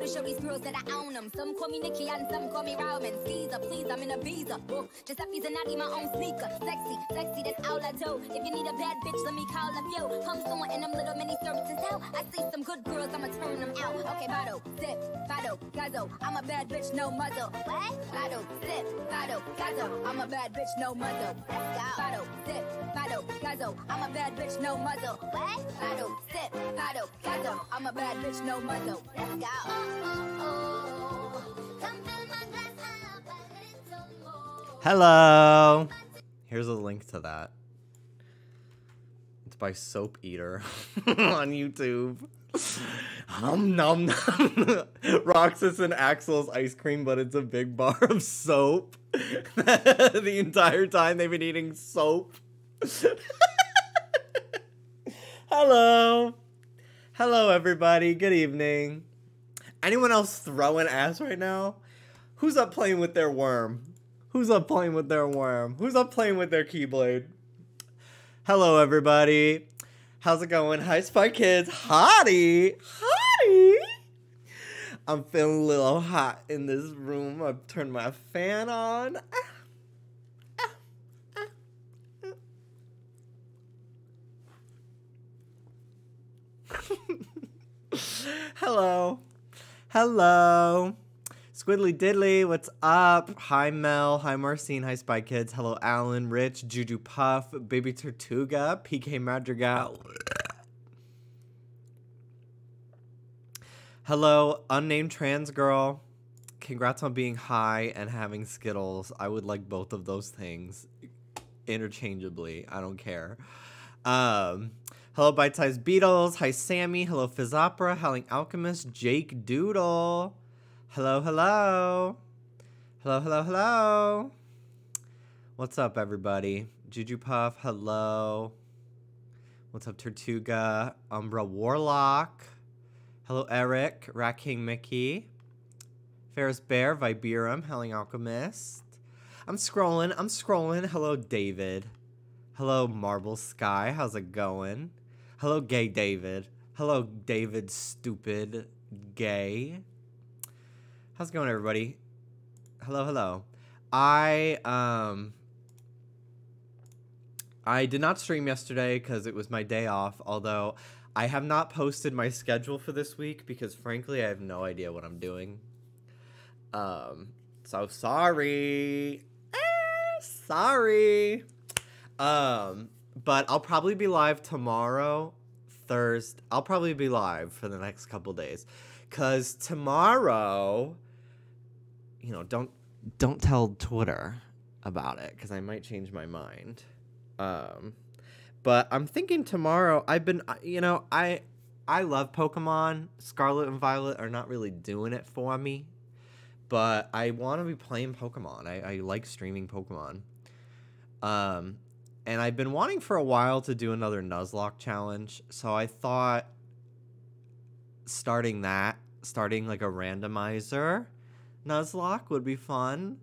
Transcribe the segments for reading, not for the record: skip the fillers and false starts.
wanna show these girls that I own them. Some call me Nikki and some call me Roman. Caesar, please, I'm in a visa. Oh, Giuseppe's and I need my own sneaker. Sexy, sexy, that's all I do. If you need a bad bitch, let me call a few. Come someone in them little mini services out. I see some good girls, I'ma turn them out. Okay, bottle, sip, bottle, gazo. I'm a bad bitch, no muzzle. What? Bottle, sip, bottle, gazo. I'm a bad bitch, no muzzle. Let's go. Bottle, sip, bottle, gazo. I'm a bad bitch, no muzzle. What? Bottle, sip, bottle, gazo. I'm a bad bitch, no muzzle. Let's go. Hello. Here's a link to that. It's by Soap Eater on YouTube. Nom nom nom. Roxas and Axel's ice cream, but it's a big bar of soap. The entire time they've been eating soap. Hello. Hello, everybody. Good evening. Anyone else throwing ass right now? Who's up playing with their worm? Who's up playing with their worm? Who's up playing with their Keyblade? Hello, everybody. How's it going? Hi, Spy Kids. Hottie. Hottie. I'm feeling a little hot in this room. I've turned my fan on. Hello. Hello. Squiddly Diddly, what's up? Hi, Mel. Hi, Marcine. Hi, Spy Kids. Hello, Alan, Rich, Juju Puff, Baby Tortuga, PK Madrigal. Hello, unnamed trans girl. Congrats on being high and having Skittles. I would like both of those things interchangeably. I don't care. Hello, Bite Size Beatles. Hi, Sammy. Hello, Fizz Opera. Howling Alchemist. Jake Doodle. Hello, hello. Hello, hello, hello. What's up, everybody? Juju Puff, hello. What's up, Tortuga? Umbra Warlock. Hello, Eric. Rat King Mickey. Ferris Bear, Viberum, Howling Alchemist. I'm scrolling. Hello, David. Hello, Marble Sky. How's it going? Hello, Gay David. Hello, David, stupid gay. How's it going, everybody? Hello, hello. I did not stream yesterday because it was my day off, although I have not posted my schedule for this week because, frankly, I have no idea what I'm doing. So sorry. Sorry. But I'll probably be live tomorrow, Thursday. I'll probably be live for the next couple days. Because tomorrow, you know, don't tell Twitter about it because I might change my mind. But I'm thinking tomorrow, I've been, you know, I love Pokemon. Scarlet and Violet are not really doing it for me. But I want to be playing Pokemon. I like streaming Pokemon. And I've been wanting for a while to do another Nuzlocke challenge. So I thought starting like a randomizer Nuzlocke would be fun.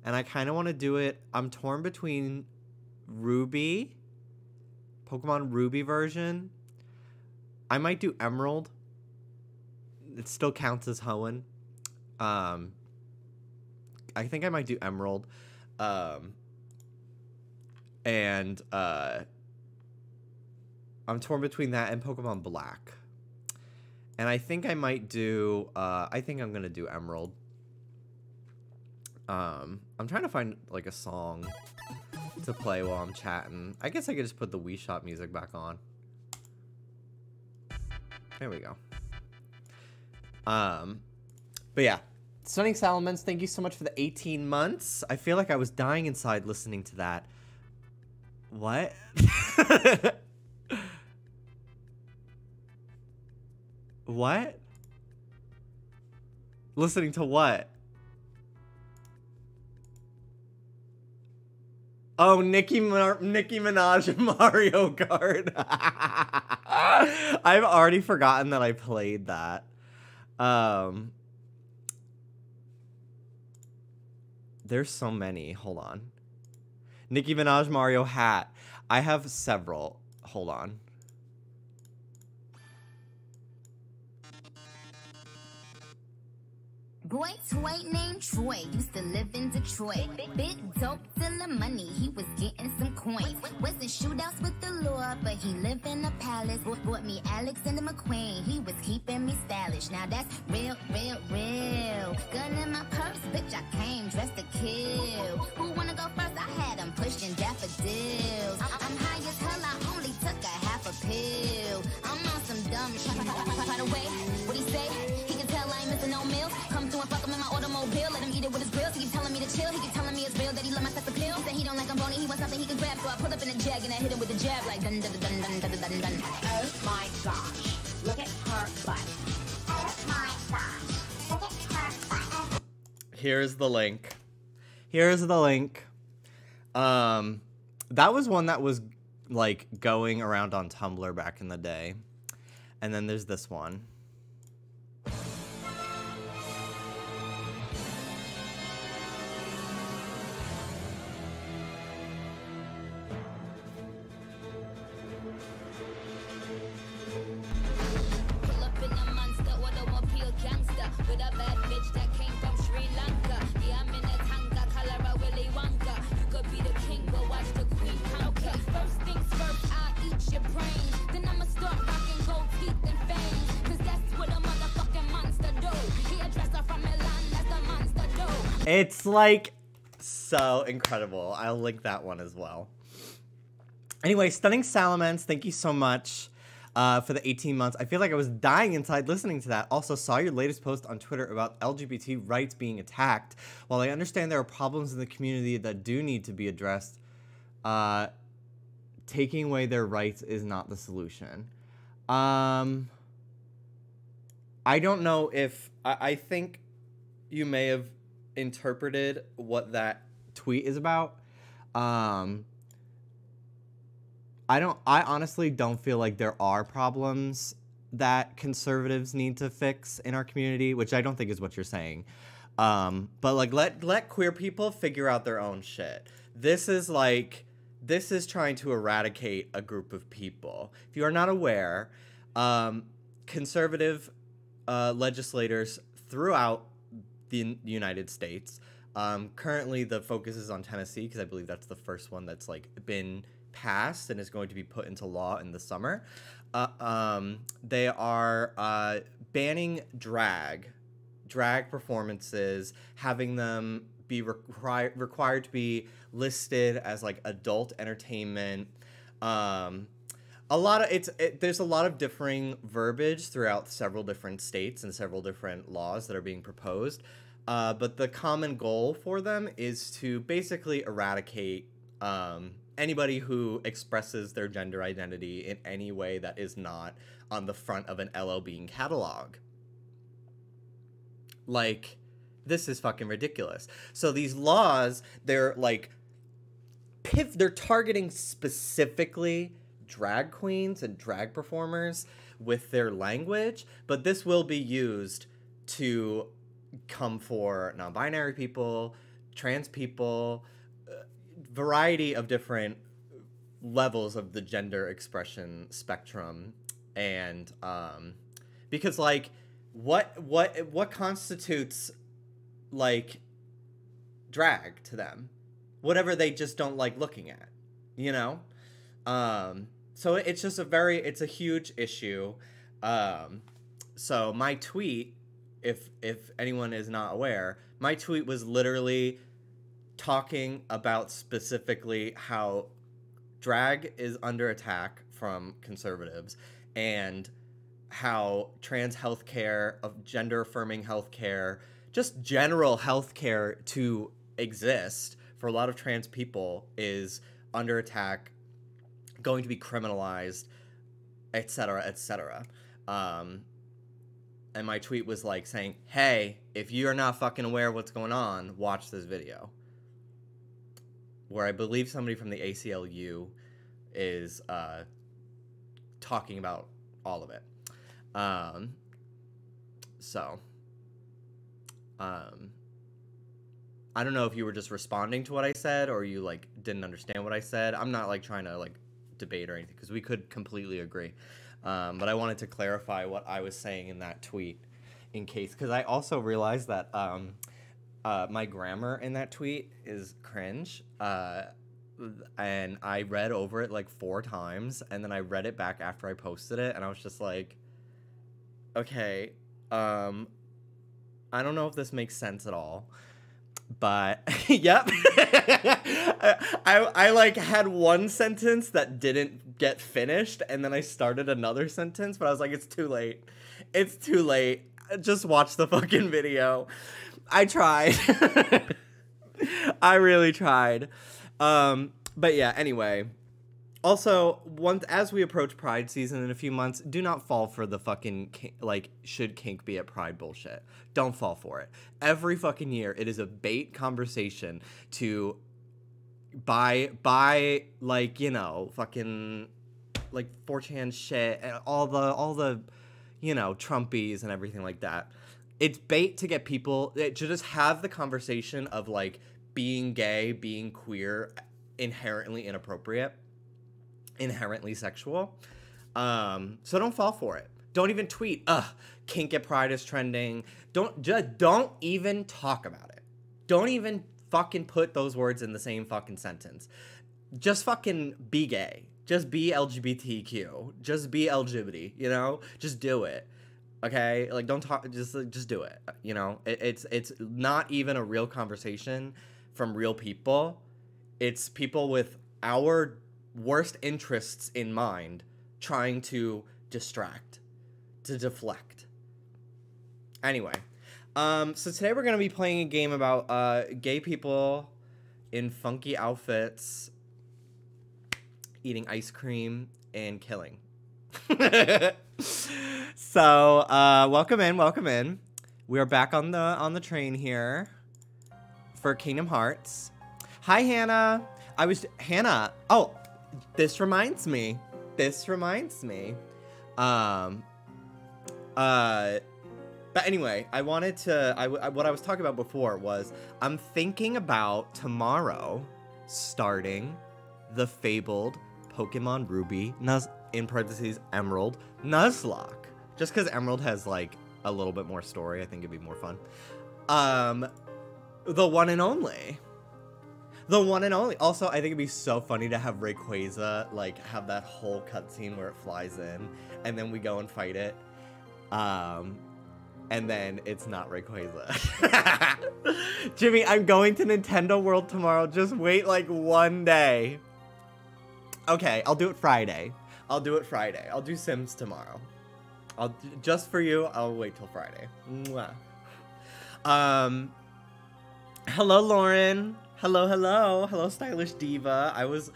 And I kind of want to do it. I'm torn between Ruby, Pokemon Ruby version. I might do Emerald. It still counts as Hoenn. I think I might do Emerald. And I'm torn between that and Pokemon Black. And I think I might do, I think I'm going to do Emerald. I'm trying to find, like, a song to play while I'm chatting. I guess I could just put the Wii Shop music back on. There we go. But yeah. Stunning Salamence, thank you so much for the 18 months. I feel like I was dying inside listening to that. What? What? Listening to what? Oh, Nicki Minaj and Mario Kart. I've already forgotten that I played that. There's so many. Hold on. Nicki Minaj Mario hat. I have several. Hold on. Boy, toy named Troy, used to live in Detroit. Big dope dealer money, he was getting some coins. Was in shootouts with the law, but he lived in a palace. Bought me Alexander McQueen, he was keeping me stylish. Now that's real, real, real. Gun in my purse, bitch, I came dressed to kill. Who wanna go first? I had him pushing daffodils. I'm high as hell, I only took a half a pill. I'm on some dumb shit. By the way, what he say? He can tell I ain't missing no meals. Come through and fuck him in my automobile. Let him eat it with his grills. He keep telling me to chill. He keep telling me it's real that he love my sex appeal. He said he don't like I'm bony. He wants something he can grab. So I pull up in a jag and I hit him with a jab like dun dun dun dun dun dun dun. Oh my gosh. Look at her butt. Oh my gosh. Look at her butt. Here's the link. Here's the link. That was one that was like going around on Tumblr back in the day. And then there's this one. It's like so incredible. I'll link that one as well. Anyway, Stunning Salamence, thank you so much for the 18 months. I feel like I was dying inside listening to that. Also, saw your latest post on Twitter about LGBT rights being attacked. While I understand there are problems in the community that do need to be addressed, taking away their rights is not the solution. I don't know if... I think you may have interpreted what that tweet is about. I honestly don't feel like there are problems that conservatives need to fix in our community, which I don't think is what you're saying. But like let queer people figure out their own shit. This is trying to eradicate a group of people. If you are not aware, conservative legislators throughout the United States. Currently, the focus is on Tennessee because I believe that's the first one that's like been passed and is going to be put into law in the summer. They are banning drag performances, having them be required to be listed as like adult entertainment. There's a lot of differing verbiage throughout several different states and several different laws that are being proposed. But the common goal for them is to basically eradicate anybody who expresses their gender identity in any way that is not on the front of an LL Bean catalog. Like, this is fucking ridiculous. So these laws, they're like, they're targeting specifically drag queens and drag performers with their language, but this will be used to come for non-binary people, trans people, variety of different levels of the gender expression spectrum. And because like what constitutes like drag to them? Whatever they just don't like looking at, you know? So it's just it's a huge issue. So my tweet, if anyone is not aware, my tweet was literally talking about specifically how drag is under attack from conservatives and how trans healthcare, of gender affirming healthcare, just general healthcare to exist for a lot of trans people is under attack, going to be criminalized, etc., etc. And my tweet was like saying, hey, if you're not fucking aware of what's going on, watch this video. Where I believe somebody from the ACLU is talking about all of it. I don't know if you were just responding to what I said or you like didn't understand what I said. I'm not like trying to like debate or anything because we could completely agree. But I wanted to clarify what I was saying in that tweet. in case, because I also realized that my grammar in that tweet is cringe. And I read over it like 4 times, and then I read it back after I posted it, and I was just like, okay, I don't know if this makes sense at all. But yep. I like had one sentence that didn't get finished, and then I started another sentence, but I was like, it's too late. It's too late. Just watch the fucking video. I tried. I really tried. But yeah, anyway. Also, as we approach Pride season in a few months, do not fall for the fucking, like, should kink be at Pride bullshit. Don't fall for it. Every fucking year, it is a bait conversation to buy, like, you know, fucking, like, 4chan shit, and all the, you know, Trumpies and everything like that. It's bait to get people to just have the conversation of, like, being gay, being queer, inherently inappropriate. Inherently sexual. So don't fall for it. Don't even tweet, kink at Pride is trending. Don't even talk about it. Don't even fucking put those words in the same fucking sentence. Just fucking be gay. Just be LGBTQ. Just be LGBT, you know? Just do it. Okay? Like, don't talk, just do it. You know? It's not even a real conversation from real people. It's people with our worst interests in mind, trying to distract, to deflect. Anyway, so today we're going to be playing a game about gay people in funky outfits, eating ice cream, and killing. So, welcome in. We are back on the train here for Kingdom Hearts. Hi, Hannah. Hannah. Oh, this reminds me. But anyway, I wanted to, what I was talking about before was, I'm thinking about tomorrow starting the fabled Pokemon Ruby, in parentheses, Emerald, Nuzlocke. Just because Emerald has, like, a little bit more story, I think it'd be more fun. The one and only. The one and only. Also, I think it'd be so funny to have Rayquaza, like, have that whole cutscene where it flies in, and then we go and fight it. And then it's not Rayquaza. Jimmy, I'm going to Nintendo World tomorrow. Just wait, like, one day. Okay, I'll do it Friday. I'll do Sims tomorrow. Just for you, I'll wait till Friday. Mwah. Hello, Lauren. Hello, stylish diva. I was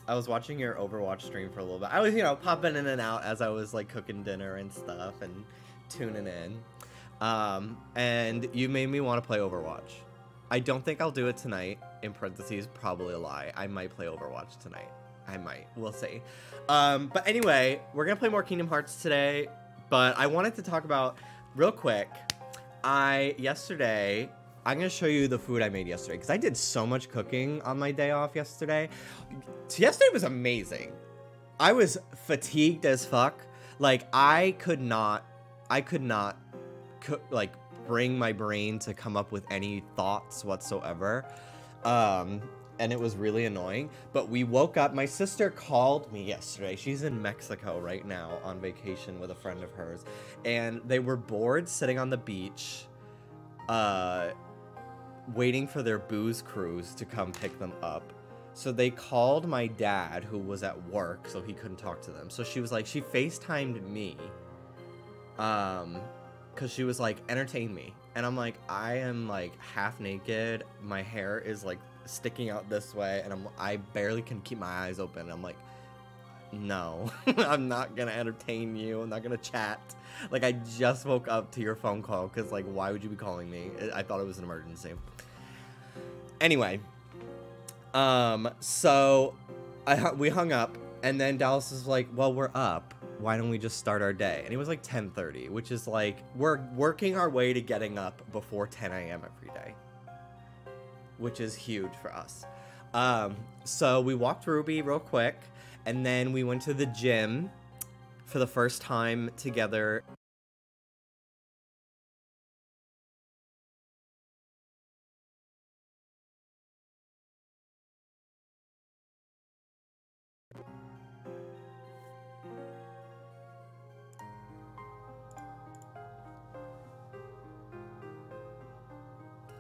watching your Overwatch stream for a little bit. I was, you know, popping in and out as I was, like, cooking dinner and stuff and tuning in. And you made me want to play Overwatch. I don't think I'll do it tonight. In parentheses, probably a lie. I might play Overwatch tonight. I might. We'll see. But anyway, we're gonna play more Kingdom Hearts today. But I wanted to talk about, real quick, yesterday, I'm going to show you the food I made yesterday, because I did so much cooking on my day off yesterday. Yesterday was amazing. I was fatigued as fuck. Like, I could not like, bring my brain to come up with any thoughts whatsoever. And it was really annoying. But we woke up. My sister called me yesterday. She's in Mexico right now on vacation with a friend of hers. And they were bored sitting on the beach, waiting for their booze cruise to come pick them up. So they called my dad, who was at work, so he couldn't talk to them. So she was like, she FaceTimed me, because she was like, entertain me. And I'm like, I am, like, half naked, my hair is, like, sticking out this way, and I barely can keep my eyes open. And I'm like, no, I'm not gonna entertain you, I'm not gonna chat. Like, I just woke up to your phone call, because, like, why would you be calling me? I thought it was an emergency. Anyway, so we hung up, and then Dallas was like, well, we're up. Why don't we just start our day? And it was like 10:30, which is like, we're working our way to getting up before 10 a.m. every day, which is huge for us. So we walked Ruby real quick, and then we went to the gym for the first time together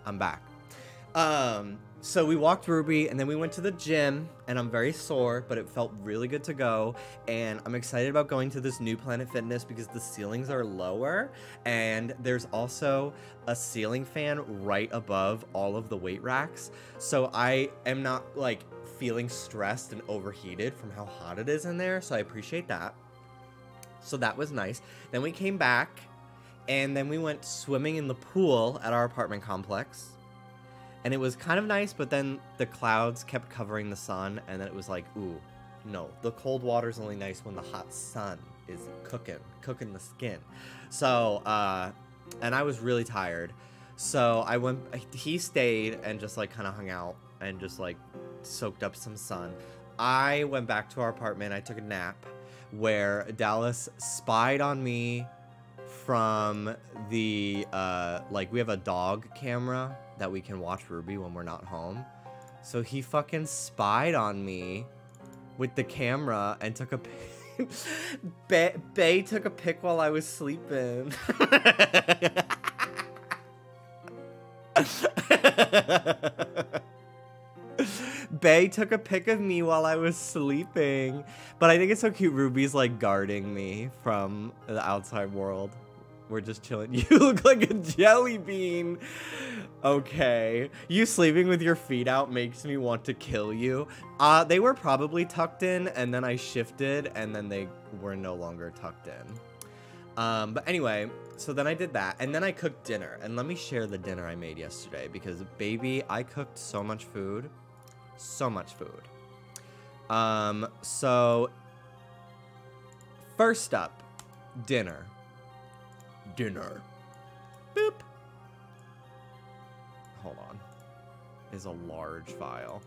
I'm back. So we walked Ruby, and then we went to the gym, and I'm very sore, but it felt really good to go, and I'm excited about going to this new Planet Fitness because the ceilings are lower, and there's also a ceiling fan right above all of the weight racks, so I am not, like, feeling stressed and overheated from how hot it is in there, so I appreciate that. So that was nice. Then we came back, and then we went swimming in the pool at our apartment complex. And it was kind of nice, but then the clouds kept covering the sun, and then it was like, ooh, no. The cold water's only nice when the hot sun is cooking the skin. So, and I was really tired. So he stayed and just like kind of hung out and just like soaked up some sun. I went back to our apartment, I took a nap, where Dallas spied on me from the, like we have a dog camera that we can watch Ruby when we're not home. So he fucking spied on me with the camera and took a pic. Bay took a pic while I was sleeping. Bay took a pic of me while I was sleeping. But I think it's so cute. Ruby's like guarding me from the outside world. We're just chilling. You look like a jelly bean. Okay. You sleeping with your feet out makes me want to kill you. They were probably tucked in, and then I shifted, and then they were no longer tucked in. But anyway, so then I did that, and then I cooked dinner. And let me share the dinner I made yesterday, because, baby, I cooked so much food. So much food. So, first up, dinner. Boop. Hold on. Is a large file.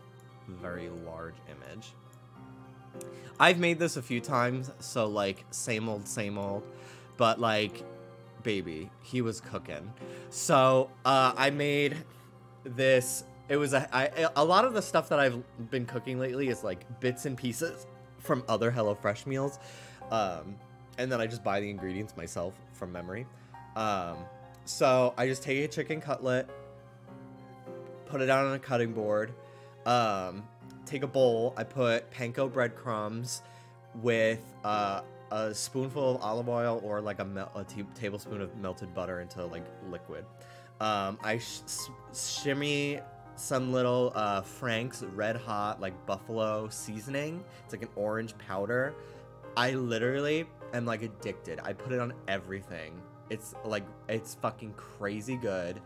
Very large image. I've made this a few times, so like same old. But like, baby, he was cooking. So I made this. It was a lot of the stuff that I've been cooking lately is like bits and pieces from other HelloFresh meals. And then I just buy the ingredients myself from memory. So I just take a chicken cutlet, put it out on a cutting board, take a bowl, I put panko breadcrumbs with a spoonful of olive oil or like a tablespoon of melted butter into like liquid. I shimmy some little Frank's Red Hot like buffalo seasoning. It's like an orange powder. I literally am like addicted. I put it on everything. It's like, it's fucking crazy good.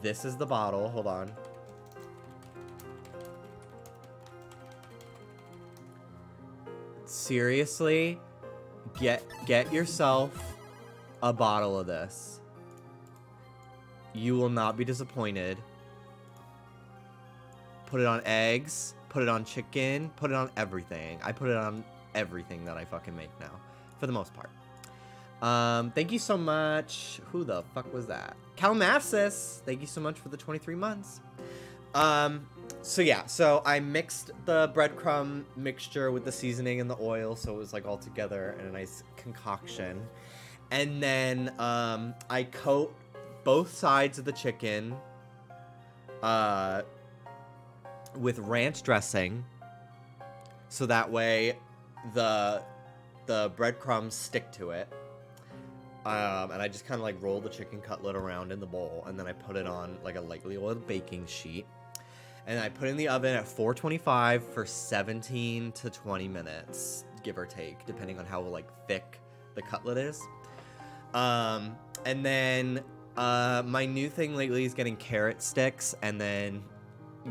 This is the bottle. Hold on. Seriously, get yourself a bottle of this. You will not be disappointed. Put it on eggs, put it on chicken, put it on everything. I put it on everything that I fucking make now, for the most part. Thank you so much. Who the fuck was that? Calmassis, thank you so much for the 23 months. So yeah, so I mixed the breadcrumb mixture with the seasoning and the oil, so it was like all together in a nice concoction. And then I coat both sides of the chicken with ranch dressing, so that way the breadcrumbs stick to it. And I just kind of like roll the chicken cutlet around in the bowl, and then I put it on like a lightly oiled baking sheet, and I put it in the oven at 425 for 17 to 20 minutes, give or take, depending on how like thick the cutlet is. And then my new thing lately is getting carrot sticks and then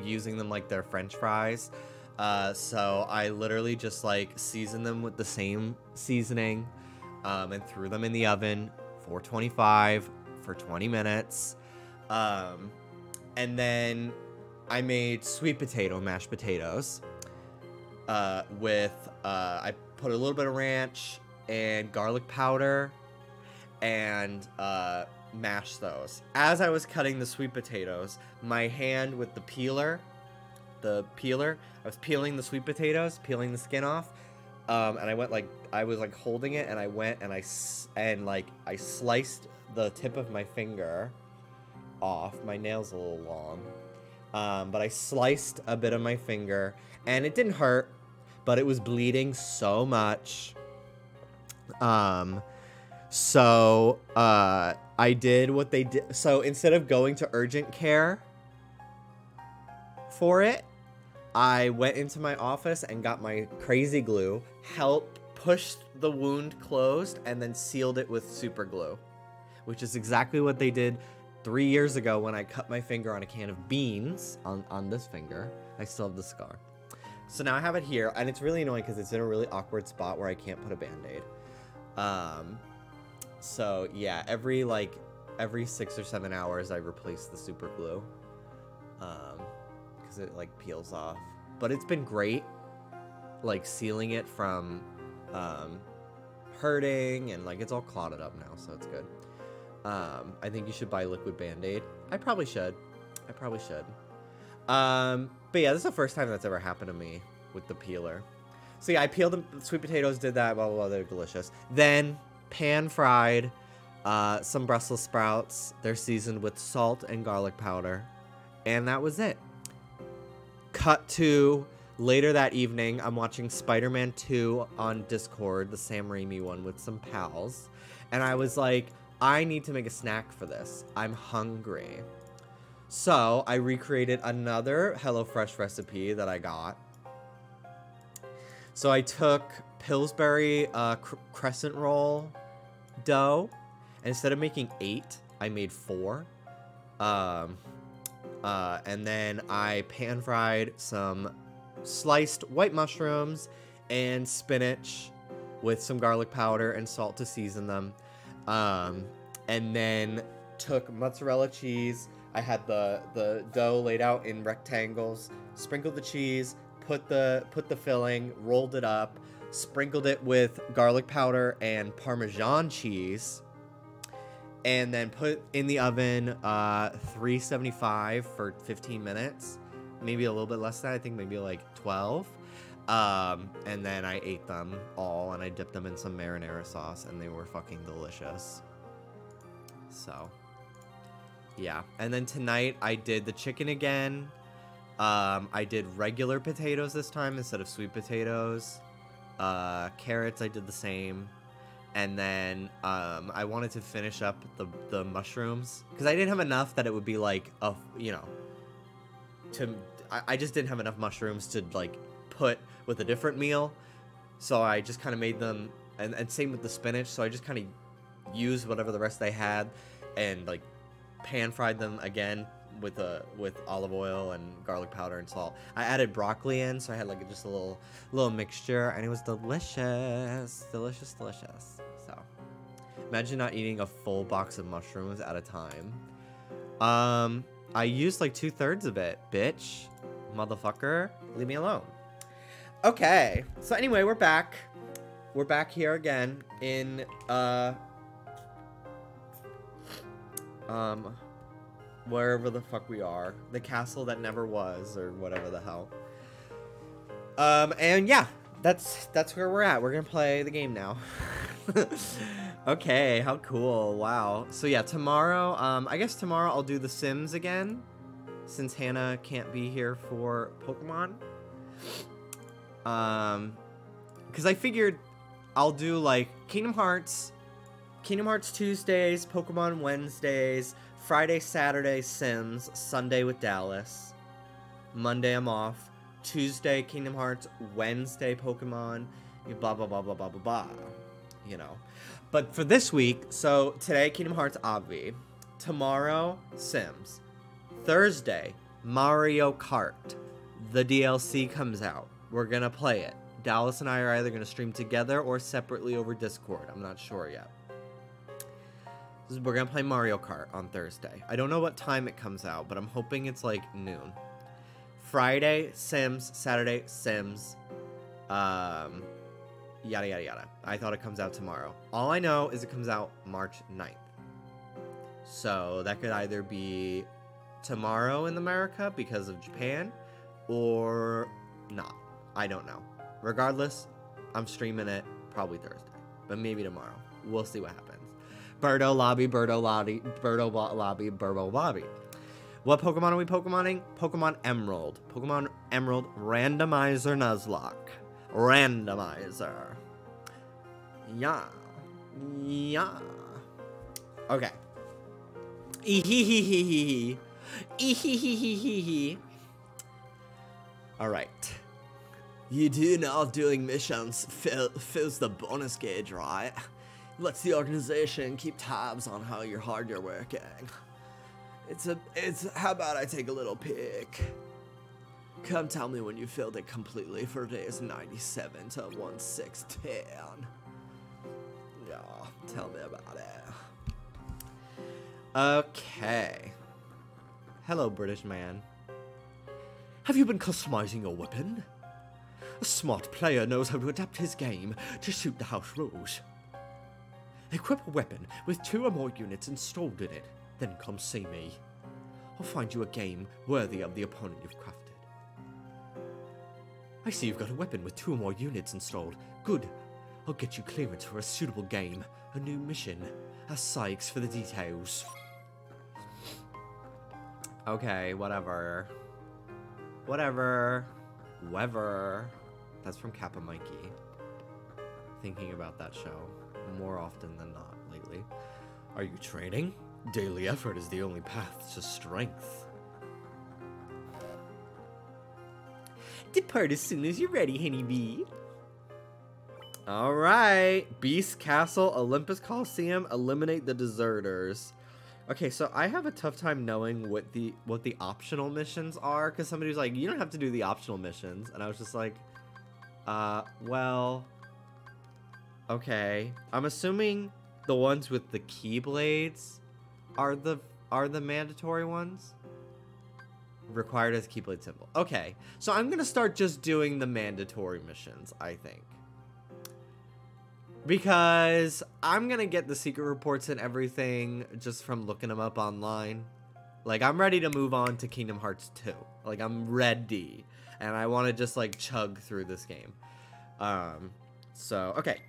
using them like they're French fries. So I literally just like season them with the same seasoning, and threw them in the oven, 425 for 20 minutes. And then I made sweet potato mashed potatoes with, I put a little bit of ranch and garlic powder and mashed those. As I was cutting the sweet potatoes, my hand with the peeler, I was peeling the sweet potatoes, peeling the skin off. And I went like, I was like holding it, and I went and I sliced the tip of my finger off. My nail's a little long. But I sliced a bit of my finger, and it didn't hurt, but it was bleeding so much. So I did what they did. So instead of going to urgent care for it, I went into my office and got my crazy glue, helped push the wound closed, and then sealed it with super glue, which is exactly what they did 3 years ago when I cut my finger on a can of beans on this finger. I still have the scar. So now I have it here, and it's really annoying because it's in a really awkward spot where I can't put a Band-Aid. So yeah, every 6 or 7 hours I replace the super glue. Because it like peels off. But it's been great, like sealing it from hurting, and like it's all clotted up now, so it's good. I think you should buy liquid Band-Aid. I probably should. But yeah, this is the first time that's ever happened to me with the peeler. So yeah, I peeled the sweet potatoes, did that, blah, blah, blah, they're delicious. Then pan fried some Brussels sprouts. They're seasoned with salt and garlic powder. And that was it. Cut to later that evening, I'm watching Spider-Man 2 on Discord, the Sam Raimi one, with some pals. And I was like, I need to make a snack for this. I'm hungry. So I recreated another HelloFresh recipe that I got. So I took Pillsbury crescent roll dough, and instead of making 8, I made 4. And then I pan fried some sliced white mushrooms and spinach with some garlic powder and salt to season them. And then took mozzarella cheese. I had the dough laid out in rectangles, sprinkled the cheese, put the filling, rolled it up, sprinkled it with garlic powder and Parmesan cheese, and then put in the oven 375 for 15 minutes, maybe a little bit less than that, I think maybe like 12. And then I ate them all, and I dipped them in some marinara sauce, and they were fucking delicious. So yeah, and then tonight I did the chicken again. I did regular potatoes this time instead of sweet potatoes. Carrots, I did the same. And then I wanted to finish up the mushrooms because I didn't have enough that it would be like I just didn't have enough mushrooms to like put with a different meal. So I just kind of made them, and same with the spinach. So I just kind of used whatever the rest they had and like pan fried them again with olive oil and garlic powder and salt. I added broccoli in, so I had like just a little mixture, and it was delicious. So imagine not eating a full box of mushrooms at a time. I used like 2/3 of it, bitch, motherfucker, leave me alone. Okay, so anyway, we're back here again in wherever the fuck we are. The castle that never was, or whatever the hell. And yeah, that's where we're at. We're gonna play the game now. Okay, how cool. Wow. So yeah, tomorrow, I guess tomorrow I'll do The Sims again, since Hannah can't be here for Pokemon. Because I figured I'll do like Kingdom Hearts Tuesdays, Pokemon Wednesdays, Friday, Saturday, Sims, Sunday with Dallas, Monday I'm off, Tuesday, Kingdom Hearts, Wednesday, Pokemon, blah, blah, blah, blah, blah, blah, blah, you know. But for this week, so today, Kingdom Hearts Obvi, tomorrow, Sims, Thursday, Mario Kart, the DLC comes out, we're gonna play it. Dallas and I are either gonna stream together or separately over Discord, I'm not sure yet. We're gonna play Mario Kart on Thursday. I don't know what time it comes out, but I'm hoping it's like noon. Friday, Sims. Saturday, Sims. Yada, yada, yada. I thought it comes out tomorrow. All I know is it comes out March 9th. So that could either be tomorrow in America because of Japan, or not. I don't know. Regardless, I'm streaming it probably Thursday, but maybe tomorrow. We'll see what happens. Birdo Lobby, Birdo Lobby, Birdo Lobby, Birdo Lobby. What Pokemon are we Pokemoning? Pokemon Emerald. Pokemon Emerald Randomizer Nuzlocke. Randomizer. Yeah. Yeah. Okay. Ehehehehe. Ehehehehe. Alright. You do know doing missions fills the bonus gauge, right? Lets the organization keep tabs on how hard you're working. It's how about I take a little peek? Come tell me when you filled it completely for days 97 to 1610. Yeah, tell me about it. Okay. Hello, British man. Have you been customizing your weapon? A smart player knows how to adapt his game to suit the house rules. Equip a weapon with 2 or more units installed in it, then come see me. I'll find you a game worthy of the opponent you've crafted. I see you've got a weapon with 2 or more units installed. Good. I'll get you clearance for a suitable game, a new mission. Ask Sykes for the details. Okay, whatever. Whatever. That's from Kappa Mikey. Thinking about that show more often than not lately. Are you training? Daily effort is the only path to strength. Depart as soon as you're ready, honeybee. Alright. Beast Castle, Olympus Coliseum, eliminate the deserters. Okay, so I have a tough time knowing what the optional missions are, because somebody was like, you don't have to do the optional missions. And I was just like, well, okay. I'm assuming the ones with the Keyblades are the mandatory ones. Required as Keyblade symbol. Okay, so I'm gonna start just doing the mandatory missions, I think. Because I'm gonna get the secret reports and everything just from looking them up online. Like, I'm ready to move on to Kingdom Hearts 2. Like, I'm ready. And I want to just, like, chug through this game. So, okay.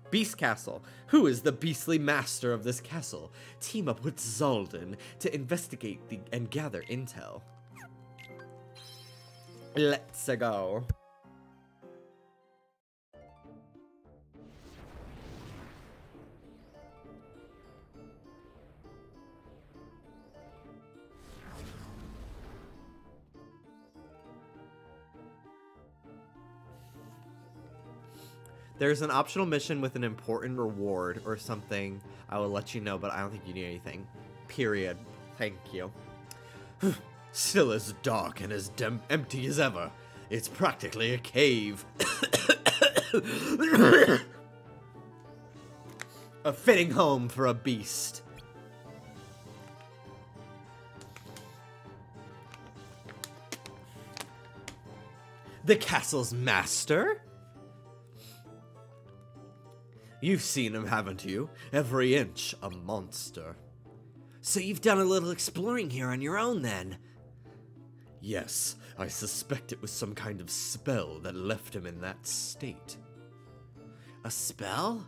Beast Castle. Who is the beastly master of this castle? Team up with Zaldin to investigate and gather intel. Let's go. There's an optional mission with an important reward or something. I will let you know, but I don't think you need anything. Period. Thank you. Still as dark and as empty as ever. It's practically a cave. A fitting home for a beast. The castle's master? You've seen him, haven't you? Every inch a monster. So you've done a little exploring here on your own, then? Yes, I suspect it was some kind of spell that left him in that state. A spell?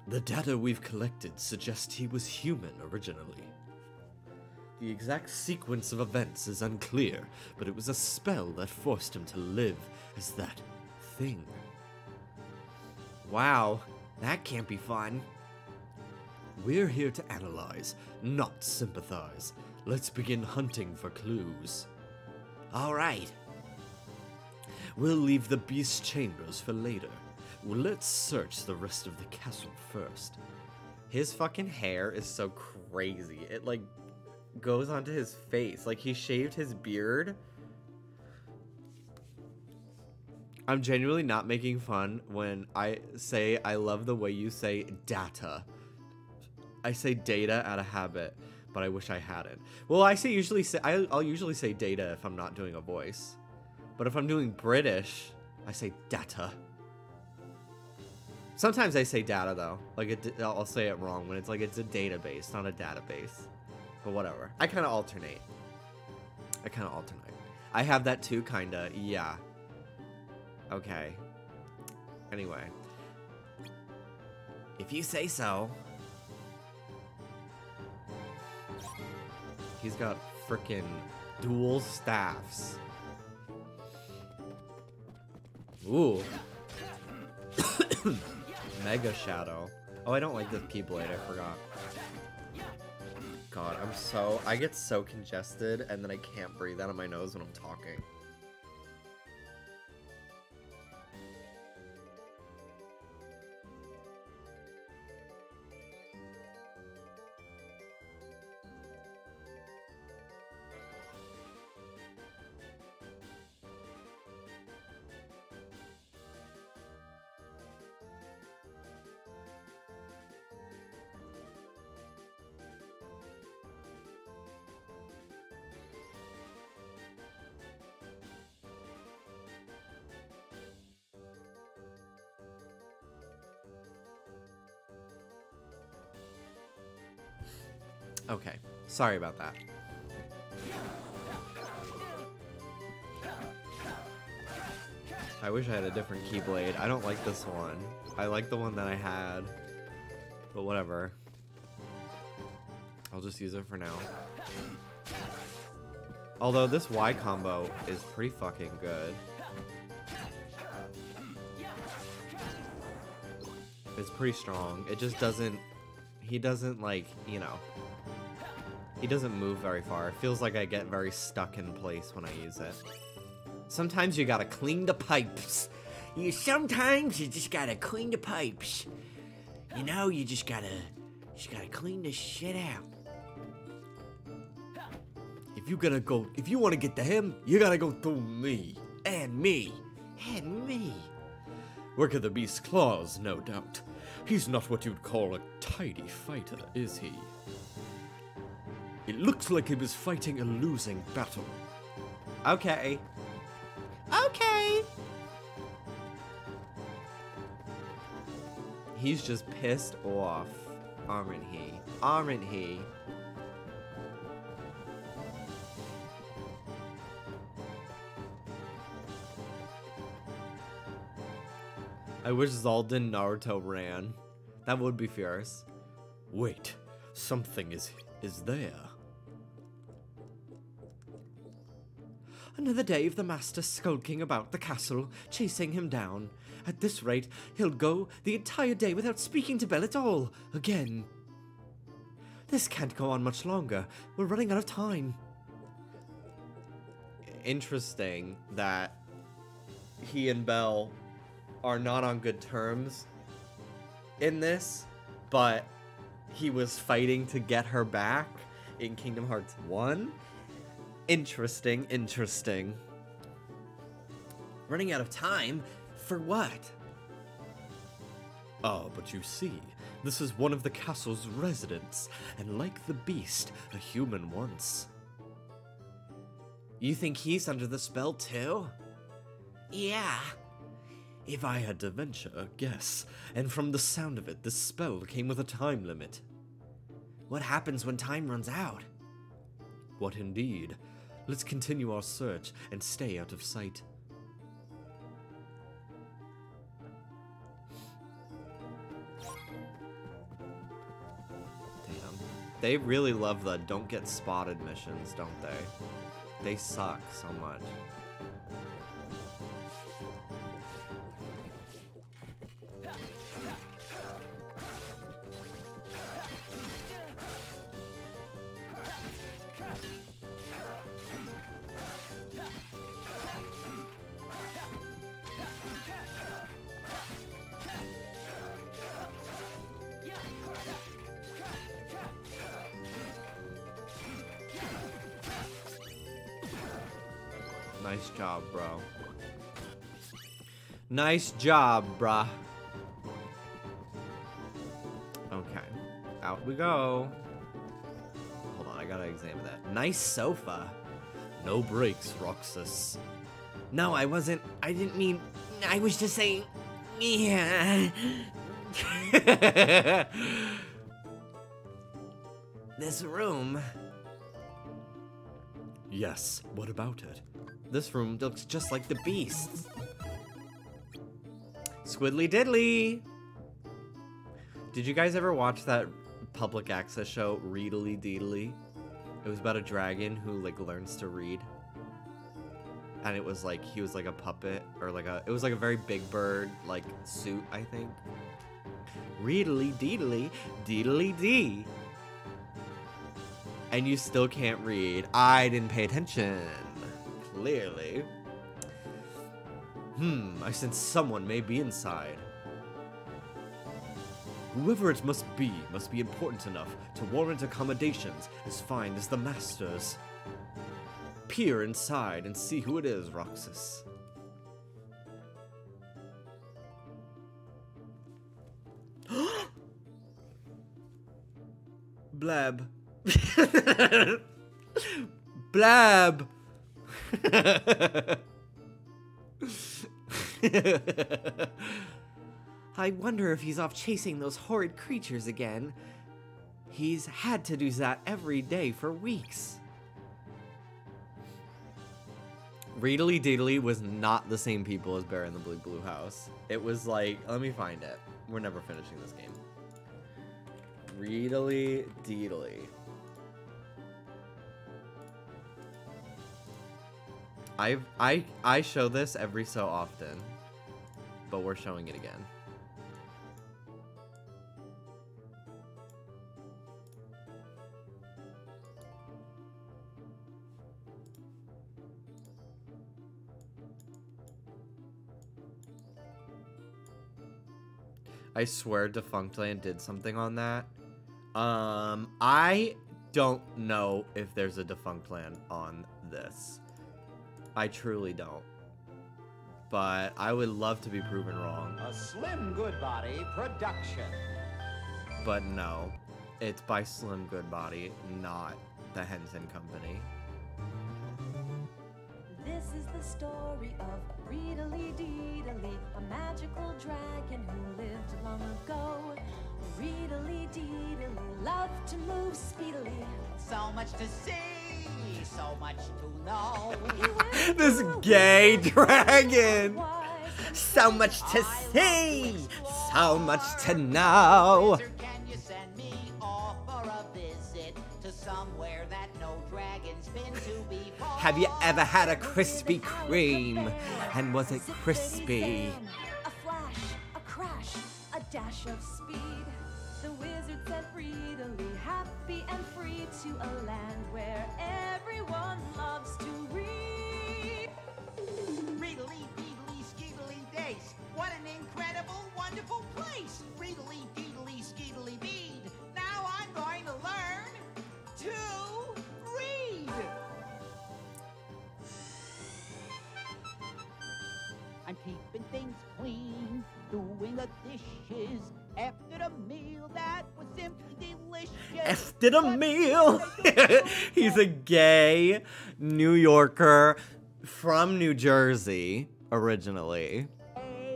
The data we've collected suggests he was human originally. The exact sequence of events is unclear, but it was a spell that forced him to live as that thing. Wow, that can't be fun. We're here to analyze, not sympathize. Let's begin hunting for clues. All right. We'll leave the beast chambers for later. Well, let's search the rest of the castle first. His fucking hair is so crazy. It, like, goes onto his face. Like, he shaved his beard. I'm genuinely not making fun when I say I love the way you say data. I say data out of habit, but I wish I hadn't. Well, I'll usually say data if I'm not doing a voice. But if I'm doing British, I say data. Sometimes I say data though. Like I'll say it wrong when it's like it's a database, not a database. But whatever. I kind of alternate. I have that too, kinda. Yeah. Okay. Anyway. If you say so. He's got frickin' dual staffs. Ooh. Mega Shadow. Oh, I don't like this Keyblade, I forgot. God, I get so congested and then I can't breathe out of my nose when I'm talking. Okay, sorry about that. I wish I had a different Keyblade. I don't like this one. I like the one that I had. But whatever. I'll just use it for now. Although this Y combo is pretty fucking good. It's pretty strong. It just doesn't... He doesn't, like, you know... He doesn't move very far. It feels like I get very stuck in place when I use it. Sometimes you gotta clean the pipes. Sometimes you just gotta clean the pipes. You know, you just gotta clean this shit out. If you wanna get to him, you gotta go through me. And me. And me. Work of the beast's claws, no doubt. He's not what you'd call a tidy fighter, is he? It looks like he was fighting a losing battle. Okay. Okay. He's just pissed off, aren't he? Aren't he? I wish Zaldin Naruto ran. That would be fierce. Wait, something is there. Another day of the master skulking about the castle, chasing him down. At this rate, he'll go the entire day without speaking to Belle at all, again. This can't go on much longer. We're running out of time. Interesting that he and Belle are not on good terms in this, but he was fighting to get her back in Kingdom Hearts 1. Interesting, interesting. Running out of time? For what? Oh, but you see, this is one of the castle's residents, and like the beast, a human once. You think he's under the spell too? Yeah. If I had to venture a guess, and from the sound of it, this spell came with a time limit. What happens when time runs out? What indeed? Let's continue our search and stay out of sight. Damn. They really love the don't get spotted missions, don't they? They suck so much. Nice job, bro. Nice job, bruh. Okay. Out we go. Hold on, I gotta examine that. Nice sofa. No breaks, Roxas. No, I didn't mean... I was just saying... Yeah. This room... Yes, what about it? This room looks just like the beast's. Squiddly diddly! Did you guys ever watch that public access show, Readily Deedly? It was about a dragon who, like, learns to read. And it was like, he was like a puppet, or like it was like a very Big Bird, like, suit, I think. Readily Deedly, Deedly Dee. And you still can't read. I didn't pay attention. Clearly. I sense someone may be inside. Whoever it must be important enough to warrant accommodations as fine as the masters. Peer inside and see who it is, Roxas. Blab. Blab. I wonder if he's off chasing those horrid creatures again. He's had to do that every day for weeks. Readily Deedly was not the same people as Bear in the Blue House. It was like, let me find it. We're never finishing this game. Readily Deedly. I show this every so often, but we're showing it again. I swear Defunctland did something on that. I don't know if there's a Defunctland on this. I truly don't. But I would love to be proven wrong. A Slim Goodbody production. But no, it's by Slim Goodbody, not the Henson Company. This is the story of Readily Deedly, a magical dragon who lived long ago. Readily Deedly loved to move speedily. So much to see, so much to know. This gay dragon! So much to see, so much to know. Wizard, can you send me off for a visit to somewhere that no dragon's been to before? Have you ever had a Krispy Kreme? And was it crispy? A flash, a crash, a dash of speed. The wizard sent Readily, happy and free, to a land where everyone loves to read. Readily Deedly Skeedly Days. What an incredible, wonderful place. Readily Deedly Skeedly Bead. Now I'm going to learn to read. I'm keeping things clean, doing the dishes after the meal that was simply delicious. After the meal! He's a gay New Yorker from New Jersey, originally.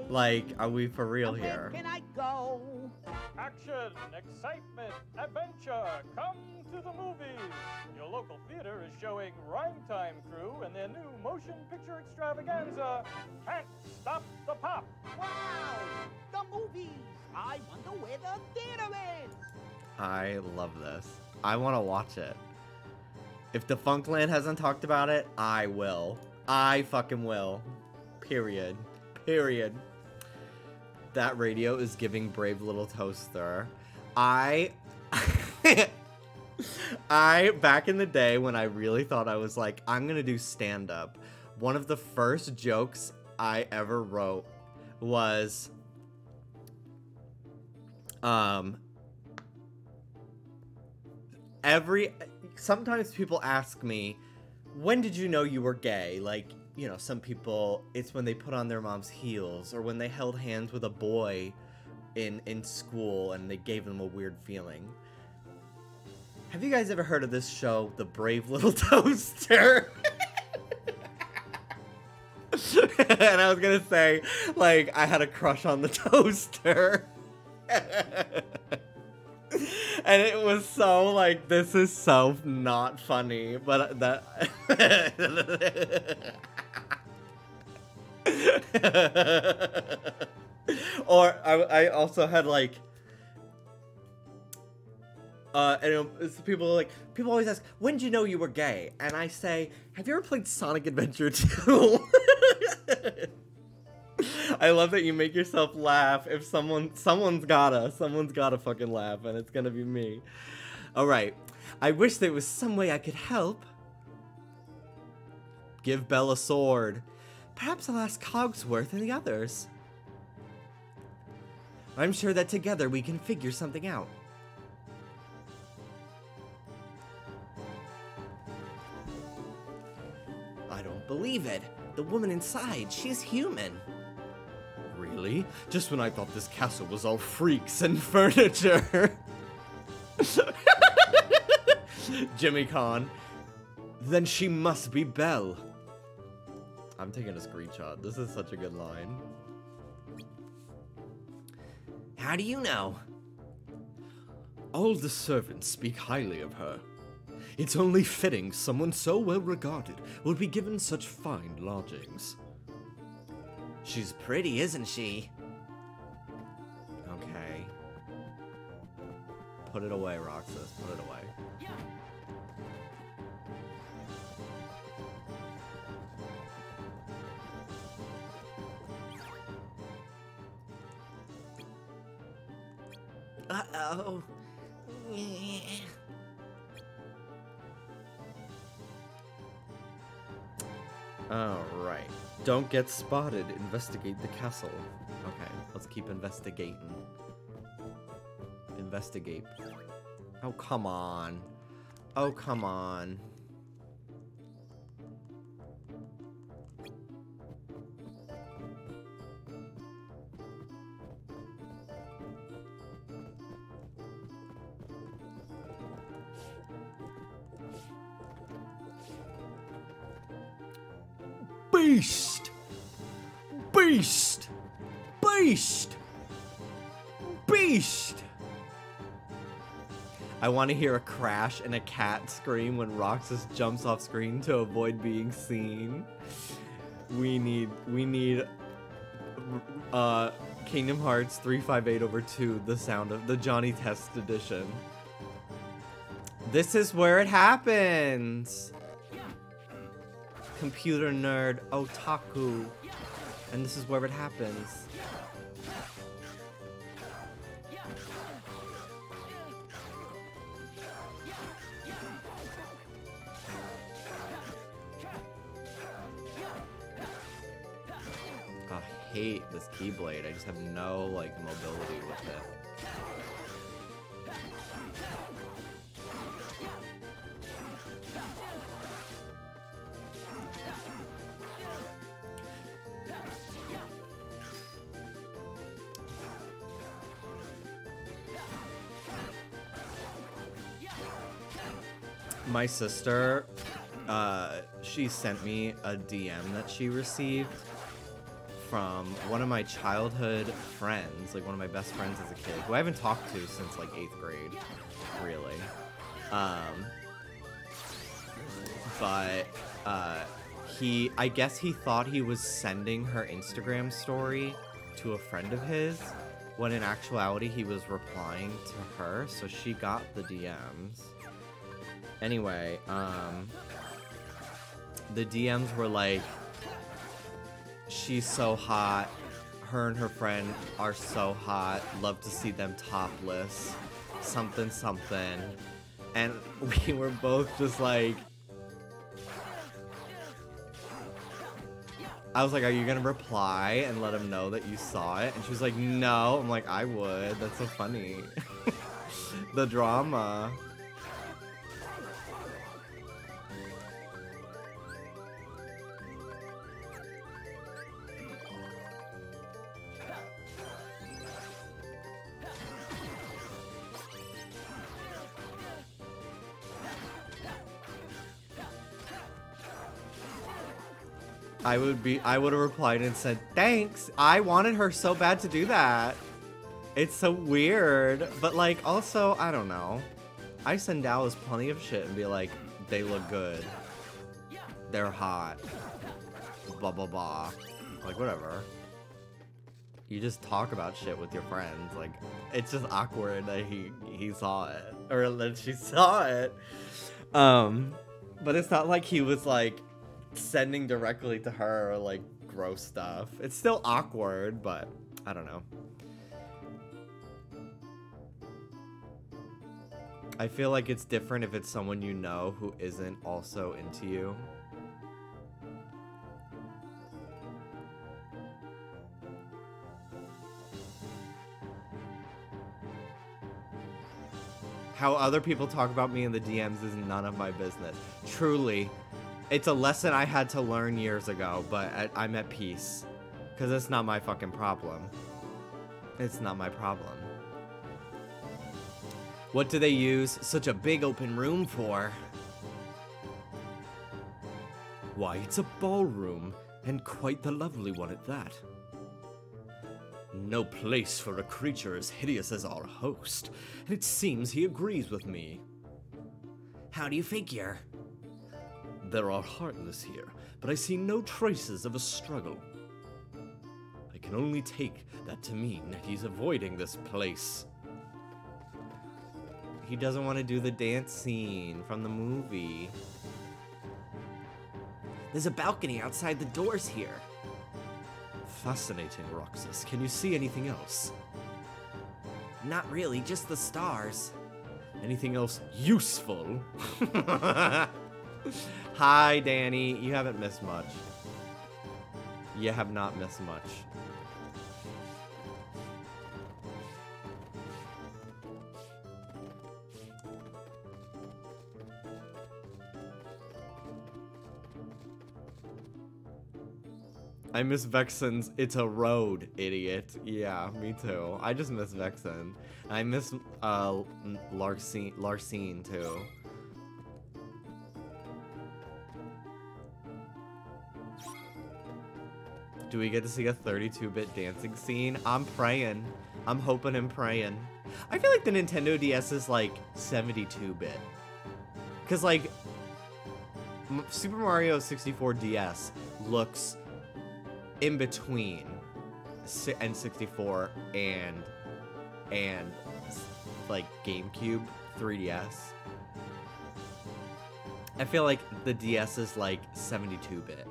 Like, are we for real here? Where can I go? Action, excitement, adventure, come to the movies. Your local theater is showing Rhyme Time Crew and their new motion picture extravaganza, Can't Stop the Pop. Wow! The movies! I wonder where the theater is! I love this. I want to watch it. If Defunctland hasn't talked about it, I will. I fucking will. Period. Period. That radio is giving Brave Little Toaster. I back in the day when I really thought I was like, I'm gonna do stand-up, one of the first jokes I ever wrote was, sometimes people ask me, when did you know you were gay? Like, you know, some people, it's when they put on their mom's heels, or when they held hands with a boy in school and they gave them a weird feeling. Have you guys ever heard of this show, The Brave Little Toaster? And I was gonna say, like, I had a crush on the toaster. And it was so, like, this is so not funny, but that... Or I also had, like, People always ask, when did you know you were gay? And I say, have you ever played Sonic Adventure 2? I love that you make yourself laugh. If someone's gotta fucking laugh, and it's gonna be me. Alright. I wish there was some way I could help. Give Belle a sword. Perhaps I'll ask Cogsworth and the others. I'm sure that together we can figure something out. I don't believe it. The woman inside, she's human. Really? Just when I thought this castle was all freaks and furniture. Jimmy Con. Then she must be Belle. I'm taking a screenshot. This is such a good line. How do you know? All the servants speak highly of her. It's only fitting someone so well regarded would be given such fine lodgings. She's pretty, isn't she? Okay. Put it away, Roxas. Put it away. Uh-oh. Alright. Don't get spotted. Investigate the castle. Okay, let's keep investigating. Investigate. Oh, come on. Oh, come on. Beast! Beast! Beast! Beast! I want to hear a crash and a cat scream when Roxas jumps off screen to avoid being seen. We need Kingdom Hearts 358/2, the sound of the Johnny Test edition. This is where it happens. Computer nerd, otaku. And this is where it happens. I hate this Keyblade. I just have no, like, mobility with it. My sister, she sent me a DM that she received from one of my childhood friends, like one of my best friends as a kid, who I haven't talked to since like 8th grade, really. But I guess he thought he was sending her Instagram story to a friend of his, when in actuality he was replying to her, so she got the DMs. Anyway, the DMs were like, she's so hot, her and her friend are so hot, love to see them topless, something something, and we were both just like, I was like, are you gonna reply and let him know that you saw it? And she was like, no. I'm like, I would, that's so funny. The drama. I would have replied and said, thanks. I wanted her so bad to do that. It's so weird. But like, also, I don't know. I send Dallas plenty of shit and be like, they look good. They're hot. Blah, blah, blah. Like, whatever. You just talk about shit with your friends. Like, it's just awkward that he saw it. Or that she saw it. But it's not like he was, like, sending directly to her or, like, gross stuff. It's still awkward, but I don't know. I feel like it's different if it's someone you know who isn't also into you. How other people talk about me in the DMs is none of my business. Truly, it's a lesson I had to learn years ago, but I'm at peace. Because it's not my fucking problem. It's not my problem. What do they use such a big open room for? Why, it's a ballroom, and quite the lovely one at that. No place for a creature as hideous as our host, and it seems he agrees with me. How do you figure? There are heartless here, but I see no traces of a struggle. I can only take that to mean that he's avoiding this place. He doesn't want to do the dance scene from the movie. There's a balcony outside the doors here. Fascinating, Roxas. Can you see anything else? Not really, just the stars. Anything else useful? Hi, Danny. You haven't missed much. You have not missed much. I miss Vexen's It's a Road, idiot. Yeah, me too. I just miss Vexen. I miss Larcene too. Do we get to see a 32-bit dancing scene? I'm praying. I'm hoping and praying. I feel like the Nintendo DS is like 72-bit. Cause like Super Mario 64 DS looks in between N64 and like GameCube 3DS. I feel like the DS is like 72-bit.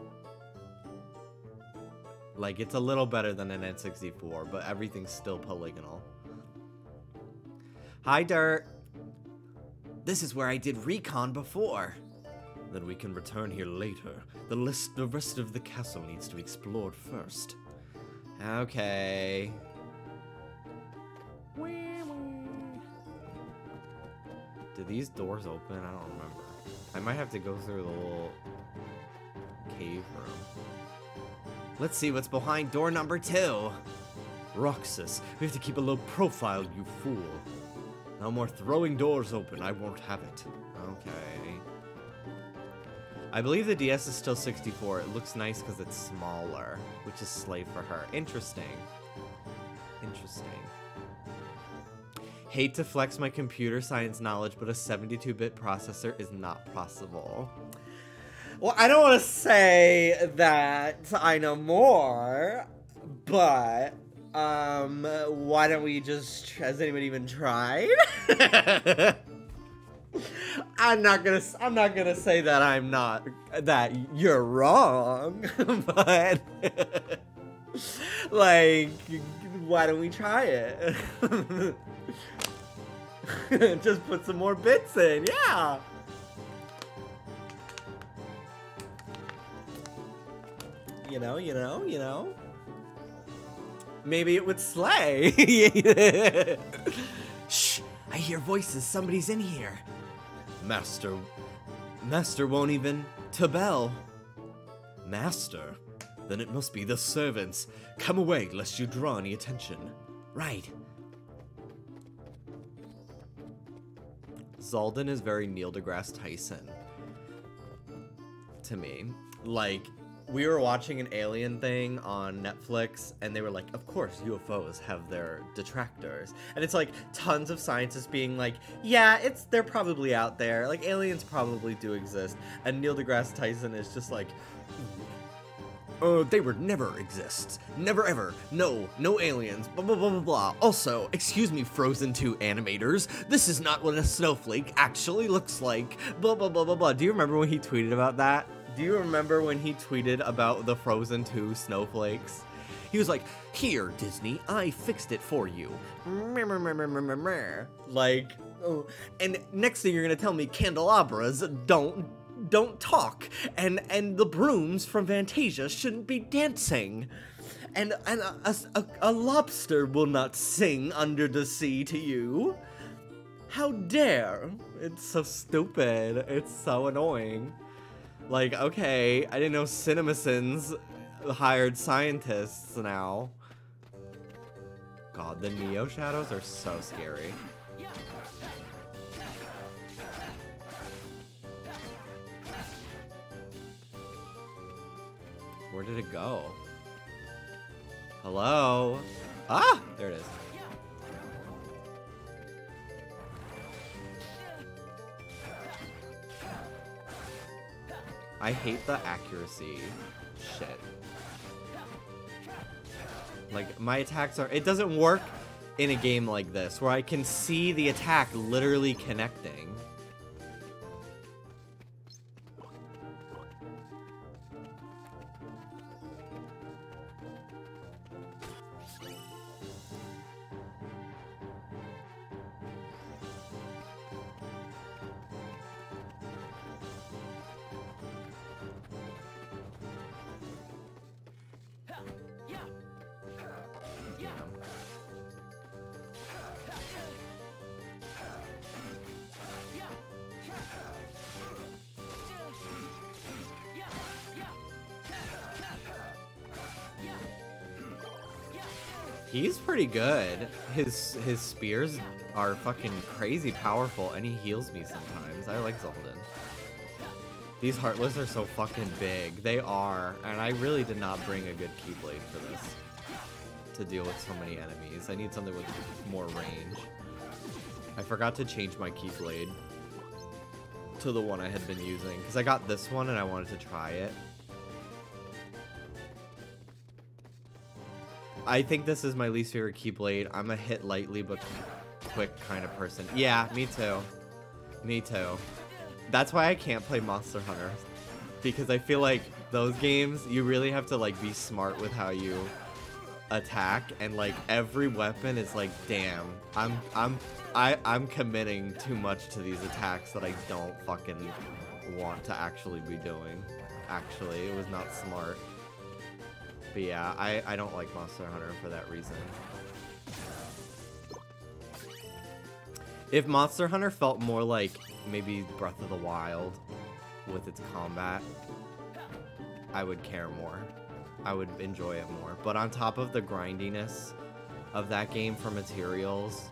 Like, it's a little better than an N64, but everything's still polygonal. Hi, Dirt. This is where I did recon before. Then we can return here later. The rest of the castle needs to be explored first. Okay. Do these doors open? I don't remember. I might have to go through the little cave room. Let's see what's behind door number 2. Roxas, we have to keep a low profile, you fool. No more throwing doors open. I won't have it. Okay. I believe the DS is still 64. It looks nice because it's smaller, which is slave for her. Interesting. Interesting. Hate to flex my computer science knowledge, but a 72-bit processor is not possible. Well, I don't want to say that I know more, but why don't we just, has anyone even tried? I'm not gonna say that that you're wrong, but like, why don't we try it? Just put some more bits in, yeah. You know. Maybe it would slay. Shh, I hear voices. Somebody's in here. Master won't even to bell. Master? Then it must be the servants. Come away, lest you draw any attention. Right. Zalden is very Neil deGrasse Tyson to me. Like, we were watching an alien thing on Netflix, and they were like, of course, UFOs have their detractors. And it's like tons of scientists being like, yeah, they're probably out there. Like, aliens probably do exist. And Neil deGrasse Tyson is just like, They would never exist. Never ever. No, no aliens. Blah, blah, blah, blah, blah. Also, excuse me, Frozen 2 animators. This is not what a snowflake actually looks like. Blah, blah, blah, blah, blah. Do you remember when he tweeted about that? Do you remember when he tweeted about the Frozen 2 snowflakes? He was like, here, Disney, I fixed it for you. Like, oh. And next thing you're gonna tell me candelabras don't talk, and the brooms from Fantasia shouldn't be dancing, and a lobster will not sing under the sea to you. How dare! It's so stupid. It's so annoying. Like, okay, I didn't know CinemaSins hired scientists now. God, the Neo shadows are so scary. Where did it go? Hello? Ah! There it is. I hate the accuracy shit. Like, my attacks are... It doesn't work in a game like this, where I can see the attack literally connecting. He's pretty good. His spears are fucking crazy powerful, and he heals me sometimes. I like Zoldan. These Heartless are so fucking big. They are, and I really did not bring a good Keyblade for this to deal with so many enemies. I need something with more range. I forgot to change my Keyblade to the one I had been using, because I got this one and I wanted to try it. I think this is my least favorite Keyblade. I'm a hit lightly but quick kind of person. Yeah, me too. Me too. That's why I can't play Monster Hunter. Because I feel like those games, you really have to like be smart with how you attack, and like every weapon is like, damn, I'm committing too much to these attacks that I don't fucking want to actually be doing. Actually, it was not smart. But yeah, I don't like Monster Hunter for that reason. If Monster Hunter felt more like maybe Breath of the Wild with its combat, I would care more. I would enjoy it more. But on top of the grindiness of that game for materials,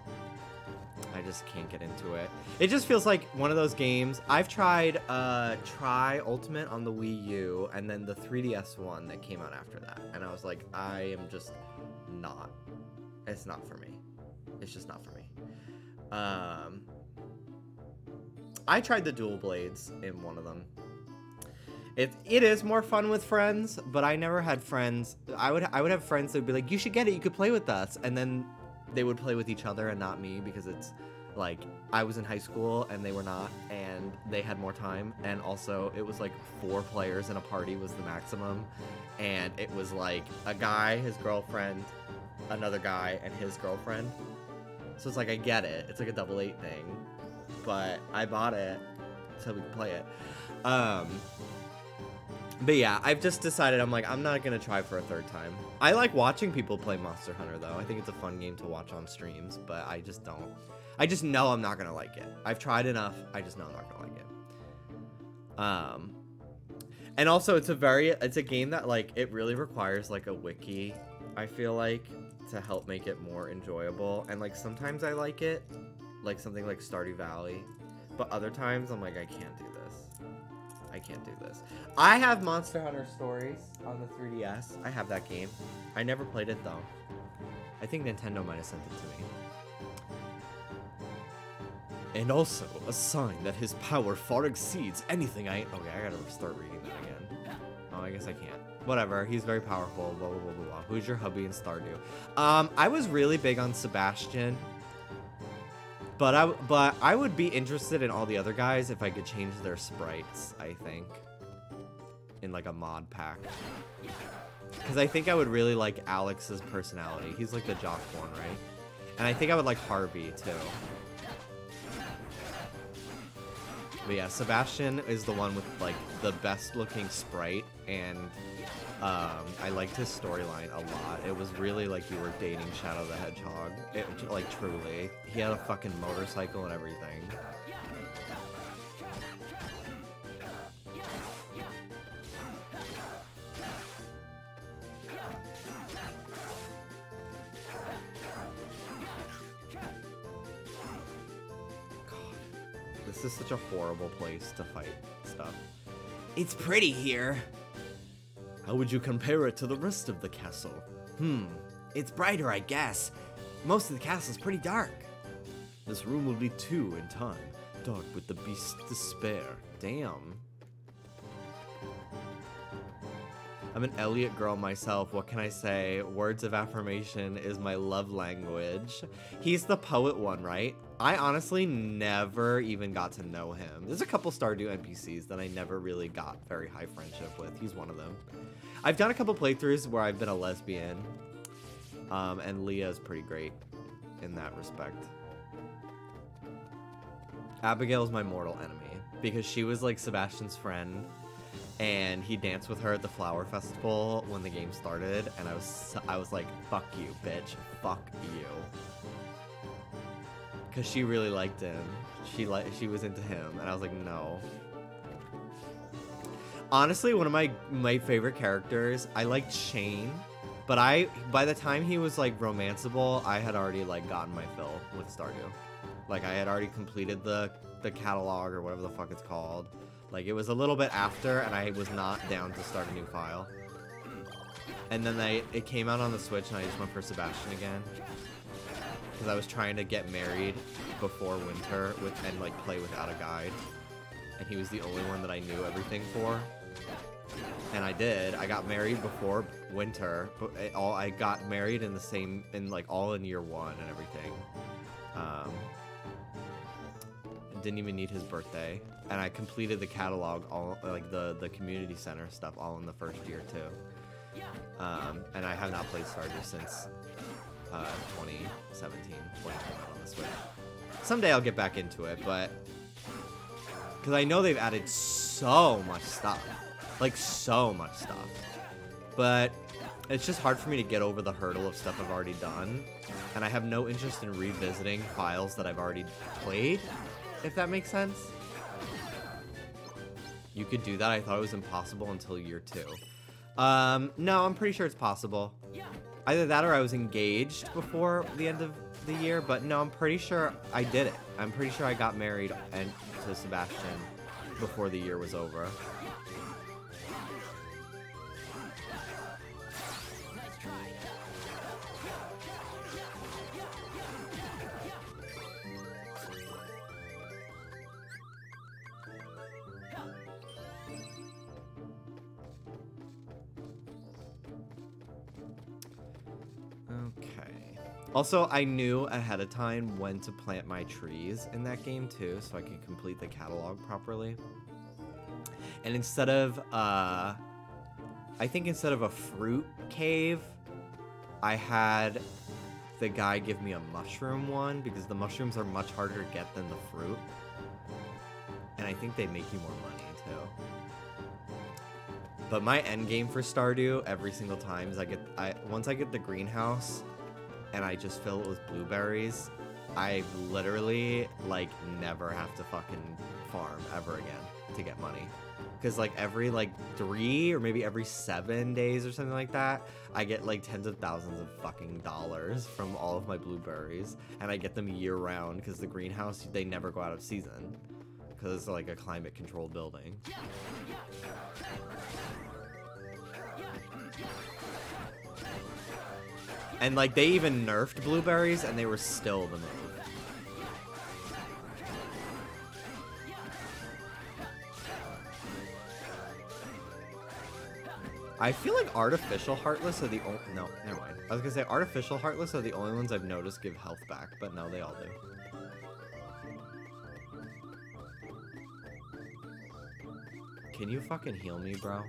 I just can't get into it. It just feels like one of those games. I've tried Tri Ultimate on the Wii U, and then the 3DS one that came out after that. And I was like, I am just not. It's not for me. It's just not for me. I tried the dual blades in one of them. It is more fun with friends, but I never had friends. I would have friends that would be like, you should get it, you could play with us, and then they would play with each other and not me, because it's like I was in high school and they were not, and they had more time, and also it was like 4 players in a party was the maximum, and it was like a guy, his girlfriend, another guy, and his girlfriend. So it's like, I get it, it's like a double 8 thing, but I bought it so we could play it. But yeah, I've just decided, I'm like, I'm not gonna try for a 3rd time. I like watching people play Monster Hunter though. I think it's a fun game to watch on streams, but I just don't. I just know I'm not gonna like it. I've tried enough, I just know I'm not gonna like it. And also it's a game that like, it really requires like a wiki, I feel like, to help make it more enjoyable. And like, sometimes I like it, like something like Stardew Valley, but other times I'm like, I can't do this. I can't do this. I have Monster Hunter Stories on the 3DS. I have that game. I never played it though. I think Nintendo might have sent it to me. And also, a sign that his power far exceeds anything I... Okay, I gotta start reading that again. Oh, I guess I can't. Whatever, he's very powerful, blah, blah, blah, blah, blah. Who's your hubby in Stardew? I was really big on Sebastian. But I would be interested in all the other guys if I could change their sprites, I think. In like a mod pack. Because I think I would really like Alex's personality. He's like the jock one, right? And I think I would like Harvey too. But yeah, Sebastian is the one with like the best looking sprite, and I liked his storyline a lot. It was really like you were dating Shadow the Hedgehog. Like truly. He had a fucking motorcycle and everything. This is such a horrible place to fight stuff. It's pretty here. How would you compare it to the rest of the castle? It's brighter, I guess. Most of the castle's pretty dark. This room will be too in time. Dark with the beast's despair. Damn. I'm an Elliot girl myself. What can I say? Words of affirmation is my love language. He's the poet one, right? I honestly never even got to know him. There's a couple Stardew NPCs that I never really got very high friendship with. He's one of them. I've done a couple playthroughs where I've been a lesbian. And Leah is pretty great in that respect. Abigail's my mortal enemy because she was like Sebastian's friend. And he danced with her at the flower festival when the game started, and I was like, fuck you, bitch, fuck you. Cause she really liked him. She was into him, and I was like, no. Honestly, one of my favorite characters, I liked Shane, but by the time he was like romanceable, I had already like gotten my fill with Stardew. Like I had already completed the catalog or whatever the fuck it's called. Like, it was a little bit after, and I was not down to start a new file. And then it came out on the Switch, and I just went for Sebastian again. Because I was trying to get married before winter and, like, play without a guide. And he was the only one that I knew everything for. And I did. I got married before winter. But I got married all in year one and everything. Didn't even need his birthday. And I completed the catalog, all like the community center stuff, all in the first year too. And I have not played Stardew since 2017 when it came out on the Switch. Someday I'll get back into it, but because I know they've added so much stuff, like so much stuff. But it's just hard for me to get over the hurdle of stuff I've already done, and I have no interest in revisiting files that I've already played, if that makes sense. You could do that. I thought it was impossible until year 2. No, I'm pretty sure it's possible. Either that or I was engaged before the end of the year, but no, I'm pretty sure I did it. I'm pretty sure I got married to Sebastian before the year was over. Okay. Also, I knew ahead of time when to plant my trees in that game too, so I could complete the catalog properly. And instead of, I think instead of a fruit cave, I had the guy give me a mushroom one, because the mushrooms are much harder to get than the fruit. And I think they make you more money too. But my end game for Stardew every single time is once I get the greenhouse and I just fill it with blueberries, I literally like never have to fucking farm ever again to get money. Because like every like 3 or maybe every 7 days or something like that, I get like tens of thousands of fucking dollars from all of my blueberries, and I get them year round because the greenhouse, they never go out of season because it's like a climate controlled building. And like they even nerfed blueberries and they were still the move. I feel like artificial heartless are the only... No, never mind. I was gonna say artificial heartless are the only ones I've noticed give health back, but no, they all do. Can you fucking heal me, bro?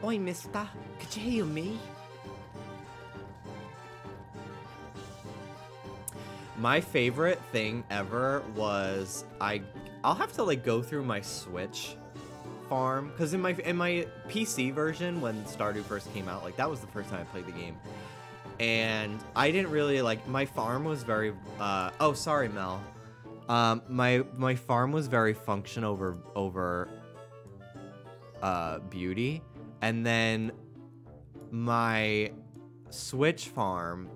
Oi, mister. Could you heal me? My favorite thing ever was I'll have to like go through my Switch farm because in my PC version when Stardew first came out, like that was the first time I played the game, and I didn't really like my farm was very oh sorry Mel, my farm was very function over beauty. And then my Switch farm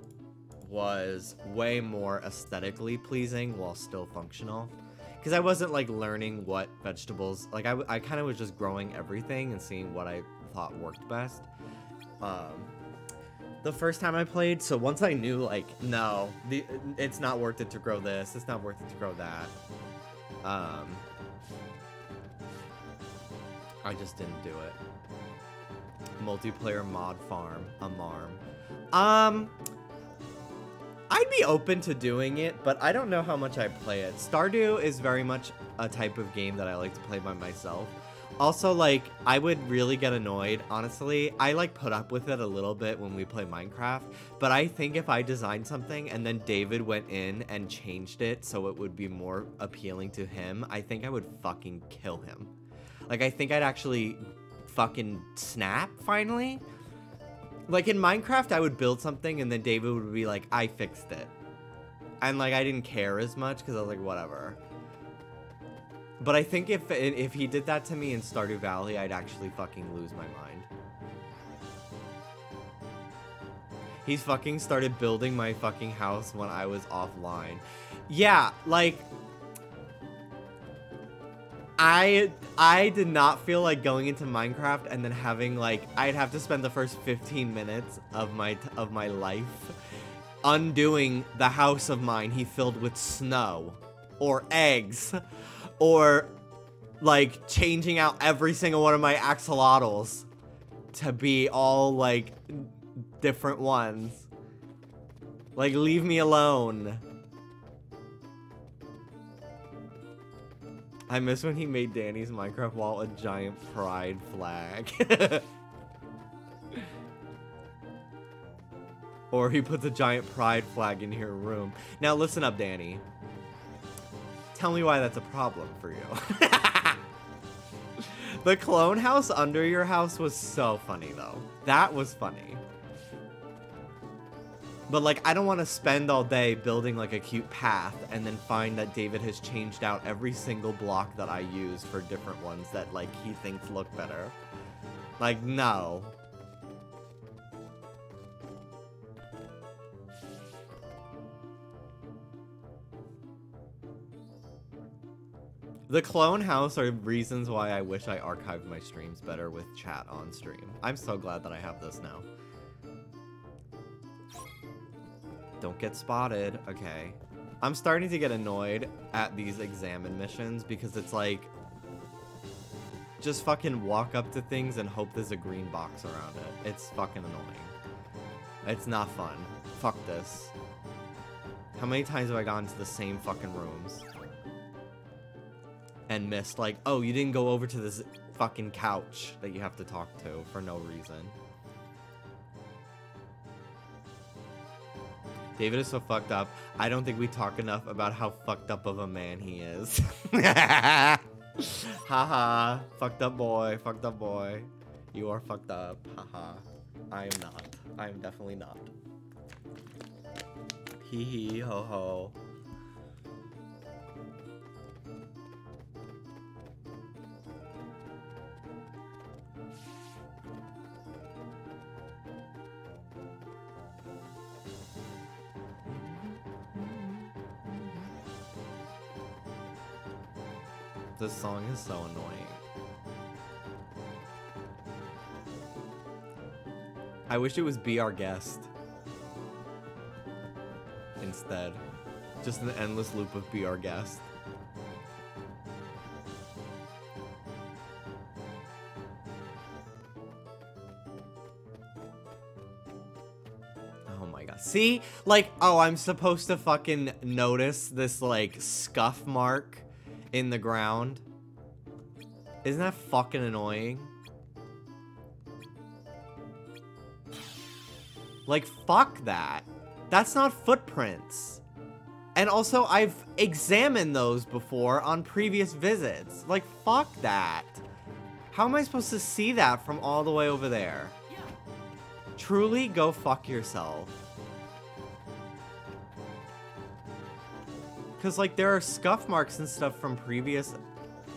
was way more aesthetically pleasing while still functional. Because I wasn't like learning what vegetables, like I kind of was just growing everything and seeing what I thought worked best. The first time I played, so once I knew like, no, it's not worth it to grow this, it's not worth it to grow that. I just didn't do it. Multiplayer mod farm, a marm. I'd be open to doing it, but I don't know how much I play it. Stardew is very much a type of game that I like to play by myself. Also, like, I would really get annoyed, honestly. I, like, put up with it a little bit when we play Minecraft, but I think if I designed something and then David went in and changed it so it would be more appealing to him, I think I would fucking kill him. Like, I think I'd actually fucking snap, finally. Like, in Minecraft, I would build something, and then David would be like, I fixed it. And, like, I didn't care as much, because I was like, whatever. But I think if he did that to me in Stardew Valley, I'd actually fucking lose my mind. He's fucking started building my fucking house when I was offline. Yeah, like... I did not feel like going into Minecraft and then having like I'd have to spend the first 15 minutes of my life undoing the house of mine he filled with snow or eggs or like changing out every single one of my axolotls to be all like different ones. Like, leave me alone. I miss when he made Danny's Minecraft wall a giant pride flag. Or he puts a giant pride flag in your room. Now listen up, Danny. Tell me why that's a problem for you. The clone house under your house was so funny, though. That was funny. But, like, I don't want to spend all day building, like, a cute path and then find that David has changed out every single block that I use for different ones that, like, he thinks look better. Like, no. The clone house are reasons why I wish I archived my streams better with chat on stream. I'm so glad that I have this now. Don't get spotted. Okay. I'm starting to get annoyed at these examine missions because it's like, just fucking walk up to things and hope there's a green box around it. It's fucking annoying. It's not fun. Fuck this. How many times have I gone to the same fucking rooms and missed, like, oh, you didn't go over to this fucking couch that you have to talk to for no reason. David is so fucked up. I don't think we talk enough about how fucked up of a man he is. Haha. Fucked up boy. Fucked up boy. You are fucked up. Haha. I am not. I am definitely not. Hee hee ho ho. This song is so annoying. I wish it was Be Our Guest instead. Just an endless loop of Be Our Guest. Oh my god. See? Like, oh, I'm supposed to fucking notice this, like, scuff mark in the ground. Isn't that fucking annoying? Like, fuck that. That's not footprints. And also, I've examined those before on previous visits. Like, fuck that. How am I supposed to see that from all the way over there? Truly, go fuck yourself. Because, like, there are scuff marks and stuff from previous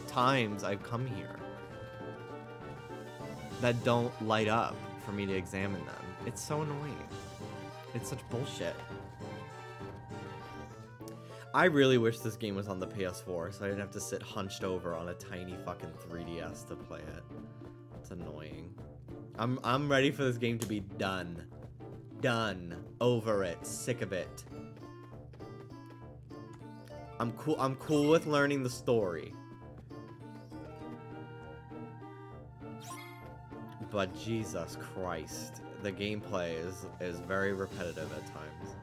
times I've come here that don't light up for me to examine them. It's so annoying. It's such bullshit. I really wish this game was on the PS4 so I didn't have to sit hunched over on a tiny fucking 3DS to play it. It's annoying. I'm ready for this game to be done. Done. Over it. Sick of it. I'm cool with learning the story. But Jesus Christ, the gameplay is very repetitive at times.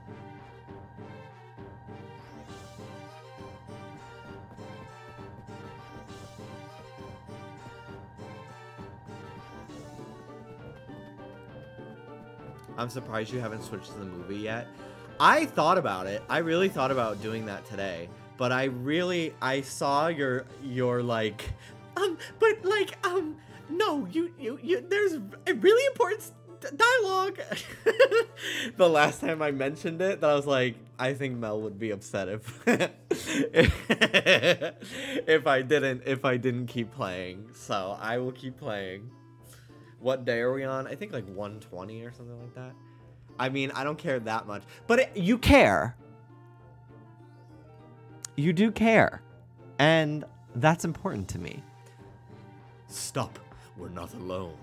I'm surprised you haven't switched to the movie yet. I thought about it. I really thought about doing that today. But I saw your like, no, you, there's a really important dialogue. The last time I mentioned it, that I was like, I think Mel would be upset if I didn't keep playing. So I will keep playing. What day are we on? I think like 120 or something like that. I mean, I don't care that much, but you care. You do care, and that's important to me. Stop. We're not alone.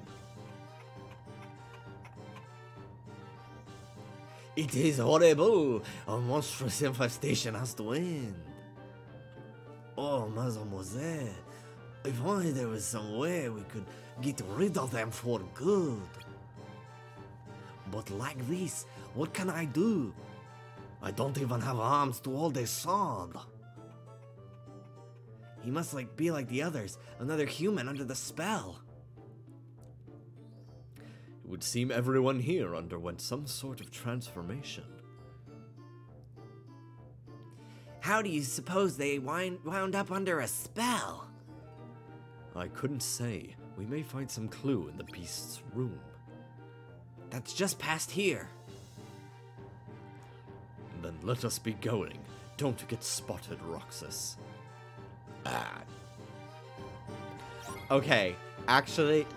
It is horrible. A monstrous infestation has to end. Oh, mademoiselle. If only there was some way we could get rid of them for good. But like this, what can I do? I don't even have arms to hold a sword. He must be like the others, another human under the spell. It would seem everyone here underwent some sort of transformation. How do you suppose they wound up under a spell? I couldn't say. We may find some clue in the beast's room. That's just past here. Then let us be going. Don't get spotted, Roxas. Ah. Okay, actually,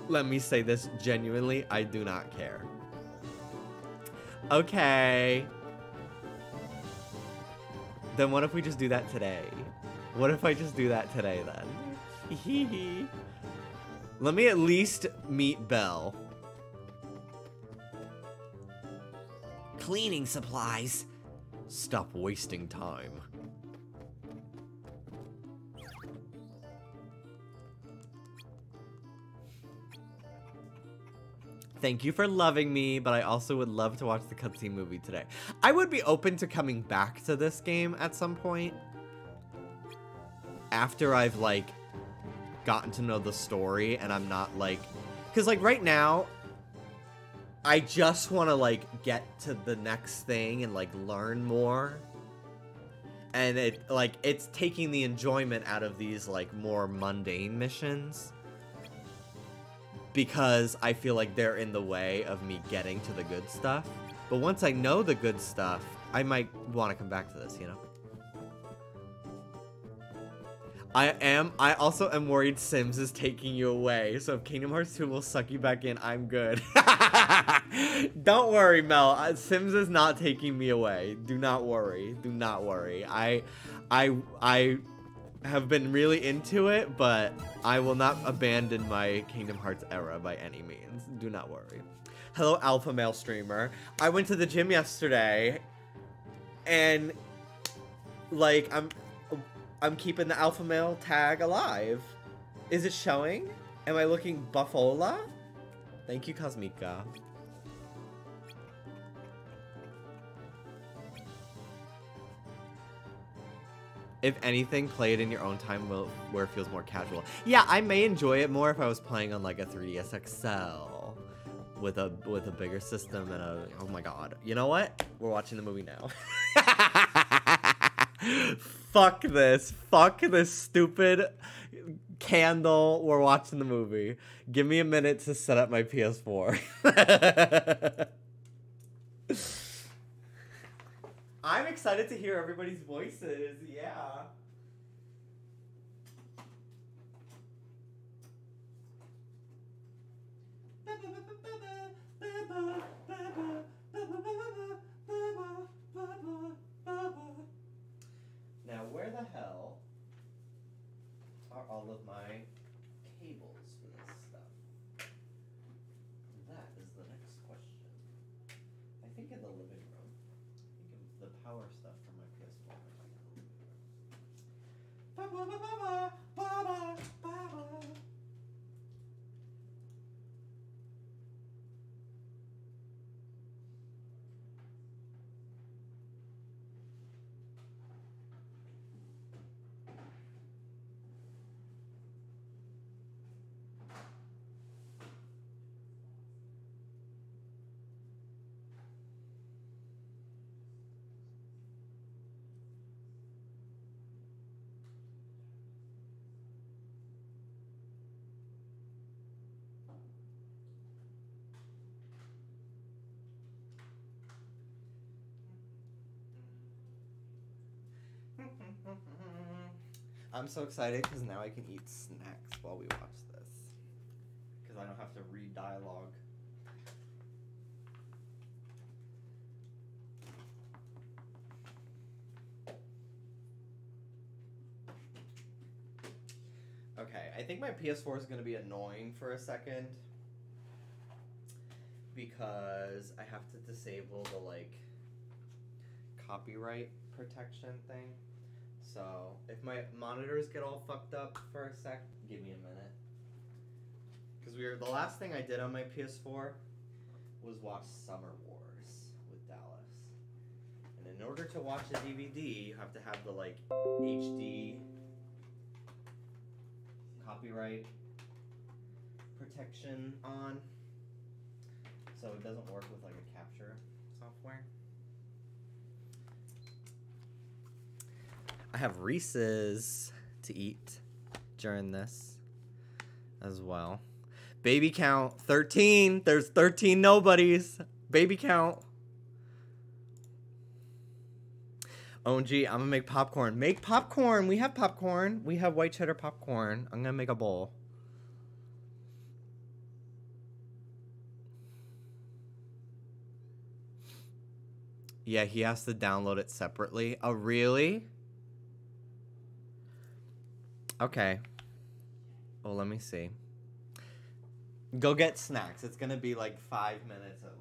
let me say this genuinely, I do not care. Okay. Then what if we just do that today? What if I just do that today then? Hee. Let me at least meet Belle. Cleaning supplies. Stop wasting time. Thank you for loving me, but I also would love to watch the cutscene movie today. I would be open to coming back to this game at some point. After I've, like, gotten to know the story and I'm not, like... Because, like, right now, I just want to, like, get to the next thing and, like, learn more. And, it's taking the enjoyment out of these, like, more mundane missions. Because I feel like they're in the way of me getting to the good stuff. But once I know the good stuff, I might want to come back to this, you know? I also am worried Sims is taking you away. So if Kingdom Hearts 2 will suck you back in, I'm good. Don't worry, Mel. Sims is not taking me away. Do not worry. Do not worry. I have been really into it, but I will not abandon my Kingdom Hearts era by any means. Do not worry. Hello, alpha male streamer. I went to the gym yesterday, and like I'm keeping the alpha male tag alive. Is it showing? Am I looking buffola? Thank you, Cosmica. If anything, play it in your own time where it feels more casual. Yeah, I may enjoy it more if I was playing on like a 3DS XL with a bigger system and a, oh my god. You know what? We're watching the movie now. Fuck this. Fuck this stupid candle. We're watching the movie. Give me a minute to set up my PS4. I'm excited to hear everybody's voices. Yeah. Now, where the hell are all of my cables for this stuff? That is the next question. I think in the living room. I think the power stuff for my PS4 might be in the living room. I'm so excited because now I can eat snacks while we watch this. Because I don't have to read dialogue. Okay, I think my PS4 is going to be annoying for a second. Because I have to disable the, like, copyright protection thing. So, if my monitors get all fucked up for a sec, give me a minute. Because the last thing I did on my PS4 was watch Summer Wars with Dallas. And in order to watch a DVD, you have to have the, like, HD copyright protection on. So it doesn't work with, like, a capture software. I have Reese's to eat during this as well. Baby count, 13. There's 13 nobodies. Baby count. OMG, I'm gonna make popcorn. Make popcorn. We have popcorn. We have white cheddar popcorn. I'm gonna make a bowl. Yeah, he has to download it separately. Oh, really? Okay. Well, let me see. Go get snacks. It's gonna be like 5 minutes at least.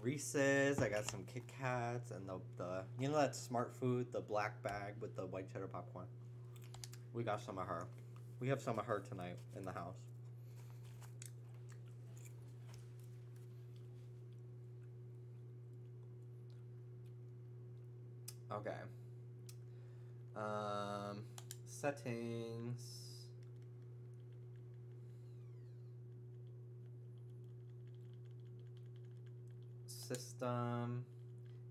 Reese's. I got some Kit Kats and the you know that Smart Food, the black bag with the white cheddar popcorn. We got some of her. We have some of her tonight in the house. Okay. Settings. System.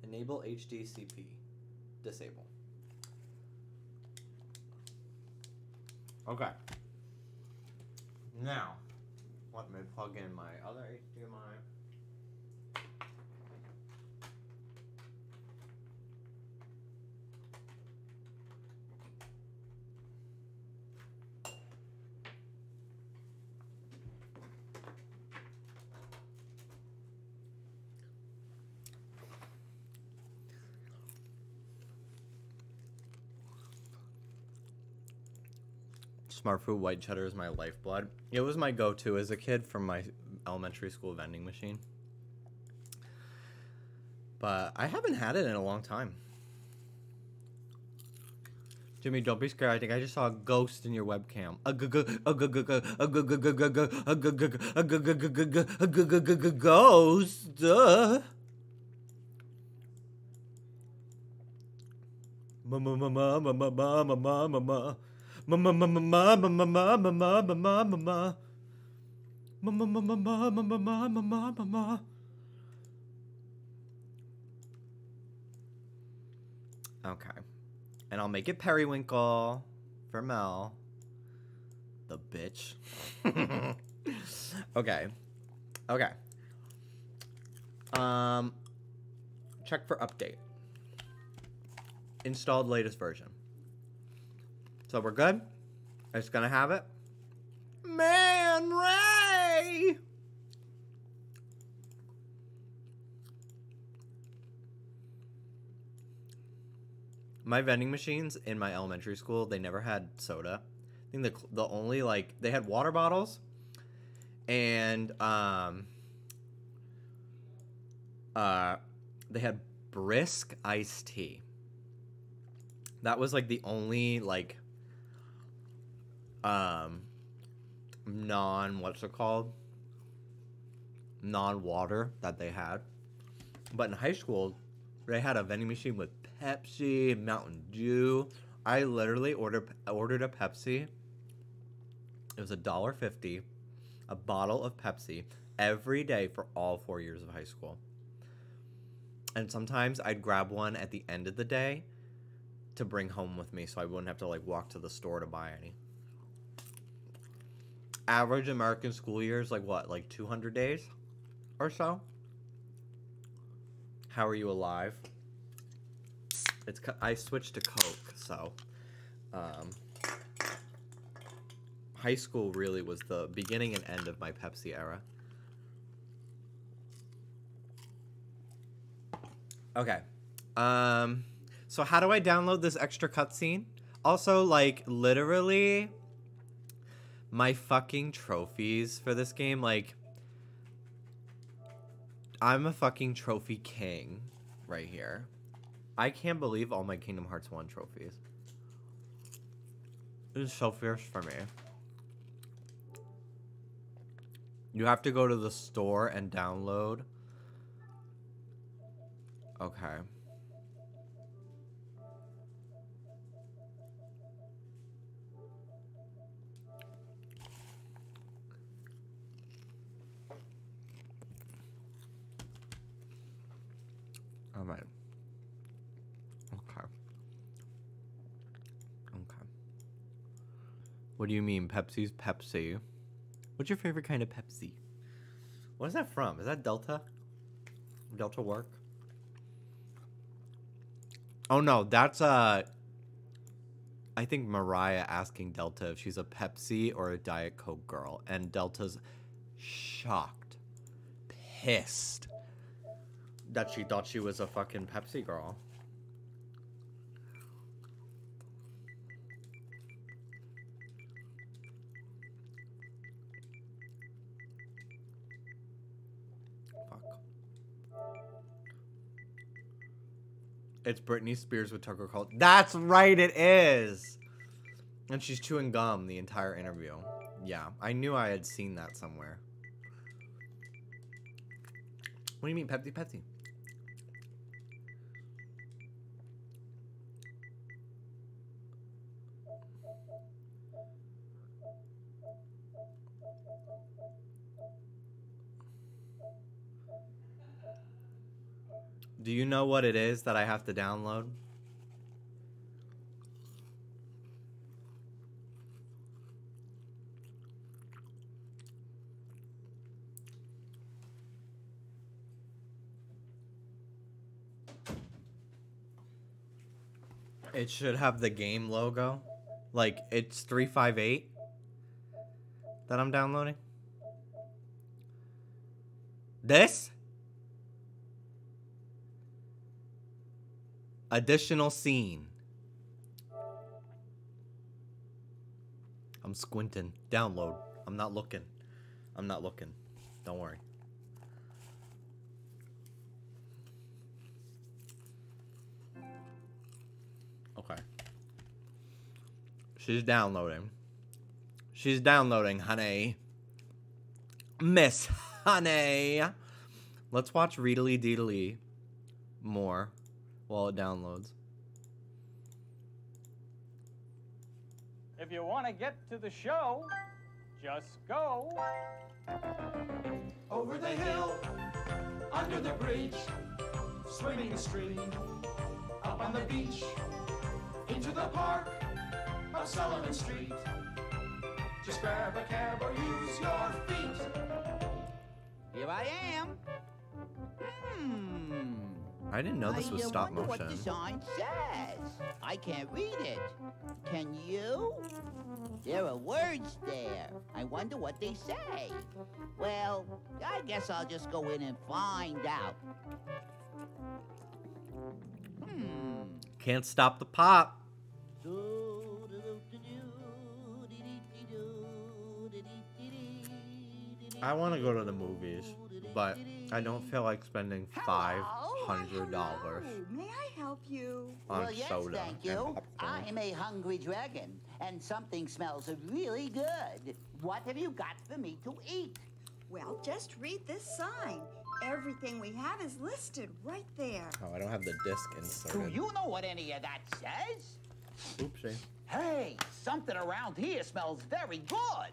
Enable HDCP. Disable. Okay. Now, let me plug in my other HDMI. Smart Food white cheddar is my lifeblood. It was my go-to as a kid from my elementary school vending machine. But I haven't had it in a long time. Jimmy, don't be scared. I think I just saw a ghost in your webcam. A ghost. Okay. And I'll make it periwinkle for Mel. The bitch. Okay. Okay. Check for update. Installed latest version. So we're good. It's gonna have it. Man Ray! My vending machines in my elementary school, they never had soda. I think the only, like, they had water bottles and they had brisk iced tea. That was like the only, like, non-water that they had. But in high school, they had a vending machine with Pepsi, Mountain Dew. I literally ordered a Pepsi. It was $1.50, a bottle of Pepsi every day for all 4 years of high school. And sometimes I'd grab one at the end of the day to bring home with me so I wouldn't have to, like, walk to the store to buy any. Average American school year is like what, like 200 days or so? How are you alive? I switched to Coke, so high school really was the beginning and end of my Pepsi era. Okay. So how do I download this extra cutscene? Also, like, literally, my fucking trophies for this game, like, I'm a fucking trophy king right here. I can't believe all my Kingdom Hearts 1 trophies. This is so fierce for me. You have to go to the store and download. Okay. All right. Okay. Okay. What do you mean Pepsi's Pepsi? What's your favorite kind of Pepsi? What is that from? Is that Delta? Delta work? Oh no, that's I think Mariah asking Delta if she's a Pepsi or a Diet Coke girl, and Delta's shocked, pissed that she thought she was a fucking Pepsi girl. It's Britney Spears with Tucker Carlson. That's right, it is. And she's chewing gum the entire interview. Yeah, I knew I had seen that somewhere. What do you mean, Pepsi Pepsi? Do you know what it is that I have to download? It should have the game logo. Like, it's 358 that I'm downloading. This? Additional scene. I'm squinting. Download. I'm not looking. I'm not looking. Don't worry. Okay. She's downloading. She's downloading, honey. Miss Honey. Let's watch Readily Deedly more while it downloads. If you want to get to the show, just go. Over the hill, under the bridge, swimming the stream, up on the beach, into the park of Sullivan Street. Just grab a cab or use your feet. Here I am. I didn't know this was stop wonder motion. what the sign says. I can't read it. Can you? There are words there. I wonder what they say. Well, I guess I'll just go in and find out. Can't stop the pop. I want to go to the movies, but I don't feel like spending $500 May I help you? on Well, yes, soda. thank and you. popcorn. I'm a hungry dragon, and something smells really good. What have you got for me to eat? Well, just read this sign. Everything we have is listed right there. Oh, I don't have the disc Do inserted. you know what any of that says? Oopsie. Hey, something around here smells very good.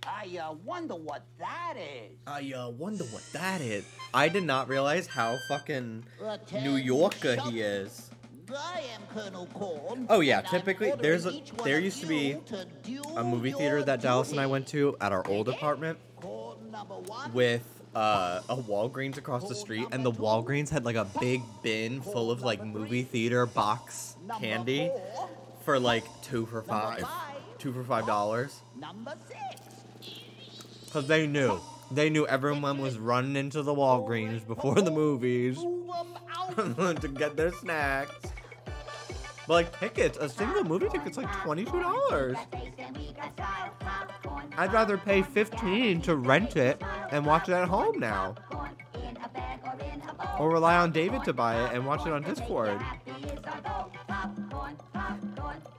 I wonder what that is. I wonder what that is. I did not realize how fucking Attention. New Yorker he is. I am Colonel Corn. Oh, yeah, and I'm typically, ordering there's a- each one there of used to be you to do A movie your theater that Dallas and I duty. went to at our old apartment Corn number one. with a Walgreens across the street, and the Walgreens had like a big bin full of like movie theater box Number candy four. for like $2 for $5. $2 for $5. Number 6. Because they knew everyone was running into the Walgreens before the movies to get their snacks. But like tickets, a single movie ticket's like $22. I'd rather pay $15 to rent it and watch it at home now. Or rely on David to buy it and watch it on Discord.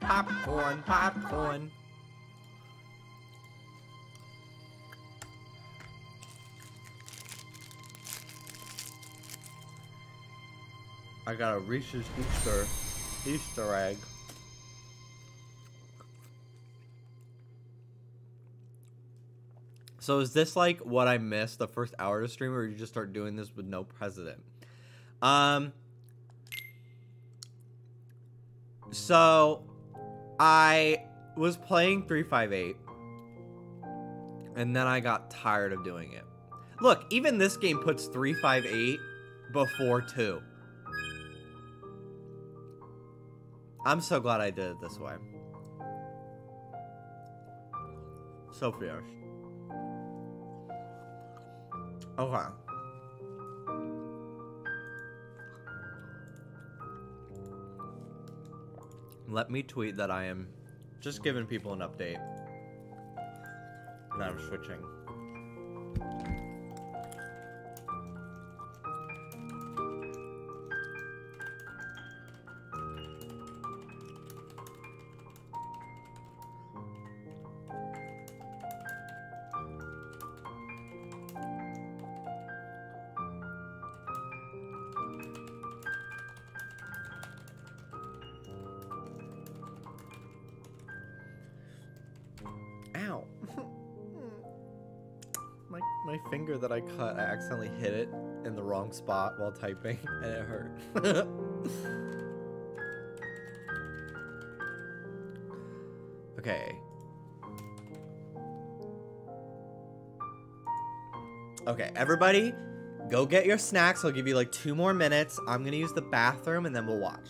Popcorn, popcorn. I got a Reese's Easter egg. So is this like what I missed the first hour of the stream, or you just start doing this with no president? So I was playing 358, and then I got tired of doing it. Look, even this game puts 358 before 2. I'm so glad I did it this way. So fierce. Okay. Let me tweet that I am just giving people an update. And I'm switching. Ow. My finger that I cut, I accidentally hit it in the wrong spot while typing, and it hurt. Okay. Okay, everybody, go get your snacks. I'll give you like 2 more minutes. I'm gonna use the bathroom, and then we'll watch.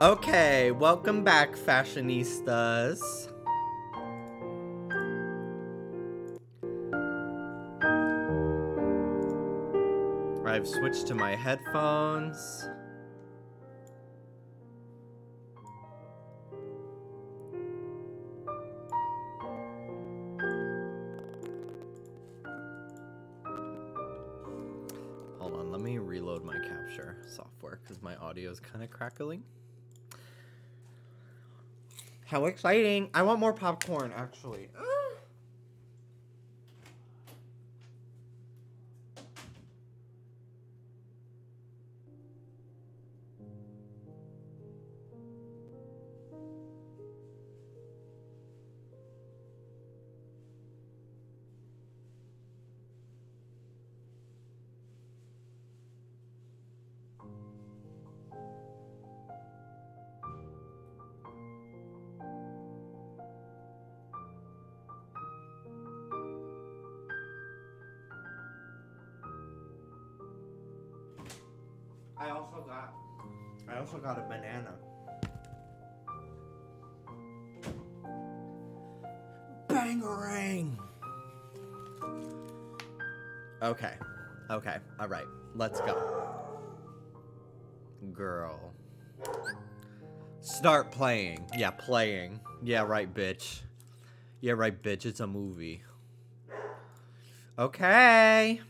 Okay, welcome back, fashionistas. I've switched to my headphones. Hold on, let me reload my capture software because my audio is kind of crackling. How exciting! I want more popcorn, actually. I also got a banana. Bangarang! Okay. Okay. Alright. Let's go. Girl. Start playing. Yeah, playing. Yeah, right, bitch. Yeah, right, bitch. It's a movie. Okay.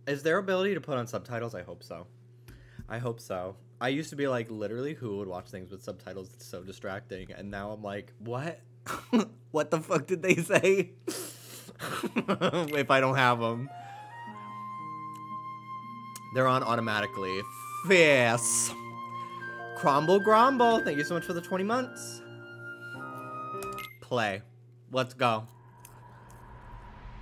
Is there ability to put on subtitles? I hope so. I hope so. I used to be like, literally, who would watch things with subtitles? It's so distracting. And now I'm like, what? What the fuck did they say? If I don't have them. They're on automatically. Yes. Crumble Grumble, thank you so much for the 20 months. Play. Let's go.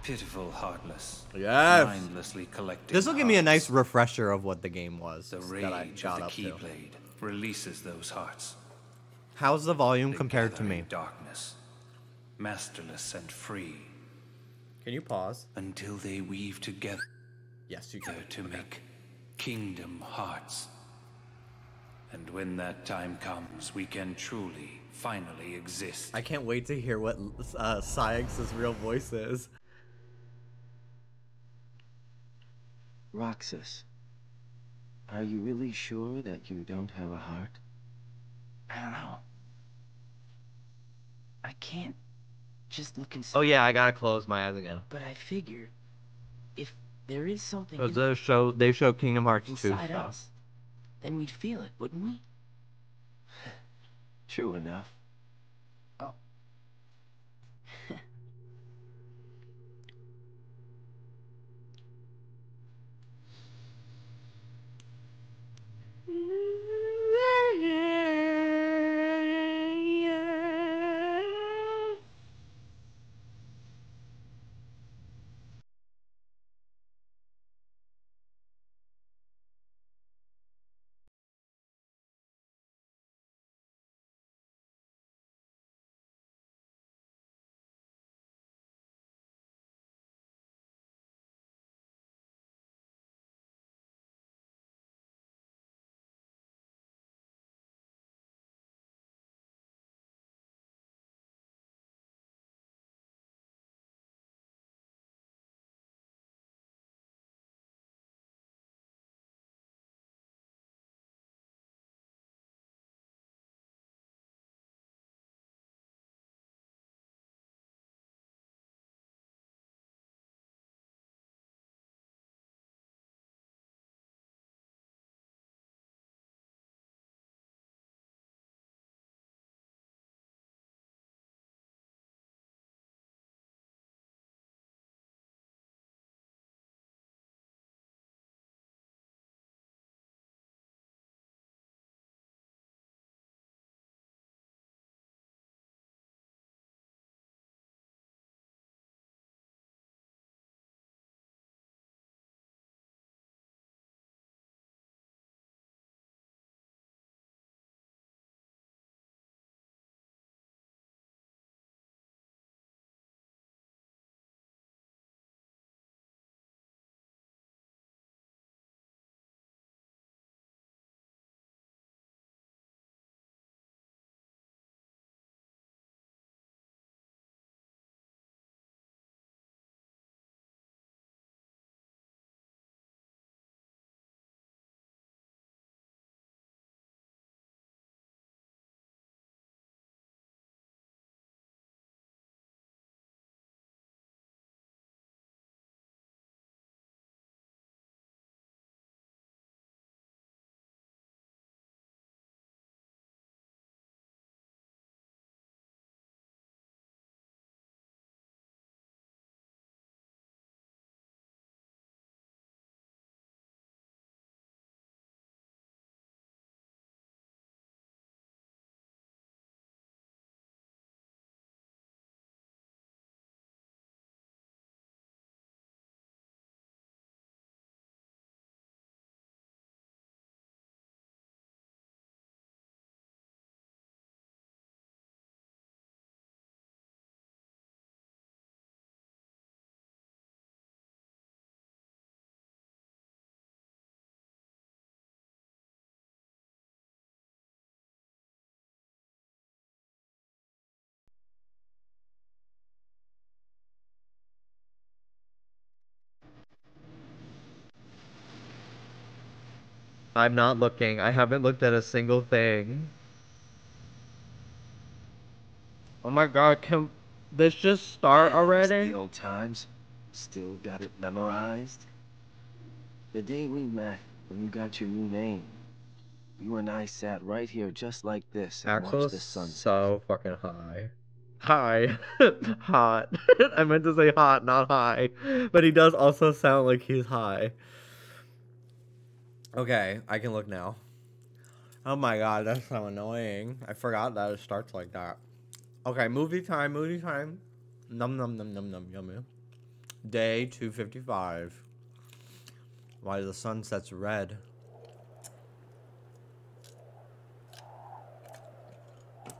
Pitiful, heartless. Yes. Mindlessly collecting. This will give me a nice refresher of what the game was The that I rage got of up the to. Keyblade releases those hearts. How's the volume They compared to gather me? in darkness, masterless and free, Can you pause? until they weave together Yes, you can. to make kingdom hearts. And when that time comes, we can truly, finally exist. I can't wait to hear what Syx's real voice is. Roxas, are you really sure that you don't have a heart? I don't know. I can't just look inside. Oh yeah, I gotta close my eyes again. But I figure if there is something Because they show Kingdom Hearts 2 inside stuff. us, then we'd feel it, wouldn't we? True enough. Oh. I'm not looking. I haven't looked at a single thing. Oh my god, can this just start It's already? the old times. Still got it memorized. The day we met, when you got your new name, you and I sat right here just like this and watched Axel's the sun. so fucking high. High. Hot. I meant to say hot, not high. But he does also sound like he's high. Okay, I can look now. Oh my god, that's so annoying. I forgot that it starts like that. Okay, movie time, movie time. Num num num num num yummy. Day 255. Why the sun sets red.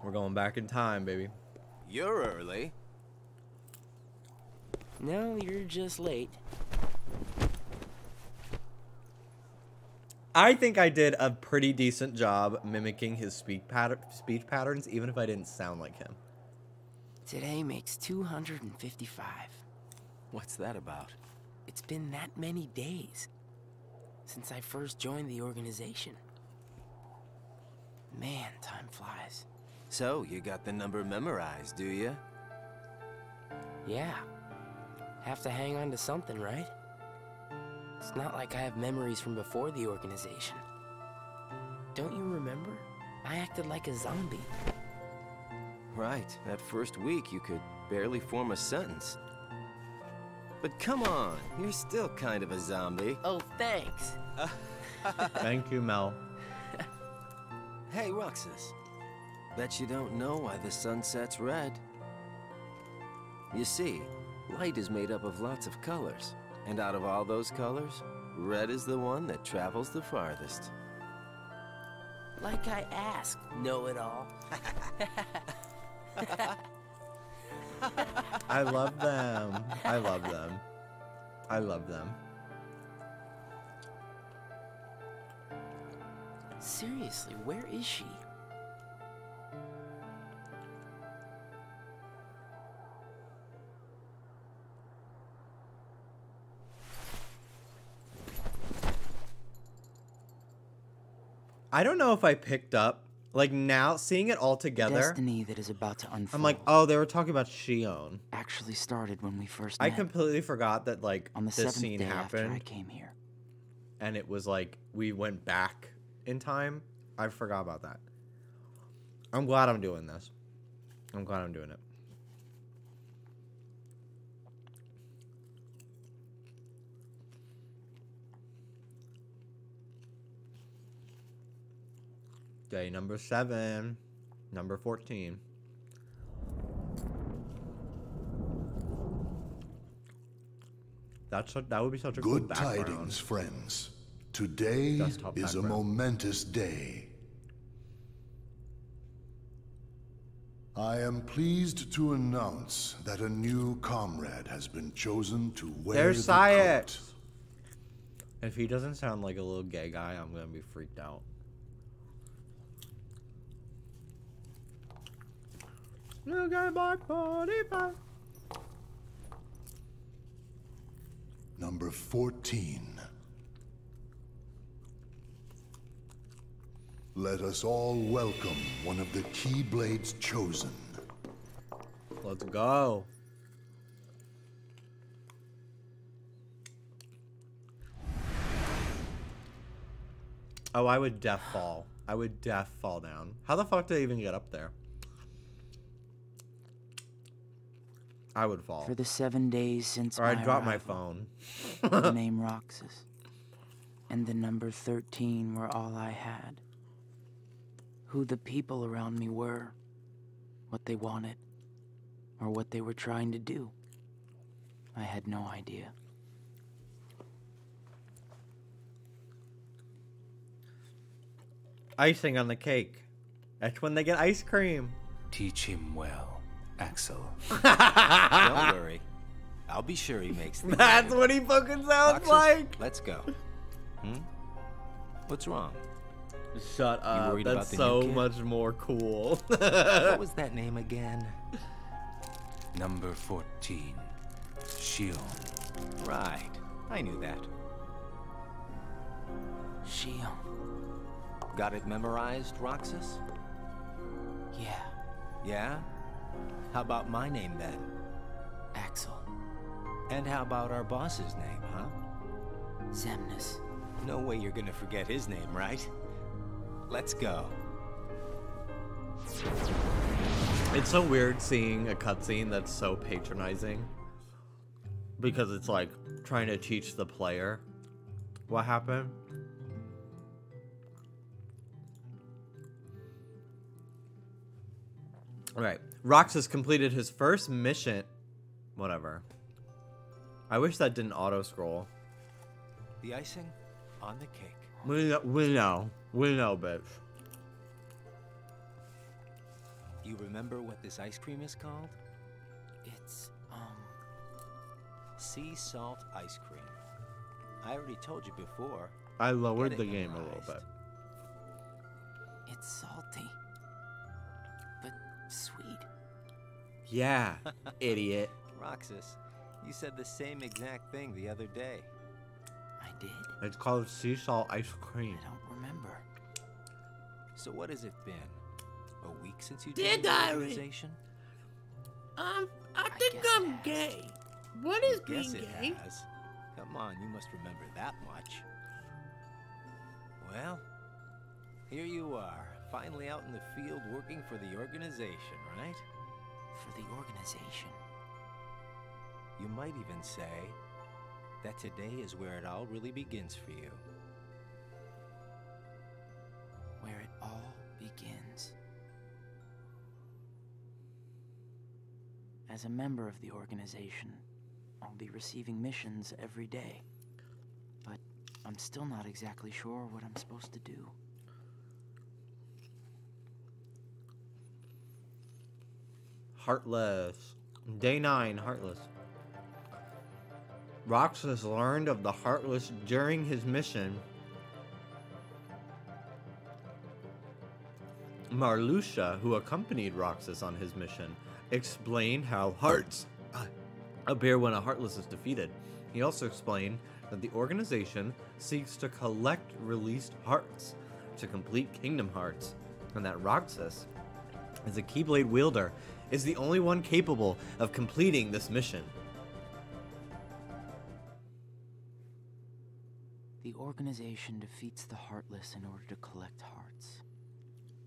We're going back in time, baby. You're early. No, you're just late. I think I did a pretty decent job mimicking his speech patterns, even if I didn't sound like him. Today makes 255. What's that about? It's been that many days since I first joined the organization. Man, time flies. So, you got the number memorized, do you? Yeah. Have to hang on to something, right? It's not like I have memories from before the organization. Don't you remember? I acted like a zombie. Right. That first week, you could barely form a sentence. But come on, you're still kind of a zombie. Oh, thanks. Thank you, Mel. Hey, Roxas. Bet you don't know why the sun sets red. You see, light is made up of lots of colors. And out of all those colors, red is the one that travels the farthest. Like I asked, know-it-all. I love them. I love them. I love them. Seriously, where is she? I don't know if I picked up, like now, seeing it all together. Destiny that is about to unfold. I'm like, oh, they were talking about Shion. Actually started when we first I met. completely forgot that, like, On the this 7th scene day after happened. I came here. And it was like, we went back in time. I forgot about that. I'm glad I'm doing this. I'm glad I'm doing it. Day number 7. Number 14. That would be such a cool Good background. tidings, friends. Today Desktop is a background. momentous day. I am pleased to announce that a new comrade has been chosen to wear There's the Sayek. coat. If he doesn't sound like a little gay guy, I'm gonna be freaked out. Little guy by 45. Number 14. Let us all welcome one of the Keyblades chosen. Let's go. Oh, I would def fall. I would def fall down. How the fuck did I even get up there? I would fall. For the 7 days since Or I'd drop my arrival, phone. the name Roxas and the number 13 were all I had. Who the people around me were, what they wanted, or what they were trying to do, I had no idea. Icing on the cake. That's when they get ice cream. Teach him well, Axel. Don't worry. I'll be sure he makes the That's grade. what he fucking sounds Roxas, like. Let's go. What's wrong? Shut up. worried That's about the so new kid? much more cool. What was that name again? Number 14, Shion. Right. I knew that. Shion. Got it memorized, Roxas? Yeah, Yeah? How about my name then? Axel. And how about our boss's name, huh? Zemnis. No way you're gonna forget his name, right? Let's go. It's so weird seeing a cutscene that's so patronizing. Because it's like trying to teach the player what happened. All right. Roxas completed his first mission. Whatever. I wish that didn't auto-scroll. The icing on the cake. We know, bitch. You remember what this ice cream is called? It's, Sea salt ice cream. I already told you before. I lowered Get the it game a memorized. little bit. it's salty. But sweet. Yeah, idiot. Roxas, you said the same exact thing the other day. I did? It's called sea salt ice cream. I don't remember. So what has it been? A week since you Dear joined the Diary. organization? I think guess I'm it has. gay. What is Guess being it gay? has. Come on, you must remember that much. Well, here you are, finally out in the field working for the organization, right? For the organization. You might even say that today is where it all really begins for you. Where it all begins. As a member of the organization, I'll be receiving missions every day. But I'm still not exactly sure what I'm supposed to do. Heartless. Day 9, Heartless. Roxas learned of the Heartless during his mission. Marluxia, who accompanied Roxas on his mission, explained how hearts appear when a Heartless is defeated. He also explained that the organization seeks to collect released hearts to complete Kingdom Hearts, and that Roxas, as a Keyblade wielder, is the only one capable of completing this mission. The organization defeats the Heartless in order to collect hearts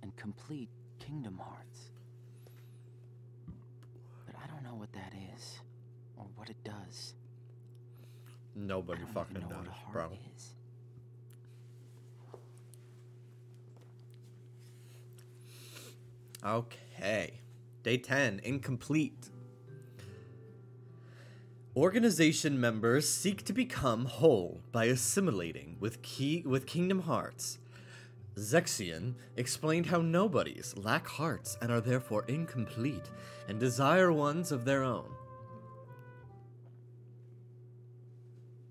and complete Kingdom Hearts. But I don't know what that is or what it does. Nobody I don't fucking even know knows, what a heart bro. is. Okay. Day 10, incomplete. Organization members seek to become whole by assimilating with Kingdom Hearts. Zexion explained how nobodies lack hearts and are therefore incomplete and desire ones of their own.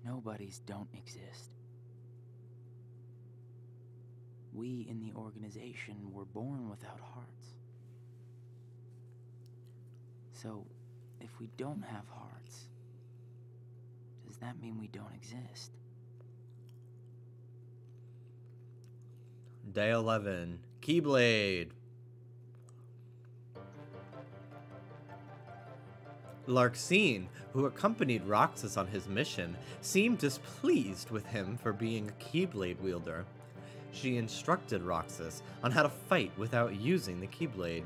Nobodies don't exist. We in the organization were born without hearts. So, if we don't have hearts, does that mean we don't exist? Day 11, Keyblade. Larxene, who accompanied Roxas on his mission, seemed displeased with him for being a Keyblade wielder. She instructed Roxas on how to fight without using the Keyblade.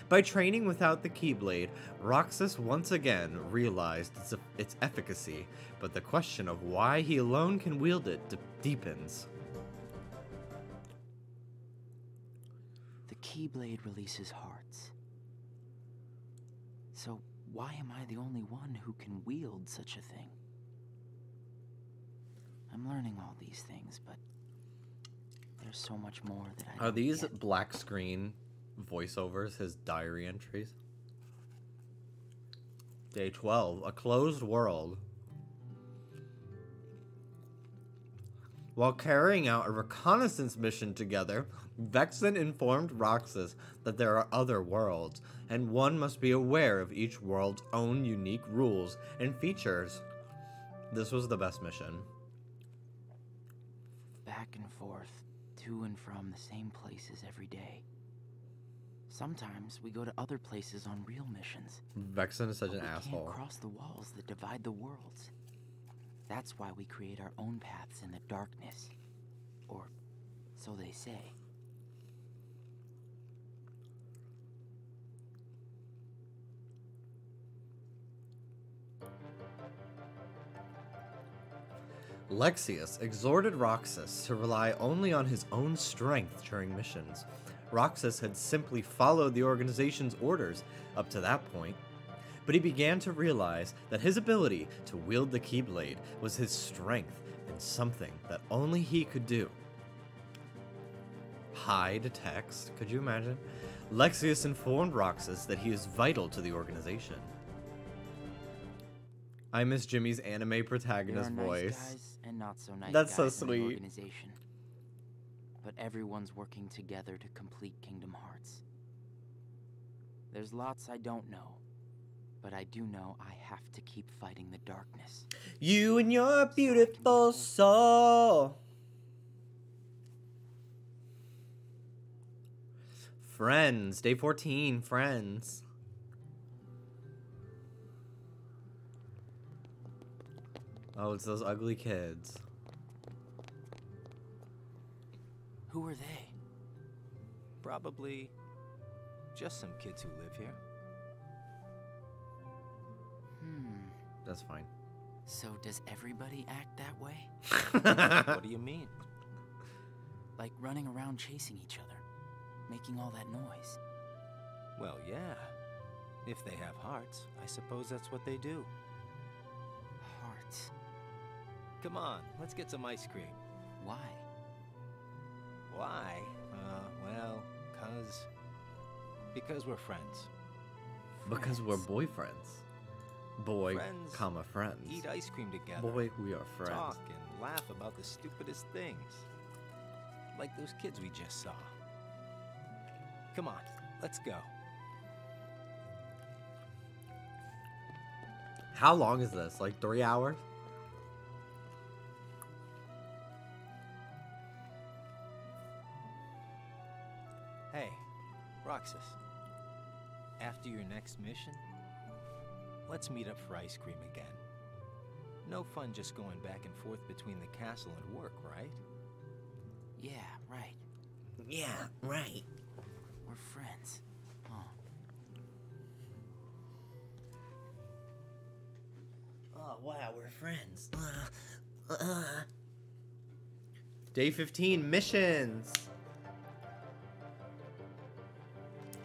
By training without the Keyblade, Roxas once again realized its efficacy, but the question of why he alone can wield it deepens. The Keyblade releases hearts. So why am I the only one who can wield such a thing? I'm learning all these things, but there's so much more that I Are don't these get. black screen voiceovers his diary entries? Day 12, a closed world. While carrying out a reconnaissance mission together, Vexen informed Roxas that there are other worlds, and one must be aware of each world's own unique rules and features. This was the best mission. Back and forth, to and from the same places every day. Sometimes we go to other places on real missions. Vexen is such but an we asshole. can't cross the walls that divide the worlds. That's why we create our own paths in the darkness. Or so they say. Lexius exhorted Roxas to rely only on his own strength during missions. Roxas had simply followed the organization's orders up to that point, but he began to realize that his ability to wield the Keyblade was his strength and something that only he could do. Hide text, could you imagine? Lexius informed Roxas that he is vital to the organization. I miss Jimmy's anime protagonist there are voice. Nice guys and not so nice That's so guys in the sweet. organization. But everyone's working together to complete Kingdom Hearts. There's lots I don't know, but I do know I have to keep fighting the darkness. You and your beautiful soul. Friends, day 14, Friends. Oh, it's those ugly kids. Who are they? Probably just some kids who live here. That's fine. So does everybody act that way? What do you mean? Like running around chasing each other, making all that noise. Well, yeah. If they have hearts, I suppose that's what they do. Hearts. Come on, let's get some ice cream. Why? Why? Well, because we're friends. Because we're boyfriends. Boy, Friends comma, friends. Eat ice cream together. Boy, we are friends. Talk and laugh about the stupidest things. Like those kids we just saw. Come on, let's go. How long is this? Like 3 hours? Hey, Roxas. After your next mission, let's meet up for ice cream again. No fun just going back and forth between the castle and work, right? Yeah, right. Yeah, right. We're friends. Oh. Oh, wow, we're friends. Day 15, missions.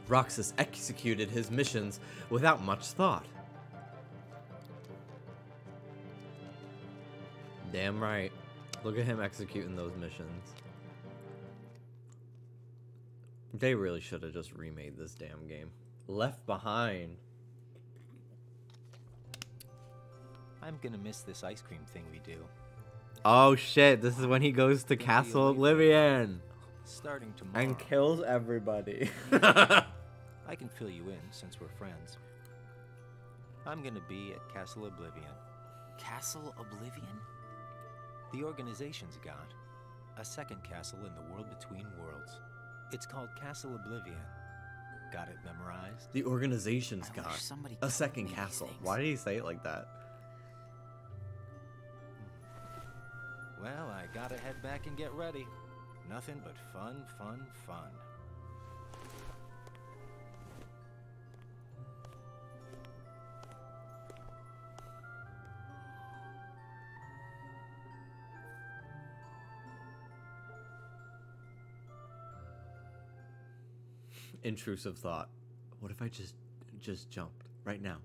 Roxas executed his missions without much thought. Damn right. Look at him executing those missions. They really should have just remade this damn game. Left Behind. I'm gonna miss this ice cream thing we do. Oh shit, this is when he goes to Castle Oblivion. Starting tomorrow. And kills everybody. I can fill you in since we're friends. I'm gonna be at Castle Oblivion. Castle Oblivion? The organization's got a second castle in the world between worlds. It's called Castle Oblivion. Got it memorized? The organization's I wish got somebody a told second me these castle. things. Why did he say it like that? Well, I gotta head back and get ready. Nothing but fun, fun, fun. Intrusive thought. What if I just jumped right now?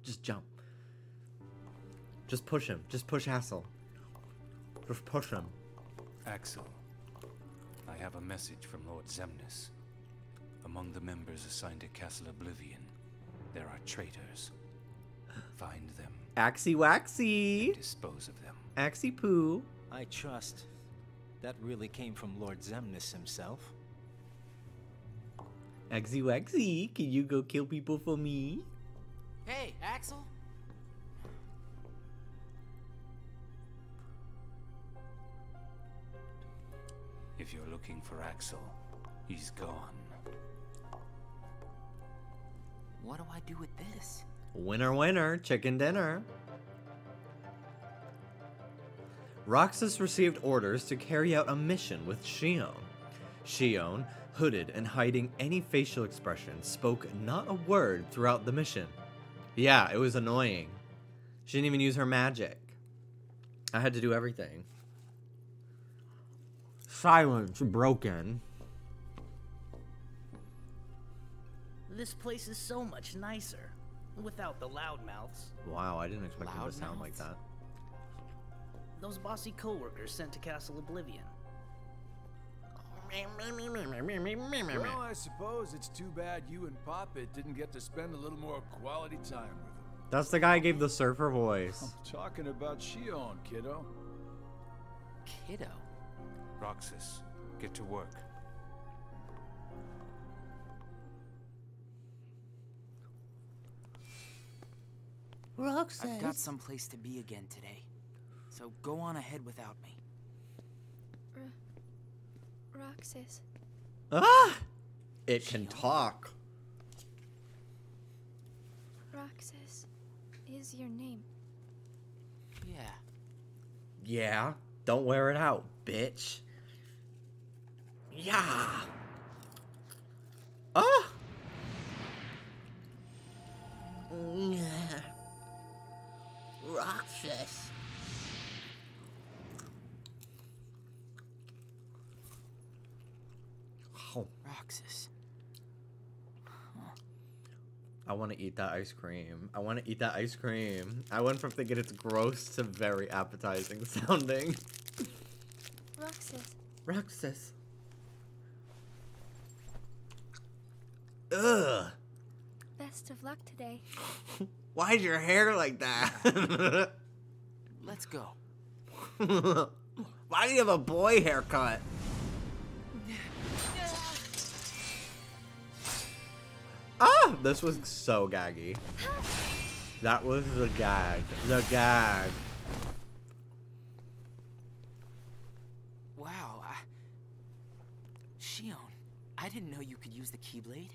Just jump. Just push him. Just push Hassel. Just push him. Axel, I have a message from Lord Zemnis. Among the members assigned to Castle Oblivion, there are traitors. Find them. Axie waxy. Dispose of them. Axie poo. I trust that really came from Lord Zemnis himself. Axie waxy. Can you go kill people for me? Hey, Axel? If you're looking for Axel, he's gone. What do I do with this? Winner, winner. Chicken dinner. Roxas received orders to carry out a mission with Xion. Xion, hooded and hiding any facial expression, spoke not a word throughout the mission. Yeah, it was annoying. She didn't even use her magic. I had to do everything. Silence broken. This place is so much nicer. Without the loudmouths. Wow, I didn't expect him to sound like that. Those bossy co-workers sent to Castle Oblivion. Well, I suppose it's too bad you and Poppet didn't get to spend a little more quality time with him. That's the guy who gave the surfer voice. I'm talking about Shion, kiddo. Kiddo? Roxas, get to work. Roxas. I've got someplace to be again today, so go on ahead without me. Roxas. Ah! It can talk. Roxas is your name. Yeah. Yeah. Don't wear it out, bitch. Yeah. Ah! Roxas. Oh. Roxas. I want to eat that ice cream. I want to eat that ice cream. I went from thinking it's gross to very appetizing sounding. Roxas. Roxas. Ugh. Best of luck today. Why's your hair like that? Let's go. Why do you have a boy haircut? Ah! This was so gaggy. That was the gag. The gag. Wow. Shion, I didn't know you could use the Keyblade.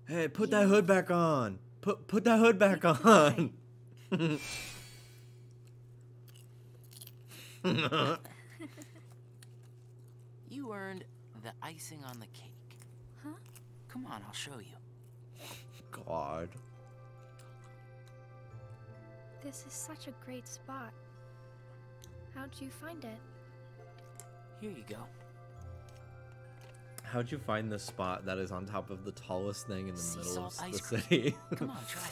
Hey, put that hood back on. Put that hood back on. You earned the icing on the cake. Huh? Come on, I'll show you. God. This is such a great spot. How'd you find it? Here you go. How'd you find this spot that is on top of the tallest thing in the Sea middle salt of the ice cream. city? Come on, try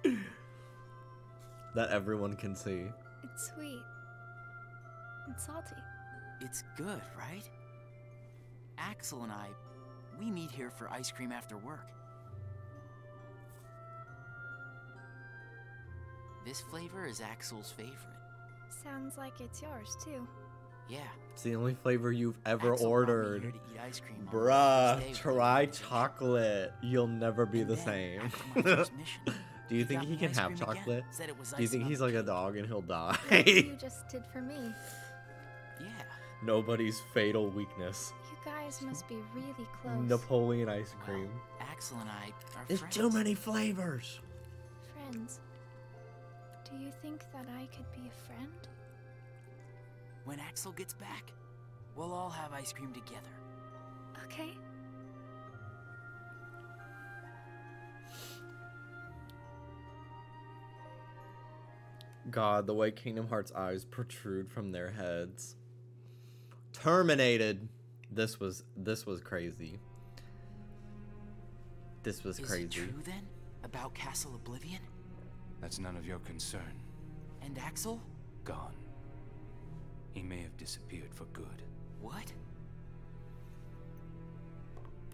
it. That everyone can see. It's sweet. And salty. It's good, right? Axel and I, we meet here for ice cream after work. This flavor is Axel's favorite. Sounds like it's yours, too. Yeah. It's the only flavor you've ever Axel ordered. brought me here to eat ice cream on the Bruh, first day of try chocolate. You'll never be the then, same. after my first mission, Do you think got he me can ice have cream again. chocolate? Said it was Do you think icing he's on like the a dog and he'll die? Like you just did for me. Yeah. Nobody's fatal weakness. You guys must be really close. Napoleon ice cream. Axel and I are There's friends. too many flavors. Friends. Do you think that I could be a friend? When Axel gets back, we'll all have ice cream together. Okay. God, the way Kingdom Hearts eyes protrude from their heads. Terminated. This was crazy. This was crazy. Is it true then about Castle Oblivion? That's none of your concern. And Axel? Gone. He may have disappeared for good. What?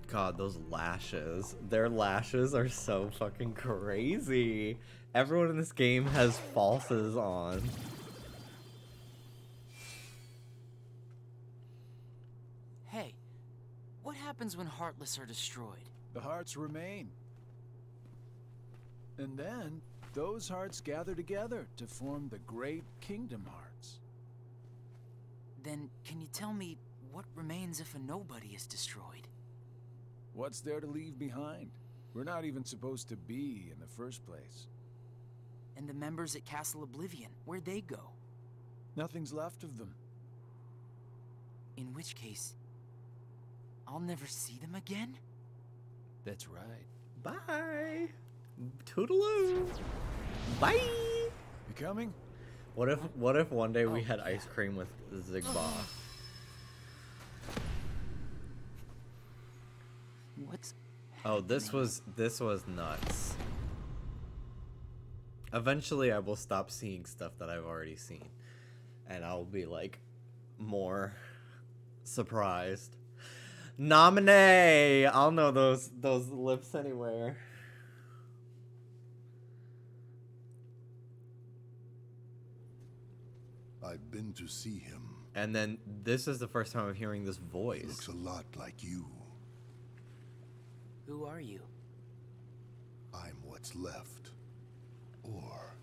God, those lashes. Their lashes are so fucking crazy. Everyone in this game has falses on. Hey, what happens when Heartless are destroyed? The hearts remain. And then, those hearts gather together to form the great Kingdom Hearts. Then, can you tell me what remains if a nobody is destroyed? What's there to leave behind? We're not even supposed to be in the first place. And the members at Castle Oblivion, where'd they go? Nothing's left of them. In which case, I'll never see them again? That's right. Bye. Toodaloo. Bye. You coming? What if one day we had ice cream with Zigba? What's... Oh, this was nuts. Eventually, I will stop seeing stuff that I've already seen, and I'll be like more surprised. Nominee! I'll know those lips anywhere. I've been to see him. And then this is the first time I'm hearing this voice. He looks a lot like you. Who are you? I'm what's left. Or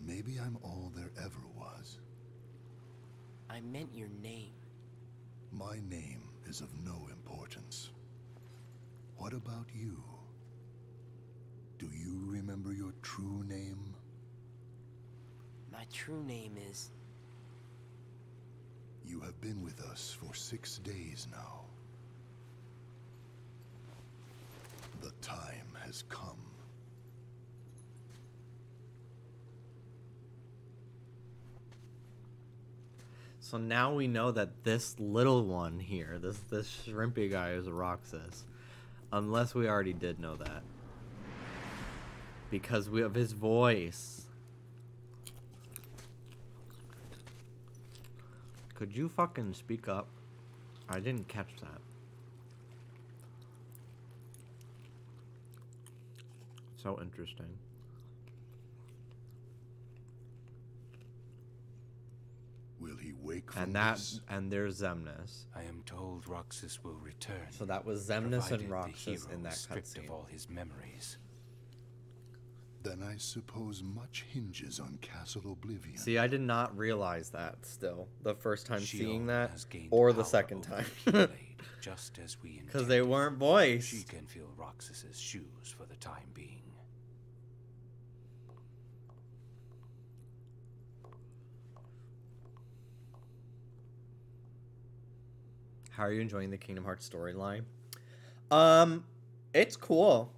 maybe I'm all there ever was. I meant your name. My name is of no importance. What about you? Do you remember your true name? My true name is... You have been with us for 6 days now. The time has come. So now we know that this little one here, this shrimpy guy is Roxas. Unless we already did know that. Because we have his voice. Could you fucking speak up? I didn't catch that. So interesting. Will he wake from And that, this? and there's Xemnas. I am told Roxas will return. So that was Xemnas and provided the Roxas hero in that is stripped cutscene. of all his memories. Then I suppose much hinges on Castle Oblivion. See, I did not realize that still. The first time seeing Shion that, has gained or the power second over time. the Keyblade, just as we Because they intended. weren't voiced. She can fill Roxas's shoes for the time being. How are you enjoying the Kingdom Hearts storyline? It's cool.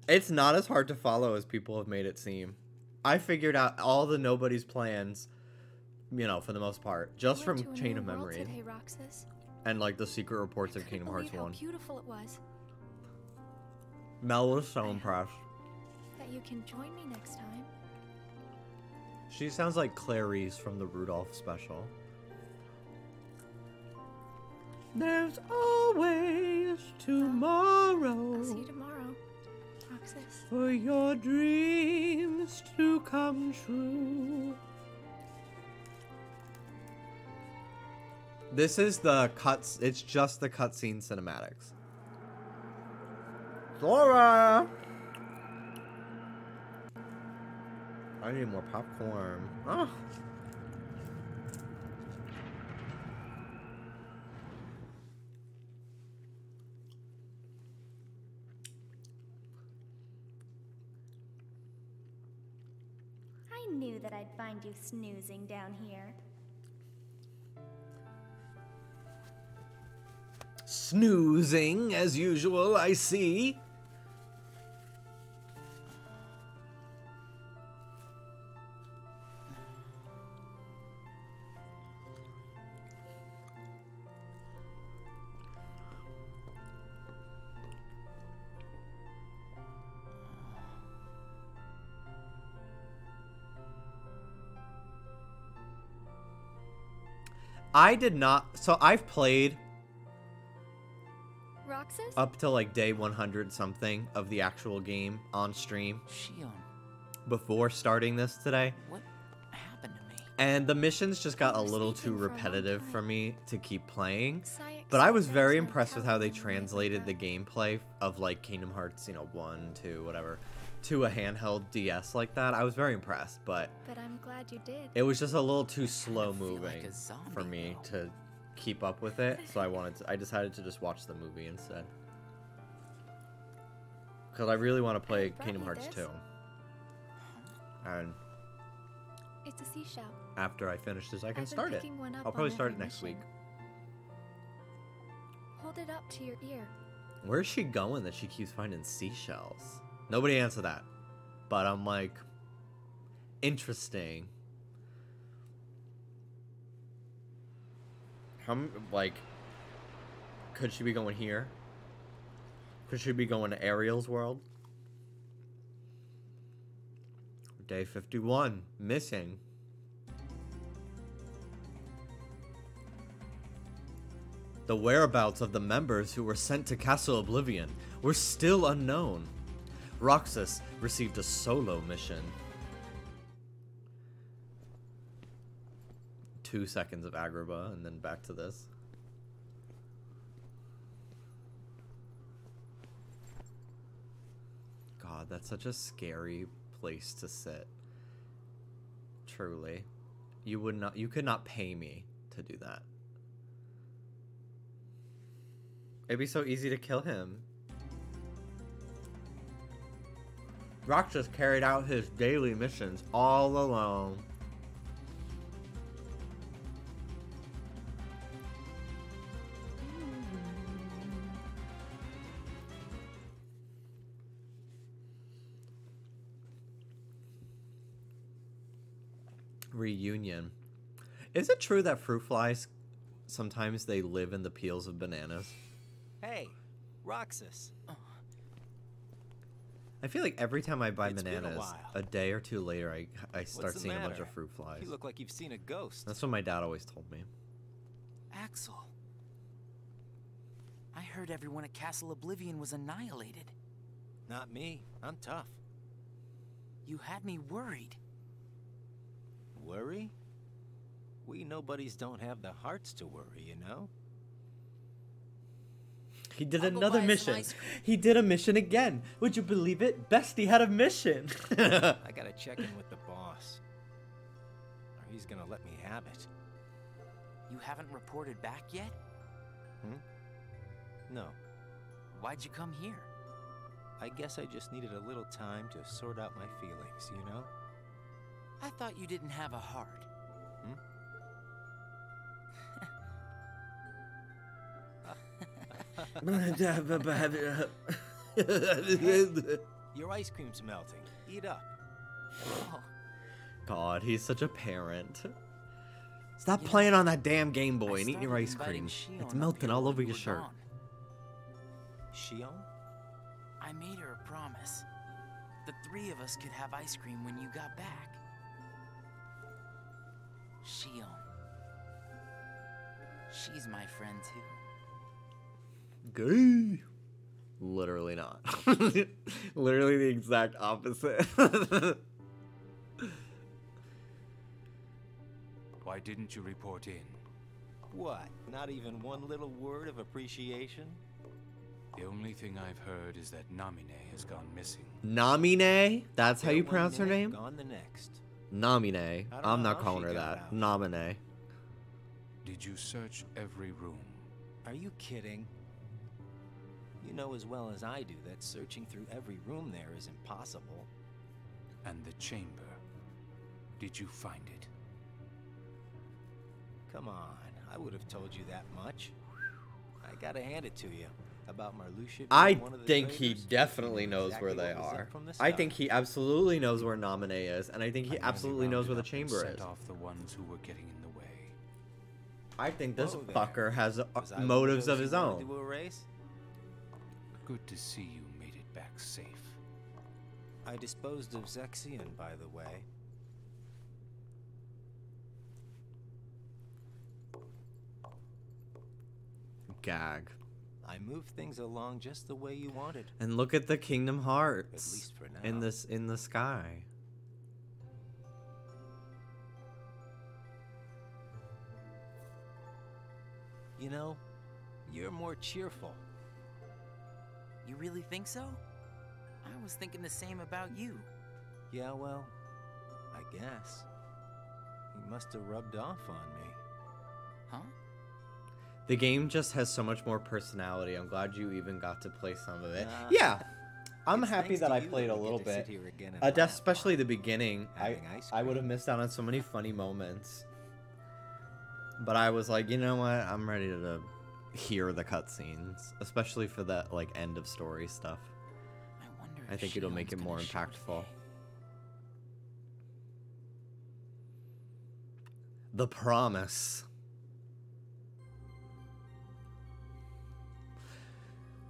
It's not as hard to follow as people have made it seem. I figured out all the nobody's plans, you know, for the most part, just from Chain of Memory Today, Roxas. and like the secret reports of Kingdom Hearts Believe how 1. beautiful it was. Mel was so impressed. That you can join me next time. She sounds like Clarice from the Rudolph special. There's always tomorrow. I'll see you tomorrow, Roxas. For your dreams to come true. This is the cuts. It's just the cutscene cinematics. Sora! I need more popcorn. Oh. I knew that I'd find you snoozing down here. Snoozing, as usual, I see. I did not. So I've played Roxas? up to like day 100 something of the actual game on stream Shion, before starting this today. what happened to me? And the missions just got a little too repetitive for me to keep playing. But I was very impressed with how they translated the gameplay of like Kingdom Hearts, you know, 1, 2, whatever, to a handheld DS like that. I was very impressed, but I'm glad you did. it was just a little too slow feel like moving a zombie, for me to keep up with it. So I decided to just watch the movie instead. Because I really want to play brought Kingdom you Hearts this. 2. And It's a seashell. after I finish this, I can I've been start it. picking one up I'll probably on start it every next week. mission. Hold it up to your ear. Where's she going that she keeps finding seashells? Nobody answered that. But I'm like, interesting. Like, could she be going here? Could she be going to Ariel's world? Day 51. Missing. The whereabouts of the members who were sent to Castle Oblivion were still unknown. Roxas received a solo mission. 2 seconds of Agrabah and then back to this. God, that's such a scary place to sit. Truly. You could not pay me to do that. It'd be so easy to kill him. Roxas carried out his daily missions all alone. Reunion. Is it true that fruit flies sometimes they live in the peels of bananas? Hey, Roxas. I feel like every time I buy It's been a bananas, while. a day or two later, I start What's the seeing a bunch matter? of fruit flies. You look like you've seen a ghost. That's what my dad always told me. Axel. I heard everyone at Castle Oblivion was annihilated. Not me. I'm tough. You had me worried. Worry? We nobodies don't have the hearts to worry, you know? He did I'll go another buy some mission. ice cream. He did a mission again. Would you believe it? Bestie had a mission. I gotta check in with the boss. Or he's gonna let me have it. You haven't reported back yet? No. Why'd you come here? I guess I just needed a little time to sort out my feelings, you know? I thought you didn't have a heart. Your ice cream's melting. Eat up. God, he's such a parent. Stop playing on that damn Game Boy and eat your ice cream. It's melting all over your shirt. Shion? I made her a promise. The three of us could have ice cream when you got back. Shion. She's my friend too. Gay. Literally not. Literally the exact opposite. Why didn't you report in? What? Not even one little word of appreciation? The only thing I've heard is that Namine has gone missing. Namine? That's how There you one pronounce her minute, name? Gone the next. Namine. I don't I'm know not how calling she her got that. out. Namine. Did you search every room? Are you kidding? You know as well as I do that searching through every room there is impossible. And the chamber? Did you find it? Come on, I would have told you that much. I gotta hand it to you. About Marluxia being I one of the think he traitors, definitely you knew knows exactly where they what was up are. from the I start. think he absolutely knows where Namine is, and I think he I absolutely only knows where the rounded up and chamber sent is. off the ones who were getting in the way. I think this Whoa there. fucker has Was I one motives those of his you wanted own. to erase? Good to see you made it back safe. I disposed of Zexion, by the way. Gag. I moved things along just the way you wanted. And look at the Kingdom Hearts. At least for now. In the sky. You know, you're more cheerful. You really think so? I was thinking the same about you. Yeah, well, I guess. You must have rubbed off on me. Huh? The game just has so much more personality. I'm glad you even got to play some of it. Nah. Yeah. I'm It's happy thanks that to I you played that a we little get to sit bit. here again and laugh Especially the beginning. having ice I would have missed out on so many funny moments. But I was like, you know what? I'm ready to hear the cutscenes, especially for that like end of story stuff. I think it'll make it more impactful. The Promise.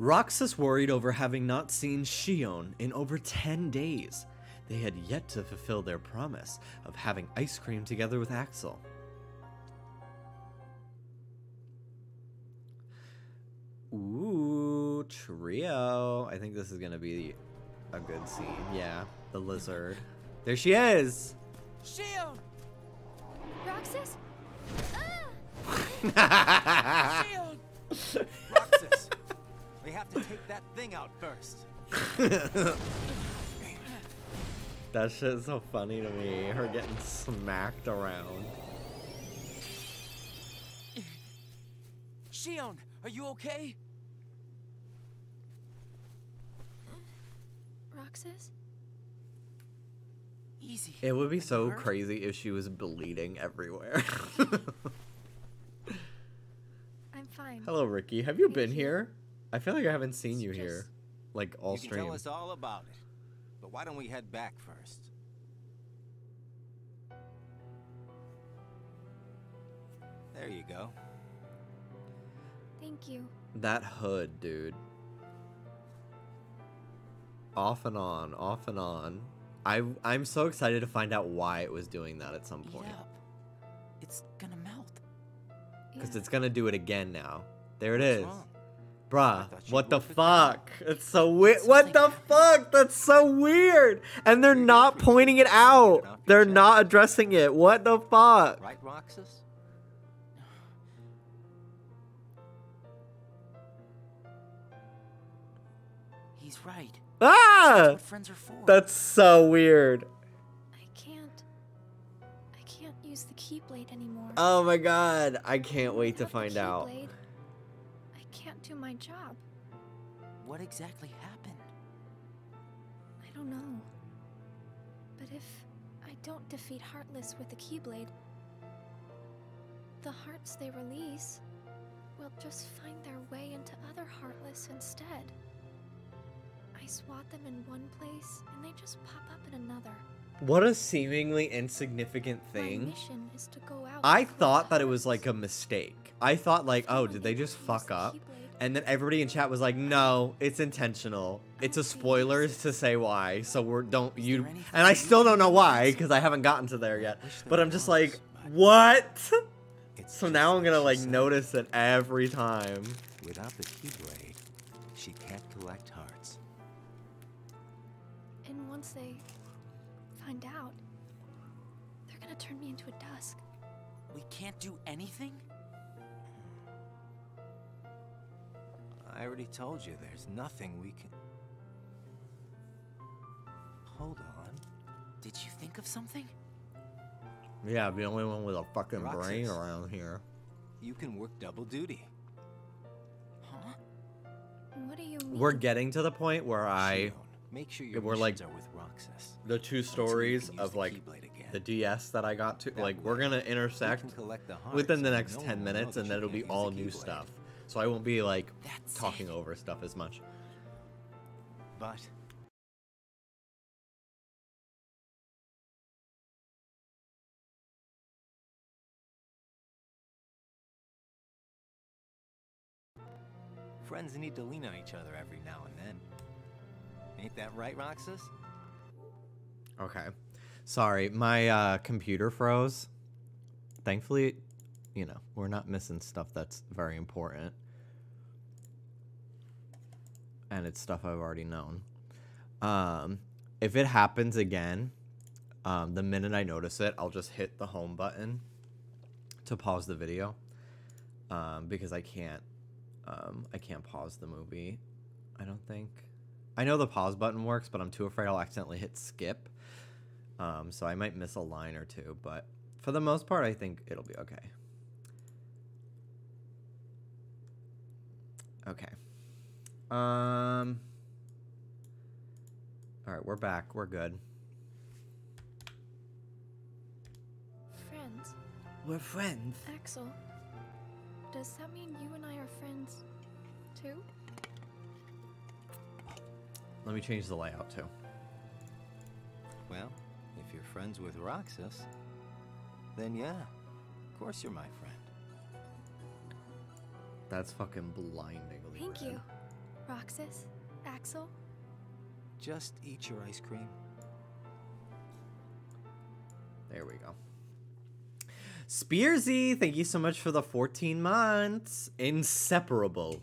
Roxas worried over having not seen Shion in over 10 days. They had yet to fulfill their promise of having ice cream together with Axel. Ooh, trio. I think this is gonna be a good scene. Yeah, the lizard. There she is! Shion! Roxas? Shion! Roxas, we have to take that thing out first. That shit is so funny to me. Her getting smacked around. Shion, are you okay? Roxas? Easy. It would be so crazy if she was bleeding everywhere. I'm fine. Hello, Ricky. Have you been here? I feel like I haven't seen you here, like all You can stream. tell us all about it, but why don't we head back first? There you go. Thank you. That hood, dude. Off and on, off and on. I'm so excited to find out why it was doing that at some point. Yeah. It's gonna melt. Because it's gonna do it again now. There it is. wrong? Bruh, what the fuck? It's so weird. What the fuck? That's so weird. And they're not pointing it out. They're not addressing it. What the fuck? Right, Roxas? He's right. Ah! That's what friends are for. That's so weird. I can't use the Keyblade anymore. Oh my god. I can't wait to find out. Keyblade, I can't do my job. What exactly happened? I don't know. But if I don't defeat Heartless with the Keyblade, the hearts they release will just find their way into other Heartless instead. I swat them in one place, and they just pop up in another. What a seemingly insignificant My thing. mission is to go out I and collect thought that it was hearts. like a mistake. I thought like, oh, did they just fuck up? And then everybody in chat was like, no, it's intentional. It's a spoilers to say why. So don't you. And I still don't know why because I haven't gotten to there yet. But I'm just like, what? So now I'm gonna like notice it every time. Without the Keyblade, she can't collect hearts. And once they find out, they're gonna turn me into a dusk. We can't do anything? I already told you there's nothing we can... Hold on. Did you think of something? Yeah, I'm the only one with a fucking brain Roxas. around here. You can work double duty. Huh? What do you mean? We're getting to the point where Make sure your we're like missions are with Roxas. the two stories of like the DS that I got to, like we're gonna intersect collect the hearts within the and next no 10 one will know minutes that and you then it'll can't be use all the new Keyblade. stuff. So I won't be like That's talking over stuff as much. But friends need to lean on each other every now and then. Ain't that right, Roxas? Okay. Sorry, my computer froze. Thankfully, you know, we're not missing stuff that's very important. And it's stuff I've already known. If it happens again, the minute I notice it, I'll just hit the home button to pause the video. Because I can't pause the movie, I don't think. I know the pause button works, but I'm too afraid I'll accidentally hit skip. So I might miss a line or two, but for the most part, I think it'll be okay. Okay. All right, we're back. We're good. Friends. We're friends. Axel, does that mean you and I are friends too? Let me change the layout too. Well, if you're friends with Roxas, then yeah, of course you're my friend. That's fucking blindingly Thank red. you, Roxas? Axel? Just eat your ice cream. There we go. Spearsy, thank you so much for the 14 months. Inseparable.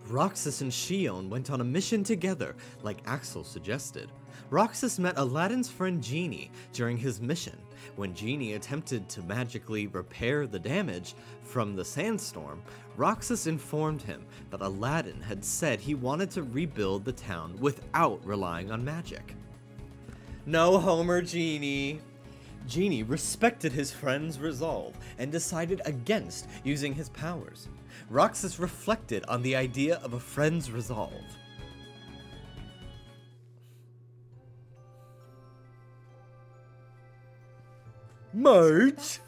Roxas and Shion went on a mission together, like Axel suggested. Roxas met Aladdin's friend Genie during his mission. When Genie attempted to magically repair the damage from the sandstorm, Roxas informed him that Aladdin had said he wanted to rebuild the town without relying on magic. No Homer, Genie. Genie respected his friend's resolve and decided against using his powers. Roxas reflected on the idea of a friend's resolve. March!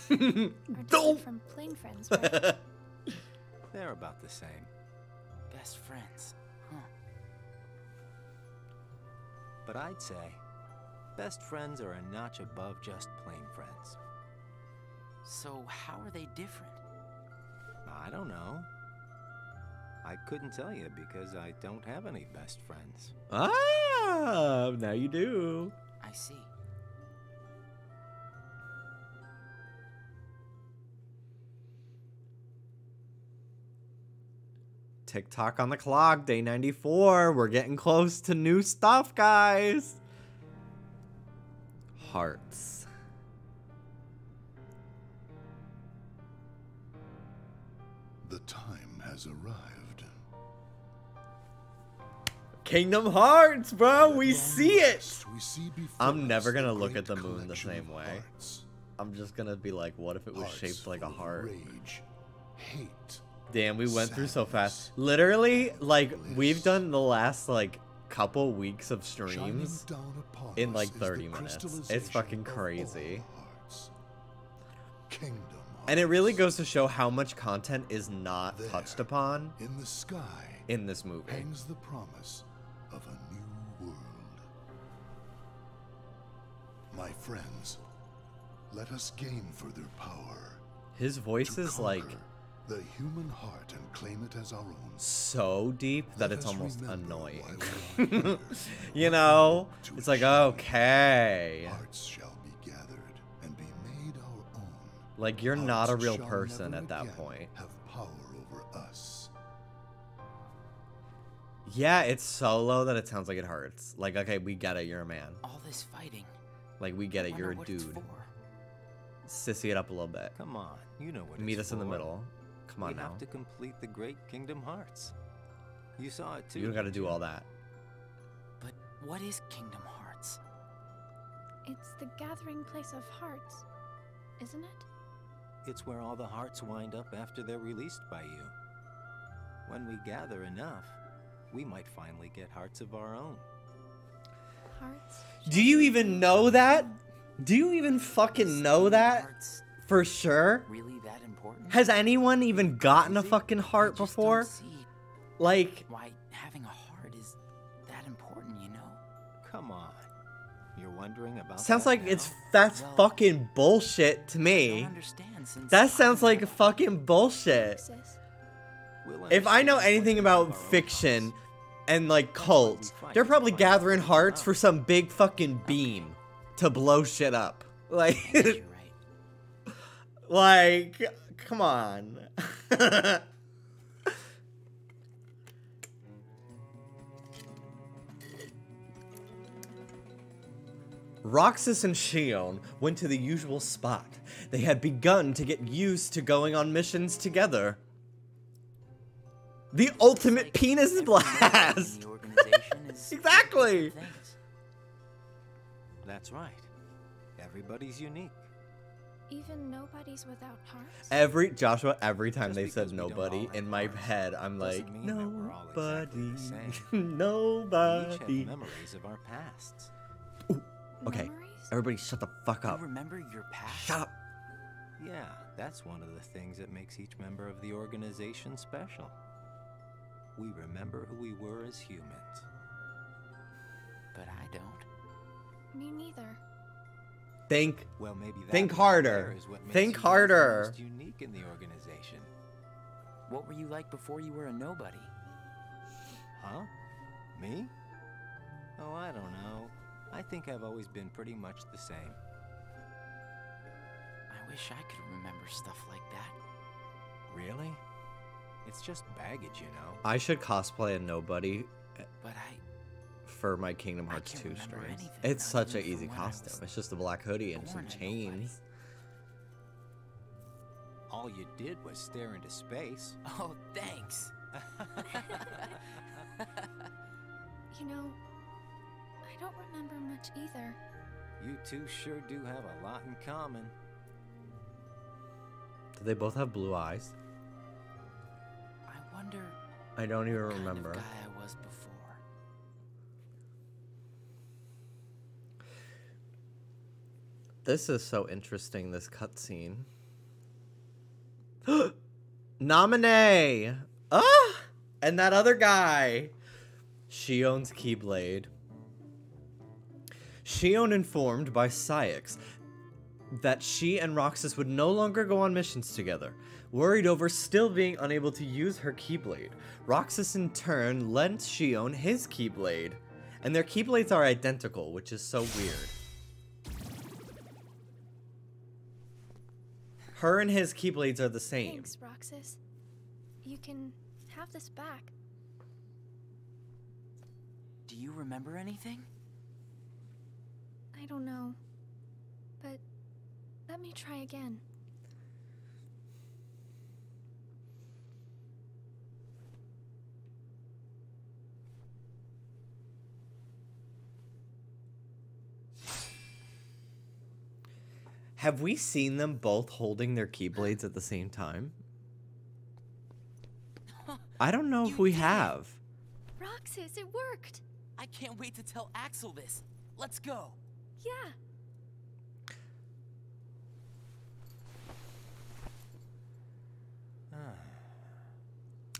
Different from plain friends, right? They're about the same. Best friends. Huh. But I'd say best friends are a notch above just plain friends. So how are they different? I don't know. I couldn't tell you because I don't have any best friends. Ah, now you do. I see. TikTok on the clock, day 94. We're getting close to new stuff, guys. Hearts. The time has arrived. Kingdom Hearts, bro. We see it. We see before I'm never us gonna the look at great the moon the collection same of way. hearts. I'm just gonna be like, what if it was Hearts shaped like a full of heart? Rage, hate. Damn, we went through so fast. sadness, Literally, like, bliss. we've done the last, like, couple weeks of Shining streams down upon in, us like, is the 30 minutes. It's crystallization fucking of all crazy. hearts. Kingdom And it really Hearts. goes to show how much content is not There, touched upon In the sky in this movie. hangs the promise of a new world. My friends, let us gain further power. His voice to is, like, conquer the human heart and claim it as our own. so deep that Let it's us almost remember annoying. why we are here and You what we know? hope to It's like, achieve. okay. Hearts shall be gathered and be made our own. Like, you're not a Hearts real shall person never at that again point. Have power over us. Yeah, it's so low that it sounds like it hurts. Like, okay, we get it, you're a man. All this fighting. Like, we get it, you're a Wonder what it's dude. for. Sissy it up a little bit. Come on, you know what Meet it's us in the for. middle. Come on we now. have to complete the Great Kingdom Hearts. You saw it too. You don't gotta didn't do you? all that. But what is Kingdom Hearts? It's the gathering place of hearts, isn't it? It's where all the hearts wind up after they're released by you. When we gather enough, we might finally get hearts of our own. Hearts? Do you even know that? Do you even fucking know that? Hearts For sure? really that important? Has anyone even gotten a fucking heart I just before? Don't see Like, why having a heart is that important, you know? Come on. You're wondering about sounds that like now? that's Well, fucking bullshit to I don't me. understand since That I sounds don't like know. fucking bullshit. Sis. We'll If I know understand anything once we about have our own fiction hearts. and like cults, they're probably gathering hearts for some big fucking beam to blow shit up. Like, You're right. like, come on. Roxas and Shion went to the usual spot. They had begun to get used to going on missions together. The ultimate Like penis every blast! in the organization is Exactly! different things. That's right. Everybody's unique. Even nobody's without hearts? Every time Just they because said we don't nobody, all have in my hearts head, I'm like, doesn't mean that we're all exactly nobody, the same. We each nobody. have memories of our pasts. Okay, Memories? everybody shut the fuck You up. remember your past? Shut up. Yeah, that's one of the things that makes each member of the organization special. We remember who we were as humans. But I don't. Me neither. Think. Well, maybe that Think right harder. there is what makes Think you harder. the most unique in the organization. What were you like before you were a nobody? Huh? Me? Oh, I don't know. I think I've always been pretty much the same. I wish I could remember stuff like that. Really? It's just baggage, you know. I should cosplay a nobody But for my Kingdom Hearts 2 remember streams. anything It's such other an than easy from when I was costume. It's just a black hoodie and some born a chains. All you did was stare into space. Oh, thanks. You know, I don't remember much either. You two sure do have a lot in common. Do they both have blue eyes? I wonder I don't even what kind remember. of guy I was before. This is so interesting, this cutscene. Nominee! Ah! And that other guy. Shion's Keyblade. Shion informed by Saix that she and Roxas would no longer go on missions together, worried over still being unable to use her Keyblade. Roxas in turn lent Shion his Keyblade, and their Keyblades are identical, which is so weird. Her and his Keyblades are the same. Thanks, Roxas. You can have this back. Do you remember anything? I don't know. But let me try again. Have we seen them both holding their Keyblades at the same time? I don't know if we have. Roxas, it worked! I can't wait to tell Axel this. Let's go. Yeah.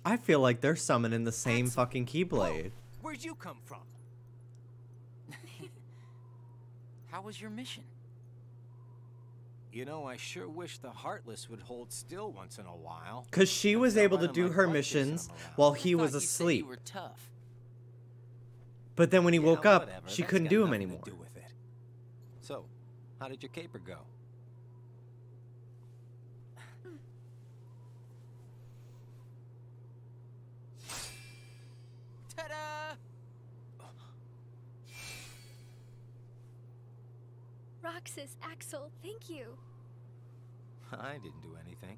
I feel like they're summoning the same fucking Keyblade. Where'd you come from? How was your mission? You know, I sure wish the Heartless would hold still once in a while. Because she was able to do her missions while he was You said asleep. you were tough. But then when he woke up, Whatever, she that's couldn't got do them nothing anymore. to do with it. So, how did your caper go? Ta-da! Roxas, Axel, thank you. I didn't do anything.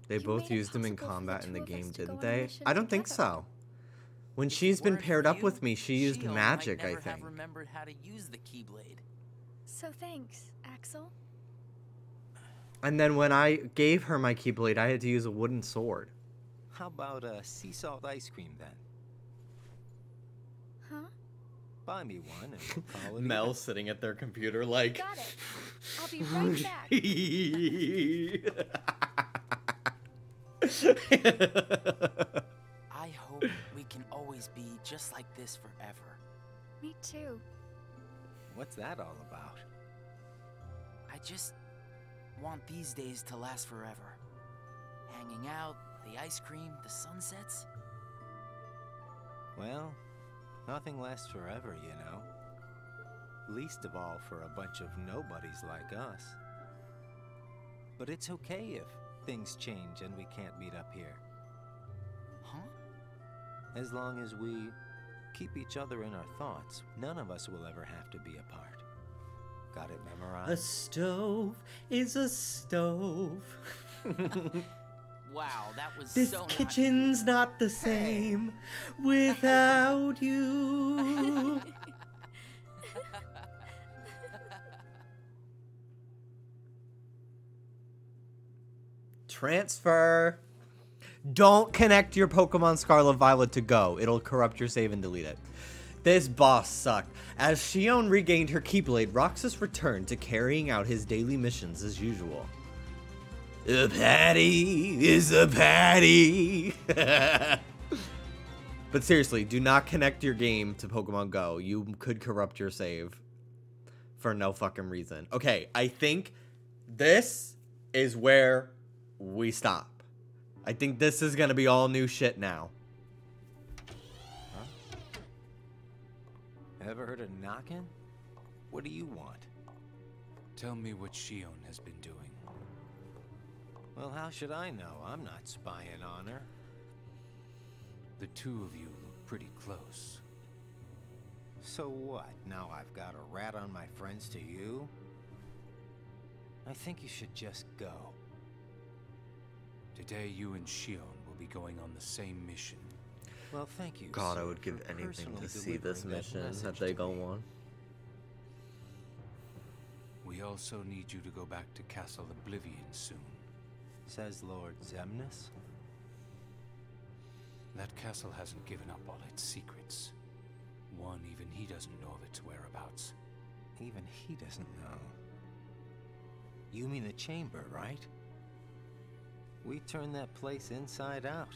They You both made it used them in possible for the combat in the two of us game, to go didn't on a they? mission I don't think together. so. When she's been Weren't paired for up you, with me, she used Shion magic, might I never think. have remembered how to use the Keyblade. So thanks, Axel. And then when I gave her my Keyblade, I had to use a wooden sword. How about sea salt ice cream then? Huh? Buy me one and we'll call it Mel even. sitting at their computer like... Got it. I'll be right back. I hope we can always be just like this forever. Me too. What's that all about? I just want these days to last forever. Hanging out, the ice cream, the sunsets. Well, nothing lasts forever, you know. Least of all for a bunch of nobodies like us. But it's okay if things change and we can't meet up here. Huh? As long as we keep each other in our thoughts, none of us will ever have to be apart. Got it memorized? A stove is a stove. Wow, that was This so kitchen's not the same without you. Transfer. Don't connect your Pokemon Scarlet Violet to Go. It'll corrupt your save and delete it. This boss sucked. As Shion regained her Keyblade, Roxas returned to carrying out his daily missions as usual. A patty is a patty. But seriously, do not connect your game to Pokemon Go. You could corrupt your save for no fucking reason. Okay, I think this is where we stop. I think this is gonna be all new shit now. Huh? Ever heard of knocking? What do you want? Tell me what Shion has been doing. Well, how should I know? I'm not spying on her. The two of you look pretty close. So what? Now I've got a rat on my friends to you? I think you should just go. Today, you and Shion will be going on the same mission. Well, thank you. God, I sir, would give for anything personally to see this delivering that mission message that they to go me. on. We also need you to go back to Castle Oblivion soon. Says Lord Zemnis. That castle hasn't given up all its secrets. One, even he doesn't know of its whereabouts. Even he doesn't know. You mean the chamber, right? We turned that place inside out.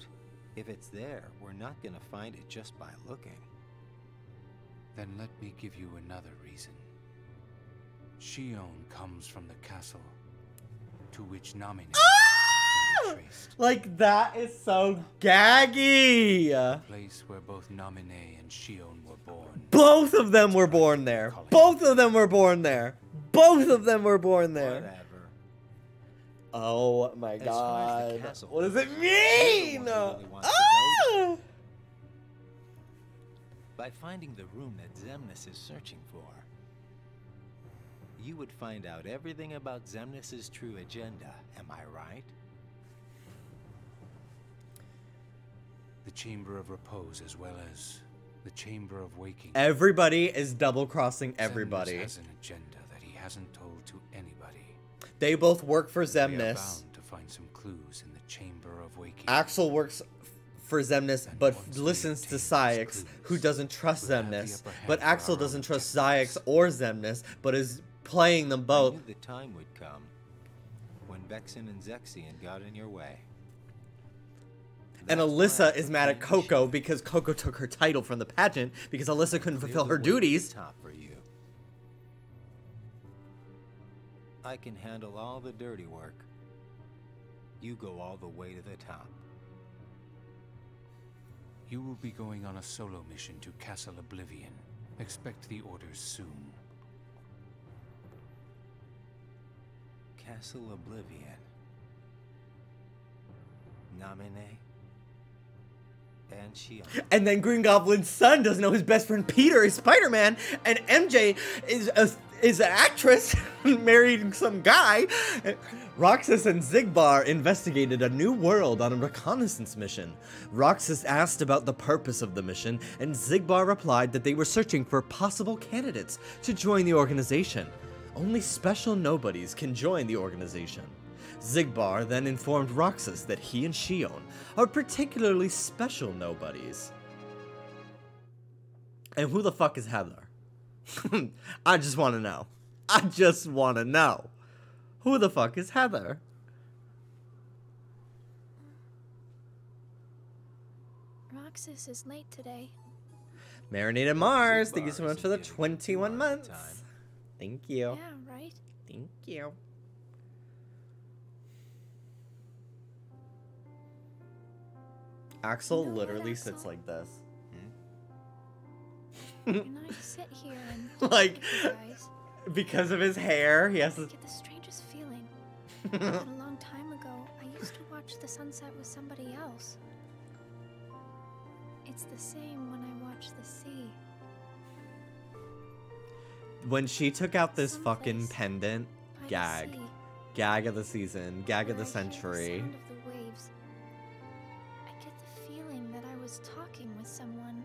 If it's there, we're not gonna find it just by looking. Then let me give you another reason. Shion comes from the castle to which Namine can be traced. Like, that is so gaggy. The place where both Namine and Shion were born. Both of them were born there. Both of them were born there. Both of them were born there. Whatever. Oh my As far as the god. castle What does goes, it mean? no one really wants to go there. Ah! By finding the room that Zemnis is searching for, you would find out everything about Zemnis's true agenda. Am I right? The Chamber of Repose as well as the Chamber of Waking. Everybody is double crossing Zemnis everybody. has an agenda that he hasn't told to anybody. They both work for We are Zemnis. bound to find some clues in the Chamber of Waking. Axel works for Zemnis, but listens to Syx, who doesn't trust Zemnis. But Axel doesn't trust Syx or Zemnis, but is playing them I both. knew the time would come when Vexen and Zexion got in your way. And Alyssa is mad at Coco because Coco took her title from the pageant because Alyssa couldn't fulfill her duties. Top for you. I can handle all the dirty work. You go all the way to the top. You will be going on a solo mission to Castle Oblivion. Expect the orders soon. Castle Oblivion. Namine. And Shion. And then Green Goblin's son doesn't know his best friend Peter is Spider-Man, and MJ is an actress married some guy. Roxas and Xigbar investigated a new world on a reconnaissance mission. Roxas asked about the purpose of the mission, and Xigbar replied that they were searching for possible candidates to join the organization. Only special nobodies can join the organization. Xigbar then informed Roxas that he and Shion are particularly special nobodies. And who the fuck is Heather? I just want to know. I just want to know. Who the fuck is Heather? Roxas is late today. Marinated Mars, thank you so much for the 21 months. Thank you. Yeah, right? Thank you. Axel literally sits like this. And I sit here and Like, look at you guys. because of his hair, he has to... I get the strangest feeling. That a long time ago, I used to watch the sunset with somebody else. It's the same when I watch the sea. When she took out this Someplace fucking pendant, by the gag. sea, Gag of the season, gag of where the I hear century. sound of the waves. I get the feeling that I was talking with someone.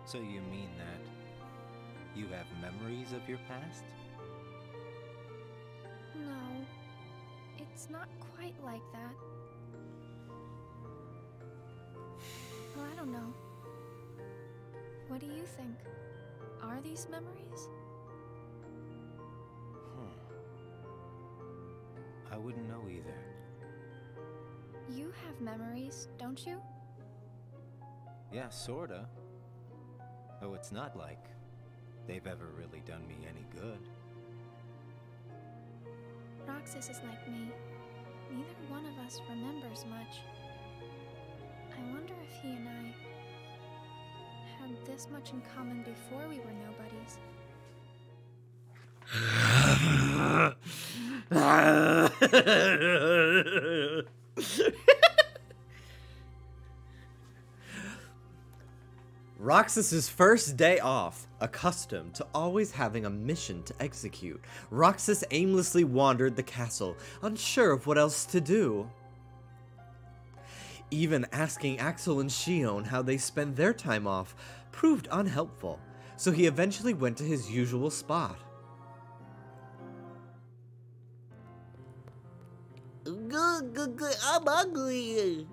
So you mean that you have memories of your past? No, it's not quite like that. Well, I don't know. What do you think? Are these memories? I wouldn't know either. You have memories, don't you? Yeah, sorta. Though it's not like they've ever really done me any good. Roxas is like me. Neither one of us remembers much. I wonder if he and I had this much in common before we were nobodies. Roxas's first day off. Accustomed to always having a mission to execute, Roxas aimlessly wandered the castle, unsure of what else to do. Even asking Axel and Shion how they spend their time off proved unhelpful, so he eventually went to his usual spot. I'm ugly.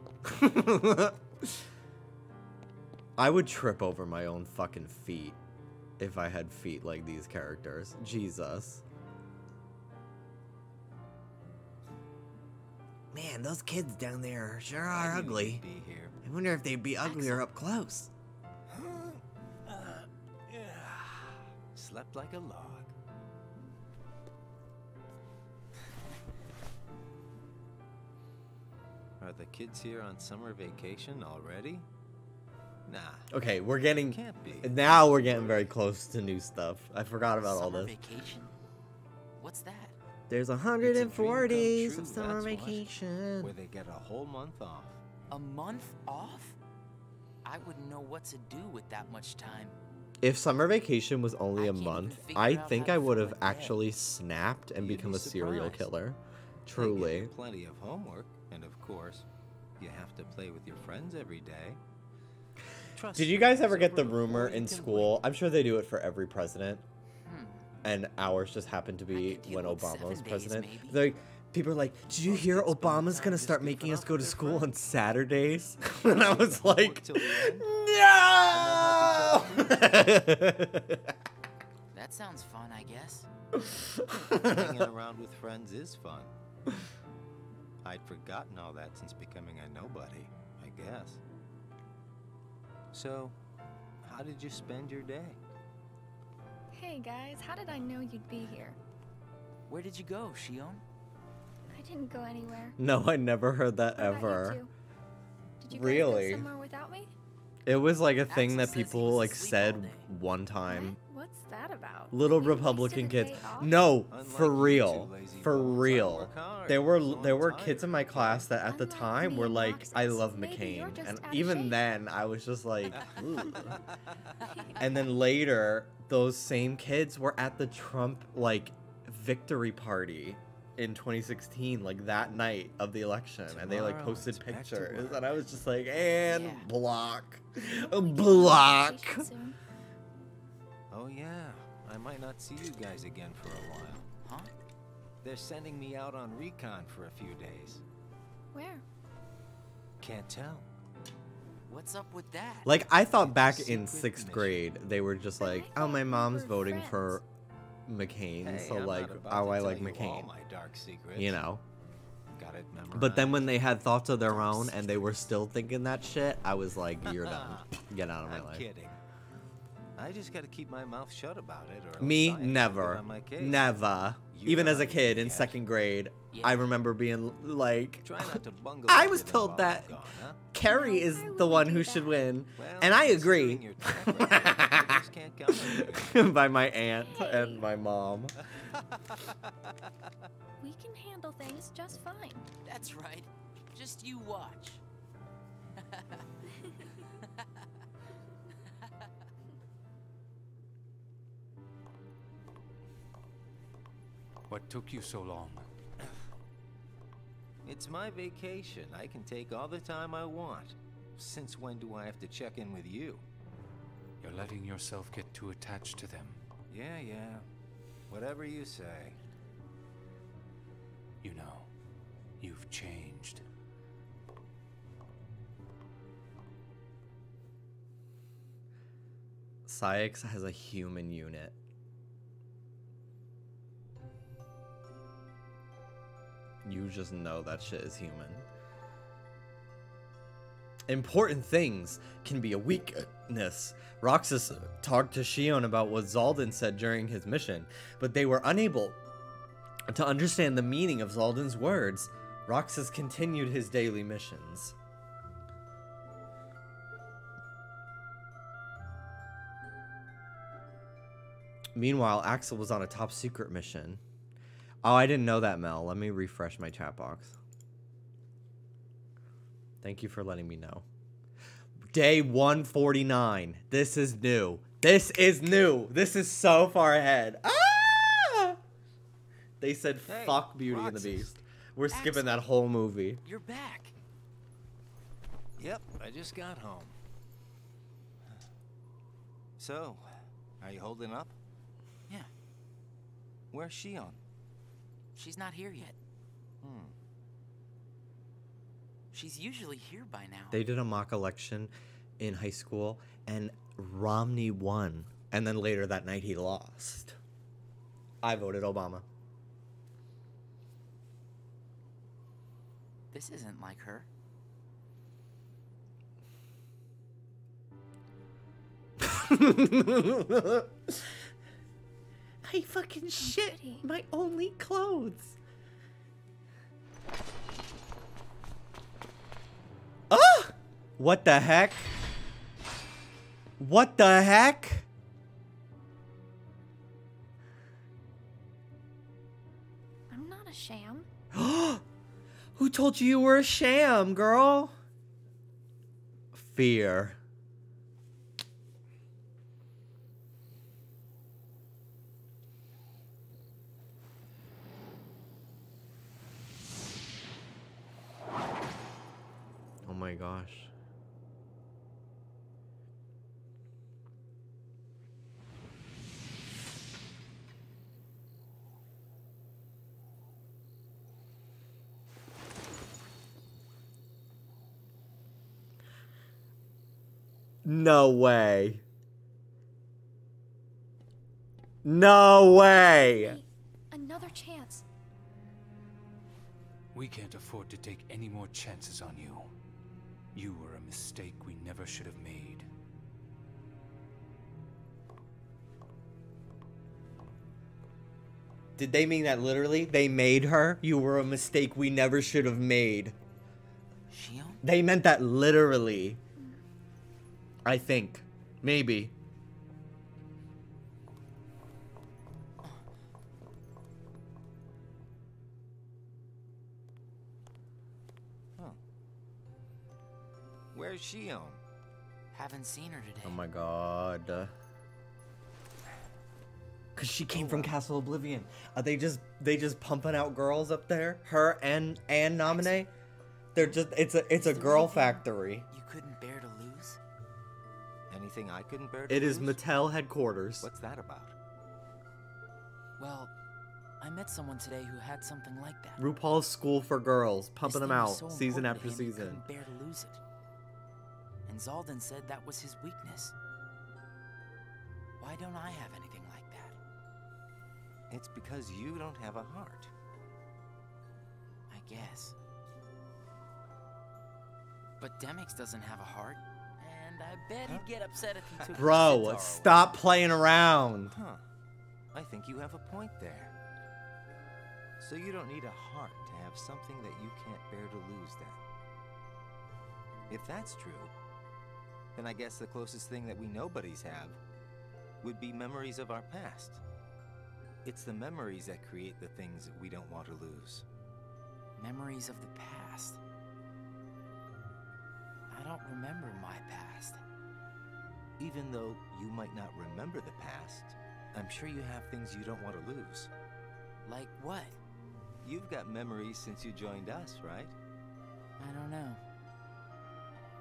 I would trip over my own fucking feet if I had feet like these characters. Jesus. Man, those kids down there sure are ugly. I wonder if they'd be uglier up close. Slept like a log. Are the kids here on summer vacation already? Nah. Okay, we're getting... Can't be. Now we're getting very close to new stuff. I forgot about all this. Vacation? What's that? There's 104 days of summer vacation. Where they get a whole month off. A month off? I wouldn't know what to do with that much time. If summer vacation was only a month, I think I would have actually snapped and become a serial killer. Truly. Plenty of homework, and of course, you have to play with your friends every day. Did you guys ever get the rumor in school? I'm sure they do it for every president. And ours just happened to be when Obama was president. People are like, did you hear Obama's gonna start making us go to school on Saturdays? And I was like, no! That sounds fun, I guess. Hanging around with friends is fun. I'd forgotten all that since becoming a nobody, I guess. So, how did you spend your day? Hey guys, how did I know you'd be here? Where did you go, Shion? I didn't go anywhere. No, I never heard that What about you ever. two? Did you Really? guys go somewhere without me? It was like a thing that people like said one time. What's that about? Little Republican kids. No, for real. For real. There were kids in my class that at the time were like, I love McCain. And even then I was just like, ooh. And then later, those same kids were at the Trump like victory party in 2016, like that night of the election, and they like posted pictures, and I was just like, and block. Oh yeah, I might not see you guys again for a while. Huh? They're sending me out on recon for a few days. Where? Can't tell. What's up with that? Like, I thought back in 6th grade, they were just like, oh, my mom's voting for McCain, Hey, so I'm like, not about oh, to I tell like you all McCain. my dark secrets. You know. Got it memorized. But then when they had thoughts of their own and they were still thinking that shit, I was like, you're done. Get out of my I'm life. kidding. I just gotta keep my mouth shut about it, or Me, else I never. get on my case. Never. Even as a kid in 2nd grade, I remember being like, I was told that Carrie is the one who should win. And I agree. By my aunt and my mom. We can handle things just fine. That's right. Just you watch. What took you so long? It's my vacation. I can take all the time I want. Since when do I have to check in with you? You're letting yourself get too attached to them. Yeah. Whatever you say. You know, you've changed. Syx has a human unit. You just know that shit is human. Important things can be a weakness. Roxas talked to Shion about what Zaldin said during his mission, but they were unable to understand the meaning of Zaldin's words. Roxas continued his daily missions. Meanwhile, Axel was on a top secret mission. Oh, I didn't know that, Mel. Let me refresh my chat box. Thank you for letting me know. Day 149. This is new. This is new. This is so far ahead. Ah! They said, Hey, fuck Beauty and the Beast. We're skipping that whole movie. You're back. Yep, I just got home. So, are you holding up? Yeah. Where's Shion? She's not here yet. She's usually here by now. They did a mock election in high school, and Romney won. And then later that night, he lost. I voted Obama. This isn't like her. I fucking shit my only clothes. Ah! What the heck? What the heck? I'm not a sham. Who told you were a sham, girl? Fear. Oh my gosh. No way. No way. Another chance. We can't afford to take any more chances on you. You were a mistake we never should have made. Did they mean that literally? They made her? You were a mistake we never should have made. Shion? They meant that literally. I think. Maybe. Huh. Where's Shion? Haven't seen her today. Oh my god. Cause she came from Castle Oblivion. Are they just pumping out girls up there? Her and Naminé? They're just it's a girl factory. You couldn't bear to lose? Anything I couldn't bear to It is lose? Mattel headquarters. What's that about? Well, I met someone today who had something like that. RuPaul's School for Girls, pumping This them thing out was so season important after to him, he season. couldn't bear to lose it. And Zaldan said that was his weakness. Why don't I have anything like that? It's because you don't have a heart. I guess. But Demix doesn't have a heart, and I bet he'd get upset if he took his Bro, sitar stop playing around. Huh. I think you have a point there. So you don't need a heart to have something that you can't bear to lose then. If that's true, then I guess the closest thing that we nobodies have would be memories of our past. It's the memories that create the things that we don't want to lose. Memories of the past. I don't remember my past. Even though you might not remember the past, I'm sure you have things you don't want to lose. Like what? You've got memories since you joined us, right? I don't know.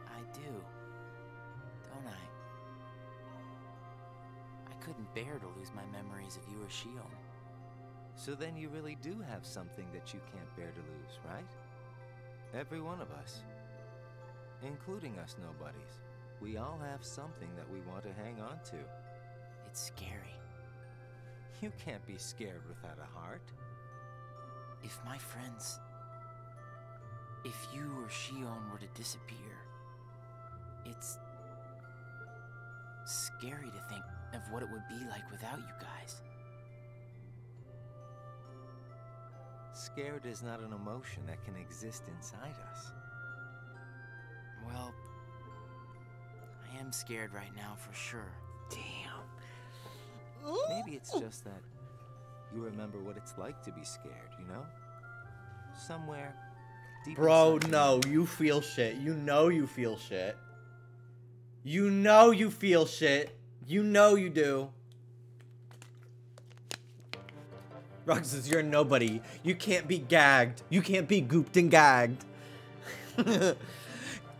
I do. Don't I? I couldn't bear to lose my memories of you or Shion. So then you really do have something that you can't bear to lose, right? Every one of us. Including us nobodies. We all have something that we want to hang on to. It's scary. You can't be scared without a heart. If my friends... If you or Shion were to disappear, it's... scary to think of what it would be like without you guys. Scared is not an emotion that can exist inside us. Well, I am scared right now for sure. Damn. Maybe it's just that you remember what it's like to be scared, you know? Somewhere deep Bro, inside no, you feel shit. You know you feel shit. You know you feel shit. You know you do. Roxas, you're nobody. You can't be gagged. You can't be gooped and gagged.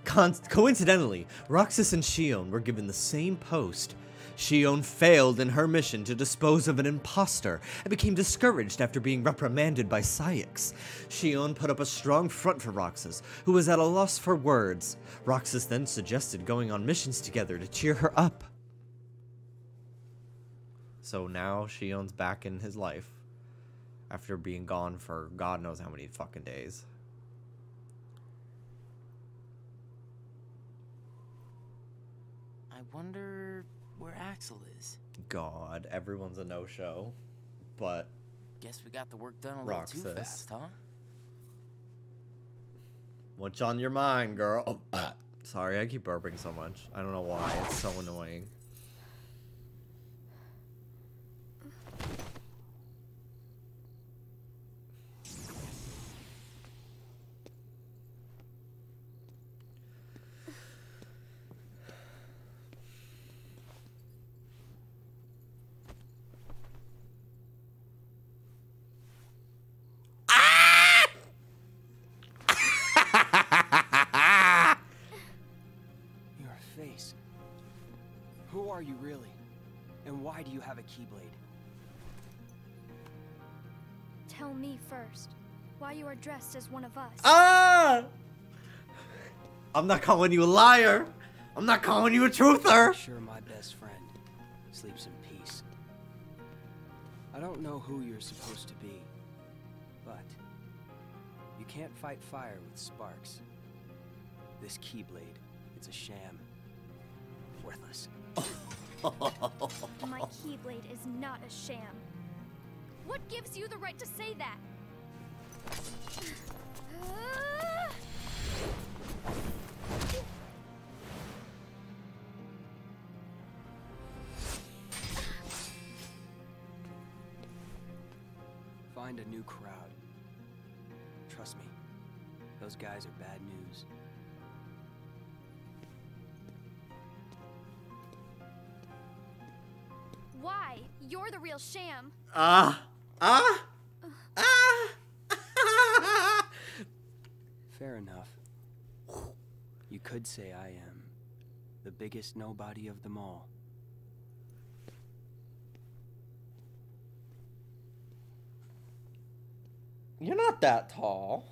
Coincidentally, Roxas and Shion were given the same post. Shion failed in her mission to dispose of an imposter and became discouraged after being reprimanded by Sayix. Shion put up a strong front for Roxas, who was at a loss for words. Roxas then suggested going on missions together to cheer her up. So now Shion's back in his life after being gone for God knows how many fucking days. I wonder where Axel is. God, everyone's a no-show, but Guess we got the work done a little too Roxas. fast, huh? What's on your mind, girl? Oh, sorry, I keep burping so much. I don't know why. It's so annoying. Your face. Who are you really? And why do you have a Keyblade? Tell me first, why you are dressed as one of us. Ah! I'm not calling you a liar. I'm not calling you a truther. Sure, my best friend sleeps in peace. I don't know who you're supposed to be, but you can't fight fire with sparks. This Keyblade, it's a sham. Worthless. My Keyblade is not a sham. What gives you the right to say that? Find a new crowd. Trust me, those guys are bad news. Why? You're the real sham. Fair enough. You could say I am the biggest nobody of them all. You're not that tall.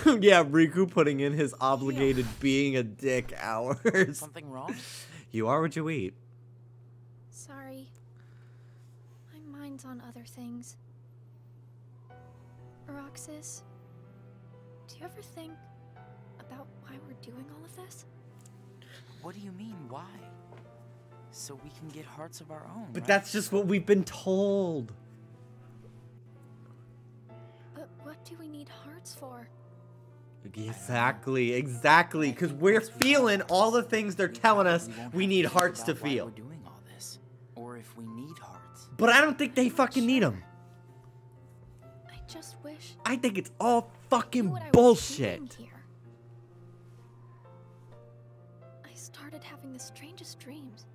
Yeah, Riku putting in his obligated being a dick hours. Something wrong? You are what you eat. Sorry. My mind's on other things. Roxas, do you ever think about why we're doing all of this? What do you mean, why? So we can get hearts of our own, But right? that's just what we've been told. But what do we need hearts for? Exactly, exactly. Because we're feeling all the things they're telling us we need hearts to feel. We're doing all this, or if we need hearts. But I don't think they fucking need them. I just wish I think it's all fucking what I was bullshit. doing here. I started having the strangest dreams.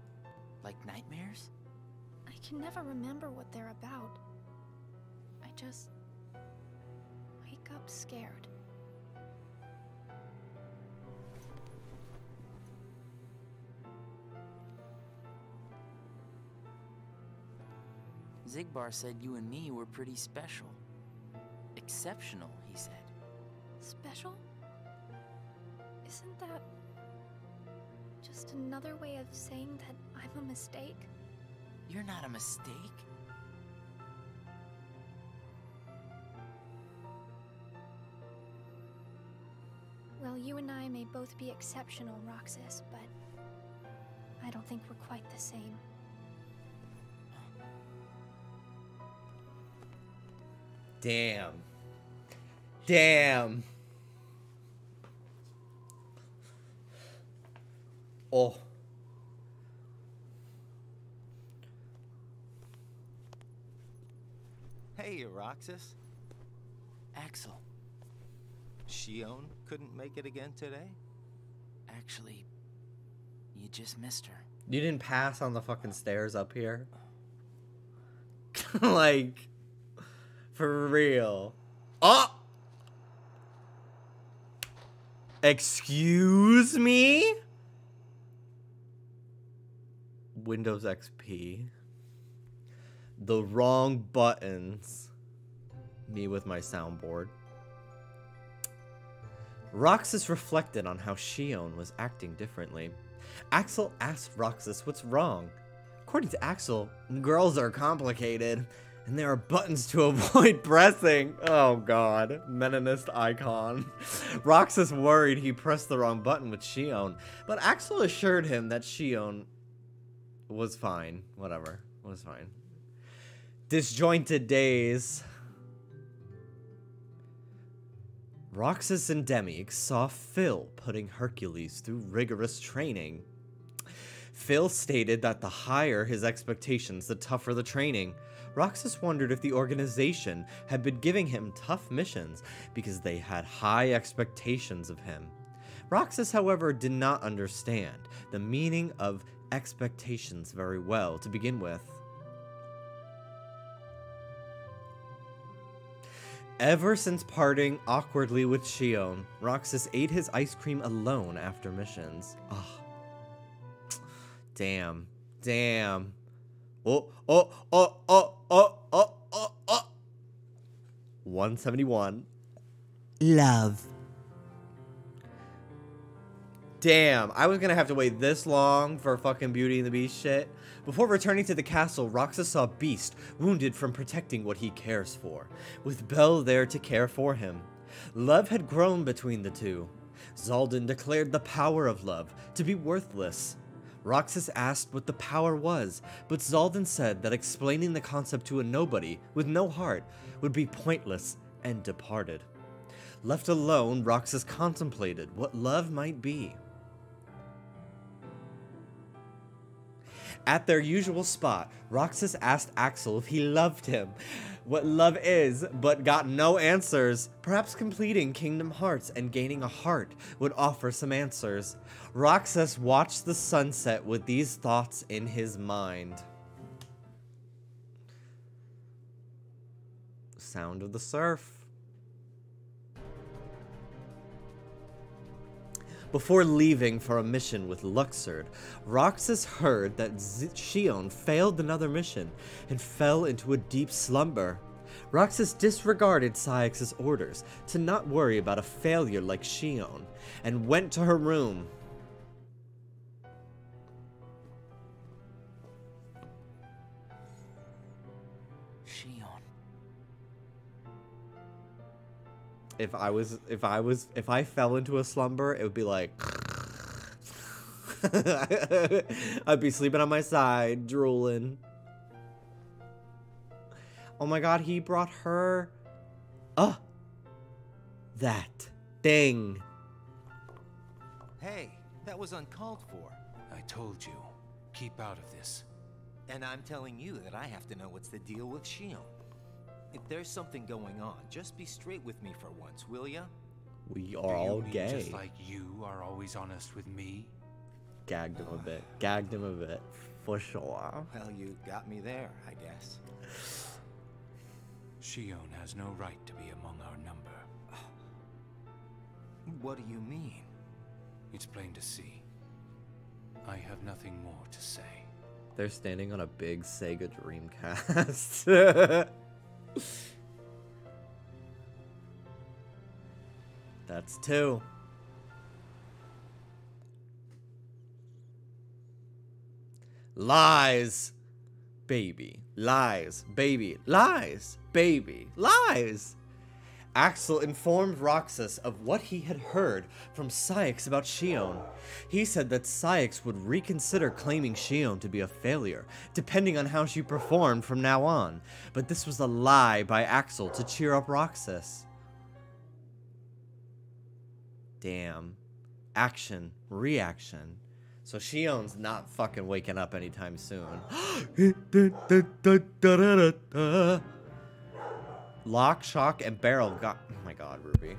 Like nightmares? I can never remember what they're about. I just wake up scared. Zigbar said you and me were pretty special. Exceptional, he said. Special? Isn't that just another way of saying that I'm a mistake? You're not a mistake. Well, you and I may both be exceptional, Roxas, but I don't think we're quite the same. Damn. Damn. Oh. Hey, Roxas. Axel. Shion couldn't make it again today? Actually, you just missed her. You didn't pass on the fucking stairs up here? Like, for real. Oh! Excuse me? Windows XP. The wrong buttons. Me with my soundboard. Roxas reflected on how Shion was acting differently. Axel asked Roxas what's wrong. According to Axel, girls are complicated, and there are buttons to avoid pressing. Oh god, Meninist icon. Roxas worried he pressed the wrong button with Shion, but Axel assured him that Shion was fine. Whatever, was fine. Disjointed days. Roxas and Demi saw Phil putting Hercules through rigorous training. Phil stated that the higher his expectations, the tougher the training. Roxas wondered if the organization had been giving him tough missions because they had high expectations of him. Roxas, however, did not understand the meaning of expectations very well to begin with. Ever since parting awkwardly with Shion, Roxas ate his ice cream alone after missions. Ah, damn, damn. Oh, oh, oh, oh, oh, oh, oh, oh. 171. Love. Damn, I was gonna have to wait this long for fucking Beauty and the Beast shit. Before returning to the castle, Roxas saw Beast, wounded from protecting what he cares for, with Belle there to care for him. Love had grown between the two. Zaldan declared the power of love to be worthless. Roxas asked what the power was, but Zaldan said that explaining the concept to a nobody with no heart would be pointless and departed. Left alone, Roxas contemplated what love might be. At their usual spot, Roxas asked Axel if he loved him, what love is, but got no answers. Perhaps completing Kingdom Hearts and gaining a heart would offer some answers. Roxas watched the sunset with these thoughts in his mind. Sound of the surf. Before leaving for a mission with Luxord, Roxas heard that Shion failed another mission and fell into a deep slumber. Roxas disregarded Cyax's orders to not worry about a failure like Shion and went to her room. If I fell into a slumber, it would be like I'd be sleeping on my side, drooling. Oh my god, he brought her that thing. Hey, that was uncalled for. I told you, keep out of this. And I'm telling you that I have to know what's the deal with Shion. If there's something going on, just be straight with me for once, will ya? We are all gay. Just like you are always honest with me? Gagged him a bit. Gagged him a bit. For sure. Well, you got me there, I guess. Shion has no right to be among our number. What do you mean? It's plain to see. I have nothing more to say. They're standing on a big Sega Dreamcast. That's 2. Lies, baby. Lies, baby. Lies, baby. Lies. Axel informed Roxas of what he had heard from Ceyx about Shion. He said that Ceyx would reconsider claiming Shion to be a failure, depending on how she performed from now on. But this was a lie by Axel to cheer up Roxas. Damn. Action. Reaction. So Shion's not fucking waking up anytime soon. Lock, shock, and barrel got... Oh my god, Ruby.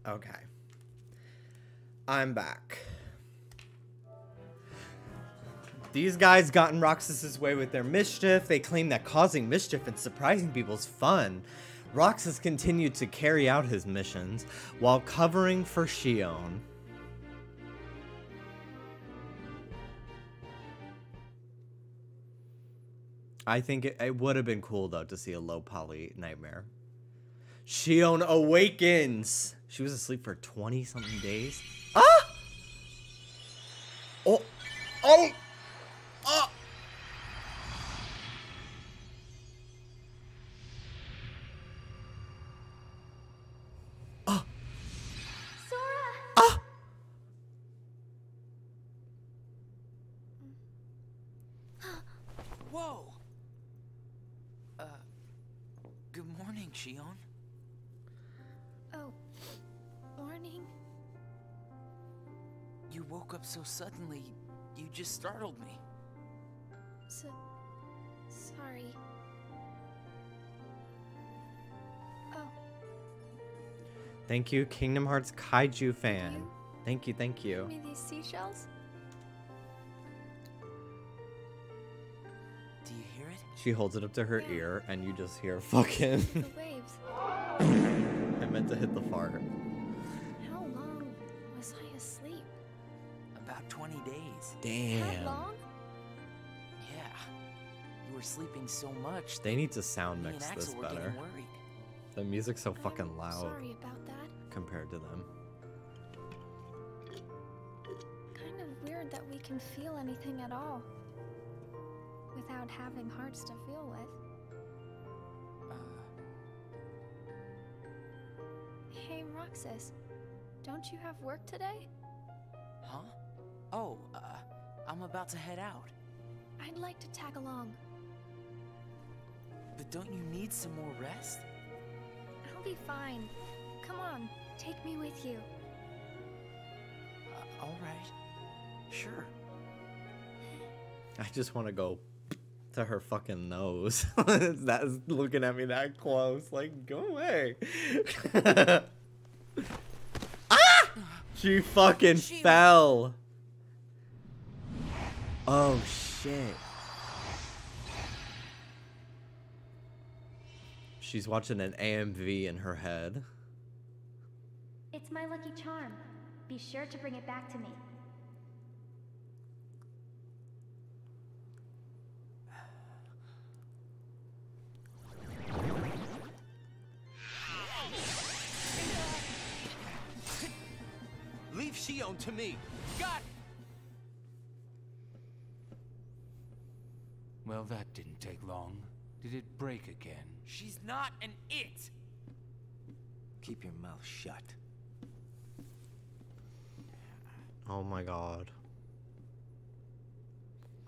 Okay. I'm back. These guys got in Roxas's way with their mischief. They claim that causing mischief and surprising people is fun. Roxas continued to carry out his missions while covering for Shion. I think it would have been cool, though, to see a low poly nightmare. Shion awakens! She was asleep for 20-something days. Ah! Oh! Oh! Oh! Oh! Sora! Ah! Whoa! Good morning, Shion. Oh, morning. You woke up so suddenly, you just startled me. Sorry. Oh. Thank you, Kingdom Hearts Kaiju fan. Thank you, thank you. Give me these seashells? Do you hear it? She holds it up to her ear, and you just hear fucking... The waves. I meant to hit the fart. How long was I asleep? About 20 days. Damn. How long? Yeah. You were sleeping so much. They need to sound me and mix this Axel were better. getting worried. The music's so fucking loud Sorry about that. compared to them. Kind of weird that we can feel anything at all without having hearts to feel with. Hey, Roxas, don't you have work today? Huh? Oh, I'm about to head out. I'd like to tag along. But don't you need some more rest? I'll be fine. Come on, take me with you. All right. Sure. I just want to go to her fucking nose. That's looking at me that close. Like, go away. Ah! She fucking fell. Oh, shit. She's watching an AMV in her head. It's my lucky charm. Be sure to bring it back to me. Leave Shion to me. Got it. Well, that didn't take long. Did it break again? She's not an it! Keep your mouth shut. Oh my god.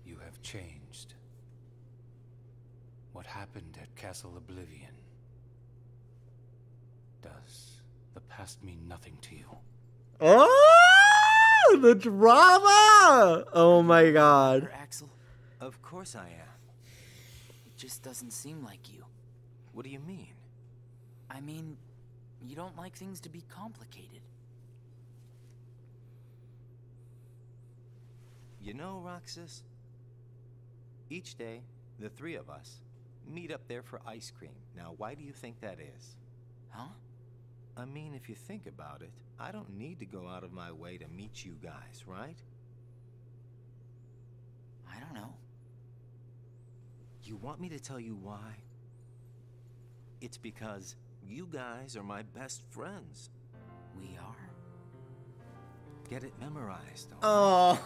You have changed. What happened at Castle Oblivion? Does the past mean nothing to you? Oh, the drama! Oh my god. Axel? Of course I am. It just doesn't seem like you. What do you mean? I mean, you don't like things to be complicated. You know, Roxas, each day, the three of us meet up there for ice cream. Now, why do you think that is? Huh? I mean, if you think about it, I don't need to go out of my way to meet you guys, right? I don't know. You want me to tell you why? It's because you guys are my best friends. We are? Get it memorized. Oh,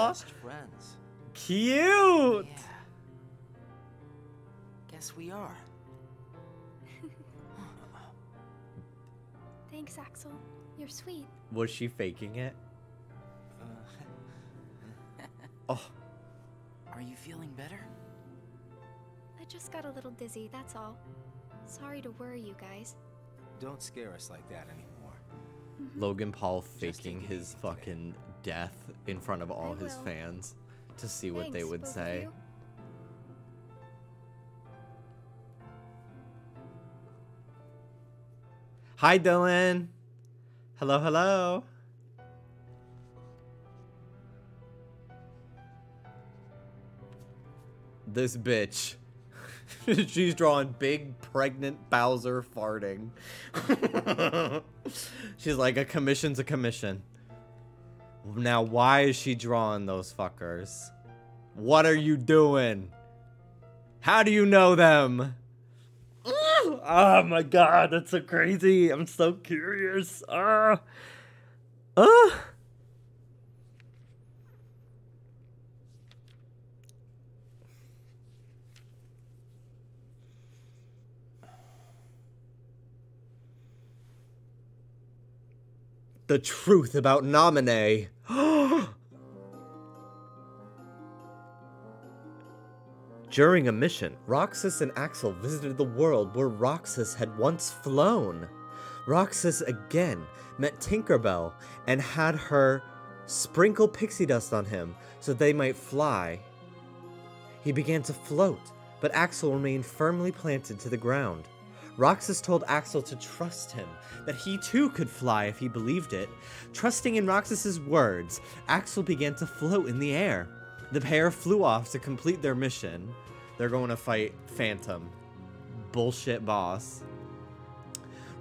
best friends. Cute. Yeah. Guess we are. Thanks, Axel. You're sweet. Was she faking it? Oh. Are you feeling better? I just got a little dizzy, that's all. Sorry to worry you guys. Don't scare us like that anymore. Logan Paul faking his fucking death in front of all his fans to see what they would say. Hi, Dylan. Hello, hello. This bitch. She's drawing big, pregnant Bowser farting. She's like, a commission's a commission. Now, why is she drawing those fuckers? What are you doing? How do you know them? Oh my god, that's so crazy. I'm so curious. The truth about Nominee. During a mission, Roxas and Axel visited the world where Roxas had once flown. Roxas again met Tinkerbell and had her sprinkle pixie dust on him so they might fly. He began to float, but Axel remained firmly planted to the ground. Roxas told Axel to trust him, that he too could fly if he believed it. Trusting in Roxas's words, Axel began to float in the air. The pair flew off to complete their mission. They're going to fight Phantom. Bullshit boss.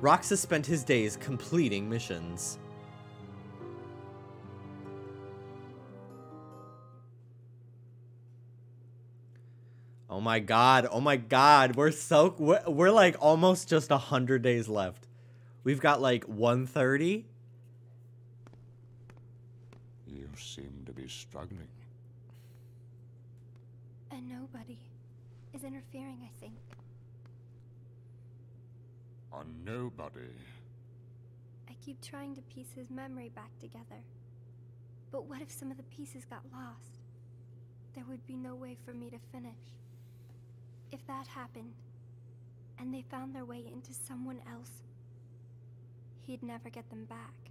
Roxas spent his days completing missions. Oh my god, oh my god, we're like almost just 100 days left. We've got like 130. You seem to be struggling. And nobody is interfering, I think. A nobody. I keep trying to piece his memory back together. But what if some of the pieces got lost? There would be no way for me to finish. If that happened, and they found their way into someone else, he'd never get them back.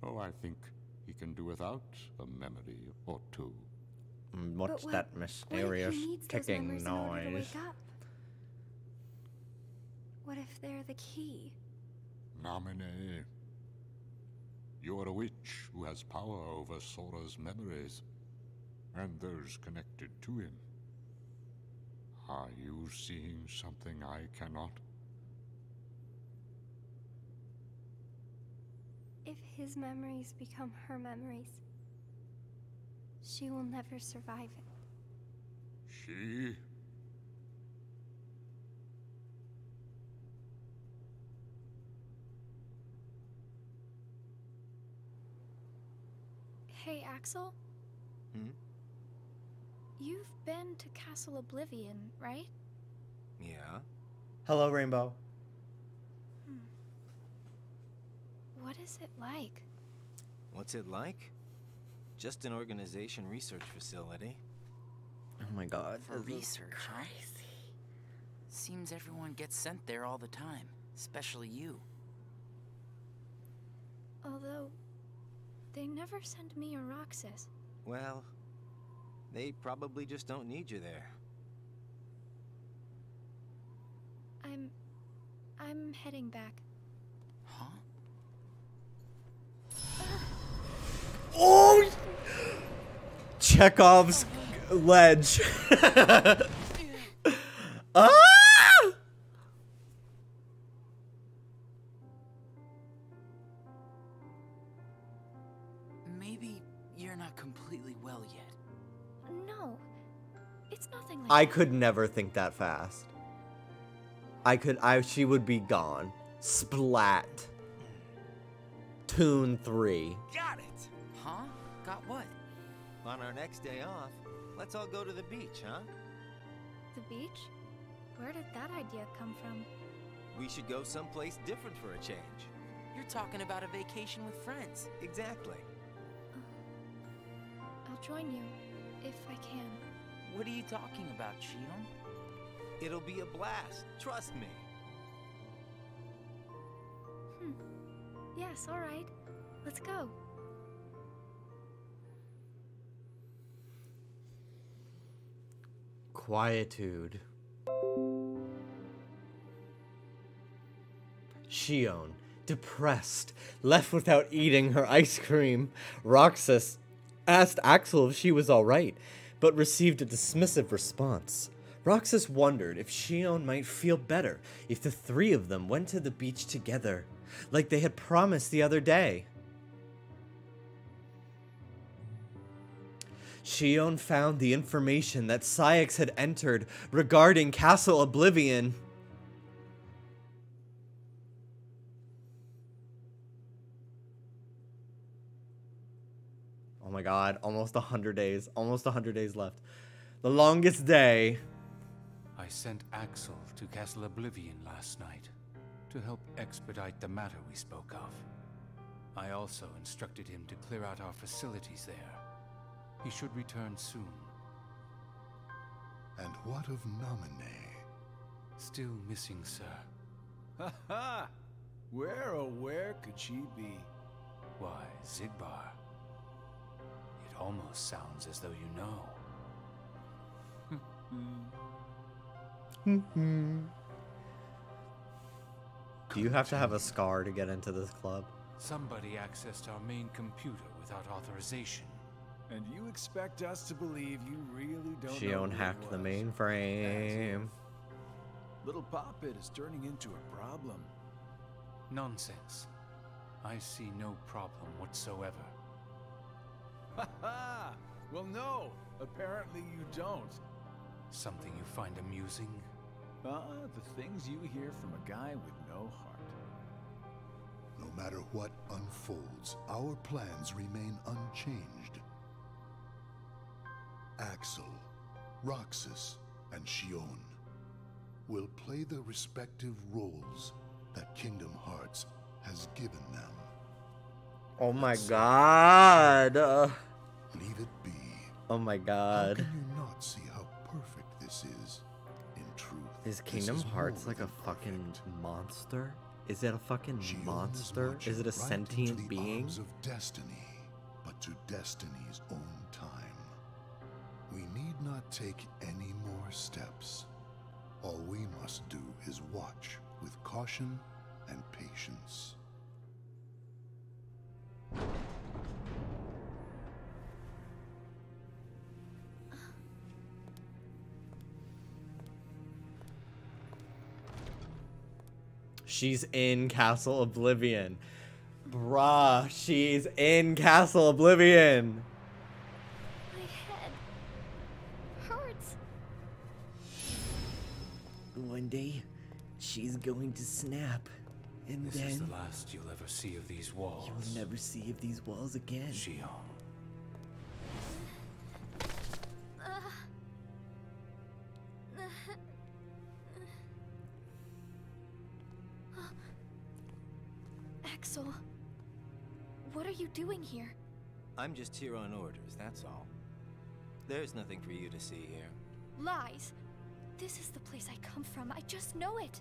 Oh, I think he can do without a memory or two. What's that mysterious ticking noise? What if they're the key? Nominee. You're a witch who has power over Sora's memories, and those connected to him. Are you seeing something I cannot? If his memories become her memories, she will never survive it. She? Hey, Axel? You've been to Castle Oblivion, right? Yeah. Hello, Rainbow. What is it like? What's it like? Just an organization research facility. Oh my god. For research, huh? Seems everyone gets sent there all the time, especially you. Although, they never send me or Roxas. Well, they probably just don't need you there. I'm heading back. Huh? Oh! Chekhov's ledge. Ah! Maybe you're not completely well yet. No, it's nothing like I that. could never think that fast. She would be gone. Splat. Tune 3. Got it! Huh? Got what? On our next day off, let's all go to the beach, huh? The beach? Where did that idea come from? We should go someplace different for a change. You're talking about a vacation with friends. Exactly. I'll join you, if I can. What are you talking about, Shion? It'll be a blast, trust me. Yes, alright. Let's go. Quietude. Shion, depressed, left without eating her ice cream. Roxas asked Axel if she was alright, but received a dismissive response. Roxas wondered if Shion might feel better if the three of them went to the beach together, like they had promised the other day. Shion found the information that Syx had entered regarding Castle Oblivion. Oh my god, almost 100 days. Almost 100 days left. The longest day. I sent Axel to Castle Oblivion last night to help expedite the matter we spoke of. I also instructed him to clear out our facilities there. He should return soon. And what of Naminé? Still missing, sir. Ha ha! Where, oh where could she be? Why, Zigbar. It almost sounds as though you know. Do you have to have a scar to get into this club? Somebody accessed our main computer without authorization. And you expect us to believe you really don't know Shion who it hacked the was? mainframe. Little Poppet is turning into a problem. Nonsense. I see no problem whatsoever. Ha ha! Well, no, apparently you don't. Something you find amusing? The things you hear from a guy with no heart. No matter what unfolds, our plans remain unchanged. Axel, Roxas, and Shion will play the respective roles that Kingdom Hearts has given them. Oh my god. Leave it be. Oh my How god. can you not see how perfect this is? In truth, Is this Kingdom is Hearts more like a than fucking perfect. monster? Is it a fucking Shion monster? marching Is it a right into sentient the being? arms of destiny, but to destiny's own time. We need not take any more steps. All we must do is watch with caution and patience. She's in Castle Oblivion. Bruh, she's in Castle Oblivion. My head hurts. One day, she's going to snap. And This is then the last you'll ever see of these walls. you'll never see of these walls again. Shion. Axel, what are you doing here? I'm just here on orders, that's all. There's nothing for you to see here. Lies. This is the place I come from. I just know it.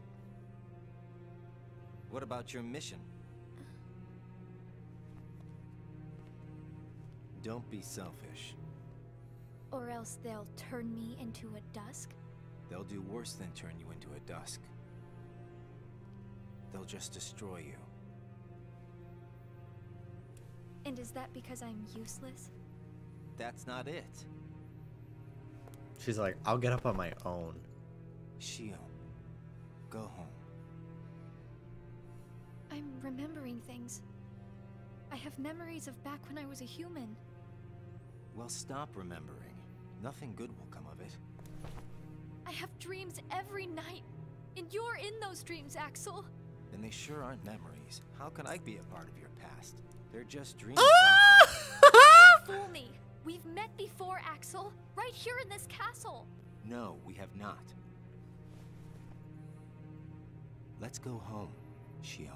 What about your mission? Don't be selfish. Or else they'll turn me into a dusk? They'll do worse than turn you into a dusk. They'll just destroy you. And is that because I'm useless? That's not it. She's like, I'll get up on my own. Shion, go home. I'm remembering things. I have memories of back when I was a human. Well, stop remembering. Nothing good will come of it. I have dreams every night. And you're in those dreams, Axel. And they sure aren't memories. How can I be a part of your past? They're just dreams. Fool me. We've met before, Axel. Right here in this castle. No, we have not. Let's go home, Shion.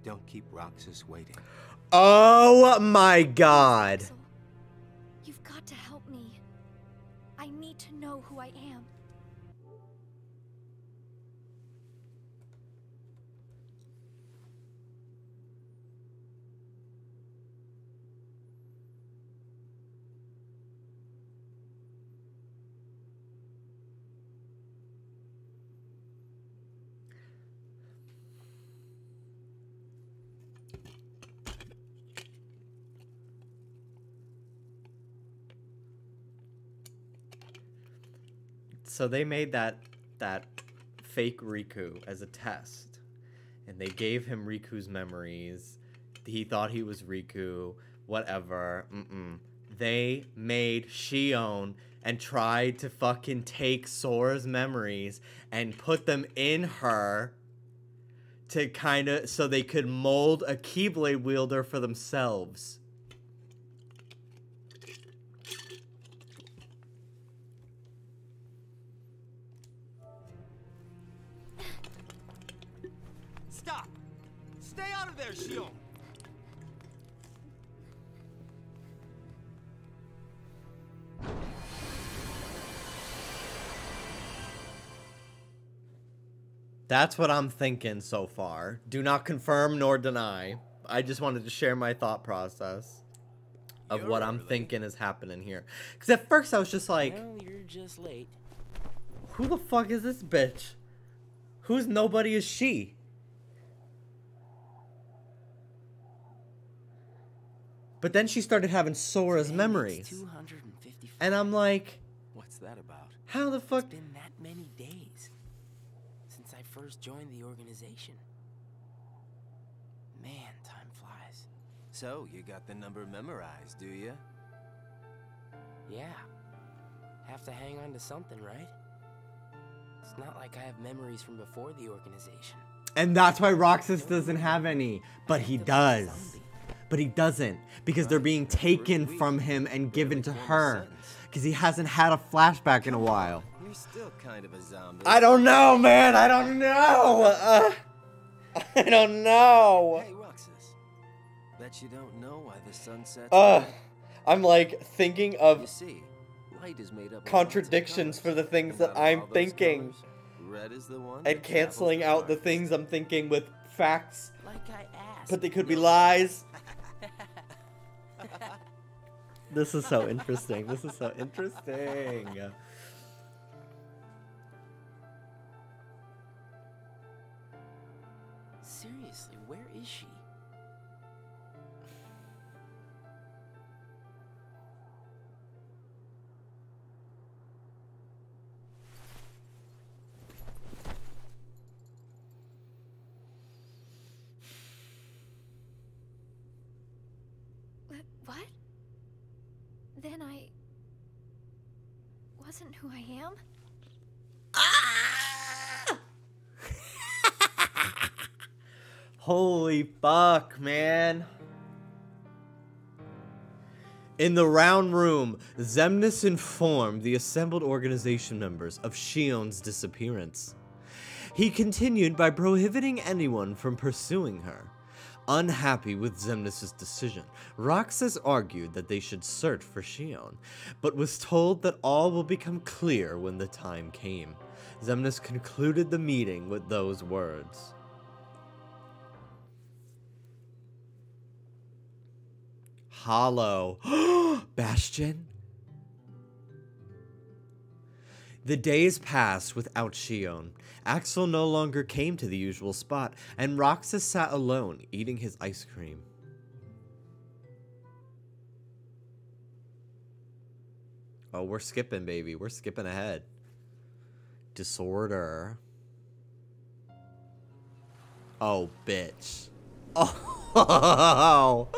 Don't keep Roxas waiting. Oh my god. Axel, you've got to help me. I need to know who I am. So they made that fake Riku as a test, and they gave him Riku's memories. He thought he was Riku, whatever. They made Shion and tried to fucking take Sora's memories and put them in her to kind of so they could mold a Keyblade wielder for themselves. Stop! Stay out of there, Shion! That's what I'm thinking so far. Do not confirm nor deny. I just wanted to share my thought process of what I'm thinking is happening here. Because at first I was just like, Well, you're just late. who the fuck is this bitch? Whose nobody is she? But then she started having Sora's memories. 255. And I'm like, What's that about? how the fuck? It's been that many days since I first joined the organization. Man, time flies. So, you got the number memorized, do you? Yeah. Have to hang on to something, right? It's not like I have memories from before the organization. And that's why Roxas doesn't have any. But he does. But he doesn't. Because they're being taken from him and given to her. Because he hasn't had a flashback in a while. You're still kind of a zombie. I don't know, man. I don't know. I don't know. Hey, Roxas. Bet you don't know why the sun sets. I'm like thinking of You see, light is made up of contradictions for the things that I'm thinking. Red is the one. And canceling out the things I'm thinking with facts. Like I asked. But they could be lies. This is so interesting. This is so interesting. Seriously, where is she? What? Then I wasn't who I am? Holy fuck, man. In the round room, Xemnas informed the assembled organization members of Shion's disappearance. He continued by prohibiting anyone from pursuing her. Unhappy with Xemnas' decision, Roxas argued that they should search for Shion, but was told that all will become clear when the time came. Xemnas concluded the meeting with those words. Hollow. Bastion? The days passed without Shion. Axel no longer came to the usual spot, and Roxas sat alone, eating his ice cream. Oh, we're skipping, baby. We're skipping ahead. Disorder. Oh, bitch. Oh.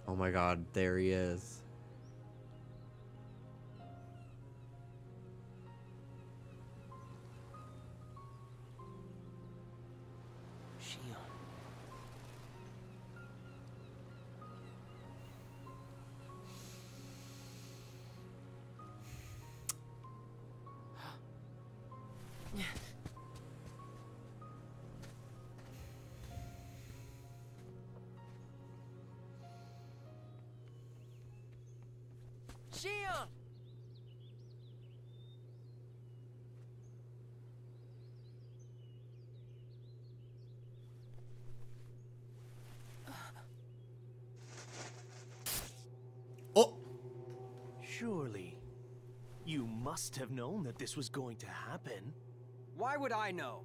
Oh my god, there he is. Shion! Oh! Surely, you must have known that this was going to happen. Why would I know?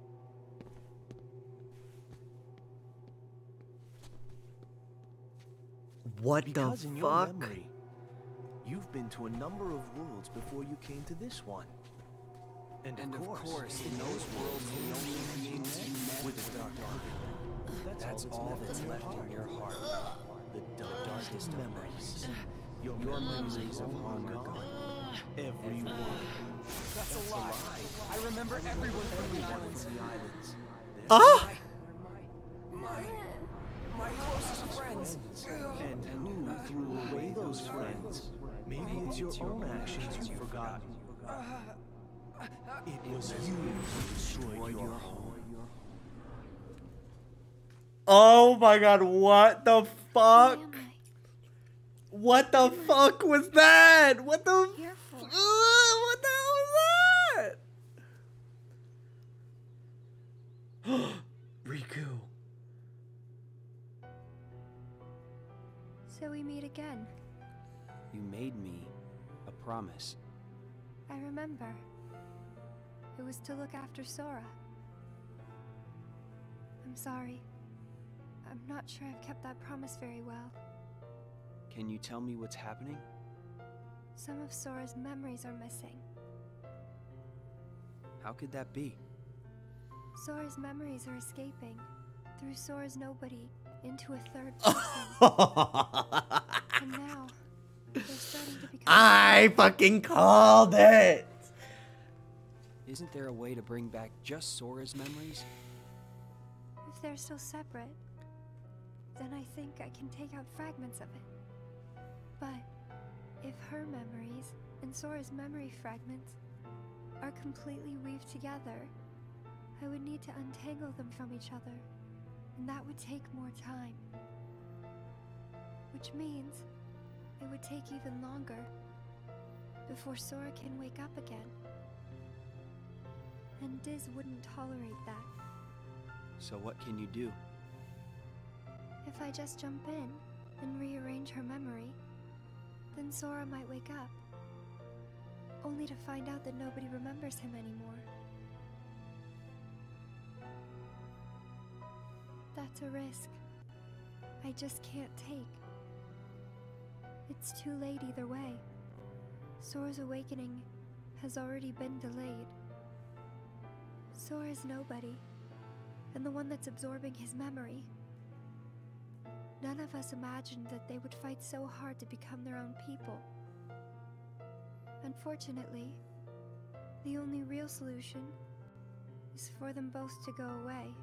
What Because the in your fuck? memory, you've been to a number of worlds before you came to this one. And of course, in those worlds, the only beings you met with the dark arc. That's all that's left in your heart. The darkest memories. Your memories of long gone. Every one. That's a lie. I remember everyone from the islands. Ah! My closest friends. And who threw away those friends? Maybe it's your own actions you've forgotten. It was you who destroyed your home. Oh my god, what the fuck? What the fuck was that? What the what the hell was that? Riku. So we meet again. You made me a promise. I remember. It was to look after Sora. I'm sorry. I'm not sure I've kept that promise very well. Can you tell me what's happening? Some of Sora's memories are missing. How could that be? Sora's memories are escaping through Sora's nobody into a third person. And now, they're starting to become... I fucking called it! Isn't there a way to bring back just Sora's memories? If they're still separate, then I think I can take out fragments of it. But if her memories and Sora's memory fragments are completely weaved together, I would need to untangle them from each other, and that would take more time. Which means it would take even longer before Sora can wake up again. And Diz wouldn't tolerate that. So what can you do? If I just jump in and rearrange her memory, then Sora might wake up, only to find out that nobody remembers him anymore. That's a risk I just can't take. It's too late either way. Sora's awakening has already been delayed. Sora's nobody, and the one that's absorbing his memory. None of us imagined that they would fight so hard to become their own people. Unfortunately, the only real solution is for them both to go away.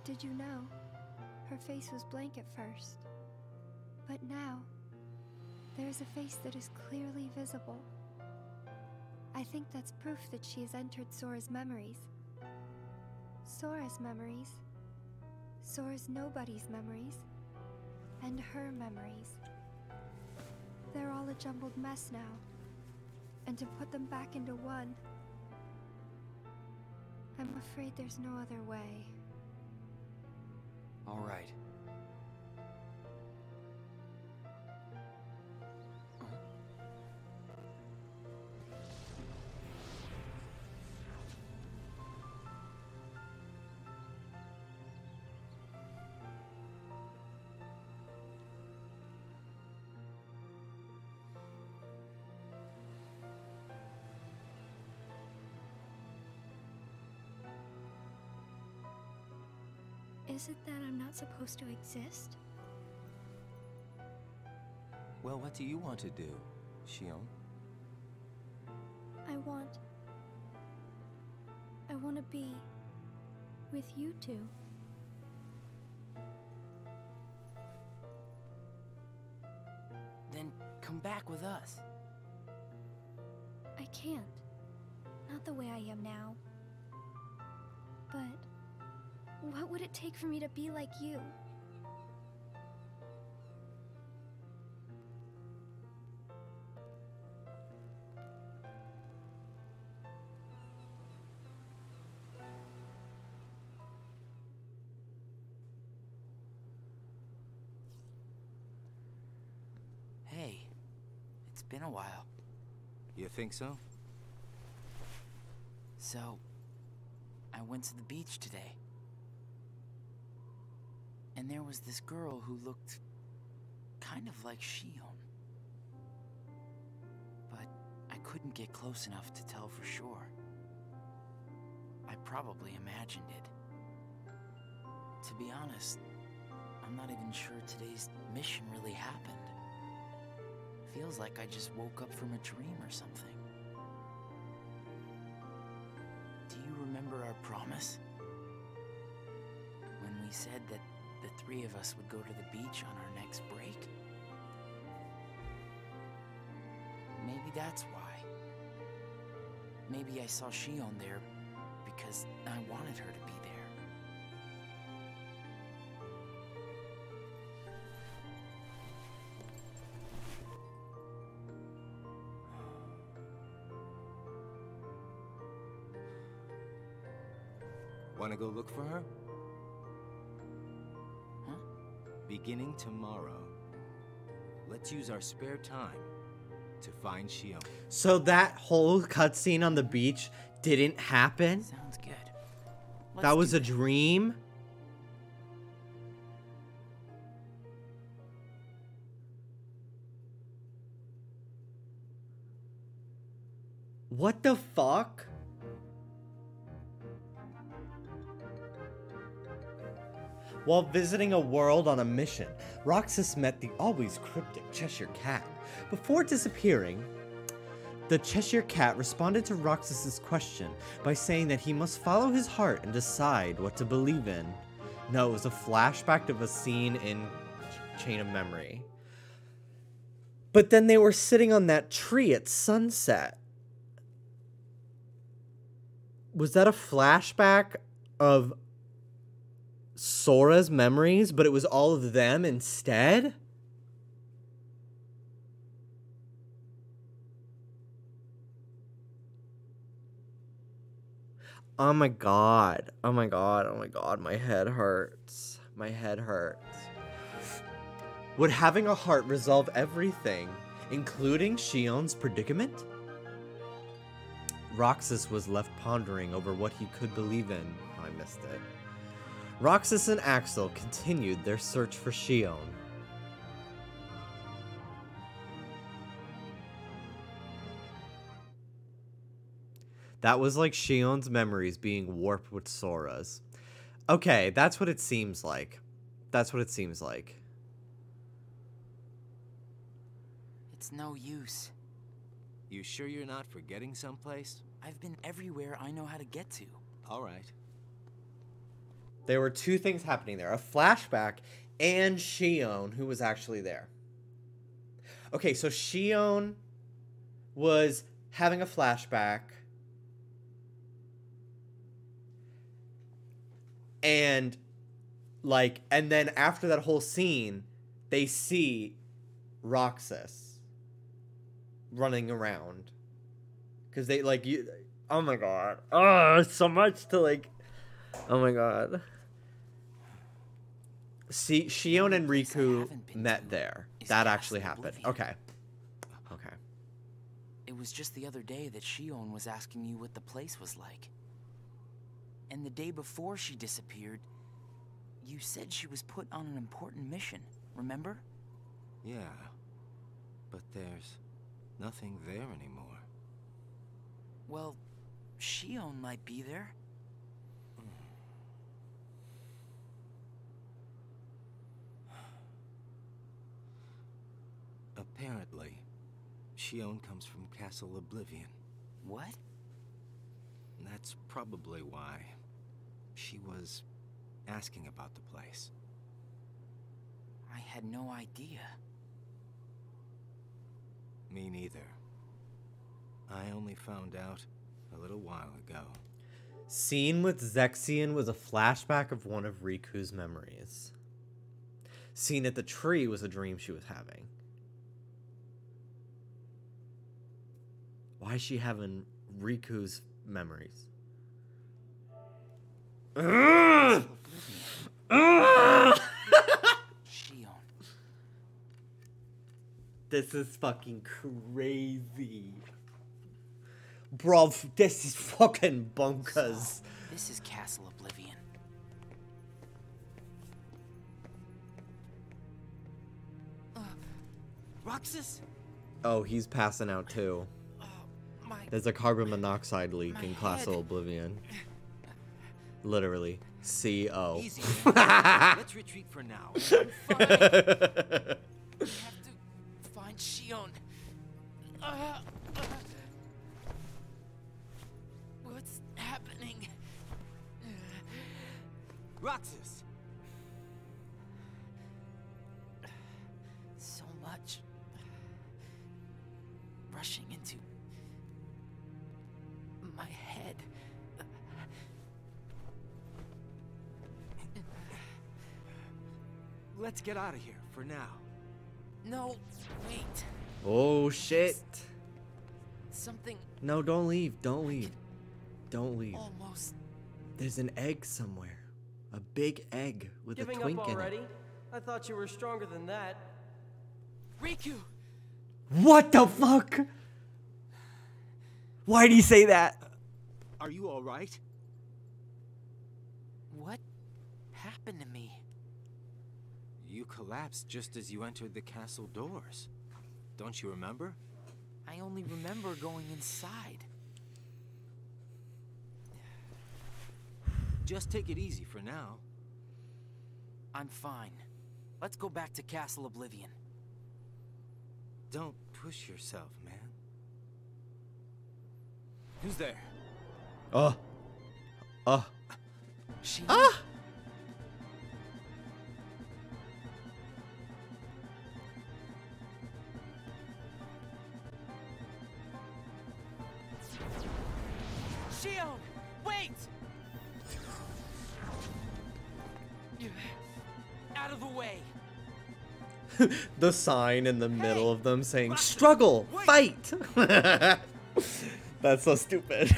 Did you know? Her face was blank at first, but now there is a face that is clearly visible. I think that's proof that she has entered Sora's memories. Sora's memories, Sora's nobody's memories, and her memories. They're all a jumbled mess now, and to put them back into one, I'm afraid there's no other way. All right. Is it that I'm not supposed to exist? Well, what do you want to do, Shion? I want to be with you two. Then come back with us. I can't. Not the way I am now. But what would it take for me to be like you? Hey, it's been a while. You think so? So, I went to the beach today. And there was this girl who looked kind of like Shion. But I couldn't get close enough to tell for sure. I probably imagined it. To be honest, I'm not even sure today's mission really happened. Feels like I just woke up from a dream or something. Do you remember our promise? When we said that the three of us would go to the beach on our next break? Maybe that's why. Maybe I saw Shion there because I wanted her to be there. Wanna go look for her? Huh? Beginning tomorrow, let's use our spare time to find Shion. So that whole cutscene on the beach didn't happen? Sounds good. That was a dream? What the fuck? While visiting a world on a mission, Roxas met the always cryptic Cheshire Cat. Before disappearing, the Cheshire Cat responded to Roxas's question by saying that he must follow his heart and decide what to believe in. No, it was a flashback of a scene in Chain of Memory. But then they were sitting on that tree at sunset. Was that a flashback of Sora's memories, but it was all of them instead? Oh my god. Oh my god. Oh my god. My head hurts. My head hurts. Would having a heart resolve everything, including Shion's predicament? Roxas was left pondering over what he could believe in. Oh, I missed it. Roxas and Axel continued their search for Shion. That was like Shion's memories being warped with Sora's. Okay, that's what it seems like. That's what it seems like. It's no use. You sure you're not forgetting someplace? I've been everywhere I know how to get to. All right. There were two things happening there. A flashback and Shion, who was actually there. Okay, so Shion was having a flashback. And, like, and then after that whole scene, they see Roxas running around. Because they, like, you... Oh, my God. Oh, so much to, like... Oh, my God. See, Shion and Riku met there. That actually happened. Okay. Okay. It was just the other day that Shion was asking you what the place was like. And the day before she disappeared, you said she was put on an important mission, remember? Yeah. But there's nothing there anymore. Well, Shion might be there. Apparently, Shion comes from Castle Oblivion. What? That's probably why she was asking about the place. I had no idea. Me neither. I only found out a little while ago. Scene with Zexion was a flashback of one of Riku's memories. Scene at the tree was a dream she was having. Why is she having Riku's memories? Shion. This is fucking crazy. Bro, this is fucking bonkers. So, this is Castle Oblivion. Roxas? Oh, he's passing out too. There's a carbon monoxide leak in Castle Oblivion. Literally. CO. Easy, let's retreat for now. I'm fine. We have to find Shion. What's happening? Roxas! So much. Rushing into my head. Let's get out of here for now. No, wait. Oh shit. Something. No, don't leave. Don't leave. Don't leave. Almost. There's an egg somewhere. A big egg with a twink up already? in it. I thought you were stronger than that. Riku! What the fuck? Why'd he say that? Are you alright? What happened to me? You collapsed just as you entered the castle doors. Don't you remember? I only remember going inside. Just take it easy for now. I'm fine. Let's go back to Castle Oblivion. Don't push yourself, man. Who's there? Shion, wait! Out of the way. The sign in the middle of them saying, struggle, fight. That's so stupid.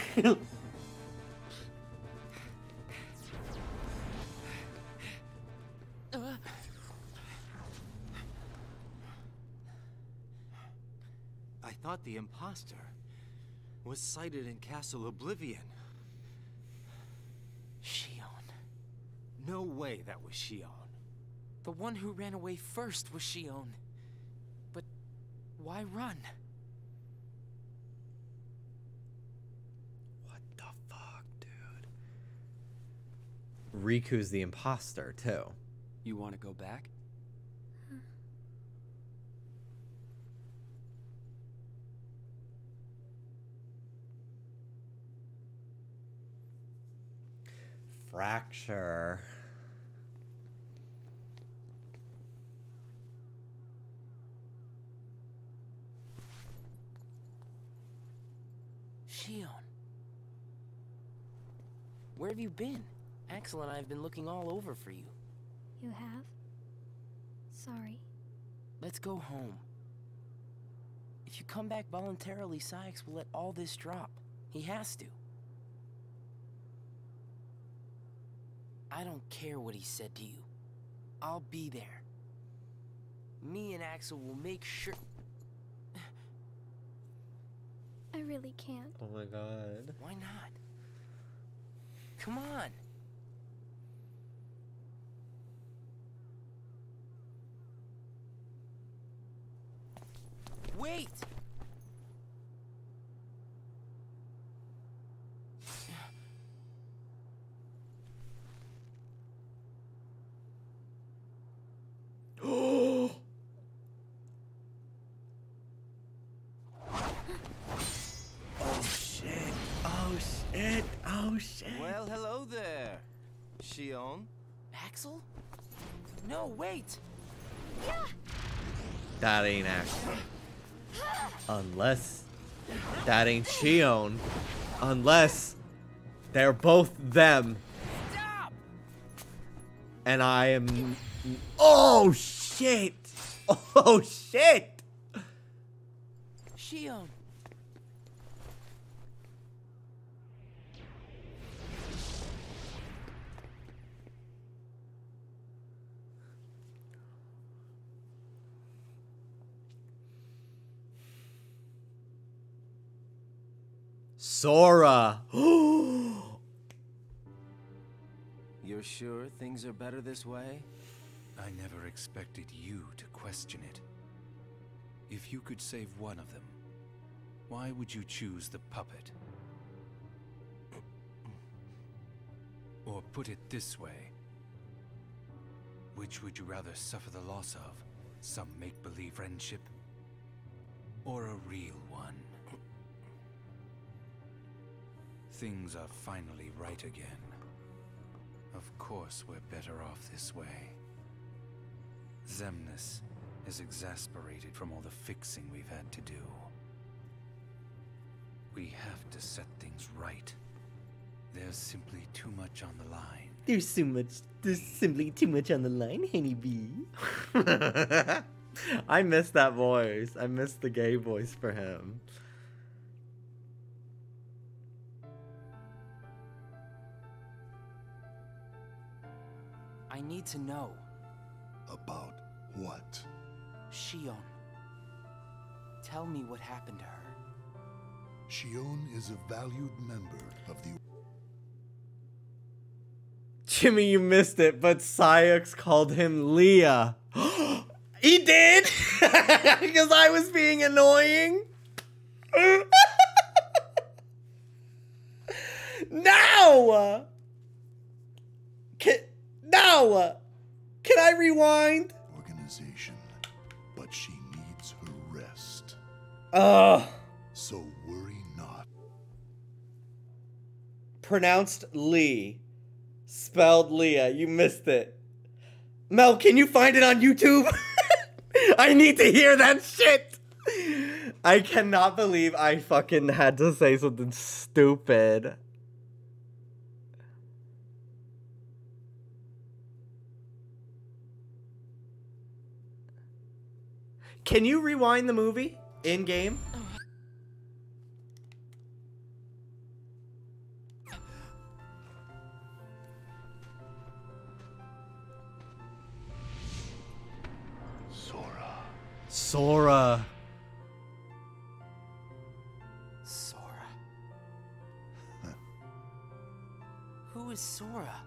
I thought the imposter was sighted in Castle Oblivion. Shion. No way that was Shion. The one who ran away first was Shion. But why run? What the fuck, dude? Riku's the imposter, too. You want to go back? fracture. Shion. Where have you been? Axel and I have been looking all over for you. You have? Sorry. Let's go home. If you come back voluntarily, Sykes will let all this drop. He has to. I don't care what he said to you. I'll be there. Me and Axel will make sure... I really can't. Oh my god. Why not? Come on. Wait! Oh shit. Oh shit. Oh shit. Well, hello there, Shion. Axel? No, wait! That ain't Axel. Unless that ain't Shion. Unless they're both them. Stop! And I am... Oh shit! Oh shit! Shion. Sora. You're sure things are better this way? I never expected you to question it. If you could save one of them, why would you choose the puppet? Or put it this way, which would you rather suffer the loss of? Some make-believe friendship? Or a real one? Things are finally right again. Of course we're better off this way. Xemnas is exasperated from all the fixing we've had to do. We have to set things right. There's simply too much on the line. There's simply too much on the line, honeybee. I miss that voice. I miss the gay voice for him. I need to know. About what? Shion. Tell me what happened to her. Shion is a valued member of the... Jimmy, you missed it, but Syux called him Leah. He did! Because I was being annoying. No! No! Can I rewind? Organization, but she needs her rest. So worry not. Pronounced Lee. Spelled Leah. You missed it. Mel, can you find it on YouTube? I need to hear that shit. I cannot believe I fucking had to say something stupid. Can you rewind the movie in game? Sora. Sora. Who is Sora?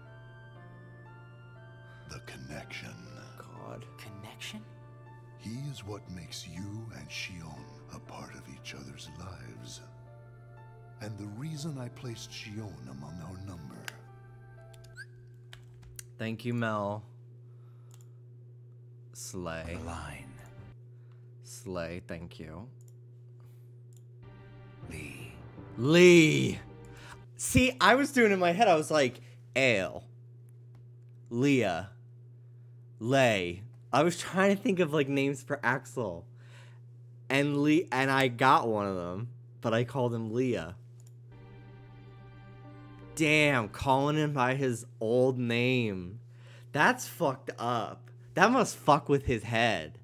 The connection. God. Connection? He is what makes you and Shion a part of each other's lives. And the reason I placed Shion among our number. Thank you, Mel. Slay. Line. Slay, thank you. Lee. Lee. See, I was doing it in my head. I was like, Ale. Leah. Lay. I was trying to think of like names for Axel. And I got one of them, but I called him Leah. Damn, calling him by his old name. That's fucked up. That must fuck with his head.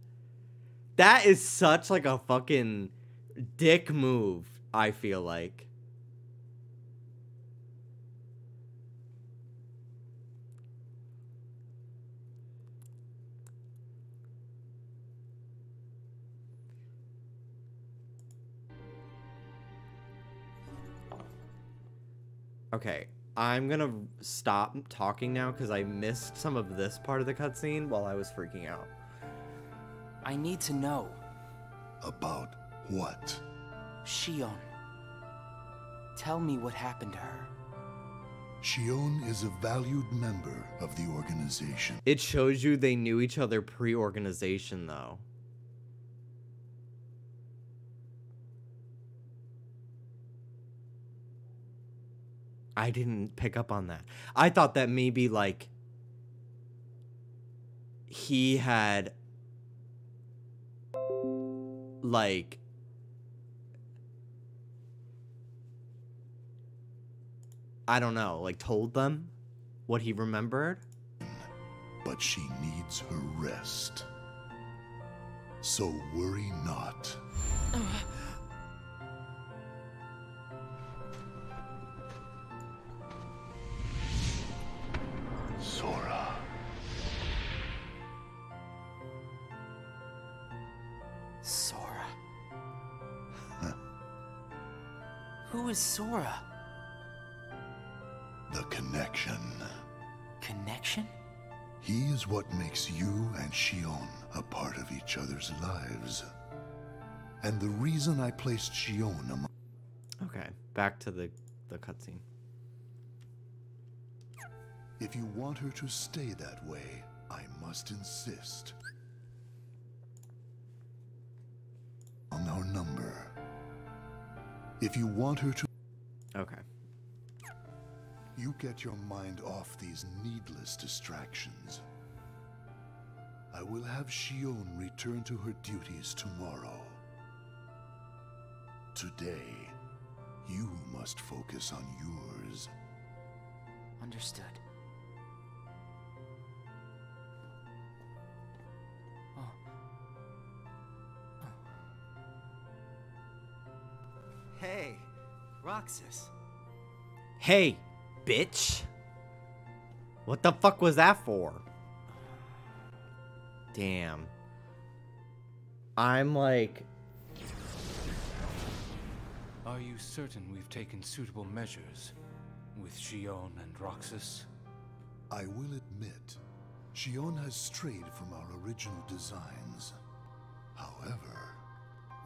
That is such like a fucking dick move, I feel like. Okay, I'm gonna stop talking now because I missed some of this part of the cutscene while I was freaking out. I need to know. About what? Shion. Tell me what happened to her. Shion is a valued member of the organization. It shows you they knew each other pre-organization, though. I didn't pick up on that. I thought that maybe, like, he had, like, I don't know, like, told them what he remembered. But she needs her rest. So worry not. Sora. Sora. Who is Sora? The connection. Connection? He is what makes you and Shion a part of each other's lives. And the reason I placed Shion among... Okay, back to the cutscene. If you want her to stay that way, I must insist on our number. If you want her to... Okay. You get your mind off these needless distractions. I will have Shion return to her duties tomorrow. Today, you must focus on yours. Understood. Hey, Roxas. Hey, bitch. What the fuck was that for? Damn. I'm like... Are you certain we've taken suitable measures with Shion and Roxas? I will admit, Shion has strayed from our original designs. However,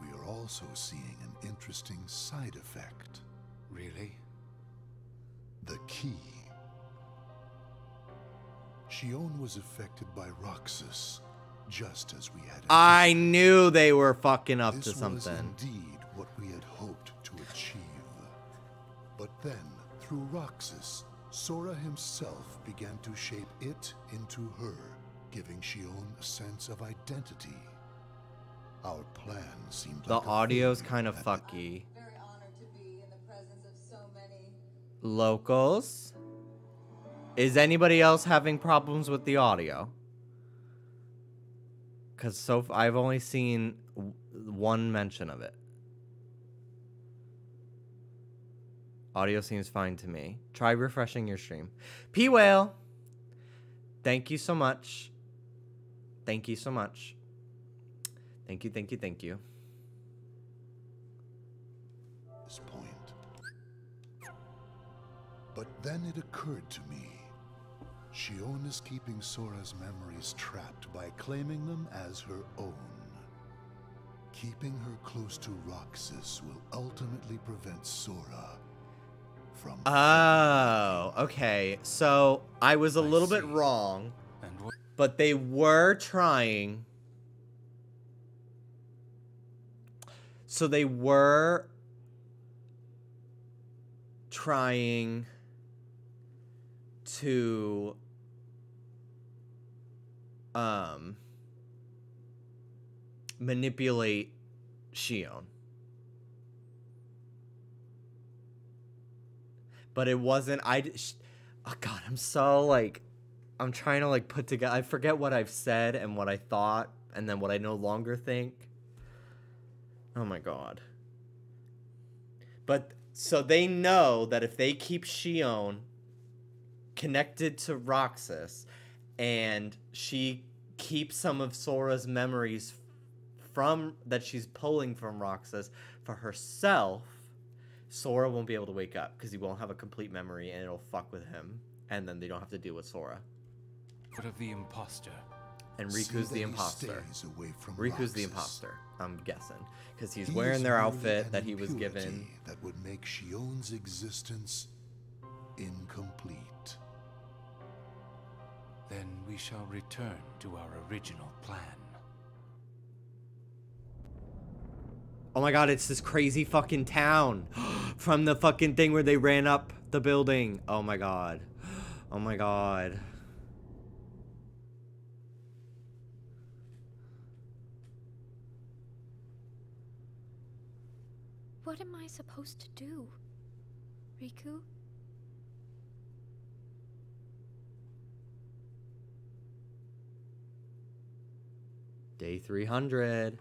we are also seeing an interesting side effect. Really? The key. Shion was affected by Roxas, just as we had. I knew they were fucking up This to something. was indeed what we had hoped to achieve. But then, through Roxas, Sora himself began to shape it into her, giving Shion a sense of identity. Our plan seemed The like a audio's failure kind of at fucky. Very honored to be in the presence of so many. Locals? Is anybody else having problems with the audio? Because I've only seen one mention of it. Audio seems fine to me. Try refreshing your stream. P-Whale! Thank you so much. Thank you so much. Thank you, thank you, thank you. this point. But then it occurred to me. Shion is keeping Sora's memories trapped by claiming them as her own. Keeping her close to Roxas will ultimately prevent Sora from... Oh, okay. So I was a little bit wrong, but they were trying. So they were trying to manipulate Shion. But it wasn't, oh God, I'm so like, I'm trying to like put together, I forget what I've said and what I thought and then what I no longer think. Oh my God. But, so they know that if they keep Shion connected to Roxas and she keeps some of Sora's memories from, that she's pulling from Roxas for herself, Sora won't be able to wake up because he won't have a complete memory and it'll fuck with him. And then they don't have to deal with Sora. What of the imposter? And Riku's the imposter. Riku's the imposter, I'm guessing. Because he's wearing their outfit that he was given. That would make Shion's existence incomplete. Then we shall return to our original plan. Oh my God, it's this crazy fucking town from the fucking thing where they ran up the building. Oh my God. Oh my God. What am I supposed to do, Riku? Day 300.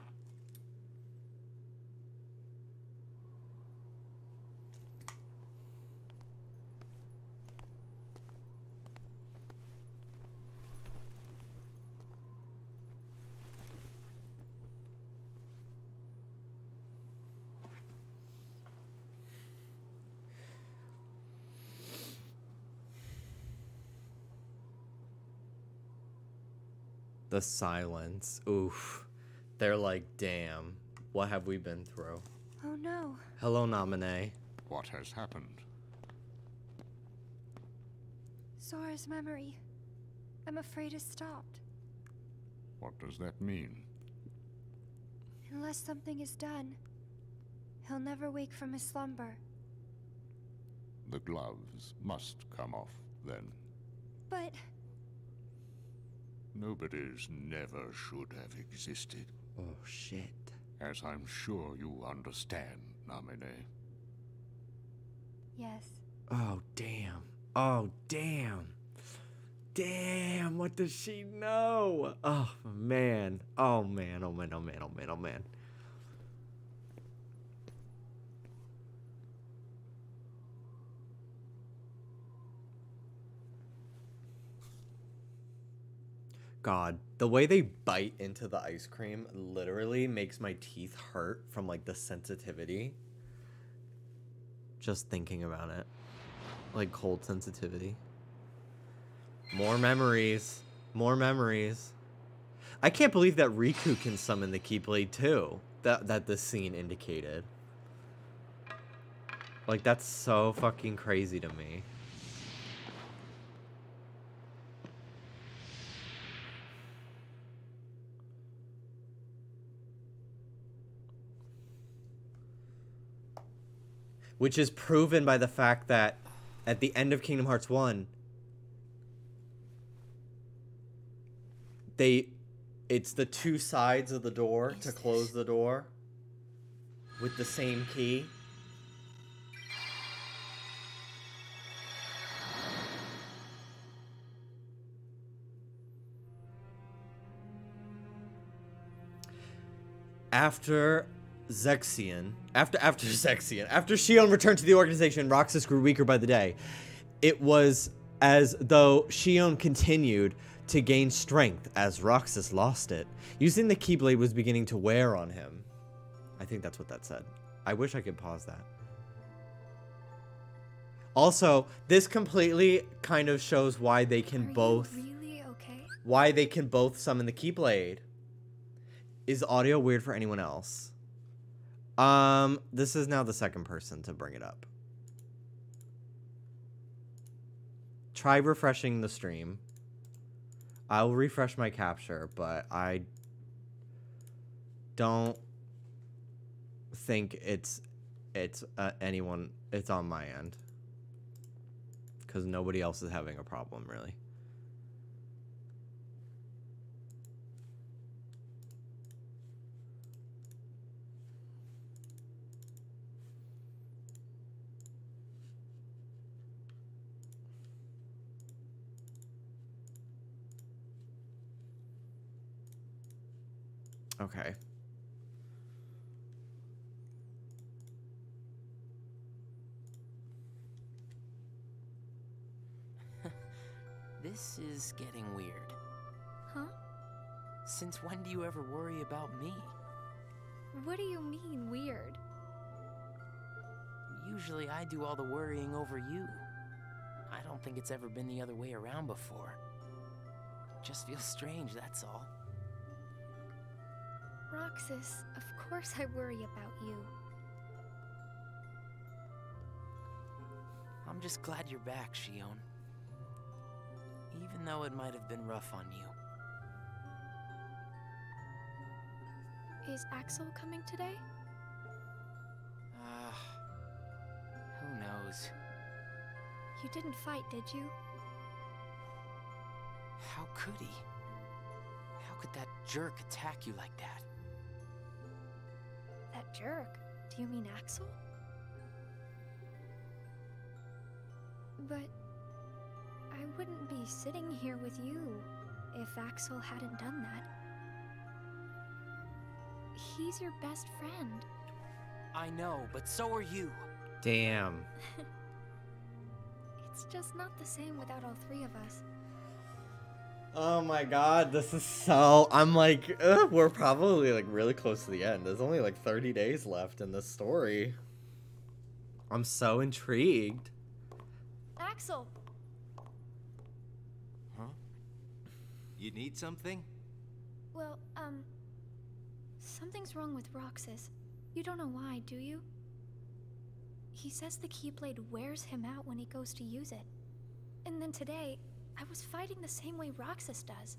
The silence. Oof. They're like, damn, what have we been through? Oh no. Hello, Naminé. What has happened? Sora's memory. I'm afraid it stopped. What does that mean? Unless something is done, he'll never wake from his slumber. The gloves must come off, then. But... Nobody's never should have existed. Oh, shit. As I'm sure you understand, Naminé. Yes. Oh, damn. Oh, damn. Damn, what does she know? Oh, man. Oh, man. Oh, man. Oh, man. Oh, man. Oh, man. God, the way they bite into the ice cream literally makes my teeth hurt from like the sensitivity. Just thinking about it. Like cold sensitivity. More memories. More memories. I can't believe that Riku can summon the Keyblade too. That this scene indicated. Like that's so fucking crazy to me. Which is proven by the fact that at the end of Kingdom Hearts 1, it's the two sides of the door to close the door with the same key. After Zexion, after Shion returned to the organization, Roxas grew weaker by the day. It was as though Shion continued to gain strength as Roxas lost it. Using the Keyblade was beginning to wear on him. I think that's what that said. I wish I could pause that. Also, this completely kind of shows why they can both... Really okay? Why they can both summon the Keyblade. Is audio weird for anyone else? This is now the second person to bring it up. Try refreshing the stream. I'll refresh my capture, but I don't think it's anyone. It's on my end. because nobody else is having a problem, really. Okay. This is getting weird. Huh? Since when do you ever worry about me? What do you mean, weird? Usually I do all the worrying over you. I don't think it's ever been the other way around before. Just feels strange, that's all. Roxas, of course I worry about you. I'm just glad you're back, Shion. Even though it might have been rough on you. Is Axel coming today? Who knows? You didn't fight, did you? How could he? How could that jerk attack you like that? That jerk? Do you mean Axel? But I wouldn't be sitting here with you if Axel hadn't done that. He's your best friend. I know, but so are you. Damn. It's just not the same without all three of us. Oh my god, this is so... I'm like, we're probably like really close to the end. There's only like 30 days left in this story. I'm so intrigued. Axel! Huh? You need something? Well, something's wrong with Roxas. You don't know why, do you? He says the Keyblade wears him out when he goes to use it. And then today, I was fighting the same way Roxas does.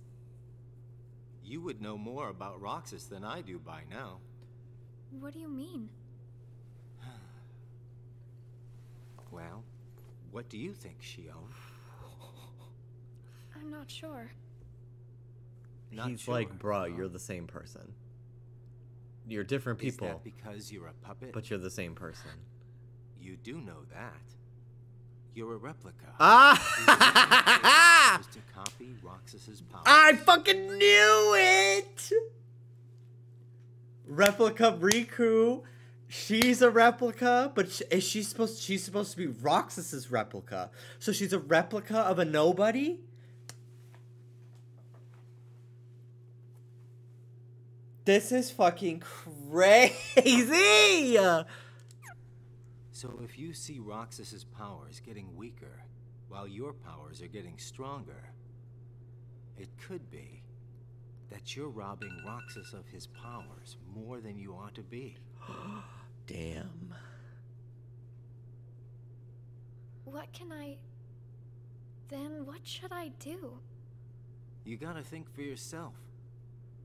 You would know more about Roxas than I do by now. What do you mean? Well, what do you think, Shion? I'm not sure. He's like, bruh, you're the same person. You're different people. Is that because you're a puppet? But you're the same person. You do know that. You're a replica. Ah! Is to copy Roxas's power. I fucking knew it! Replica Riku. She's a replica, but she's supposed to be Roxas's replica. So she's a replica of a nobody? This is fucking crazy! So if you see Roxas's powers getting weaker, while your powers are getting stronger, it could be that you're robbing Roxas of his powers more than you ought to be. Damn. Then what should I do? You gotta think for yourself.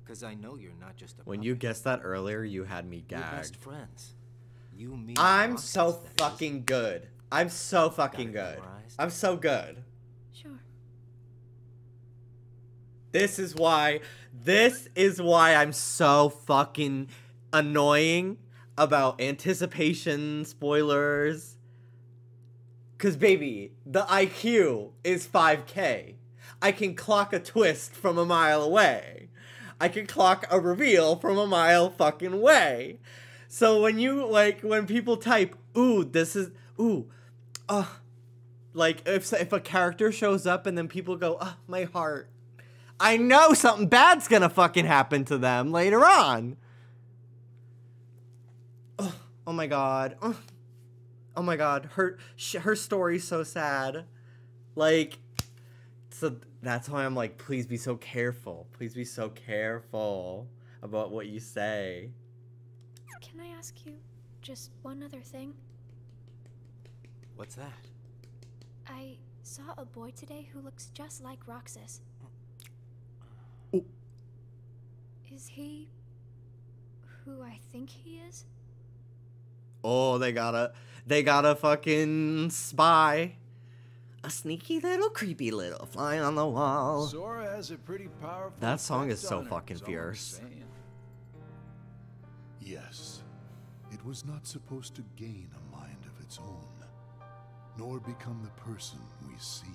Because I know you're not just a When puppet. you guessed that earlier, you had me You're gagged. best friends. You meet I'm Roxas, so that fucking good. I'm so fucking Got it good. memorized? I'm so good. Sure. This is why I'm so fucking annoying about anticipation spoilers. Cause baby, the IQ is 5K. I can clock a twist from a mile away. I can clock a reveal from a mile fucking way. So when you, like, when people type, ooh, this is, ooh, like, if a character shows up and then people go, my heart, I know something bad's gonna fucking happen to them later on. Oh my god. Oh my god. Her story's so sad. Like, so that's why I'm like, please be so careful. Please be so careful about what you say. Can I ask you just one other thing? What's that? I saw a boy today who looks just like Roxas. Ooh. Is he who I think he is? Oh, they gotta fucking spy. A sneaky little, creepy little fly on the wall. Sora has a pretty powerful. That song is effect so on her, fucking is all I'm fierce. saying. Yes, it was not supposed to gain a mind of its own, nor become the person we see.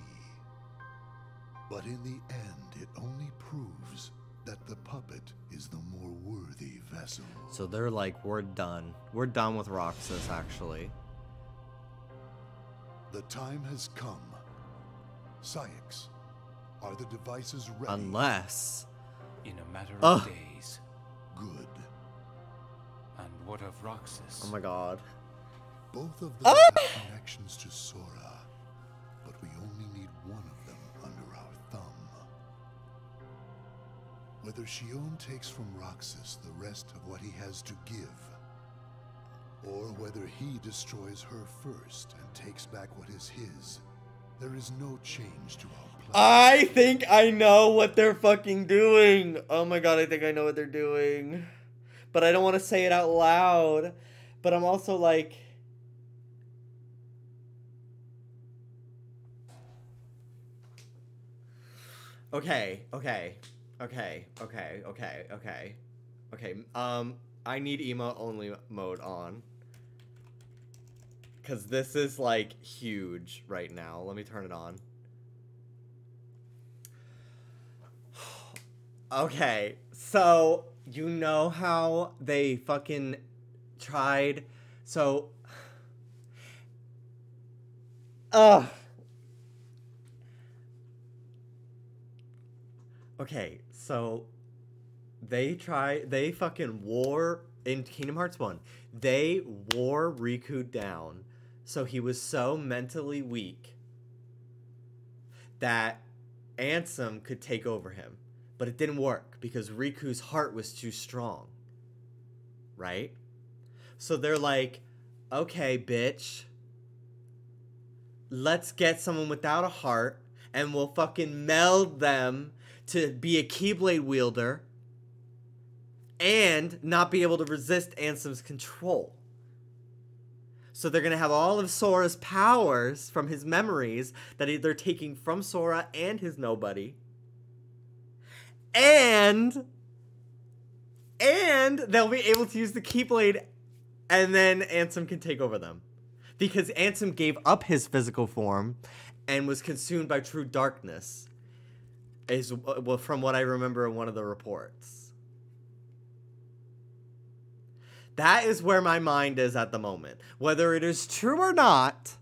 But in the end, it only proves that the puppet is the more worthy vessel. So they're like, we're done. We're done with Roxas, actually. The time has come. Sayaks, are the devices ready? Unless... In a matter of days. Good. And what of Roxas? Oh my god. Both of them have connections to Sora, but we only need one of them under our thumb. Whether Shion takes from Roxas the rest of what he has to give, or whether he destroys her first and takes back what is his, there is no change to our plan. I think I know what they're fucking doing. Oh my god, I think I know what they're doing. But I don't want to say it out loud. But I'm also like... Okay. I need emo only mode on. Because this is, like, huge right now. Let me turn it on. Okay, so, you know how they fucking tried? So... Okay, so... They fucking wore... In Kingdom Hearts 1, they wore Riku down. So he was so mentally weak that Ansem could take over him. But it didn't work because Riku's heart was too strong. Right? So they're like, okay, bitch. Let's get someone without a heart and we'll fucking meld them to be a Keyblade wielder and not be able to resist Ansem's control. So they're going to have all of Sora's powers from his memories that they're taking from Sora and his nobody. And they'll be able to use the Keyblade and then Ansem can take over them. Because Ansem gave up his physical form and was consumed by true darkness. From what I remember in one of the reports. That is where my mind is at the moment. Whether it is true or not,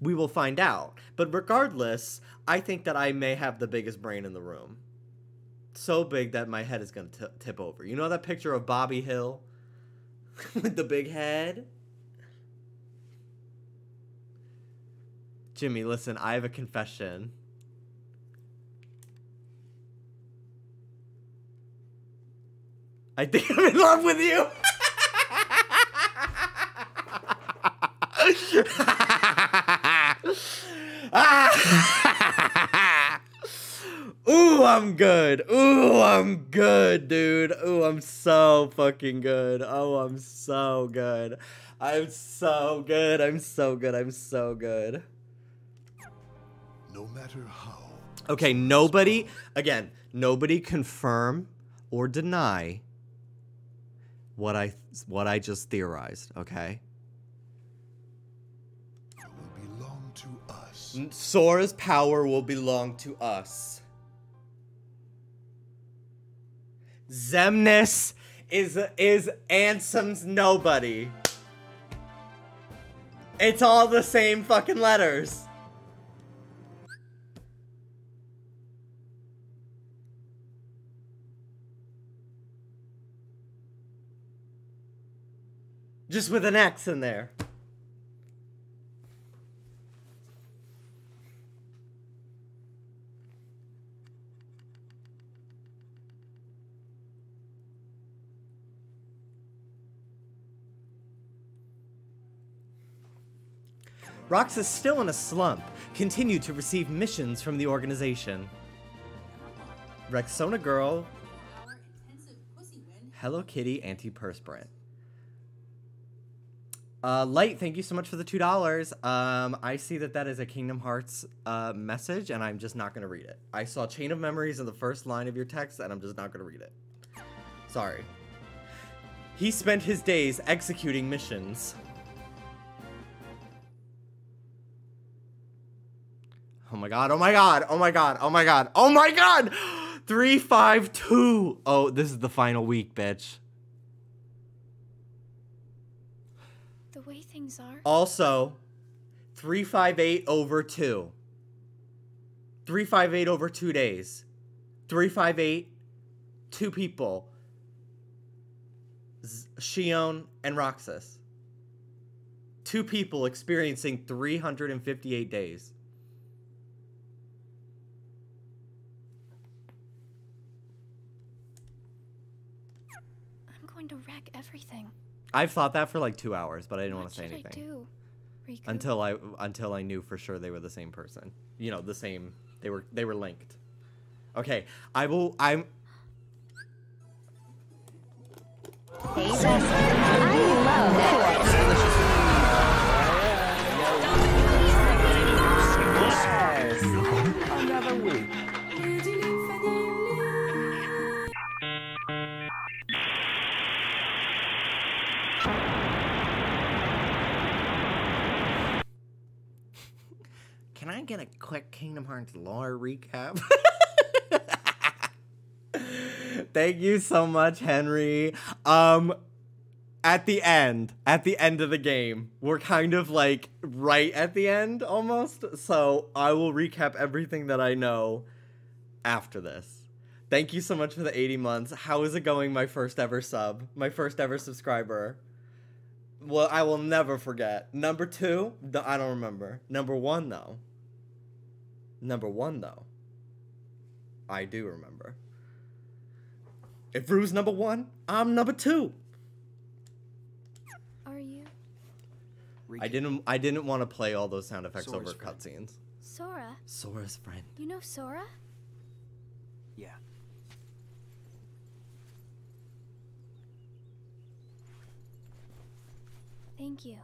we will find out. But regardless, I think that I may have the biggest brain in the room. So big that my head is going to tip over. You know that picture of Bobby Hill? With the big head? Jimmy, listen, I have a confession. I think I'm in love with you! Ooh, I'm good. Ooh, I'm good, dude. Ooh, I'm so fucking good. Oh, I'm so good. I'm so good. I'm so good. I'm so good. No matter how. Okay, nobody confirm or deny what I just theorized, okay? Sora's power will belong to us. Xemnas is Ansem's nobody. It's all the same fucking letters. Just with an X in there. Rox is still in a slump, continued to receive missions from the organization. Rexona Girl, Hello Kitty Antiperspirant. Light, thank you so much for the $2. I see that is a Kingdom Hearts message, and I'm just not going to read it. I saw Chain of Memories in the first line of your text, and I'm just not going to read it. Sorry. He spent his days executing missions. Oh my god, oh my god, oh my god, oh my god, oh my god! 352! Oh, this is the final week, bitch. The way things are. Also, 358 over 2. 358 over 2 days. 358, 2 people. Shion and Roxas. 2 people experiencing 358 days. I'm going to wreck everything. I've thought that for like 2 hours, but I didn't want to say anything. What should I do, Riku? Until I knew for sure they were the same person. You know, the same. They were linked. Okay, I'm. Hey, I love Another week. Can I get a quick Kingdom Hearts lore recap? Thank you so much, Henry. At the end of the game, we're kind of like right at the end almost. So I will recap everything that I know after this. Thank you so much for the 80 months. How is it going, my first ever sub? My first ever subscriber? Well, I will never forget. Number 2? I don't remember. Number 1, though. I do remember. If Rue's number 1, I'm number 2. Are you? I didn't want to play all those sound effects over cutscenes. Sora? Sora's friend. You know Sora? Yeah. Thank you.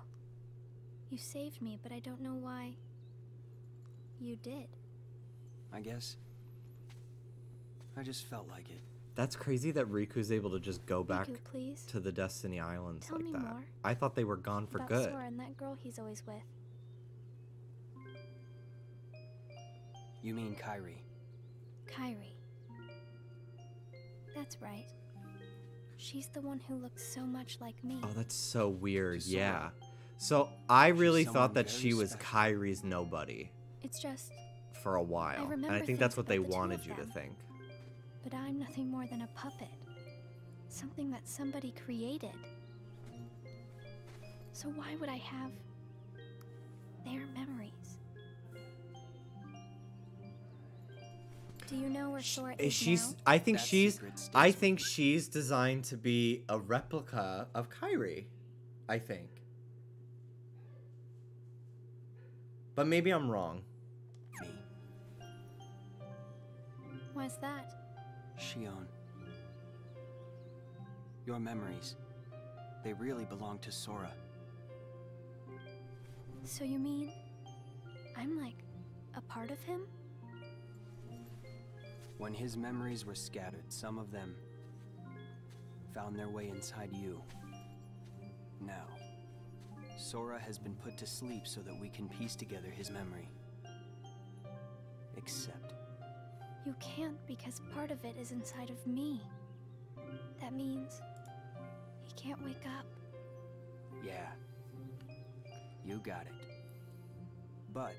You saved me, but I don't know why you did. I guess I just felt like it. That's crazy that Riku's able to just go back Riku, please. to the Destiny Islands Tell like me that. more I thought they were gone for about good. Sora and that girl he's always with. You mean Kyrie? Kyrie. That's right. She's the one who looks so much like me. Oh, that's so weird. Yeah. So I really thought someone that very she was special. Kyrie's nobody It's just, for a while. And remember I think things that's what they about the two wanted of you to them. think. but I'm nothing more than a puppet. Something that somebody created. So why would I have their memories? Do you know where Sora is now? I think she's designed to be a replica of Kyrie. I think. But maybe I'm wrong. Why's that? Shion. Your memories. They really belong to Sora. So you mean I'm like a part of him? When his memories were scattered, some of them found their way inside you. Now, Sora has been put to sleep so that we can piece together his memory. Except... You can't because part of it is inside of me. That means he can't wake up. Yeah. You got it. But,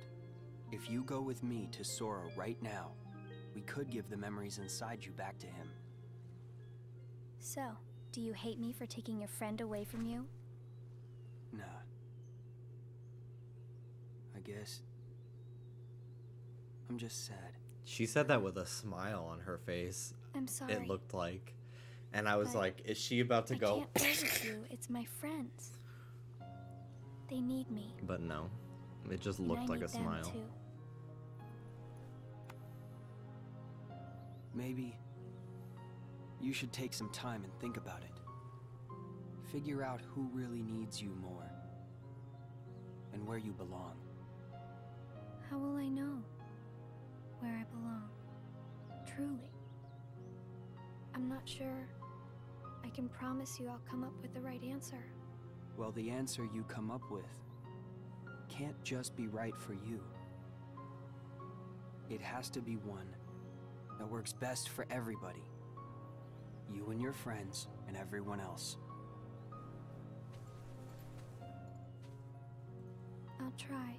if you go with me to Sora right now, we could give the memories inside you back to him. So, do you hate me for taking your friend away from you? Nah. I guess... I'm just sad. She said that with a smile on her face. I'm sorry. It looked like. And I was But like, is she about to go? I can't go with you. It's my friends. They need me. But no. It just And looked I like need a them smile. too. Maybe you should take some time and think about it. Figure out who really needs you more. and where you belong. How will I know where I belong? Truly. I'm not sure I can promise you I'll come up with the right answer. Well, the answer you come up with can't just be right for you. It has to be one that works best for everybody. You and your friends and everyone else. I'll try.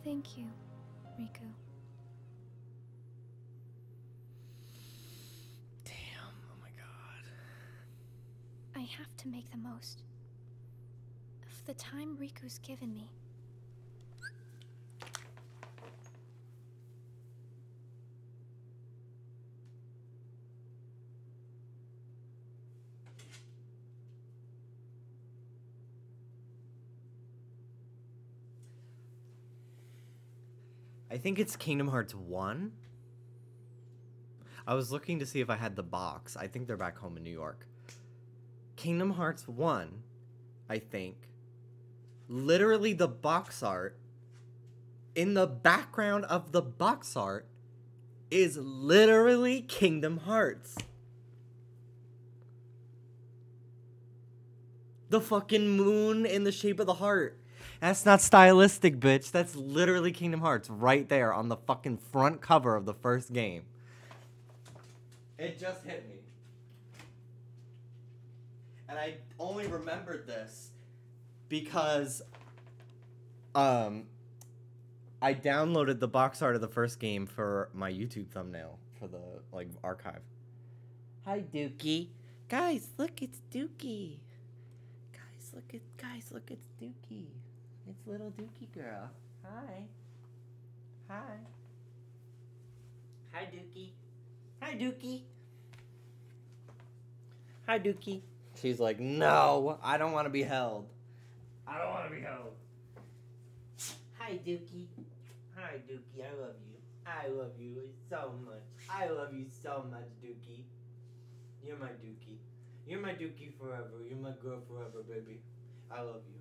Thank you, Riku. Damn, oh my god. I have to make the most of the time Riku's given me. I think it's Kingdom Hearts 1. I was looking to see if I had the box. I think they're back home in New York. Kingdom Hearts 1, I think. Literally the box art. In the background of the box art is literally Kingdom Hearts. The fucking moon in the shape of the heart. That's not stylistic, bitch. That's literally Kingdom Hearts right there on the fucking front cover of the first game. It just hit me. And I only remembered this because I downloaded the box art of the first game for my YouTube thumbnail for the archive. Hi, Dookie. Guys, look, it's Dookie. Guys, look, it's Dookie. It's little Dookie girl. Hi. Hi. Hi, Dookie. Hi, Dookie. Hi, Dookie. She's like, no, I don't want to be held. I don't want to be held. Hi, Dookie. Hi, Dookie. I love you. I love you so much. I love you so much, Dookie. You're my Dookie. You're my Dookie forever. You're my girl forever, baby. I love you.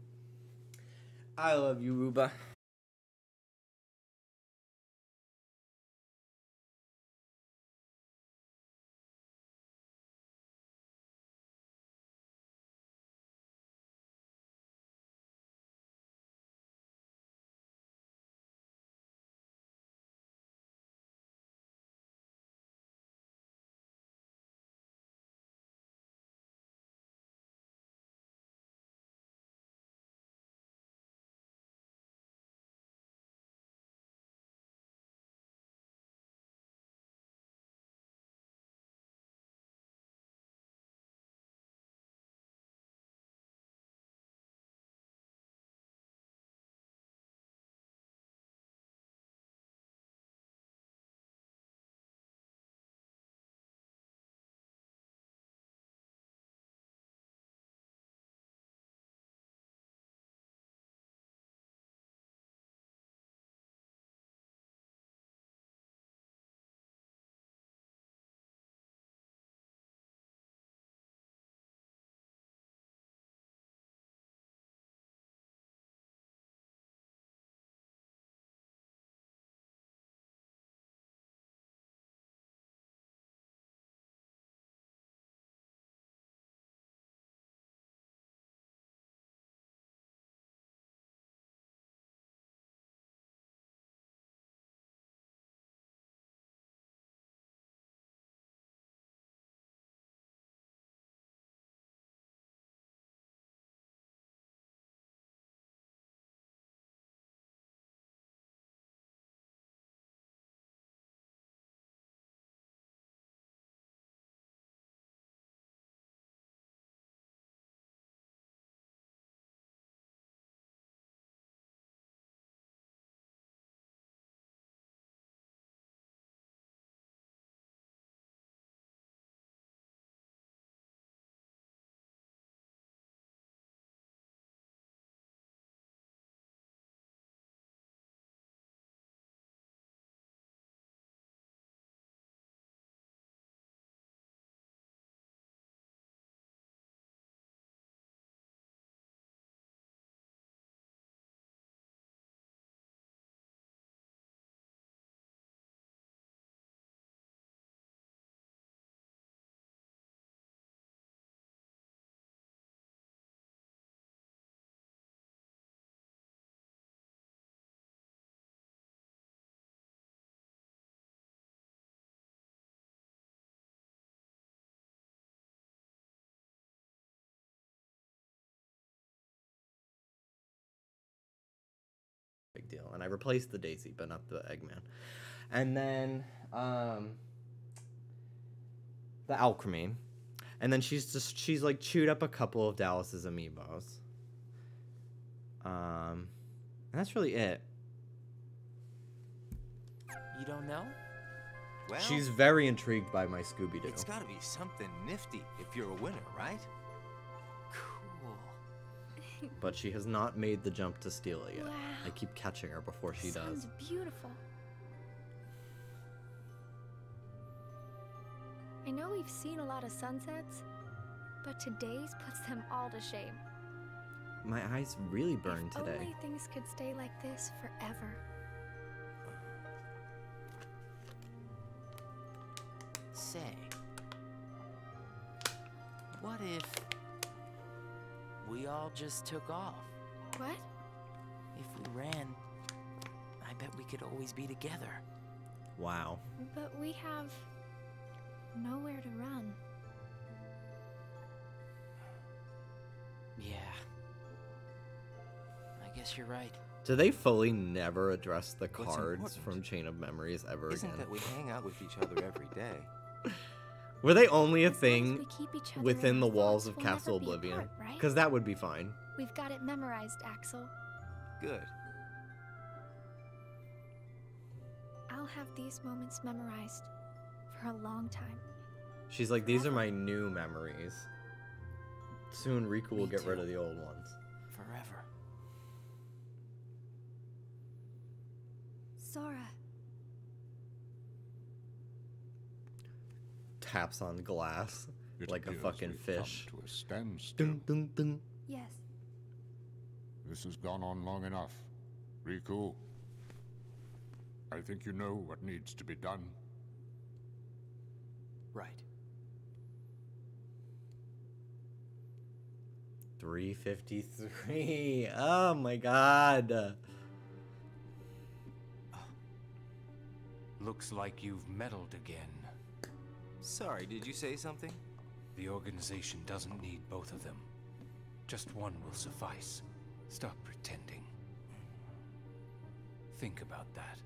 I love you, Ruba. and I replaced the daisy, but not the Eggman. And then the Alchemy. And then she's like chewed up a couple of Dallas's amiibos. And that's really it. You don't know? Well, She's very intrigued by my Scooby-Doo. it's gotta be something nifty if you're a winner, right? Cool. But she has not made the jump to steal it yet. Wow. I keep catching her before she Sounds does. beautiful. I know we've seen a lot of sunsets, but today's puts them all to shame. My eyes really burned If today. only things could stay like this forever. Say, what if we all just took off? What? If we ran, I bet we could always be together. Wow. But we have nowhere to run. Yeah. I guess you're right. Do they fully never address the What's cards important from Chain of Memories ever Isn't again? that we hang out with each other every day? Were they only a thing we keep each other within in the our walls thoughts, of we'll Castle never be Oblivion? apart, right? Because that would be fine. We've got it memorized, Axel. Good. I'll have these moments memorized for a long time. She's like, these are my new memories. Soon Riku will get rid of the old ones. Forever. Sora. Taps on glass It like a appears fucking we've come fish. to a standstill. Dun, dun, dun. Yes. This has gone on long enough. Riku, I think you know what needs to be done. Right. 353. Oh my god. Looks like you've meddled again. Sorry, did you say something? The organization doesn't need both of them. Just one will suffice. Stop pretending. Think about that.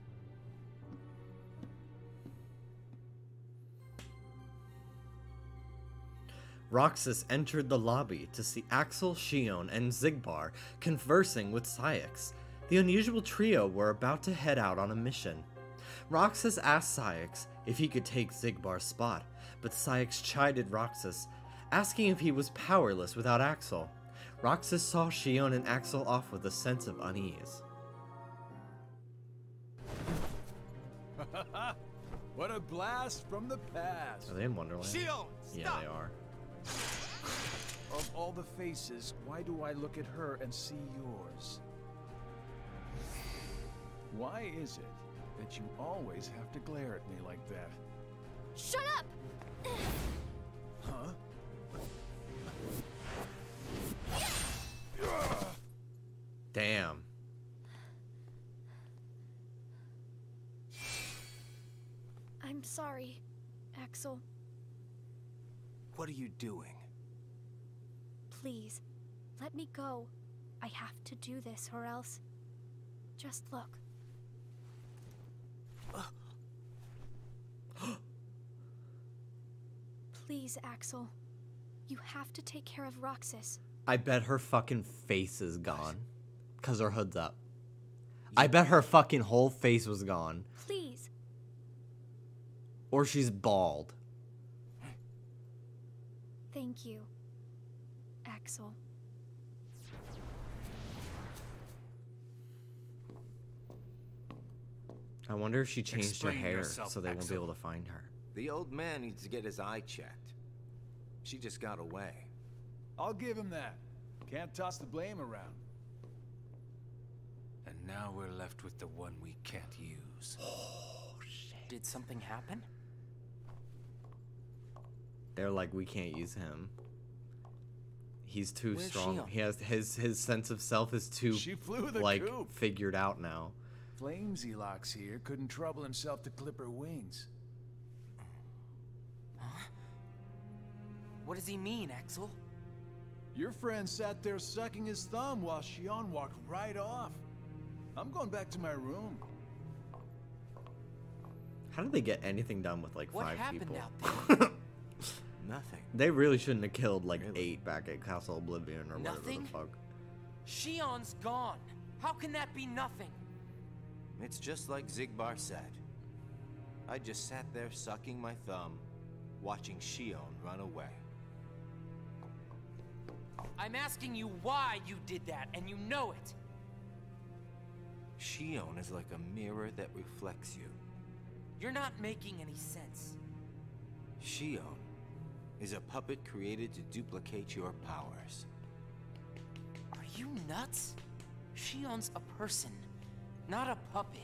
Roxas entered the lobby to see Axel, Shion, and Zigbar conversing with Syx. The unusual trio were about to head out on a mission. Roxas asked Syx if he could take Zigbar's spot, but Syx chided Roxas, asking if he was powerless without Axel. Roxas saw Shion and Axel off with a sense of unease. What a blast from the past! Are they in Wonderland? Shion, Yeah, stop! they are. Of all the faces, why do I look at her and see yours? Why is it that you always have to glare at me like that? Shut up! Huh? Damn. I'm sorry, Axel. What are you doing? Please, let me go. I have to do this or else... Just look. Please, Axel. You have to take care of Roxas. I bet her fucking face is gone. Because her hood's up. I bet her fucking whole face was gone. Please. Or she's bald. Thank you, Axel. I wonder if she changed her Explain hair yourself, so they won't be Axel. able to find her. The old man needs to get his eye checked. She just got away. I'll give him that. Can't toss the blame around. And now we're left with the one we can't use. Oh, shit. Did something happen? They're like, we can't use him. He's too Where's strong. Shion? He has his sense of self is too She flew the like coop. figured out now. Flamesy Locks here couldn't trouble himself to clip her wings. What does he mean, Axel? Your friend sat there sucking his thumb while Shion walked right off. I'm going back to my room. How did they get anything done with like What 5 happened people? out there? Nothing. They really shouldn't have killed like 8 back at Castle Oblivion or whatever Nothing? the fuck. Shion's gone. How can that be nothing? It's just like Zigbar said. I just sat there sucking my thumb, watching Shion run away. I'm asking you why you did that, and you know it. Shion is like a mirror that reflects you. You're not making any sense. Shion is a puppet created to duplicate your powers. Are you nuts? Shion's a person, not a puppet.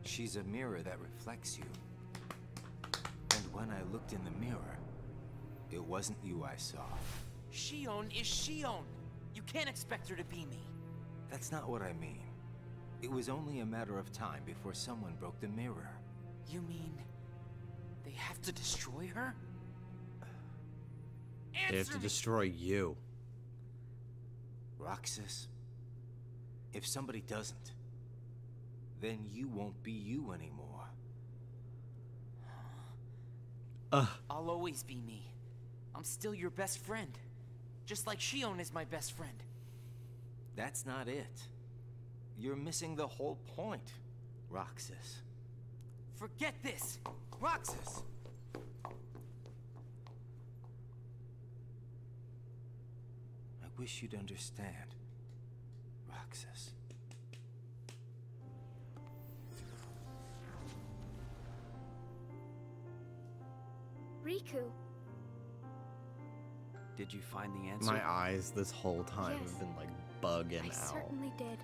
She's a mirror that reflects you. And when I looked in the mirror, it wasn't you I saw. Shion is Shion. You can't expect her to be me. That's not what I mean. It was only a matter of time before someone broke the mirror. You mean they have to destroy her? They have to destroy you. Roxas, if somebody doesn't, then you won't be you anymore. I'll always be me. I'm still your best friend. Just like Shion is my best friend. That's not it. You're missing the whole point, Roxas. Forget this! Roxas! I wish you'd understand, Roxas. Riku. Did you find the answer? My eyes this whole time Yes. have been like bugging I out. certainly did.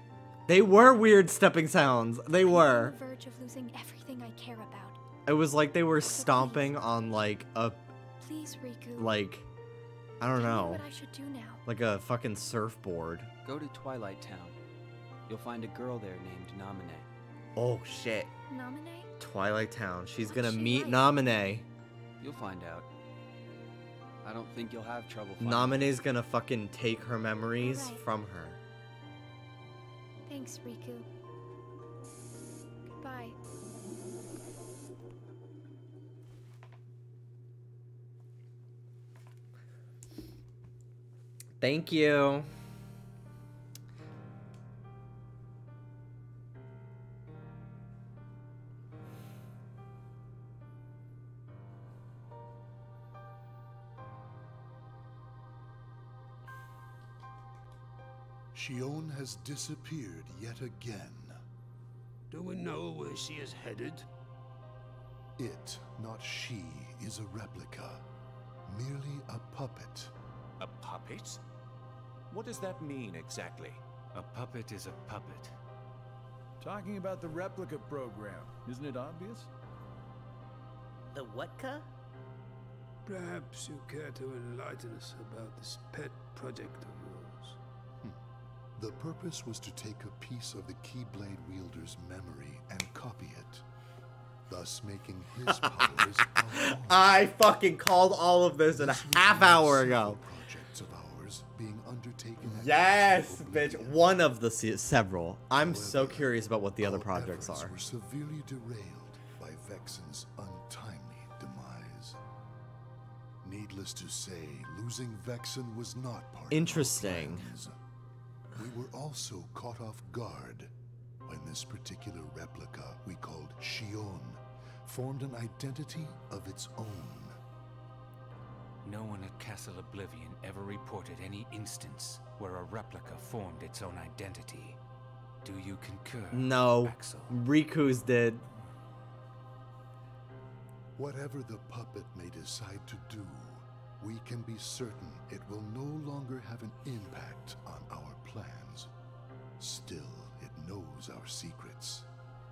They were weird stepping sounds. They I'm were. on the verge of losing everything I care about. It was like they were stomping on like a Please, Riku. like I don't Tell me know. what I should do now. Like a fucking surfboard. Go to Twilight Town. You'll find a girl there named Namine. Oh shit. Namine? Twilight Town. She's What's gonna she meet like? Namine. You'll find out. I don't think you'll have trouble finding Namine's gonna fucking take her memories Alright. from her. Thanks, Riku. Goodbye. Thank you. Shion has disappeared yet again. Do we know where she is headed? It, not she, is a replica. Merely a puppet. A puppet? What does that mean exactly? A puppet is a puppet. Talking about the replica program, isn't it obvious? The what-ca? Perhaps you care to enlighten us about this pet project of yours. The purpose was to take a piece of the Keyblade wielder's memory and copy it, thus making his powers our I fucking called all of this in a half hour ago. projects of ours being undertaken at Yes, bitch. One of the several. I'm so curious about what the other projects efforts are. were severely derailed by Vexen's untimely demise. Needless to say, losing Vexen was not part Interesting. of our plans. We were also caught off guard when this particular replica we called Shion formed an identity of its own. No one at Castle Oblivion ever reported any instance where a replica formed its own identity. Do you concur? No. Riku's did. Whatever the puppet may decide to do, we can be certain it will no longer have an impact on our plans. Still, it knows our secrets.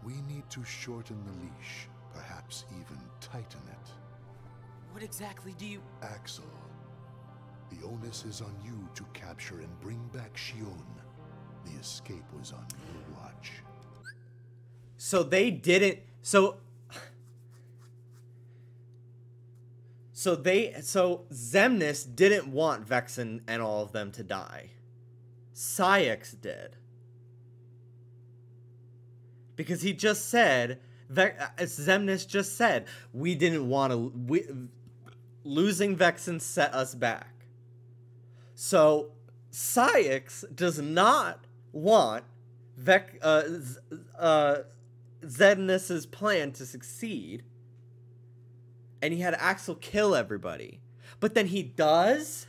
We need to shorten the leash, perhaps even tighten it. What exactly do you... Axel, the onus is on you to capture and bring back Shion. The escape was on your watch. So they didn't. So Xemnas didn't want Vexen and all of them to die. Syx did. Because he just said, Xemnas just said, we didn't want to, losing Vexen set us back. So, Cyax does not want Xemnas' plan to succeed. And he had Axel kill everybody. But then he does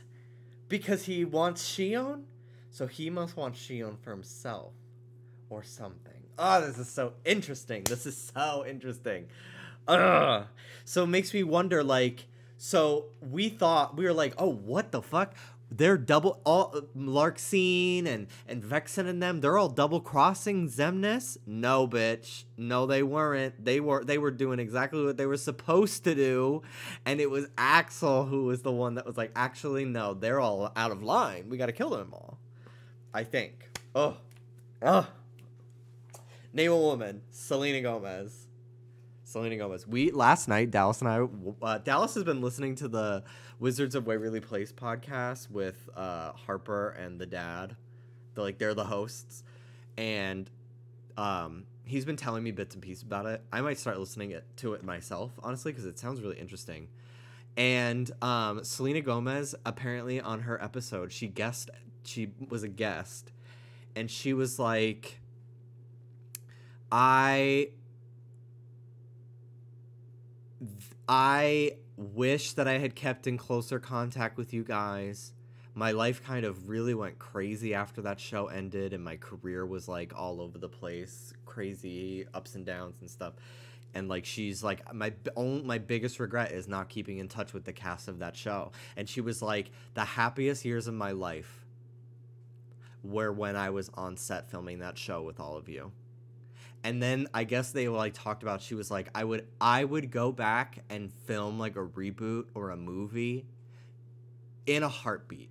because he wants Shion. So he must want Shion for himself. Or something. Oh, this is so interesting. Ugh. So it makes me wonder, like, so we were like, oh, what the fuck? They're Larxene and Vexen and them, they're all double crossing Xemnas? No, bitch. No, they weren't. They were doing exactly what they were supposed to do. And it was Axel who was the one that was like, actually, no, they're all out of line. We gotta kill them all. I think. Oh. Name a woman. Selena Gomez. Last night, Dallas and I, Dallas has been listening to the Wizards of Waverly Place podcast with Harper and the dad. They're the hosts. And he's been telling me bits and pieces about it. I might start listening to it myself, honestly, because it sounds really interesting. And Selena Gomez, apparently on her episode, she was a guest. And she was like, I wish that I had kept in closer contact with you guys. My life kind of really went crazy after that show ended, and my career was like all over the place, crazy ups and downs and stuff. And like, she's like, my biggest regret is not keeping in touch with the cast of that show. And she was like, the happiest years of my life were when I was on set filming that show with all of you. And then I guess they like talked about, she was like, I would go back and film like a reboot or a movie in a heartbeat.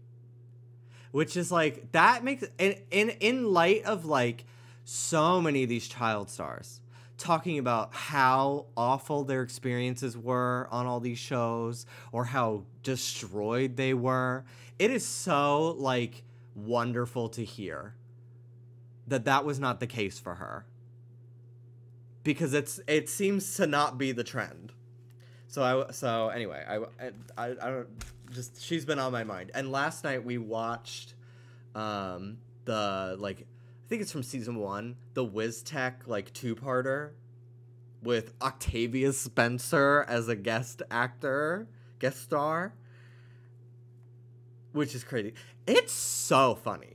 Which is like, that makes, in light of like so many of these child stars talking about how awful their experiences were on all these shows or how destroyed they were. It is so like wonderful to hear that was not the case for her. Because it seems to not be the trend. So anyway, I don't, just, she's been on my mind. And last night we watched the, like, I think it's from season 1, the WizTech like 2-parter with Octavia Spencer as a guest star, which is crazy. It's so funny.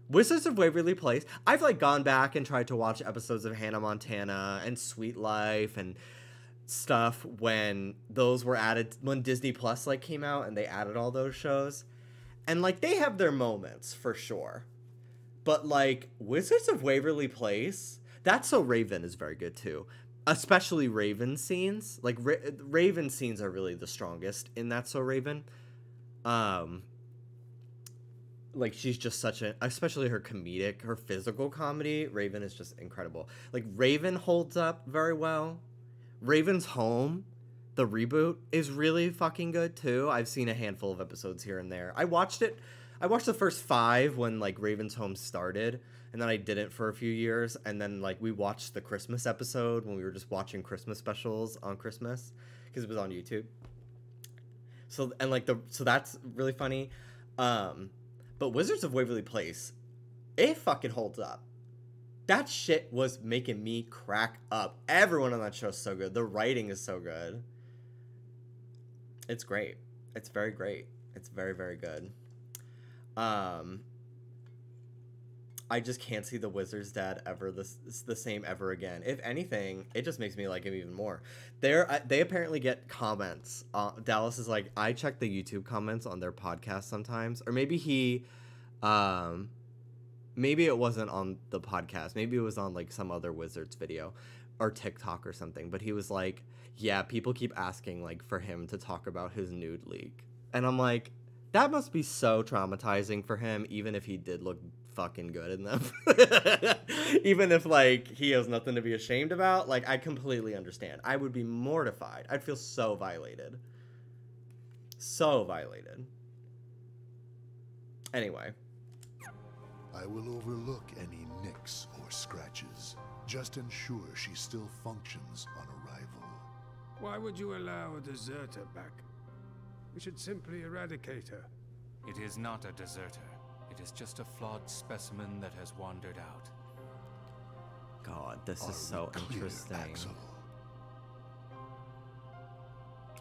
Wizards of Waverly Place, I've like gone back and tried to watch episodes of Hannah Montana and Sweet Life and stuff when those were added, when Disney Plus like came out and they added all those shows. And like, they have their moments for sure. But like, Wizards of Waverly Place, That's So Raven is very good too. Especially Raven scenes. Like, Raven scenes are really the strongest in That's So Raven. Like, she's just such a, especially her physical comedy, Raven is just incredible. Like, Raven holds up very well. Raven's Home, the reboot, is really fucking good, too. I've seen a handful of episodes here and there. I watched the first 5 when, like, Raven's Home started, and then I didn't for a few years, and then, like, we watched the Christmas episode when we were just watching Christmas specials on Christmas, because it was on YouTube. So, and, like, so that's really funny. But Wizards of Waverly Place, it fucking holds up. That shit was making me crack up. Everyone on that show is so good. The writing is so good. It's great. It's very great. It's very, very good. I just can't see the Wizard's dad ever the same ever again. If anything, it just makes me like him even more. They apparently get comments. Dallas is like, I check the YouTube comments on their podcast sometimes, or maybe maybe it wasn't on the podcast. Maybe it was on like some other Wizards video or TikTok or something. But he was like, yeah, people keep asking like for him to talk about his nude leak, and I'm like, that must be so traumatizing for him, even if he did look fucking good in them. Even if like he has nothing to be ashamed about, like, I completely understand. I would be mortified. I'd feel so violated. So violated. Anyway. I will overlook any nicks or scratches. Just ensure she still functions on arrival. Why would you allow a deserter back? We should simply eradicate her. It is not a deserter. It is just a flawed specimen that has wandered out. God, this is so interesting. Axel?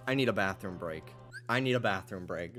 I need a bathroom break. I need a bathroom break.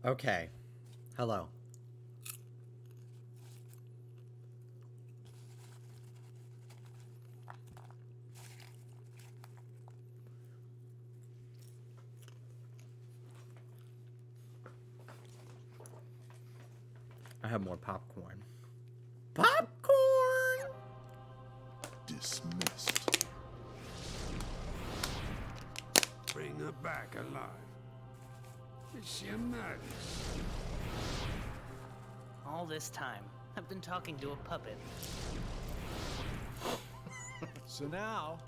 Okay. Hello. I have more popcorn. Popcorn! Dismissed. Bring her back alive. Is she a madness? All this time, I've been talking to a puppet. So now...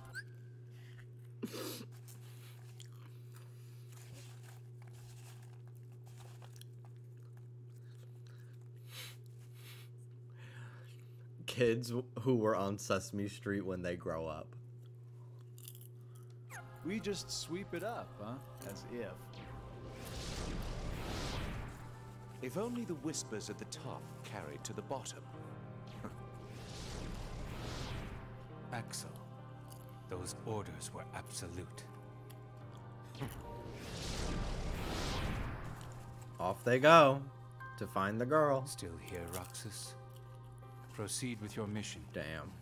Kids who were on Sesame Street when they grow up. We just sweep it up, huh? As if. If only the whispers at the top carried to the bottom. Axel, those orders were absolute. Off they go to find the girl. Still here, Roxas? Proceed with your mission. Damn.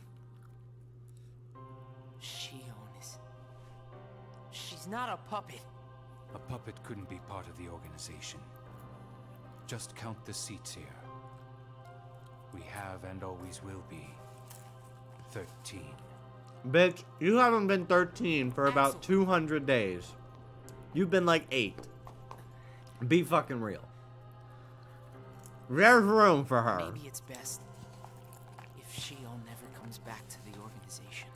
She's not a puppet. A puppet couldn't be part of the organization. Just count the seats here. We have and always will be 13. Bitch, you haven't been 13 for about 200 days. You've been like 8. Be fucking real. There's room for her. Maybe it's best if Shion never comes back to the organization.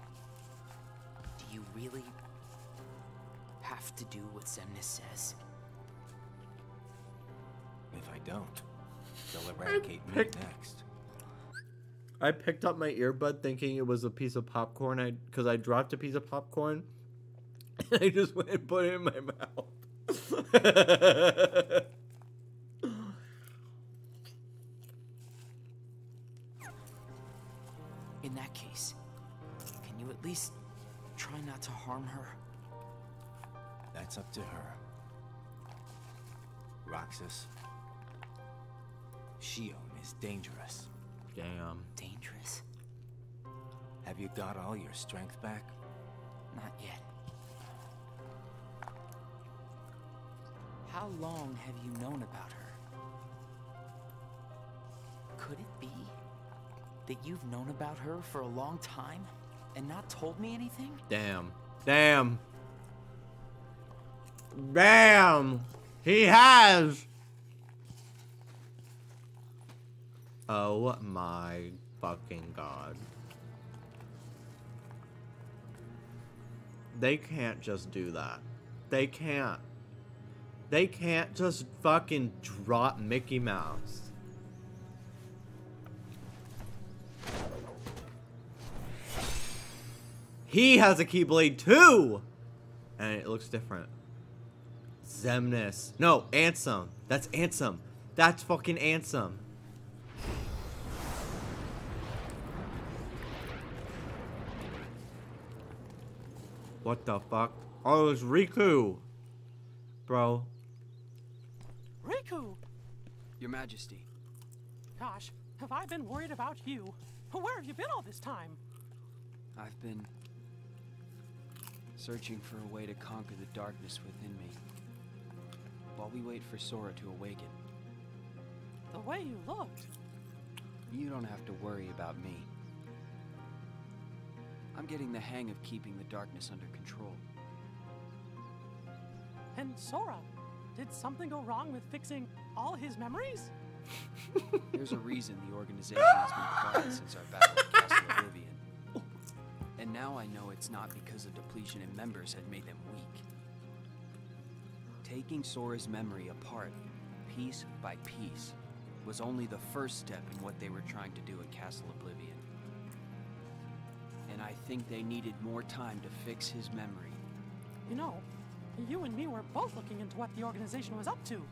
Do you really have to do what Xemnas says? If I don't, they'll eradicate me next. I picked up my earbud thinking it was a piece of popcorn. Because I dropped a piece of popcorn. And I just went and put it in my mouth. In that case, can you at least try not to harm her? That's up to her. Roxas, Shion is dangerous. Damn. Dangerous? Have you got all your strength back? Not yet. How long have you known about her? Could it be that you've known about her for a long time and not told me anything? Damn. Damn. Damn. He has. Oh my fucking god. They can't just do that. They can't. They can't just fucking drop Mickey Mouse. He has a Keyblade too! And it looks different. Xemnas. No, Ansem. That's Ansem. That's fucking Ansem. What the fuck? Oh, it was Riku. Bro. Riku! Your Majesty. Gosh, have I been worried about you? Where have you been all this time? I've been searching for a way to conquer the darkness within me, while we wait for Sora to awaken. The way you looked. You don't have to worry about me. I'm getting the hang of keeping the darkness under control. And Sora, did something go wrong with fixing all his memories? There's a reason the organization has been quiet since our battle with Castle Oblivion. And now I know it's not because a depletion in members had made them weak. Taking Sora's memory apart, piece by piece, was only the first step in what they were trying to do at Castle Oblivion. And I think they needed more time to fix his memory. You know, you and me were both looking into what the organization was up to.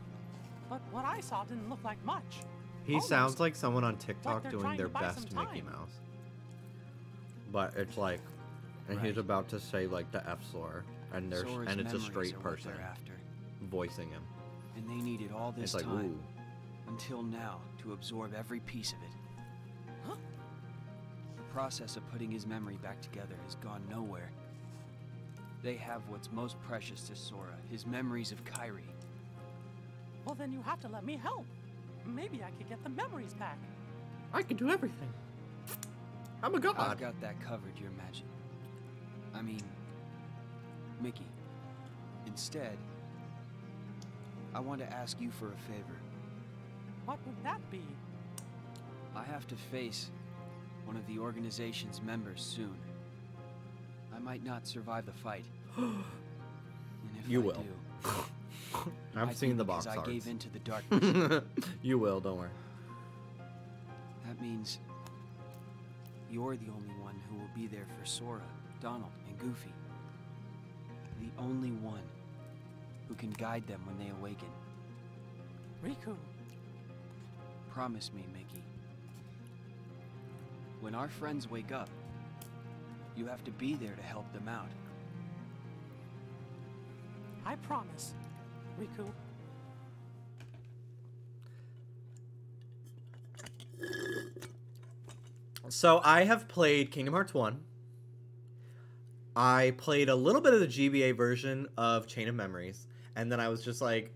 But what I saw didn't look like much. He Almost sounds like someone on TikTok they're doing trying their to buy some best Mickey time. Mouse. But it's like, and he's about to say like the F slur, and there's Sora's and it's a memories straight are what person they're after. voicing him. And they needed all this It's like, time, ooh. until now, to absorb every piece of it. Huh? The process of putting his memory back together has gone nowhere. They have what's most precious to Sora, his memories of Kairi. Well, then you have to let me help. Maybe I could get the memories back. I can do everything. I'm a god. I've got that covered, your magic. I mean, Mickey. Instead, I want to ask you for a favor. What would that be? I have to face one of the organization's members soon. I might not survive the fight. And if You I will. do, I've seen the box I arts. gave in to the darkness. You will, don't worry. That means you're the only one who will be there for Sora, Donald, and Goofy. The only one who can guide them when they awaken. Riku. Promise me, Mickey. When our friends wake up, you have to be there to help them out. I promise, Riku. So I have played Kingdom Hearts 1. I played a little bit of the GBA version of Chain of Memories, and then I was just like,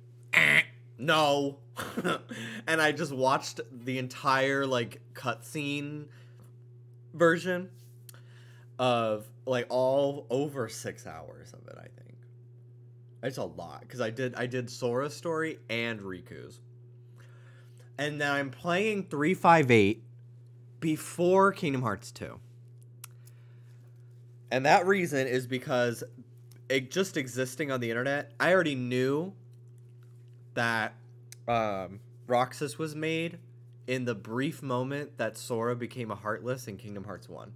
no. And I just watched the entire like cutscene version of like all over 6 hours of it, I think. It's a lot because I did Sora's story and Riku's. And then I'm playing 358 before Kingdom Hearts 2. And that reason is because it just existing on the internet, I already knew that Roxas was made in the brief moment that Sora became a Heartless in Kingdom Hearts 1.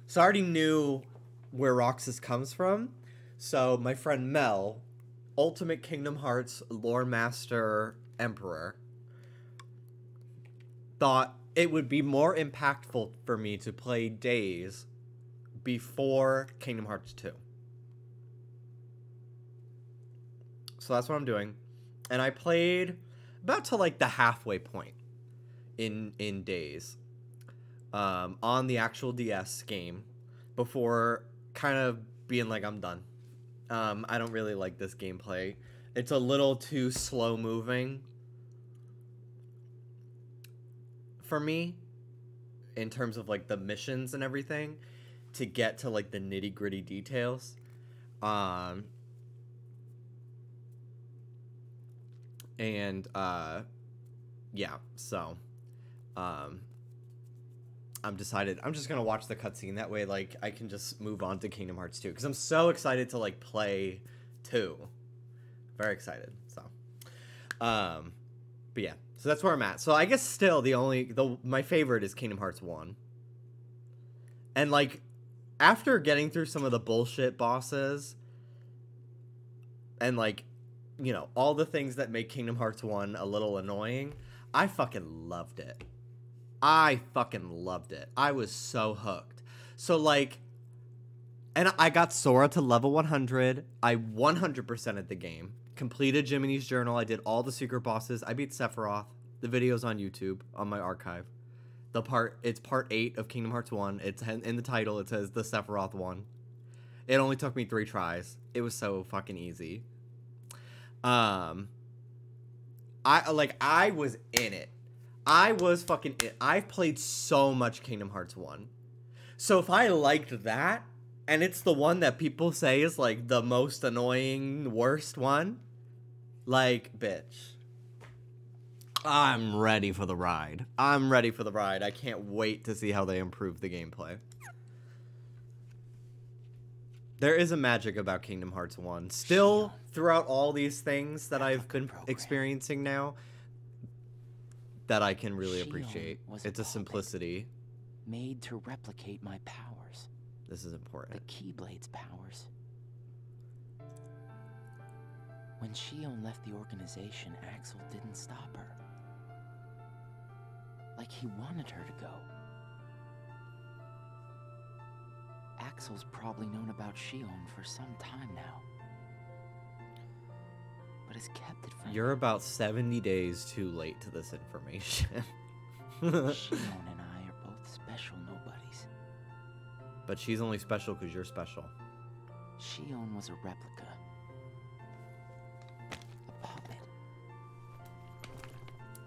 So I already knew where Roxas comes from. So my friend Mel, Ultimate Kingdom Hearts Lore Master Emperor, thought it would be more impactful for me to play Days before Kingdom Hearts 2. So that's what I'm doing. And I played about to like the halfway point in Days on the actual DS game before kind of being like, I'm done. I don't really like this gameplay. It's a little too slow moving for me in terms of like the missions and everything to get to like the nitty gritty details. Yeah, so I'm just gonna watch the cutscene. That way, like, I can just move on to Kingdom Hearts 2 because I'm so excited to like play 2. Very excited. So, but yeah, so that's where I'm at. So I guess still my favorite is Kingdom Hearts 1. And like, after getting through some of the bullshit bosses and like, you know, all the things that make Kingdom Hearts 1 a little annoying, I fucking loved it. I was so hooked. So like, and I got Sora to level 100. I 100%ed the game. Completed Jiminy's Journal. I did all the secret bosses. I beat Sephiroth. The video's on YouTube, on my archive. It's part 8 of Kingdom Hearts 1. It's in the title. It says the Sephiroth one. It only took me 3 tries. It was so fucking easy. I was in it. I was fucking in. I've played so much Kingdom Hearts 1. So if I liked that, and it's the one that people say is like the most annoying, worst one, like, bitch. I'm ready for the ride. I can't wait to see how they improve the gameplay. There is a magic about Kingdom Hearts 1. Still, throughout all these things that I've been experiencing now, that I can really appreciate. It's a simplicity. Made to replicate my powers. This is important. The Keyblade's powers. When Shion left the organization, Axel didn't stop her. Like he wanted her to go. Axel's probably known about Shion for some time now. But has kept it from You're about 70 days too late to this information. Shion and I are both special nobodies. But she's only special because you're special. Shion was a replica. A puppet.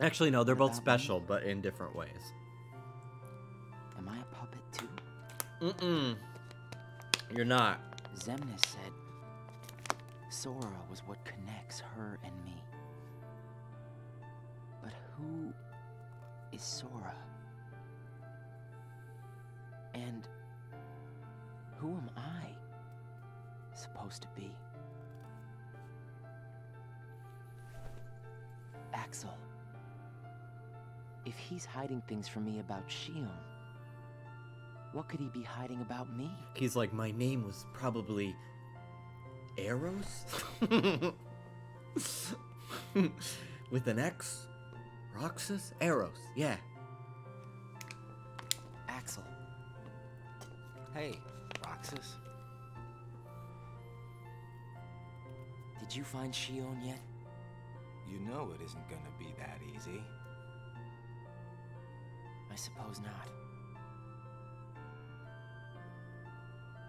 Actually, no, they're both Without special, but in different ways. Am I a puppet too? Mm-mm. You're not. Xemnas said Sora was what connects her and me. But who is Sora? And who am I supposed to be? Axel. If he's hiding things from me about Shion, what could he be hiding about me? He's like, my name was probably Eros? With an X? Roxas? Eros, yeah. Axel. Hey, Roxas. Did you find Shion yet? You know it isn't gonna be that easy. I suppose not.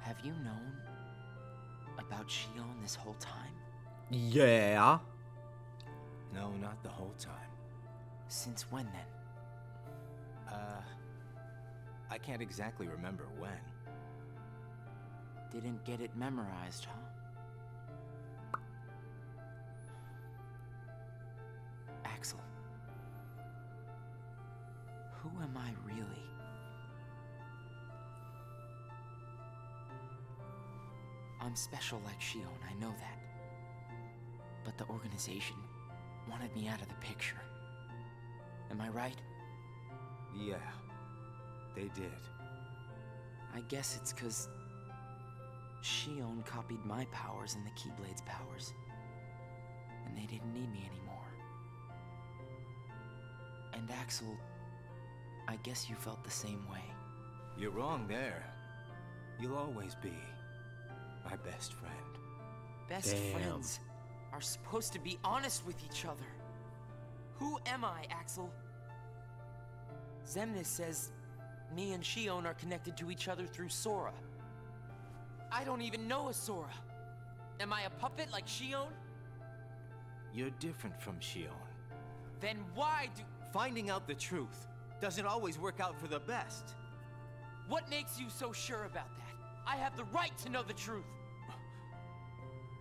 Have you known about Shion this whole time? Yeah. No, not the whole time. Since when then? I can't exactly remember when. Didn't get it memorized, huh? Axel. Who am I really? I'm special like Shion, I know that. But the organization wanted me out of the picture. Am I right? Yeah, they did. I guess it's 'cause Shion copied my powers and the Keyblade's powers. And they didn't need me anymore. And Axel, I guess you felt the same way. You're wrong there. You'll always be my best friend. Best friends are supposed to be honest with each other. Who am I, Axel? Xemnas says me and Shion are connected to each other through Sora. I don't even know a Sora. Am I a puppet like Shion? You're different from Shion. Then why do... Finding out the truth doesn't always work out for the best. What makes you so sure about that? I have the right to know the truth.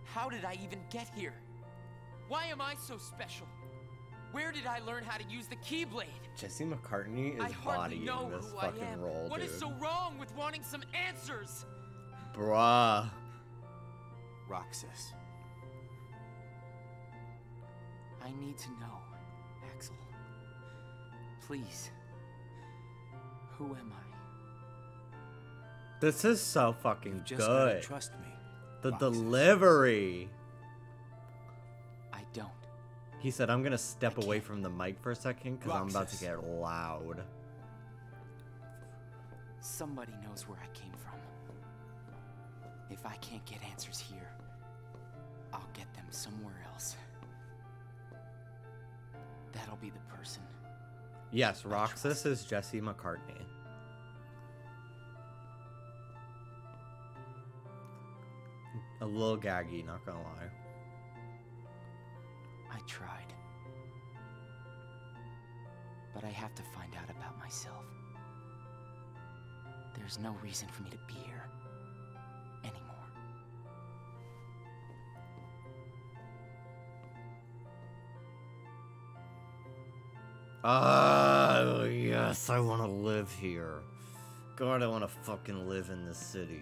How did I even get here? Why am I so special? Where did I learn how to use the Keyblade? Jesse McCartney is bodying this fucking role, What dude. is so wrong with wanting some answers? Bruh. Roxas. I need to know, Axel. Please. Who am I? This is so fucking Just gotta good. trust me. The Roxas. delivery. I don't. He said, I'm gonna step away from the mic for a second because I'm about to Roxas. get loud. Somebody knows where I came from. If I can't get answers here, I'll get them somewhere else. That'll be the person. Yes, Roxas is Jesse McCartney. A little gaggy, not gonna lie. I tried. But I have to find out about myself. There's no reason for me to be here anymore. Oh, yes, I want to live here. God, I want to fucking live in this city.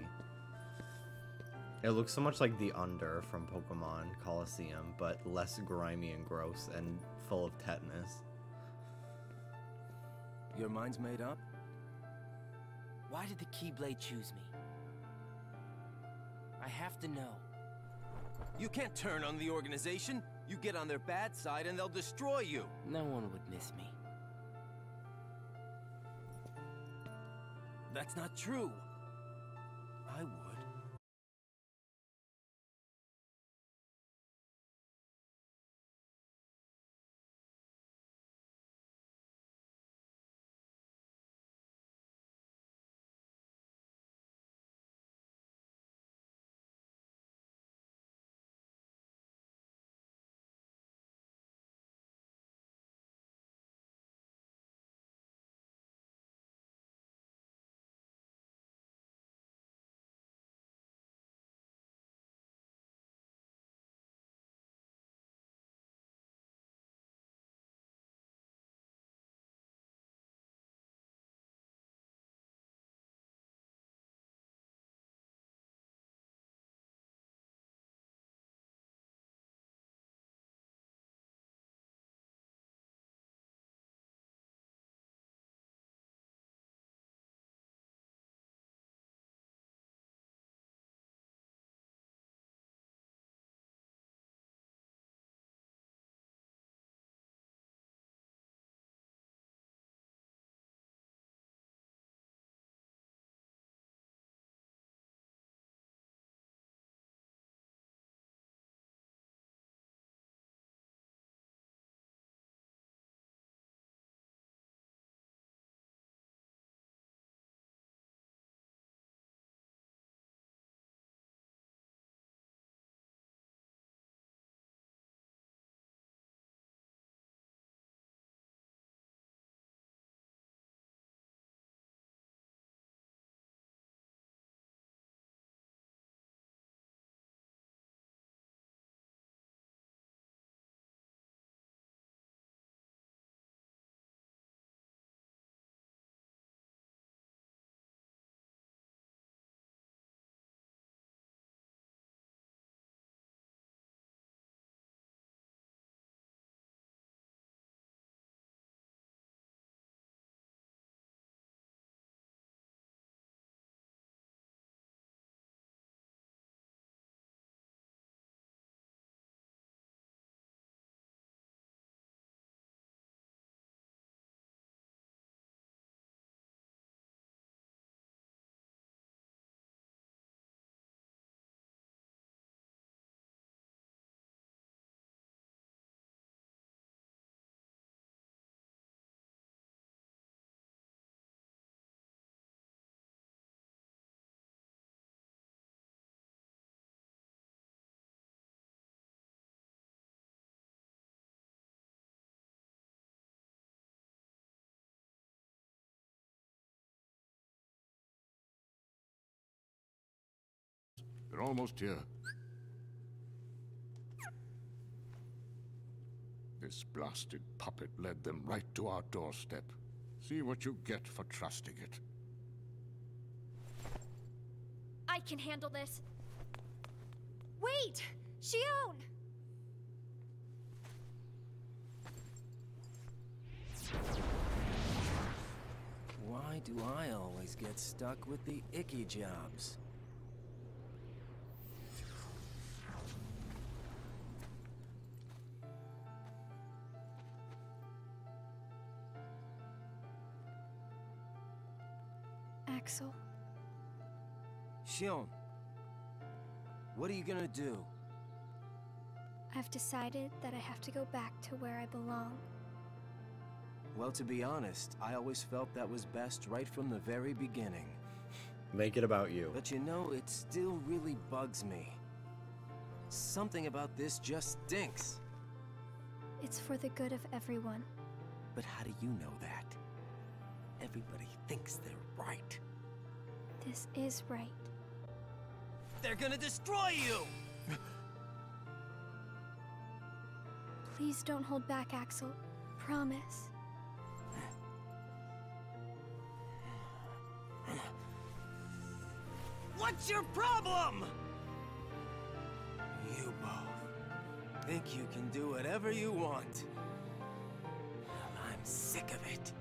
It looks so much like the Under from Pokemon Coliseum, but less grimy and gross and full of tetanus. Your mind's made up? Why did the Keyblade choose me? I have to know. You can't turn on the organization. You get on their bad side and they'll destroy you. No one would miss me. That's not true. I would. They're almost here. This blasted puppet led them right to our doorstep. See what you get for trusting it. I can handle this. Wait! Shion! Why do I always get stuck with the icky jobs? Axel. Shion, what are you gonna do? I've decided that I have to go back to where I belong. Well, to be honest, I always felt that was best right from the very beginning. Make it about you. But you know, it still really bugs me. Something about this just stinks. It's for the good of everyone. But how do you know that? Everybody thinks they're right. This is right. They're gonna destroy you! Please don't hold back, Axel. Promise. What's your problem? You both think you can do whatever you want. Well, I'm sick of it.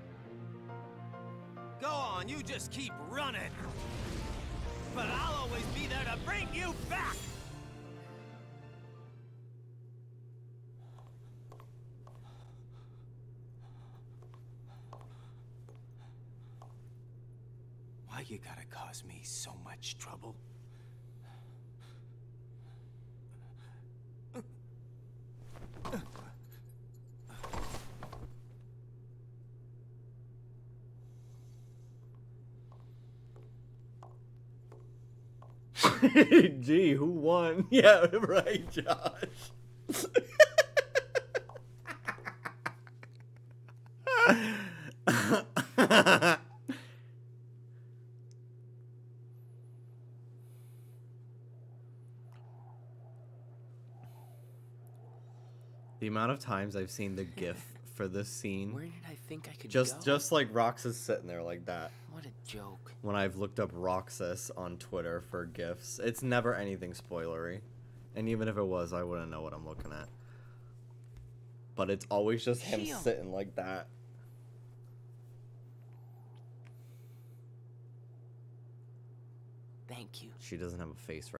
Go on, you just keep running. But I'll always be there to bring you back! Why you gotta cause me so much trouble? Gee, who won? Yeah, right, Josh. The amount of times I've seen the GIF for this scene. Where did I think I could just like Roxas sitting there like that. What a joke. When I've looked up Roxas on Twitter for GIFs, it's never anything spoilery. And even if it was, I wouldn't know what I'm looking at. But it's always just him sitting like that. Thank you. She doesn't have a face right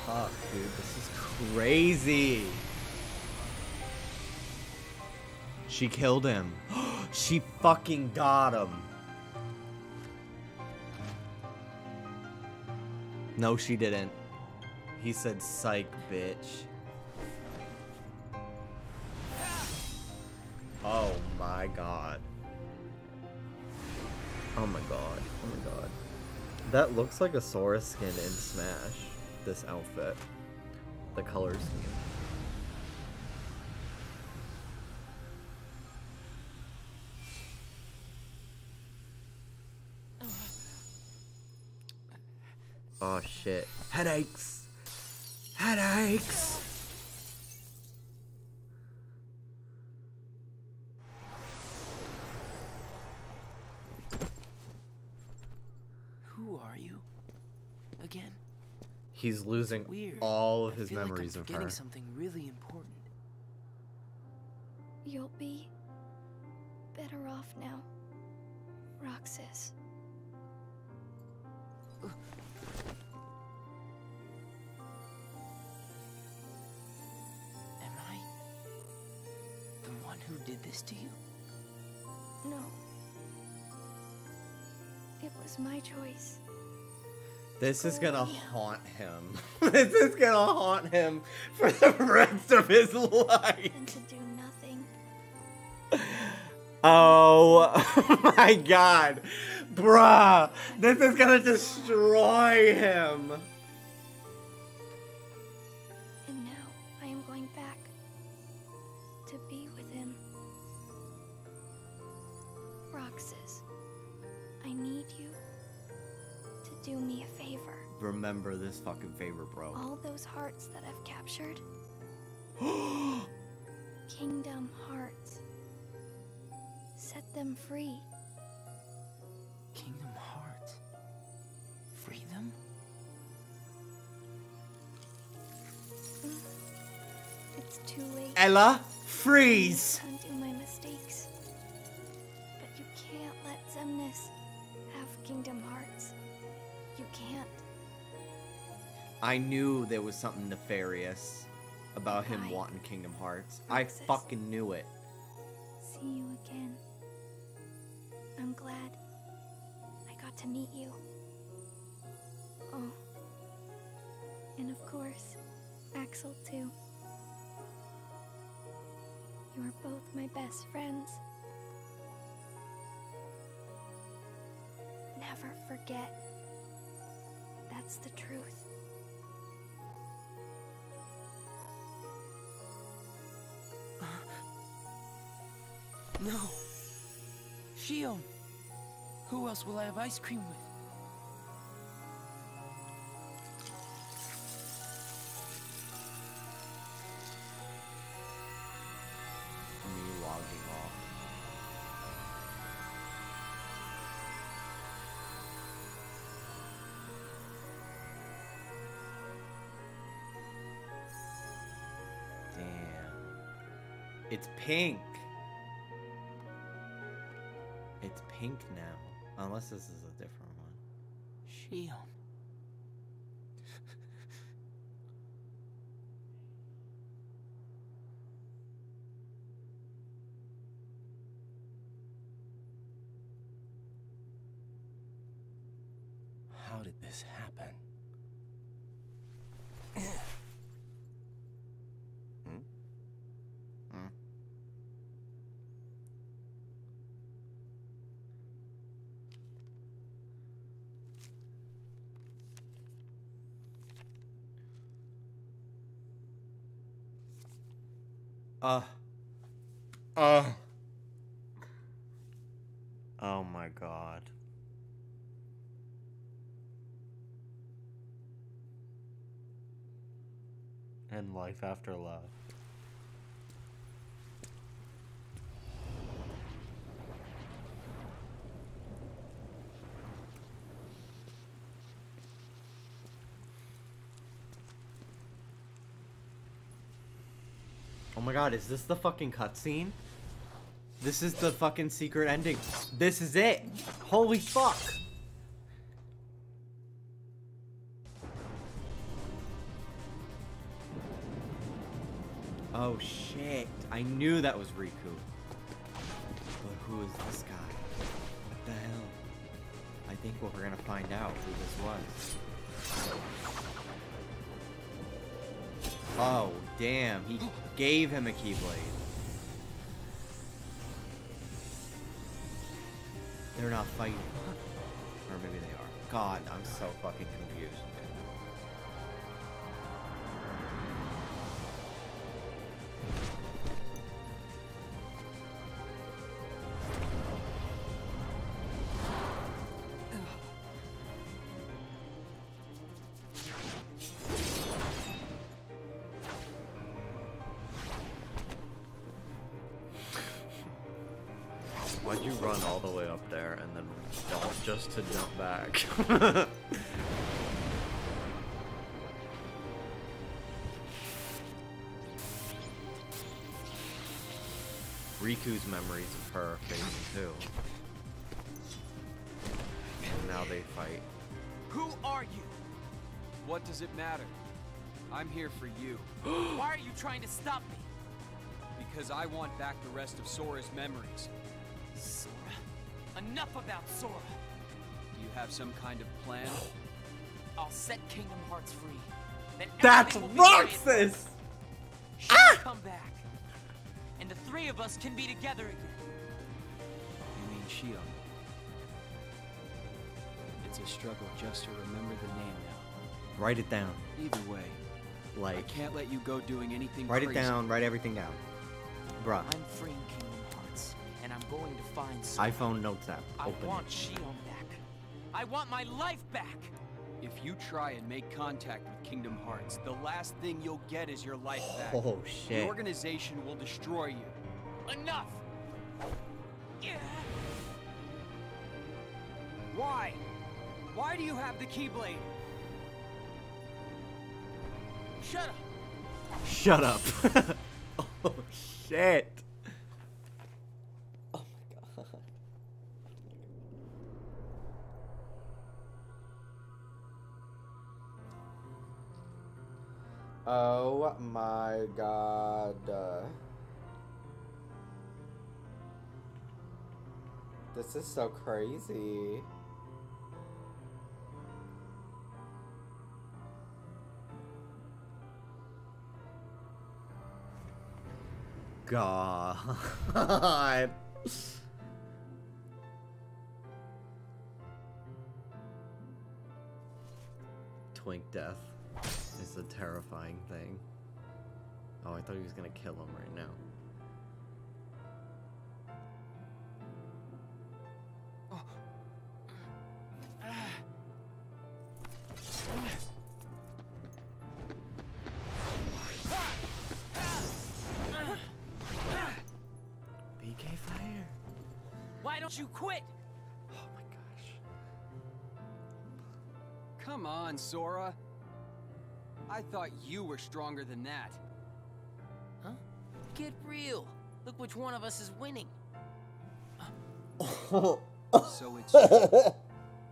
Fuck, dude, this is crazy. She killed him. She fucking got him. No, she didn't. He said, psych, bitch. Oh my god. Oh my god. Oh my god. That looks like a Sora skin in Smash. This outfit. The color scheme. Oh shit. Headaches! Headaches! Who are you? Again? He's losing Weird. all of his I feel memories like I'm of forgetting her. something really important. You'll be better off now, Roxas. Am I the one who did this to you? No. It was my choice. This is gonna haunt him. This is gonna haunt him for the rest of his life. And to do nothing. Oh my god. Bruh. This is gonna destroy him. And now I am going back to be with him. Roxas, I need you to do me a favor. Remember this fucking favor, bro. All those hearts that I've captured. Kingdom hearts. Set them free. Kingdom Hearts. Free them? It's too late. Ella, freeze! Undo my mistakes. But you can't let Zemnis have Kingdom Hearts. You can't. I knew there was something nefarious about him Bye. wanting Kingdom Hearts. Roxas. I fucking knew it. See you again. I'm glad I got to meet you. Oh. And of course, Axel too. You are both my best friends. Never forget. That's the truth. No. Shion. Who else will I have ice cream with? Me logging off. Damn. It's pink. It's pink now. Unless this is a different one. Shion. How did this happen? Oh my god. And life after love. Oh my god, is this the fucking cutscene? This is the fucking secret ending. This is it. Holy fuck. Oh shit. I knew that was Riku. But who is this guy? What the hell? I think we're gonna find out who this was. Oh, damn. He gave him a Keyblade. They're not fighting. Or maybe they are. God, I'm so fucking confused. Why'd you run all the way up there and then jump just to jump back? Riku's memories of her fading too. And now they fight. Who are you? What does it matter? I'm here for you. Why are you trying to stop me? Because I want back the rest of Sora's memories. Sora? Enough about Sora! Do you have some kind of plan? I'll set Kingdom Hearts free. Then That's everything will be Roxas! She'll come back. And the three of us can be together again. You mean Shion? It's a struggle just to remember the name now. Write it down. Either way, I Like, can't let you go doing anything write crazy. it down, write everything down. Bruh. I'm freeing Kingdom Hearts, and I'm going to find Sora. iPhone notes app. I Open want it. Shion back. I want my life back! If you try and make contact with Kingdom Hearts, the last thing you'll get is your life back. Oh, The shit. organization will destroy you. Enough! Why? Why do you have the Keyblade? Shut up! Shut up. Oh, shit. Oh my god. Oh my god. This is so crazy. God. Twink death is a terrifying thing. Oh, I thought he was gonna kill him right now. BK fire. Why don't you quit? Oh my gosh. Come on, Sora. I thought you were stronger than that. Huh? Get real. Look which one of us is winning. So it's you.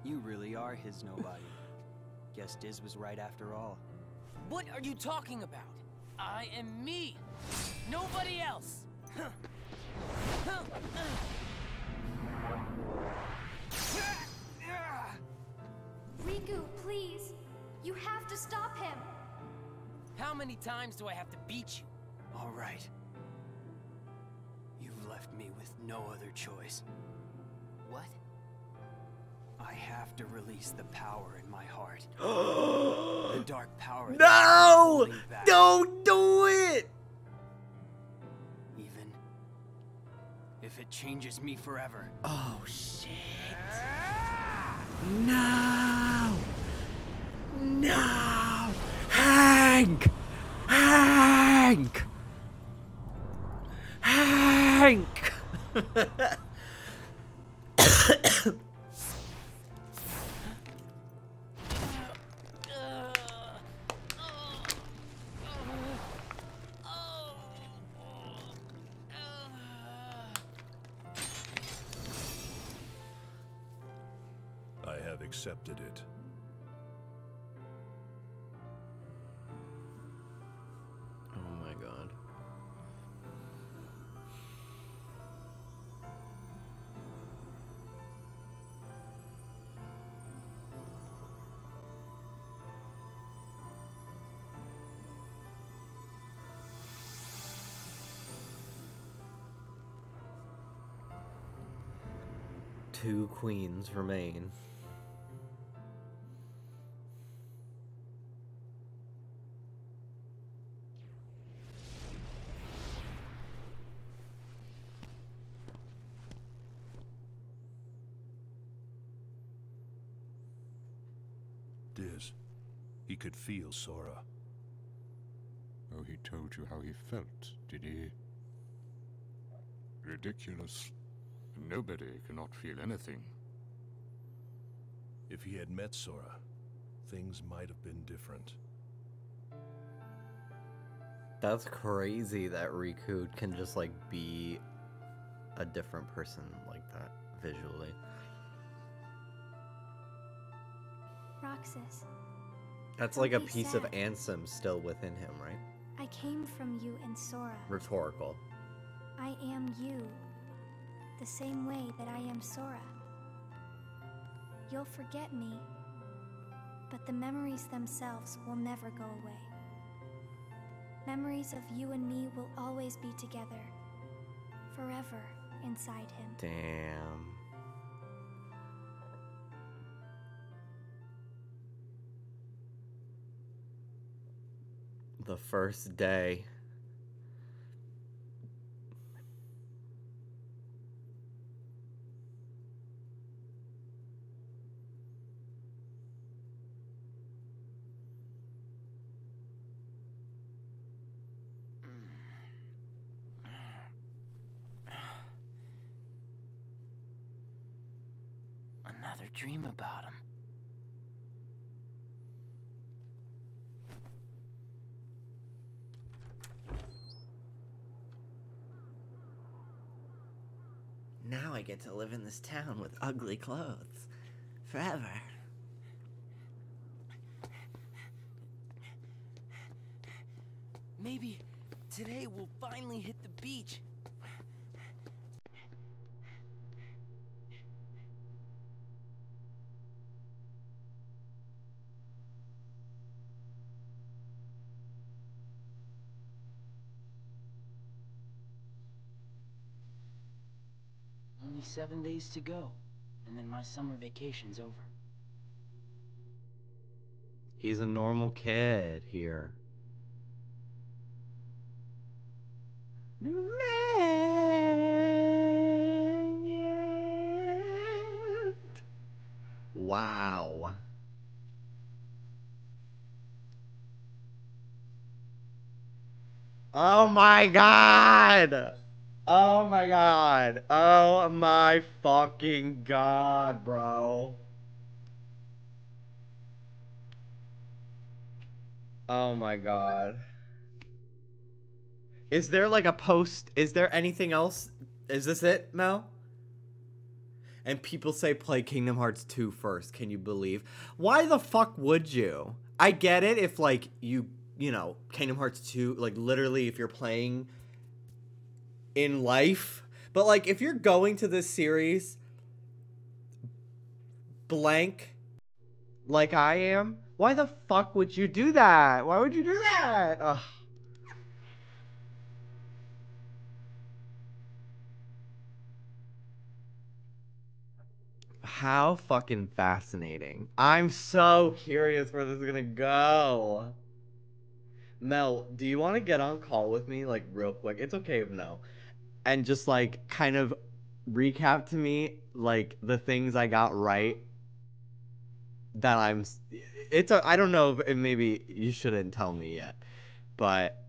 You really are his nobody. Guess Diz was right after all. What are you talking about? I am me. Nobody else. Riku, please. You have to stop him. How many times do I have to beat you? All right. You've left me with no other choice. What? I have to release the power in my heart. The dark power. No! Don't do it! Even if it changes me forever. Oh shit. No! No! Hank! Hank! Hank! I have accepted it. Oh my god. 2 queens remain. Diz, he could feel Sora. Oh, he told you how he felt, did he? Ridiculous. Nobody cannot feel anything. If he had met Sora, things might have been different. That's crazy that Riku can just, like, be a different person like that, visually. Roxas. That's like a piece of Ansem still within him, right? I came from you and Sora. Rhetorical. I am you, the same way that I am Sora. You'll forget me, but the memories themselves will never go away. Memories of you and me will always be together, forever inside him. Damn. The first day. Another dream about him. Now I get to live in this town with ugly clothes. Forever. Maybe today we'll finally hit the beach. Only 7 days to go, and then my summer vacation's over. He's a normal kid here. Wow. Oh my god! Oh my god! Oh my fucking god, bro. Oh my god. Is there like a post? Is there anything else? Is this it, Mel? And people say play Kingdom Hearts 2 first. Can you believe? Why the fuck would you? I get it if like you know, Kingdom Hearts 2, like literally if you're playing in life. But like if you're going to this series blank like I am, why the fuck would you do that? Why would you do that? Ugh. How fucking fascinating. I'm so curious where this is gonna go. Mel, do you want to get on call with me, like, real quick? It's okay if no. And just, like, kind of recap to me, like, the things I got right that I don't know if maybe you shouldn't tell me yet, but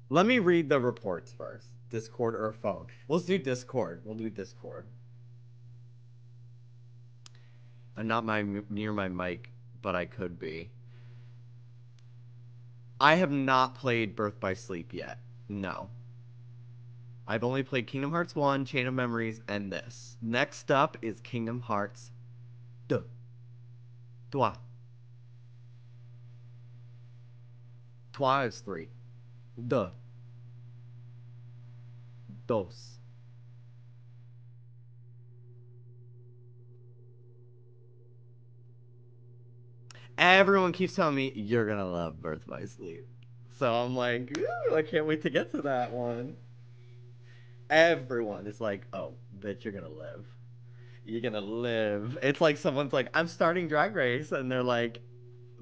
let me read the reports first. Discord or phone? Let's do Discord. We'll do Discord. I'm not near my mic, but I could be. I have not played Birth by Sleep yet. No. I've only played Kingdom Hearts 1, Chain of Memories, and this. Next up is Kingdom Hearts 2. 3. 3 is 3. 2. 2. Everyone keeps telling me, you're gonna love Birth by Sleep. So I'm like, ooh, I can't wait to get to that one. Everyone is like, oh, bitch, you're gonna live. You're gonna live. It's like someone's like, I'm starting Drag Race, and they're like,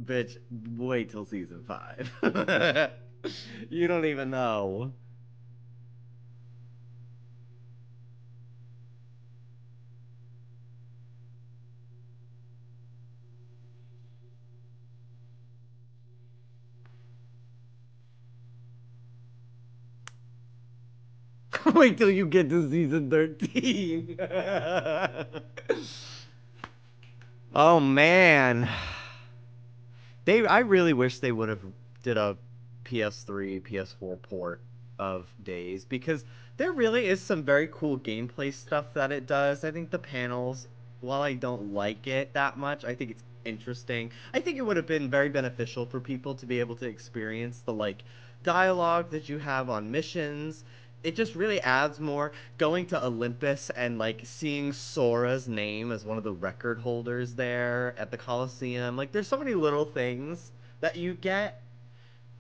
bitch, wait till season 5. You don't even know. Wait till you get to season 13. Oh man. I really wish they would have did a PS3, PS4 port of Days, because there really is some very cool gameplay stuff that it does. I think the panels, while I don't like it that much, I think it's interesting. I think it would have been very beneficial for people to be able to experience the like dialogue that you have on missions. It just really adds more. Going to Olympus and like seeing Sora's name as one of the record holders there at the Coliseum. Like there's so many little things that you get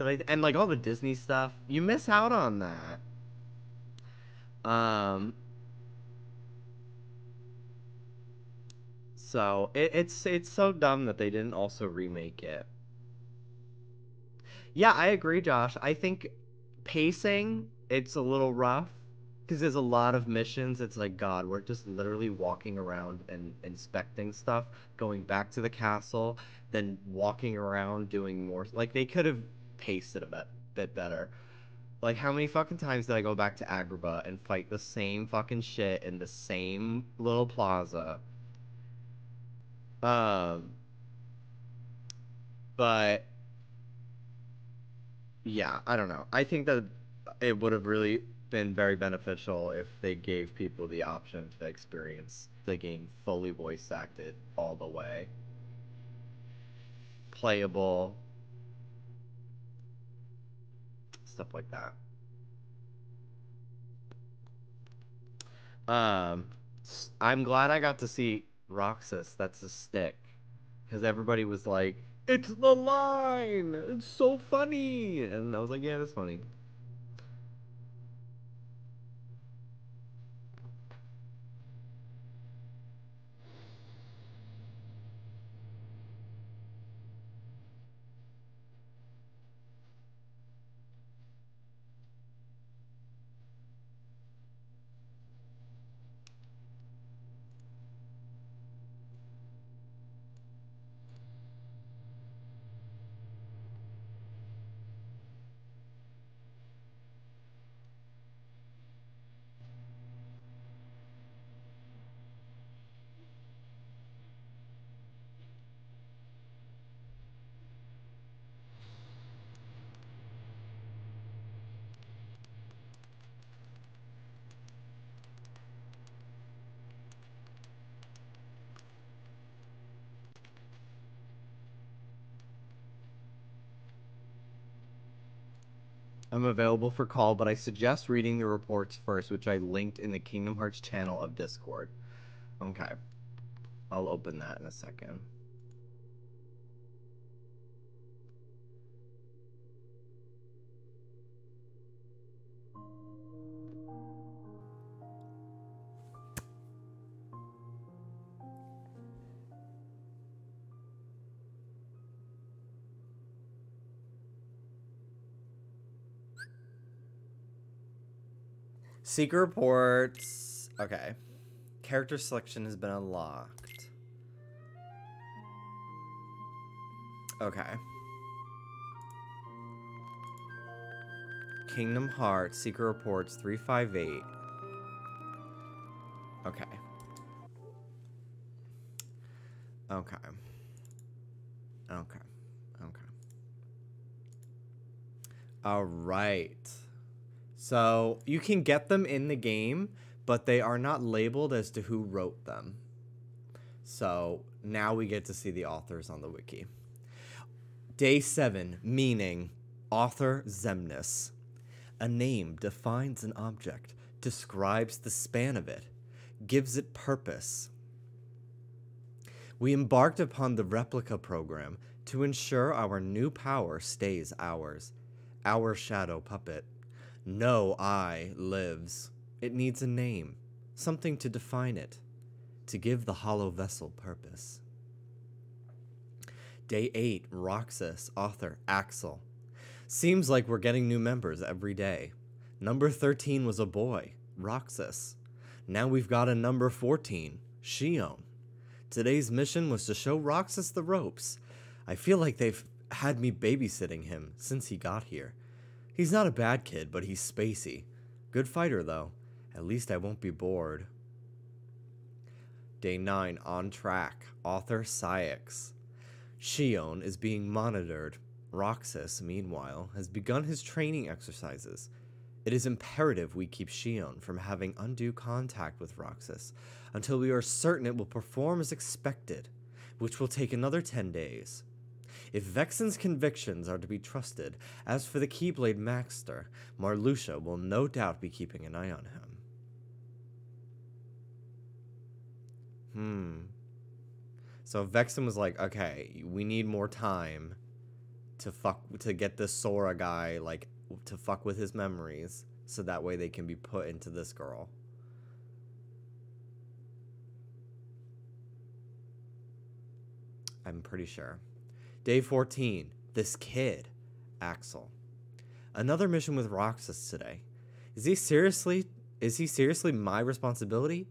and like all the Disney stuff. You miss out on that. So it's so dumb that they didn't also remake it. Yeah, I agree, Josh. I think pacing, it's a little rough because there's a lot of missions. It's like, God, we're just literally walking around and inspecting stuff, going back to the castle, then walking around doing more. Like, they could have paced it a bit better. Like, how many fucking times did I go back to Agrabah and fight the same fucking shit in the same little plaza? Um, but yeah, I don't know. I think that it would have really been very beneficial if they gave people the option to experience the game fully voice acted all the way. Playable, stuff like that. Um, I'm glad I got to see Roxas, that's a stick. Because everybody was like, it's the line! It's so funny! And I was like, yeah, that's funny. I'm available for call, but I suggest reading the reports first, which I linked in the Kingdom Hearts channel of Discord. Okay. I'll open that in a second. Secret reports. Okay. Character selection has been unlocked. Okay. Kingdom Hearts, Secret Reports 358. Okay. Okay. Okay. Okay. All right. So you can get them in the game, but they are not labeled as to who wrote them. So now we get to see the authors on the wiki. Day 7, meaning author Xemnas. A name defines an object, describes the span of it, gives it purpose. We embarked upon the replica program to ensure our new power stays ours. Our shadow puppet. No I lives. It needs a name, something to define it, to give the hollow vessel purpose. Day 8, Roxas, author, Axel. Seems like we're getting new members every day. Number 13 was a boy, Roxas. Now we've got a number 14, Shion. Today's mission was to show Roxas the ropes. I feel like they've had me babysitting him since he got here. He's not a bad kid, but he's spacey. Good fighter, though. At least I won't be bored. Day 9, On Track, author, Syx. Shion is being monitored. Roxas, meanwhile, has begun his training exercises. It is imperative we keep Shion from having undue contact with Roxas until we are certain it will perform as expected, which will take another 10 days. If Vexen's convictions are to be trusted, as for the Keyblade Master, Marluxia will no doubt be keeping an eye on him. So Vexen was like, okay, we need more time to get this Sora guy, like, to fuck with his memories, so that way they can be put into this girl. I'm pretty sure. Day 14, this kid, Axel. Another mission with Roxas today. Is he seriously my responsibility?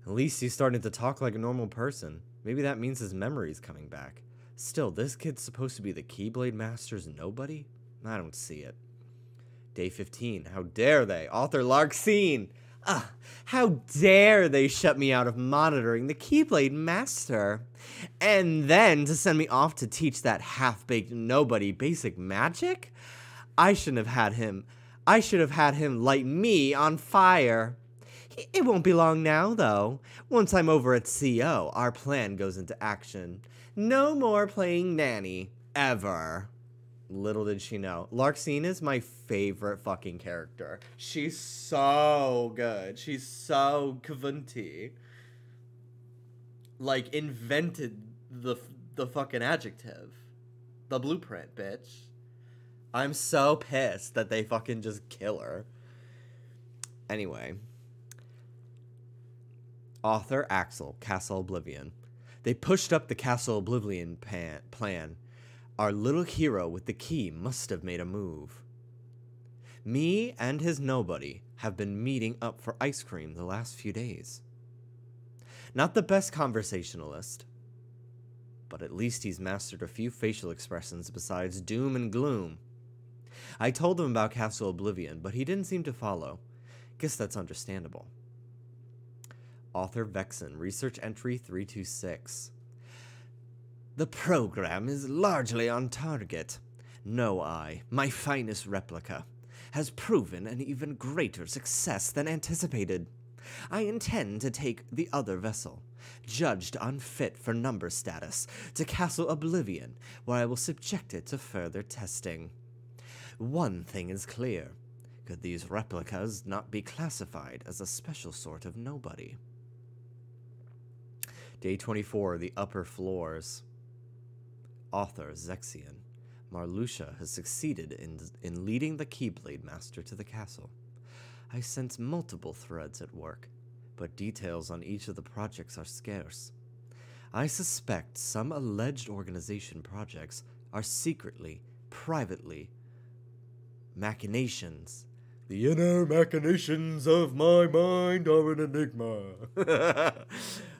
At least he's starting to talk like a normal person. Maybe that means his memory's coming back. Still, this kid's supposed to be the Keyblade Master's nobody? I don't see it. Day 15, how dare they? Author Larxene! How dare they shut me out of monitoring the Keyblade Master? And then to send me off to teach that half-baked nobody basic magic? I should have had him light me on fire. It won't be long now, though. Once I'm over at CO, our plan goes into action. No more playing nanny. Ever. Little did she know. Larxene is my favorite fucking character. She's so good. She's so kavunti. Like, invented the fucking adjective. The blueprint, bitch. I'm so pissed that they fucking just kill her. Anyway. Author Axel, Castle Oblivion. They pushed up the Castle Oblivion plan. Our little hero with the key must have made a move. Me and his nobody have been meeting up for ice cream the last few days. Not the best conversationalist, but at least he's mastered a few facial expressions besides doom and gloom. I told him about Castle Oblivion, but he didn't seem to follow. Guess that's understandable. Author Vexen, Research Entry 326. The program is largely on target. No Eye, my finest replica, has proven an even greater success than anticipated. I intend to take the other vessel, judged unfit for number status, to Castle Oblivion, where I will subject it to further testing. One thing is clear. Could these replicas not be classified as a special sort of nobody? Day 24, the upper floors. Author Zexion. Marluxia has succeeded in leading the Keyblade Master to the castle. I sense multiple threads at work, but details on each of the projects are scarce. I suspect some alleged organization projects are secretly, privately, machinations. The inner machinations of my mind are an enigma.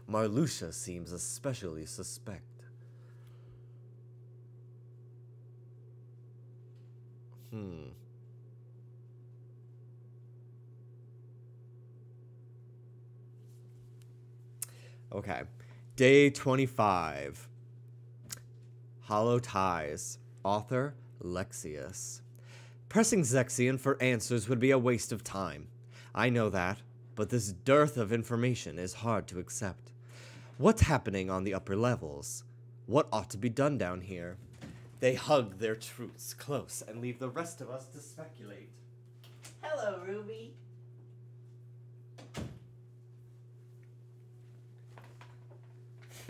Marluxia seems especially suspect. Okay. Day 25. Hollow Ties. Author Lexius. Pressing Zexion for answers would be a waste of time. I know that, but this dearth of information is hard to accept. What's happening on the upper levels? What ought to be done down here? They hug their truths close and leave the rest of us to speculate. Hello, Ruby.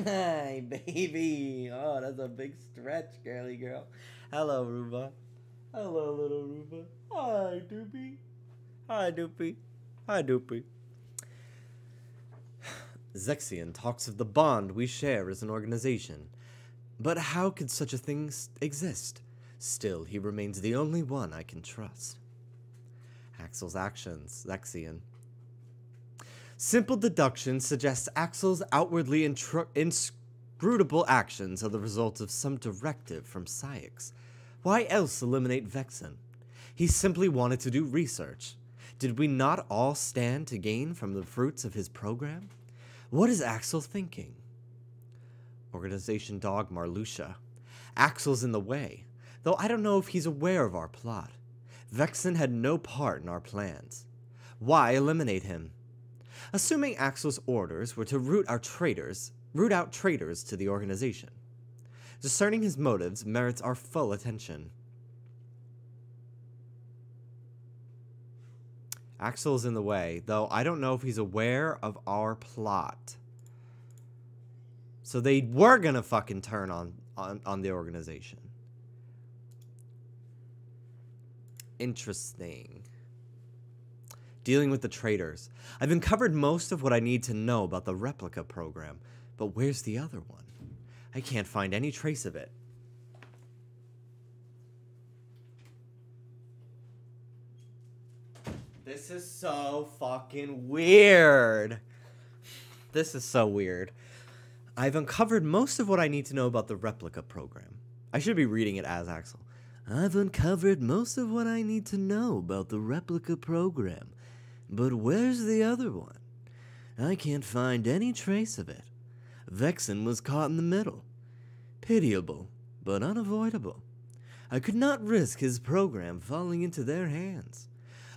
Hi, baby. Oh, that's a big stretch, girly girl. Hello, Ruba. Hello, little Ruba. Hi, Doopy. Hi, Doopy. Hi, Doopy. Zexion talks of the bond we share as an organization. But how could such a thing exist? Still, he remains the only one I can trust. Axel's actions, Zexion. Simple deduction suggests Axel's outwardly inscrutable actions are the result of some directive from Cyax. Why else eliminate Vexen? He simply wanted to do research. Did we not all stand to gain from the fruits of his program? What is Axel thinking? Organization dog Marluxia. Axel's in the way, though I don't know if he's aware of our plot. Vexen had no part in our plans. Why eliminate him? Assuming Axel's orders were to root out traitors to the organization. Discerning his motives merits our full attention. Axel's in the way, though I don't know if he's aware of our plot. So they were gonna fucking turn on the organization. Interesting. Dealing with the traitors. I've uncovered most of what I need to know about the replica program, but where's the other one? I can't find any trace of it. This is so fucking weird. This is so weird. I've uncovered most of what I need to know about the replica program. I should be reading it as Axel. I've uncovered most of what I need to know about the replica program. But where's the other one? I can't find any trace of it. Vexen was caught in the middle. Pitiable, but unavoidable. I could not risk his program falling into their hands.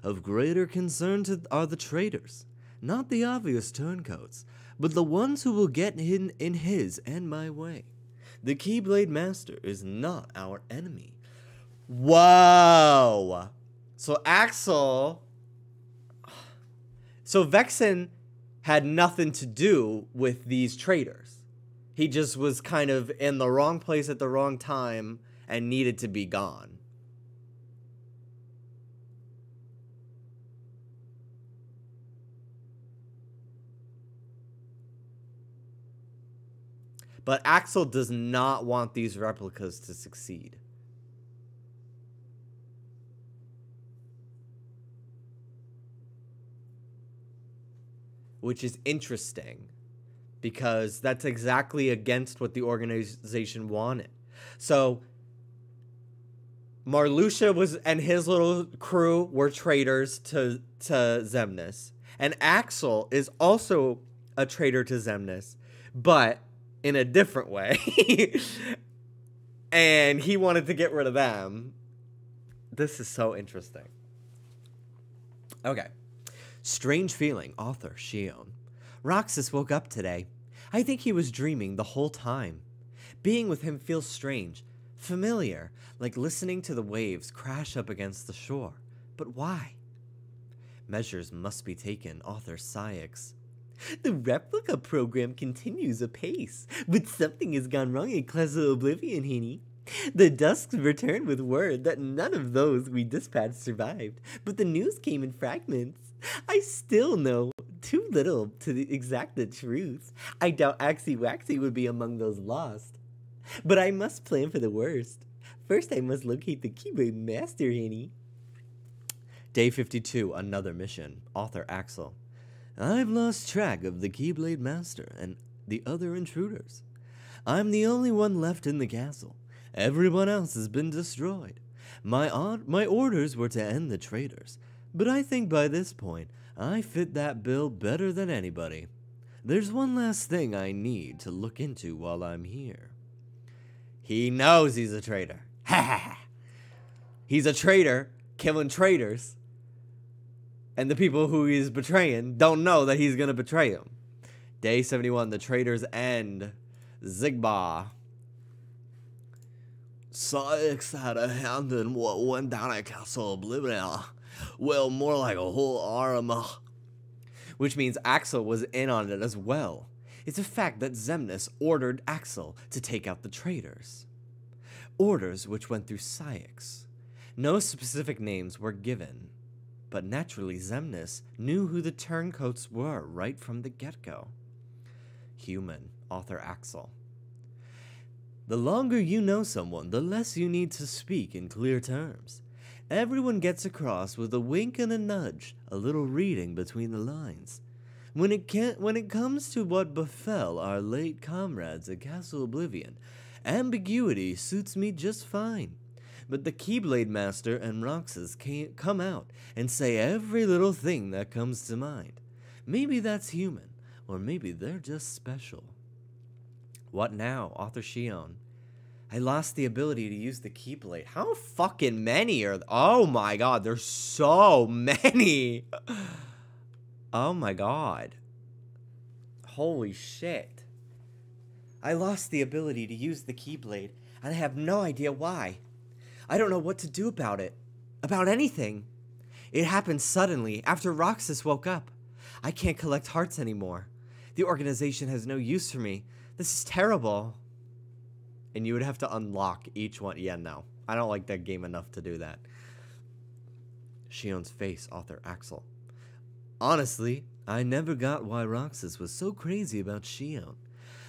Of greater concern are the traitors, not the obvious turncoats, but the ones who will get in his and my way. The Keyblade Master is not our enemy. Whoa! So Vexen had nothing to do with these traitors. He just was kind of in the wrong place at the wrong time and needed to be gone. But Axel does not want these replicas to succeed. Which is interesting, because that's exactly against what the organization wanted. So Marluxia and his little crew were traitors to Xemnas. And Axel is also a traitor to Xemnas, but in a different way. And he wanted to get rid of them. This is so interesting. Okay. Strange feeling, author Shion. Roxas woke up today. I think he was dreaming the whole time. Being with him feels strange, familiar, like listening to the waves crash up against the shore. But why? Measures must be taken, author Cyax. The replica program continues apace, but something has gone wrong in Castle Oblivion, Henny. The Dusks returned with word that none of those we dispatched survived, but the news came in fragments. I still know too little to exact the truth. I doubt Axie Waxie would be among those lost. But I must plan for the worst. First, I must locate the Keyblade Master, Henny. Day 52, another mission. Author Axel. I've lost track of the Keyblade Master and the other intruders. I'm the only one left in the castle. Everyone else has been destroyed. My orders were to end the traitors, but I think by this point, I fit that bill better than anybody. There's one last thing I need to look into while I'm here. He knows he's a traitor. Ha ha ha. He's a traitor, killing traitors. And the people who he's betraying don't know that he's going to betray them. Day 71, the traitors end. Zigba. Cyax had a hand in what went down at Castle Oblivion. Well, more like a whole arma. Which means Axel was in on it as well. It's a fact that Xemnas ordered Axel to take out the traitors. Orders which went through Cyax. No specific names were given. but naturally Xemnas knew who the turncoats were right from the get-go. Human, author Axel. The longer you know someone, the less you need to speak in clear terms. Everyone gets across with a wink and a nudge, a little reading between the lines. When it comes to what befell our late comrades at Castle Oblivion, ambiguity suits me just fine. But the Keyblade Master and Roxas come out and say every little thing that comes to mind. Maybe that's human, or maybe they're just special. What now, author Shion? I lost the ability to use the Keyblade. How fucking many are oh my god, there's so many! Oh my god. Holy shit. I lost the ability to use the Keyblade, and I have no idea why. I don't know what to do about it. About anything. It happened suddenly, after Roxas woke up. I can't collect hearts anymore. The organization has no use for me. This is terrible. And you would have to unlock each one. Yeah, no. I don't like that game enough to do that. Shion's face, author Axel. Honestly, I never got why Roxas was so crazy about Shion.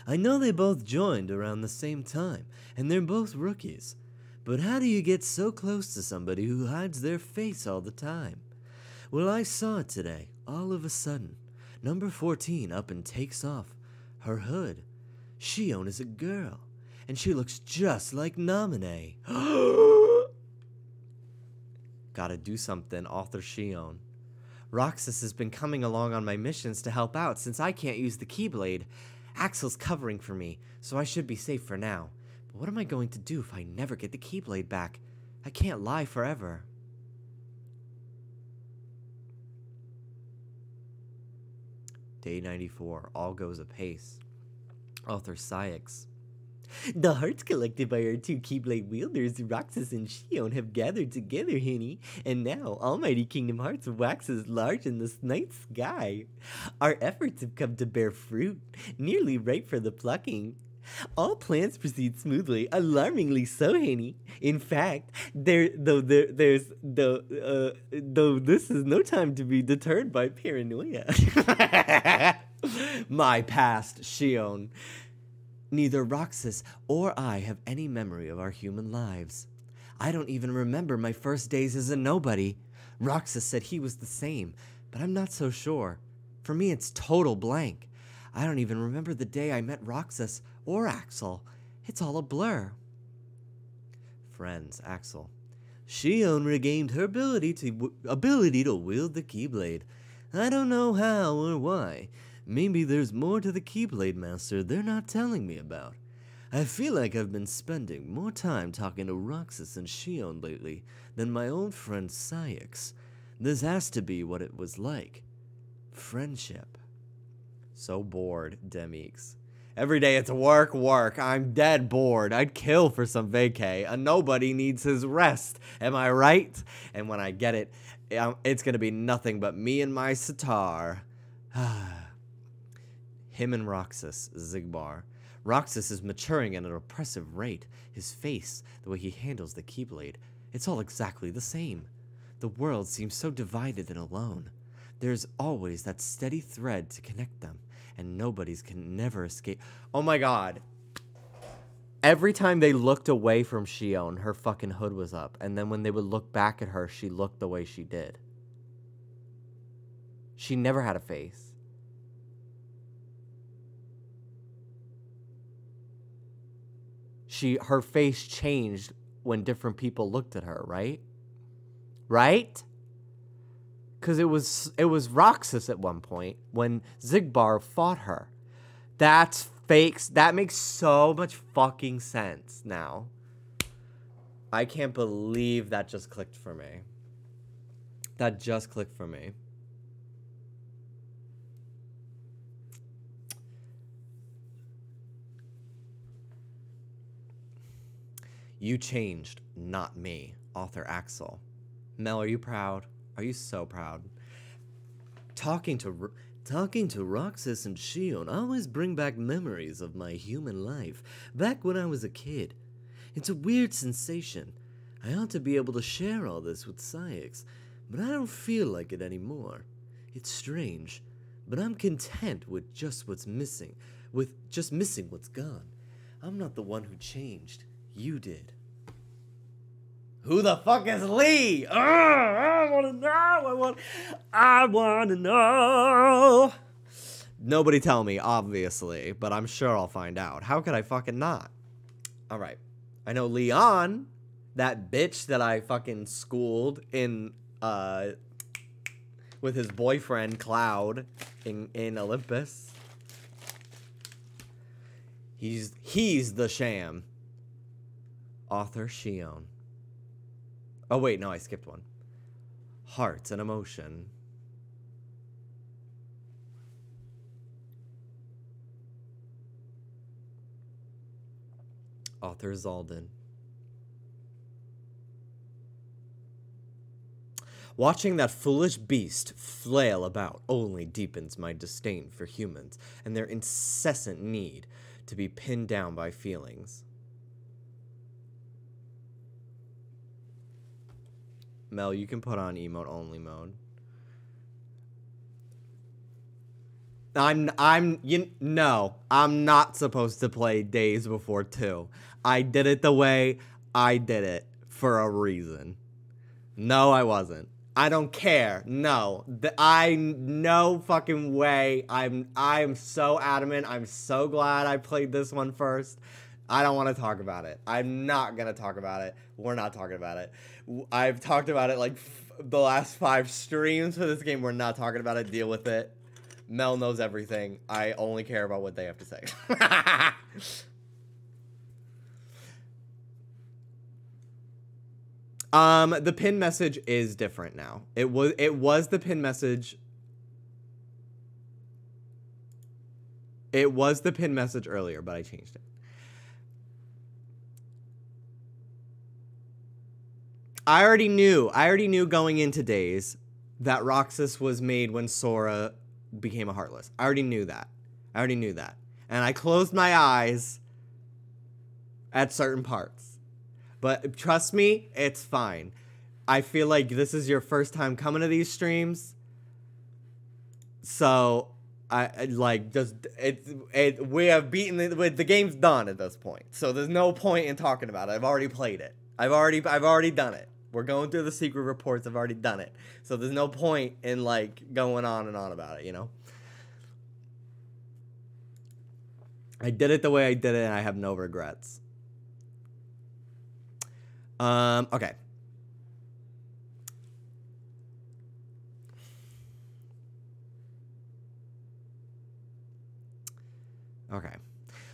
I know they both joined around the same time, and they're both rookies. But how do you get so close to somebody who hides their face all the time? Well, I saw it today, all of a sudden. Number 14 up and takes off her hood. Shion is a girl, and she looks just like Naminé. Gotta do something, author Shion. Roxas has been coming along on my missions to help out since I can't use the Keyblade. Axel's covering for me, so I should be safe for now. But what am I going to do if I never get the Keyblade back? I can't lie forever. Day 94, all goes apace. Author Syx. The hearts collected by our two Keyblade wielders, Roxas and Shion, have gathered together, Hinny, and now Almighty Kingdom Hearts waxes large in the night sky. Our efforts have come to bear fruit, nearly ripe for the plucking. All plans proceed smoothly, alarmingly so, Hinny. In fact, though this is no time to be deterred by paranoia. My past, Shion. Neither Roxas or I have any memory of our human lives. I don't even remember my first days as a nobody. Roxas said he was the same, but I'm not so sure. For me, it's total blank. I don't even remember the day I met Roxas or Axel. It's all a blur. Friends, Axel. Shion regained her ability to wield the Keyblade. I don't know how or why. Maybe there's more to the Keyblade Master they're not telling me about. I feel like I've been spending more time talking to Roxas and Shion lately than my old friend Syx. This has to be what it was like. Friendship. So bored, Demix. Every day it's work. I'm dead bored. I'd kill for some vacay. A nobody needs his rest. Am I right? And when I get it, it's gonna be nothing but me and my sitar. Him and Roxas, Xigbar. Roxas is maturing at an oppressive rate. His face, the way he handles the Keyblade, it's all exactly the same. The world seems so divided and alone. There's always that steady thread to connect them, and nobody's can never escape. Oh my god. Every time they looked away from Shion, her fucking hood was up, and then when they would look back at her, she looked the way she did. She never had a face. Her face changed when different people looked at her, right? Right? Because it was Roxas at one point when Xigbar fought her. That's fake. That makes so much fucking sense now. I can't believe that just clicked for me. That just clicked for me. You changed, not me, author Axel. Mel, are you proud? Are you so proud? Talking to Roxas and Shion always bring back memories of my human life, back when I was a kid. It's a weird sensation. I ought to be able to share all this with Syx, but I don't feel like it anymore. It's strange, but I'm content with just what's missing, with just missing what's gone. I'm not the one who changed. You did. Who the fuck is Lee? I want to know. I want to know. Nobody tell me, obviously, but I'm sure I'll find out. How could I fucking not? All right. I know Leon, that bitch that I fucking schooled in, with his boyfriend, Cloud, in Olympus. He's the sham. Author Shion. Oh, wait, no, I skipped one. Heart and emotion. Author Zalden. Watching that foolish beast flail about only deepens my disdain for humans and their incessant need to be pinned down by feelings. Mel, you can put on emote only mode. No, I'm not supposed to play Days Before 2. I did it the way I did it for a reason. No, I wasn't. I don't care. No, no fucking way. I'm so adamant. I'm so glad I played this one first. I don't want to talk about it. I'm not gonna talk about it. We're not talking about it. I've talked about it like the last 5 streams for this game. We're not talking about it. Deal with it. Mel knows everything. I only care about what they have to say. The pin message is different now. It was the pin message. It was the pin message earlier, but I changed it. I already knew going into Days that Roxas was made when Sora became a Heartless. I already knew that. And I closed my eyes at certain parts. But trust me, it's fine. I feel like this is your first time coming to these streams. So we have beaten the game's done at this point. So there's no point in talking about it. I've already played it. I've already done it. We're going through the secret reports. I've already done it. So there's no point in like going on and on about it, you know? I did it the way I did it and I have no regrets. Okay. Okay.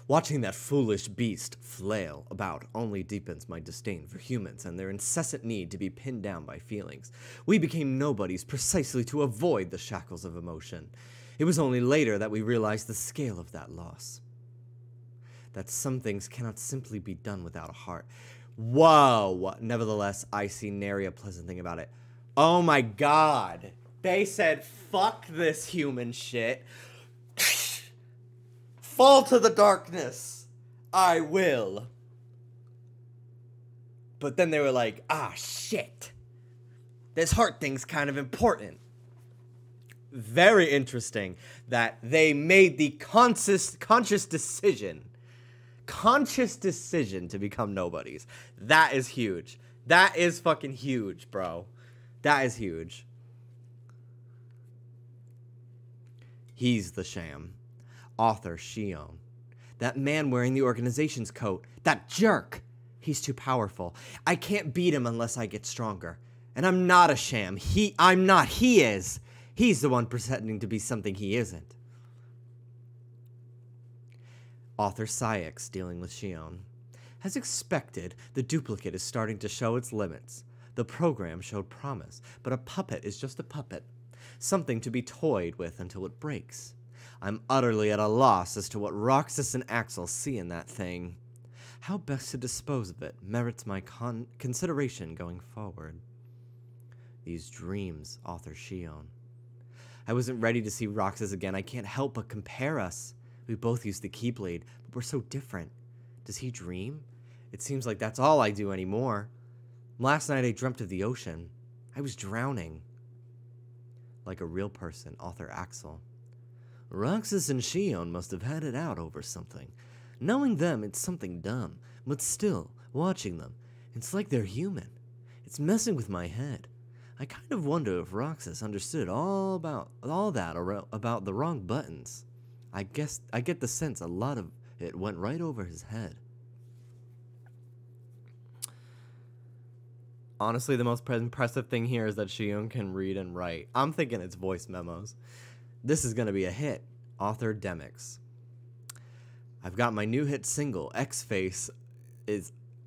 Watching that foolish beast flail about only deepens my disdain for humans and their incessant need to be pinned down by feelings. We became nobodies precisely to avoid the shackles of emotion. It was only later that we realized the scale of that loss. That some things cannot simply be done without a heart. Whoa! Nevertheless, I see nary a pleasant thing about it. Oh my god! They said, fuck this human shit. Fall to the darkness. I will. But then they were like, ah, shit. This heart thing's kind of important. Very interesting that they made the conscious decision to become nobodies. That is huge. That is fucking huge, bro. That is huge. He's the sham. Author Shion. That man wearing the organization's coat. That jerk. He's too powerful. I can't beat him unless I get stronger. And I'm not a sham. I'm not. He is. He's the one pretending to be something he isn't. Author Syx dealing with Shion. As expected, the duplicate is starting to show its limits. The program showed promise, but a puppet is just a puppet. Something to be toyed with until it breaks. I'm utterly at a loss as to what Roxas and Axel see in that thing. How best to dispose of it merits my consideration going forward. These dreams, Author Shion. I wasn't ready to see Roxas again. I can't help but compare us. We both use the Keyblade, but we're so different. Does he dream? It seems like that's all I do anymore. Last night I dreamt of the ocean. I was drowning. Like a real person, author Axel. Roxas and Shion must have had it out over something. Knowing them, it's something dumb, but still, watching them, it's like they're human. It's messing with my head. I kind of wonder if Roxas understood all that about the wrong buttons. I guess I get the sense a lot of it went right over his head. Honestly, the most impressive thing here is that Shion can read and write. I'm thinking it's voice memos. This is going to be a hit. Author Demix. I've got my new hit single, X-Face.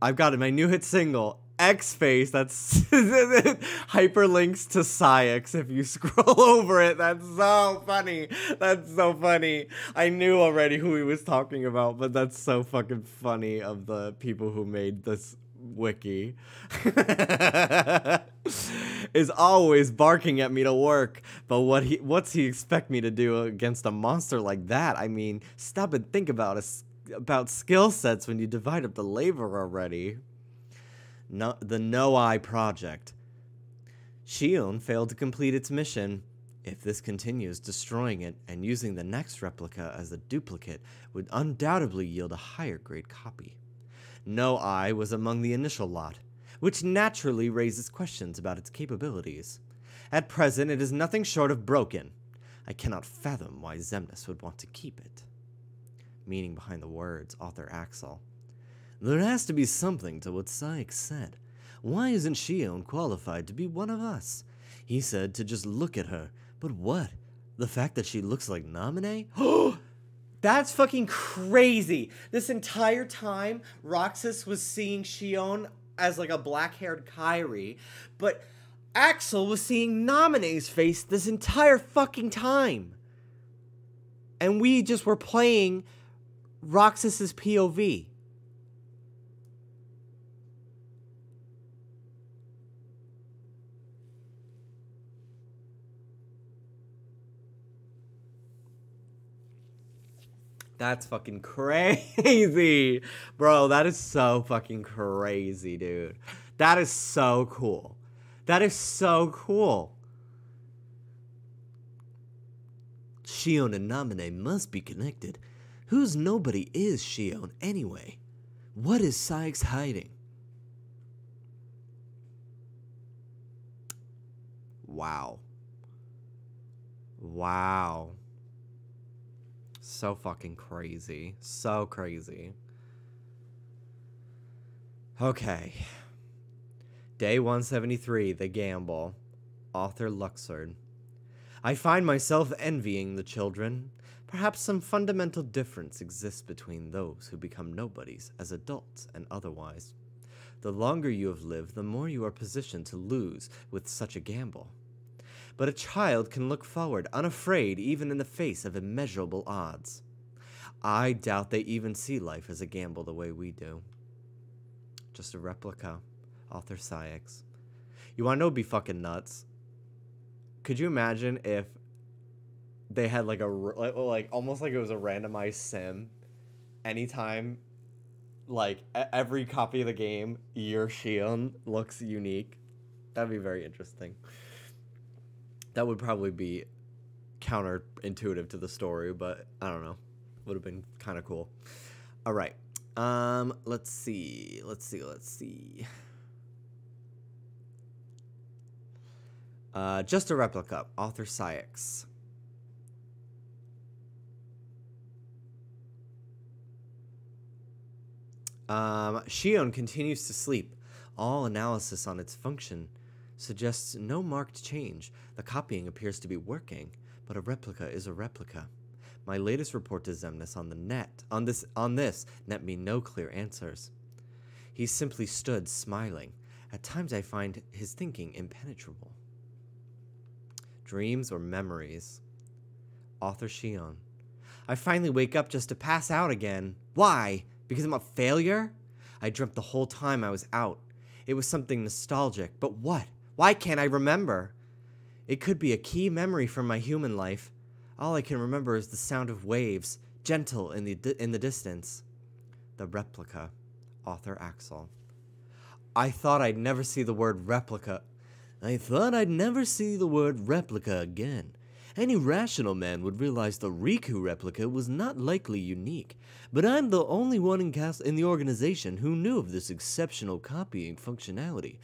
My new hit single, X-Face. That's hyperlinks to Psyx if you scroll over it. That's so funny. That's so funny. I knew already who he was talking about, but that's so fucking funny of the people who made this wiki. Is always barking at me to work, but what's he expect me to do against a monster like that? I mean, stop and think about skill sets when you divide up the labor already. No, the No Eye Project. Shion failed to complete its mission. If this continues, destroying it and using the next replica as a duplicate would undoubtedly yield a higher grade copy. No Eye was among the initial lot, which naturally raises questions about its capabilities. At present, it is nothing short of broken. I cannot fathom why Xemnas would want to keep it. Meaning behind the words, author Axel. There has to be something to what Psyx said. Why isn't Shion qualified to be one of us? He said to just look at her. But what? The fact that she looks like Naminé? That's fucking crazy. This entire time, Roxas was seeing Shion as like a black-haired Kairi, but Axel was seeing Naminé's face this entire fucking time. And we just were playing Roxas's POV. That's fucking crazy. Bro, that is so fucking crazy, dude. That is so cool. That is so cool. Shion and Naminé must be connected. Whose nobody is Shion anyway? What is Psyx hiding? Wow. Wow. So fucking crazy. So crazy. Okay. Day 173, The Gamble. Author Luxord. I find myself envying the children. Perhaps some fundamental difference exists between those who become nobodies as adults and otherwise. The longer you have lived, the more you are positioned to lose with such a gamble. But a child can look forward, unafraid even in the face of immeasurable odds. I doubt they even see life as a gamble the way we do. Just a replica. Author Psyx. You wanna know what'd be fucking nuts? Could you imagine if they had like almost like it was a randomized sim? Anytime, like every copy of the game, your Shion looks unique. That'd be very interesting. That would probably be counterintuitive to the story, but I don't know. Would have been kind of cool. All right. Let's see. Just a replica. Author Psyx. Shion continues to sleep. All analysis on its function suggests no marked change. The copying appears to be working, but a replica is a replica. My latest report to Xemnas on this net me no clear answers. He simply stood smiling. At times I find his thinking impenetrable. Dreams or memories? Author Shion. I finally wake up just to pass out again. Why? Because I'm a failure? I dreamt the whole time I was out. It was something nostalgic, but what? Why can't I remember? It could be a key memory from my human life. All I can remember is the sound of waves, gentle in the distance. The replica. Author Axel. I thought I'd never see the word replica. I thought I'd never see the word replica again. Any rational man would realize the Riku replica was not likely unique, but I'm the only one in the organization who knew of this exceptional copying functionality,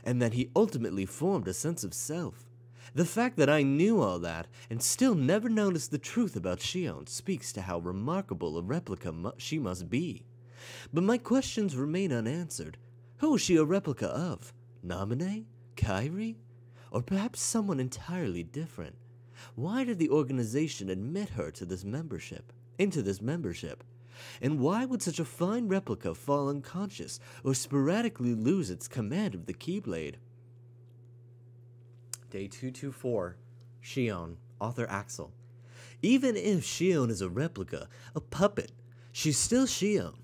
and that he ultimately formed a sense of self. The fact that I knew all that and still never noticed the truth about Shion speaks to how remarkable a replica she must be. But my questions remain unanswered. Who is she a replica of? Namine? Kairi? Or perhaps someone entirely different? Why did the organization admit her to this membership? And why would such a fine replica fall unconscious or sporadically lose its command of the Keyblade? Day 224. Shion, author Axel. Even if Shion is a replica, a puppet, she's still Shion.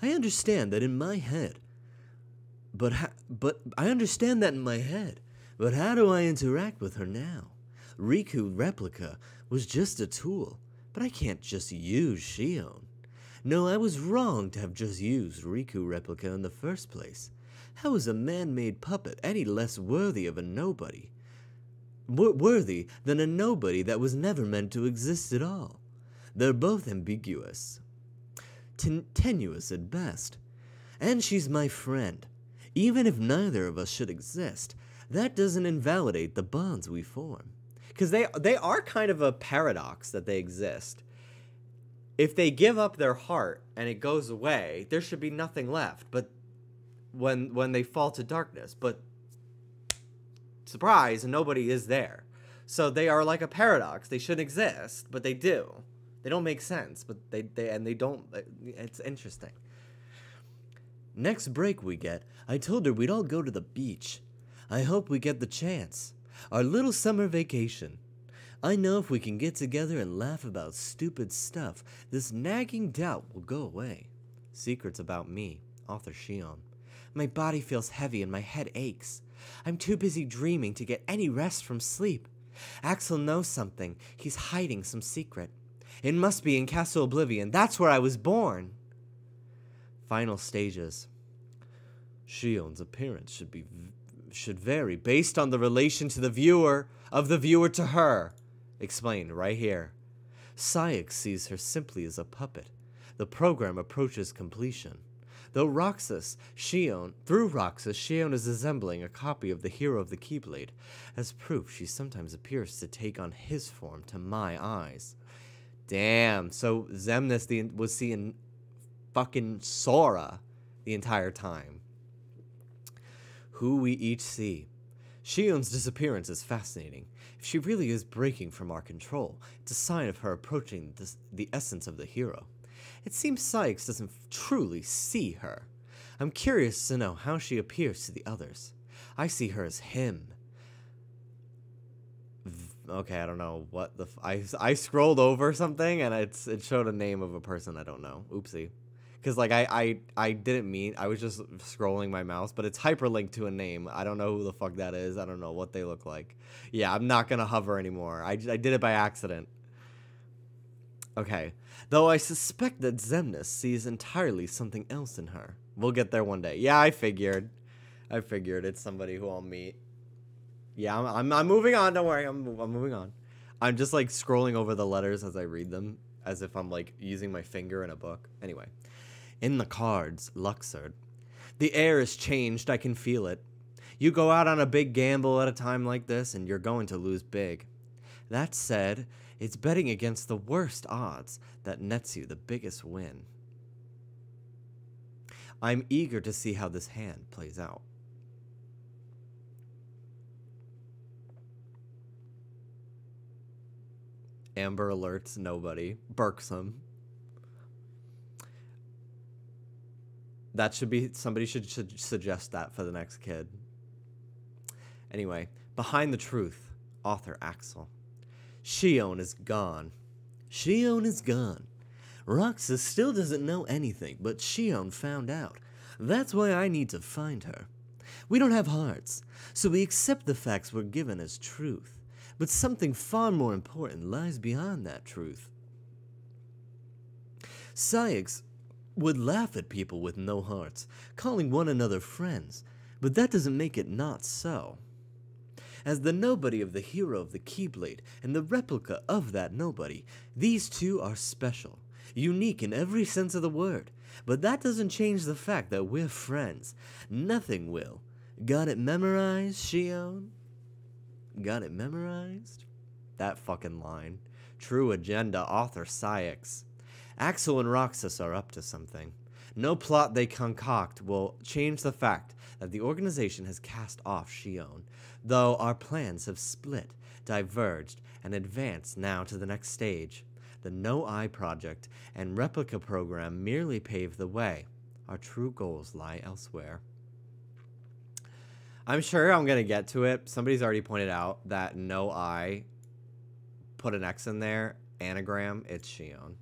I understand that in my head. But how do I interact with her now? Riku replica was just a tool, but I can't just use Shion. No, I was wrong to have just used Riku replica in the first place. How is a man-made puppet any less worthy of a nobody? Worthy than a nobody that was never meant to exist at all? They're both ambiguous. Tenuous at best. And she's my friend. Even if neither of us should exist, that doesn't invalidate the bonds we form. Because they are kind of a paradox that they exist. If they give up their heart and it goes away, there should be nothing left. But when they fall to darkness, but surprise, nobody is there. So they are like a paradox. They shouldn't exist, but they do. They don't make sense, but they don't. It's interesting. Next break we get, I told her we'd all go to the beach. I hope we get the chance. Our little summer vacation. I know if we can get together and laugh about stupid stuff, this nagging doubt will go away. Secrets about me, author Shion. My body feels heavy and my head aches. I'm too busy dreaming to get any rest from sleep. Axel knows something. He's hiding some secret. It must be in Castle Oblivion. That's where I was born. Final stages. Shion's appearance should vary based on the relation to the viewer, of the viewer to her. Explained right here. Sayek sees her simply as a puppet. The program approaches completion. Through Roxas, Shion is resembling a copy of the hero of the Keyblade. As proof, she sometimes appears to take on his form to my eyes. Damn, so Xemnas was seeing fucking Sora the entire time. Who we each see. Shion's disappearance is fascinating. If she really is breaking from our control, it's a sign of her approaching the essence of the hero. It seems Sykes doesn't truly see her. I'm curious to know how she appears to the others. I see her as him. Okay, I don't know what the... I scrolled over something and it showed a name of a person I don't know. Oopsie. Because, like, I didn't mean... I was just scrolling my mouse, but it's hyperlinked to a name. I don't know who the fuck that is. I don't know what they look like. Yeah, I'm not going to hover anymore. I did it by accident. Okay. Though I suspect that Xemnas sees entirely something else in her. We'll get there one day. Yeah, I figured. It's somebody who I'll meet. Yeah, I'm moving on. Don't worry. I'm moving on. I'm just, like, scrolling over the letters as I read them. As if I'm, like, using my finger in a book. Anyway. In the cards, Luxord. The air is changed, I can feel it. You go out on a big gamble at a time like this, and you're going to lose big. That said, it's betting against the worst odds that nets you the biggest win. I'm eager to see how this hand plays out. Amber alerts nobody. Burksome. That should be... Somebody should suggest that for the next kid. Anyway, Behind the Truth, author Axel. Shion is gone. Shion is gone. Roxas still doesn't know anything, but Shion found out. That's why I need to find her. We don't have hearts, so we accept the facts we're given as truth. But something far more important lies beyond that truth. Sayeks would laugh at people with no hearts, calling one another friends, but that doesn't make it not so. As the nobody of the hero of the Keyblade and the replica of that nobody, these two are special, unique in every sense of the word. But that doesn't change the fact that we're friends. Nothing will. Got it memorized, Shion? Got it memorized? That fucking line. True agenda, author Syx. Axel and Roxas are up to something. No plot they concoct will change the fact that the organization has cast off Shion, though our plans have split, diverged, and advanced now to the next stage. The No Eye Project and Replica program merely pave the way. Our true goals lie elsewhere. I'm sure I'm going to get to it. Somebody's already pointed out that No Eye, put an X in there, anagram, it's Shion.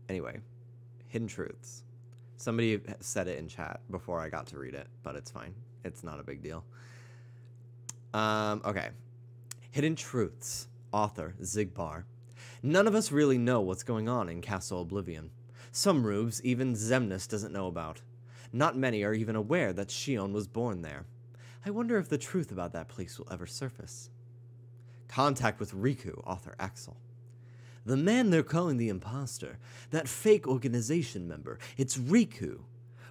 Anyway, Hidden Truths. Somebody said it in chat before I got to read it, but it's fine. It's not a big deal. Okay. Hidden Truths. Author, Zigbar. None of us really know what's going on in Castle Oblivion. Some roofs even Xemnas doesn't know about. Not many are even aware that Shion was born there. I wonder if the truth about that place will ever surface. Contact with Riku, author Axel. The man they're calling the imposter, that fake organization member, it's Riku.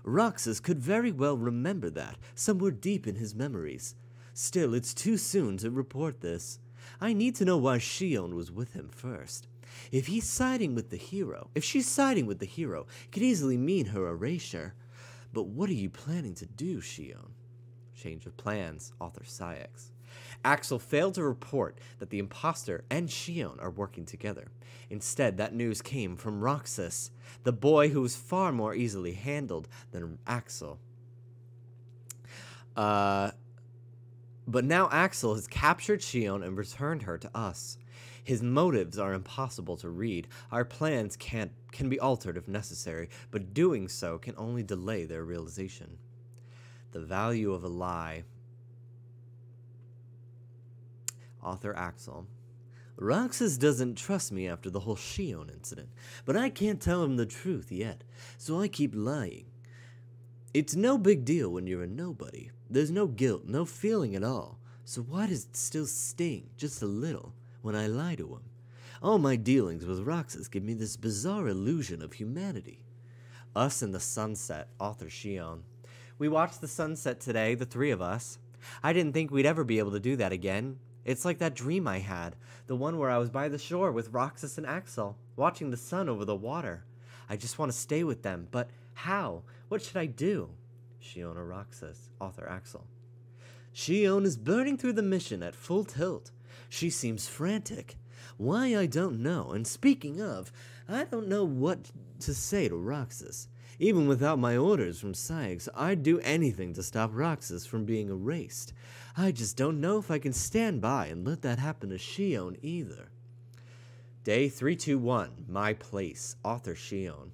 Roxas could very well remember that, somewhere deep in his memories. Still, it's too soon to report this. I need to know why Shion was with him first. If she's siding with the hero, it could easily mean her erasure. But what are you planning to do, Shion? Change of plans, author Syx. Axel failed to report that the imposter and Shion are working together. Instead, that news came from Roxas, the boy who was far more easily handled than Axel. But now Axel has captured Shion and returned her to us. His motives are impossible to read. Our plans can be altered if necessary, but doing so can only delay their realization. The value of a lie. Author Axel. Roxas doesn't trust me after the whole Shion incident, but I can't tell him the truth yet, so I keep lying. It's no big deal when you're a nobody. There's no guilt, no feeling at all, so why does it still sting, just a little, when I lie to him? All my dealings with Roxas give me this bizarre illusion of humanity. Us in the sunset, author Shion. We watched the sunset today, the three of us. I didn't think we'd ever be able to do that again. It's like that dream I had, the one where I was by the shore with Roxas and Axel, watching the sun over the water. I just want to stay with them, but how? What should I do? Shion or Roxas, author Axel. Shion is burning through the mission at full tilt. She seems frantic. Why, I don't know, and speaking of, I don't know what to say to Roxas. Even without my orders from Syx, I'd do anything to stop Roxas from being erased. I just don't know if I can stand by and let that happen to Shion either. Day 321, My Place, author Shion.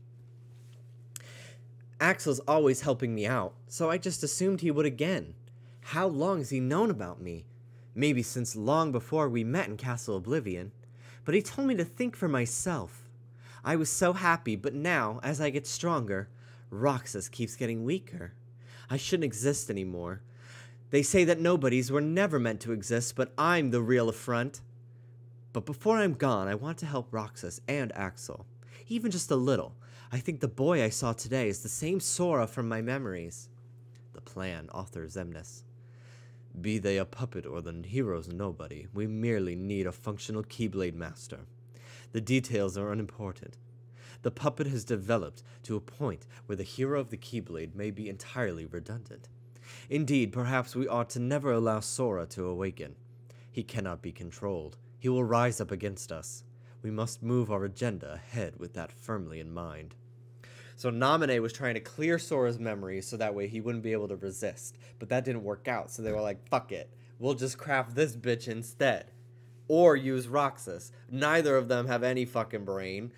Axel's always helping me out, so I just assumed he would again. How long has he known about me? Maybe since long before we met in Castle Oblivion. But he told me to think for myself. I was so happy, but now, as I get stronger, Roxas keeps getting weaker. I shouldn't exist anymore. They say that nobodies were never meant to exist, but I'm the real affront. But before I'm gone, I want to help Roxas and Axel. Even just a little. I think the boy I saw today is the same Sora from my memories. The plan, author Xemnas. Be they a puppet or the hero's nobody, we merely need a functional Keyblade master. The details are unimportant. The puppet has developed to a point where the hero of the Keyblade may be entirely redundant. Indeed, perhaps we ought to never allow Sora to awaken. He cannot be controlled. He will rise up against us. We must move our agenda ahead with that firmly in mind. So Naminé was trying to clear Sora's memory so that way he wouldn't be able to resist. But that didn't work out, so they were like, fuck it. We'll just craft this bitch instead. Or use Roxas. Neither of them have any fucking brain.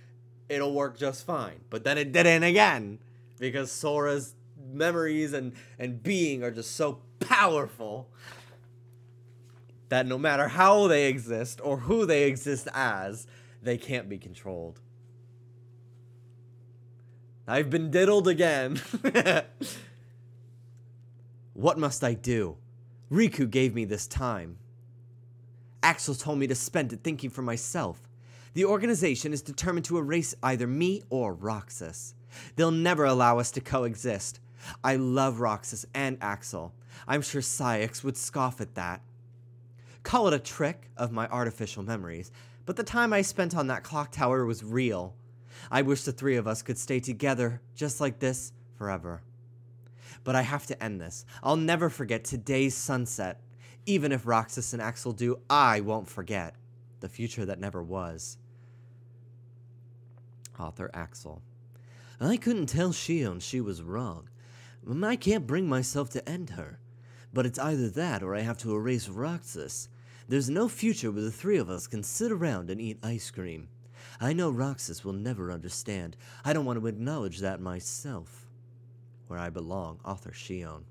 It'll work just fine. But then it didn't again. Because Sora's memories and being are just so powerful that no matter how they exist or who they exist as, they can't be controlled. I've been diddled again. What must I do? Riku gave me this time. Axel told me to spend it thinking for myself. The organization is determined to erase either me or Roxas. They'll never allow us to coexist. I love Roxas and Axel. I'm sure Cyax would scoff at that. Call it a trick of my artificial memories, but the time I spent on that clock tower was real. I wish the three of us could stay together just like this forever. But I have to end this. I'll never forget today's sunset. Even if Roxas and Axel do, I won't forget the future that never was. Author Axel. I couldn't tell Shion she was wrong. I can't bring myself to end her. But it's either that or I have to erase Roxas. There's no future where the three of us can sit around and eat ice cream. I know Roxas will never understand. I don't want to acknowledge that myself. Where I belong, author Shion.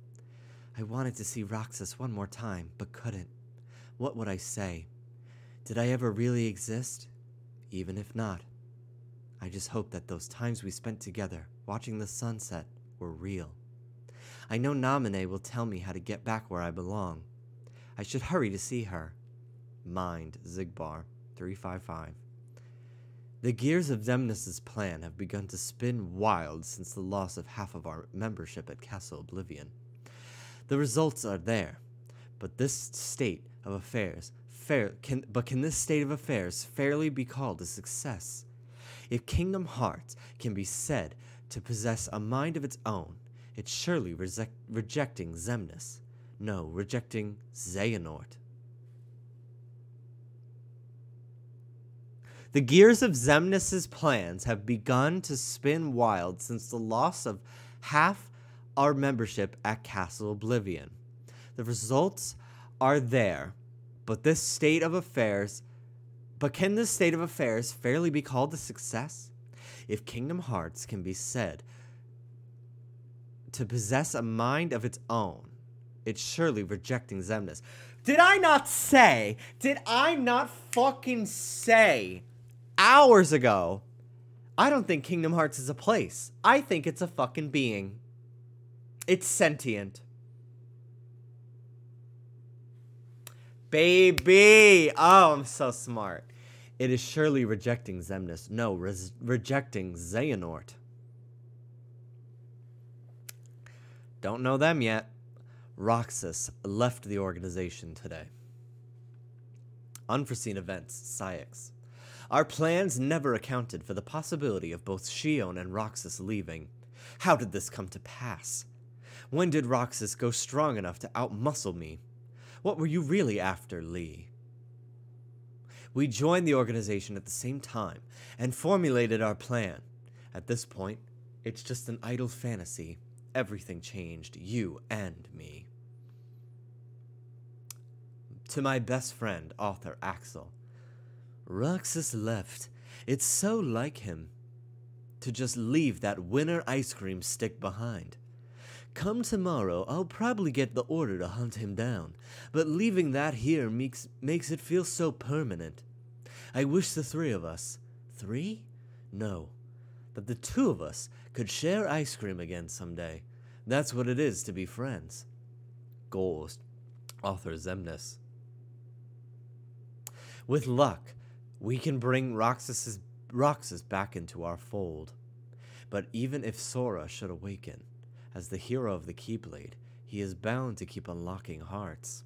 I wanted to see Roxas one more time, but couldn't. What would I say? Did I ever really exist? Even if not. I just hope that those times we spent together, watching the sunset, were real. I know Namine will tell me how to get back where I belong. I should hurry to see her. Mind, Zigbar, 355. The gears of Xemnas' plan have begun to spin wild since the loss of half of our membership at Castle Oblivion. The results are there, but this state of affairs can this state of affairs fairly be called a success? If Kingdom Hearts can be said to possess a mind of its own, it's surely rejecting Xemnas. No, rejecting Xehanort. The gears of Xemnas' plans have begun to spin wild since the loss of half our membership at Castle Oblivion. The results are there, but can this state of affairs fairly be called a success? If Kingdom Hearts can be said to possess a mind of its own, it's surely rejecting Xemnas. Did I not fucking say hours ago, I don't think Kingdom Hearts is a place. I think it's a fucking being. It's sentient. Baby! Oh, I'm so smart. It is surely rejecting Xemnas. No, rejecting Xehanort. Don't know them yet. Roxas left the organization today. Unforeseen events, Cyax. Our plans never accounted for the possibility of both Shion and Roxas leaving. How did this come to pass? When did Roxas go strong enough to outmuscle me? What were you really after, Lee? We joined the organization at the same time and formulated our plan. At this point, it's just an idle fantasy. Everything changed, you and me. To my best friend, author Axel. Roxas left. It's so like him to just leave that winter ice cream stick behind. Come tomorrow, I'll probably get the order to hunt him down, but leaving that here makes it feel so permanent. I wish the three of us, three? No, that the two of us could share ice cream again someday. That's what it is to be friends. Goals, author Xemnas. With luck, we can bring Roxas back into our fold. But even if Sora should awaken, as the hero of the Keyblade, he is bound to keep unlocking hearts.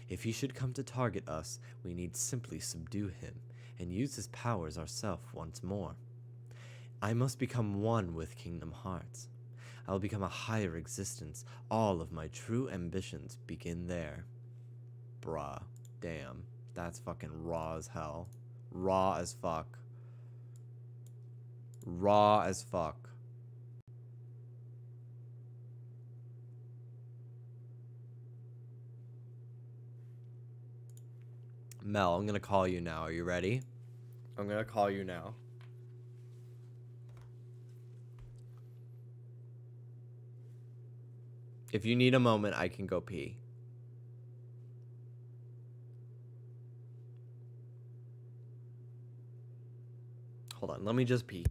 If he should come to target us, we need simply subdue him and use his powers ourselves once more. I must become one with Kingdom Hearts. I will become a higher existence. All of my true ambitions begin there. Bruh. Damn. That's fucking raw as hell. Raw as fuck. Raw as fuck. Mel, I'm gonna call you now. Are you ready? I'm gonna call you now. If you need a moment, I can go pee. Hold on, let me just pee.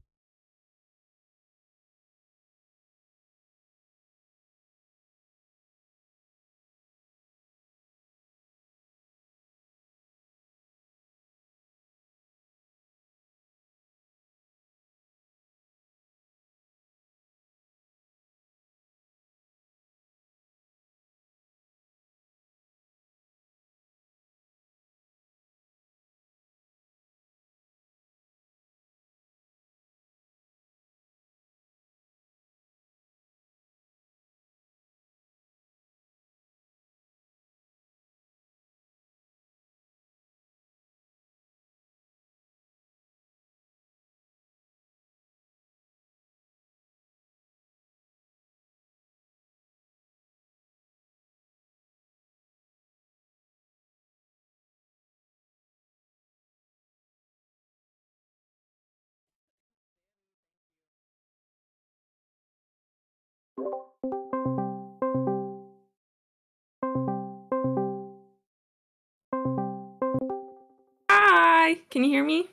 Hi, can you hear me?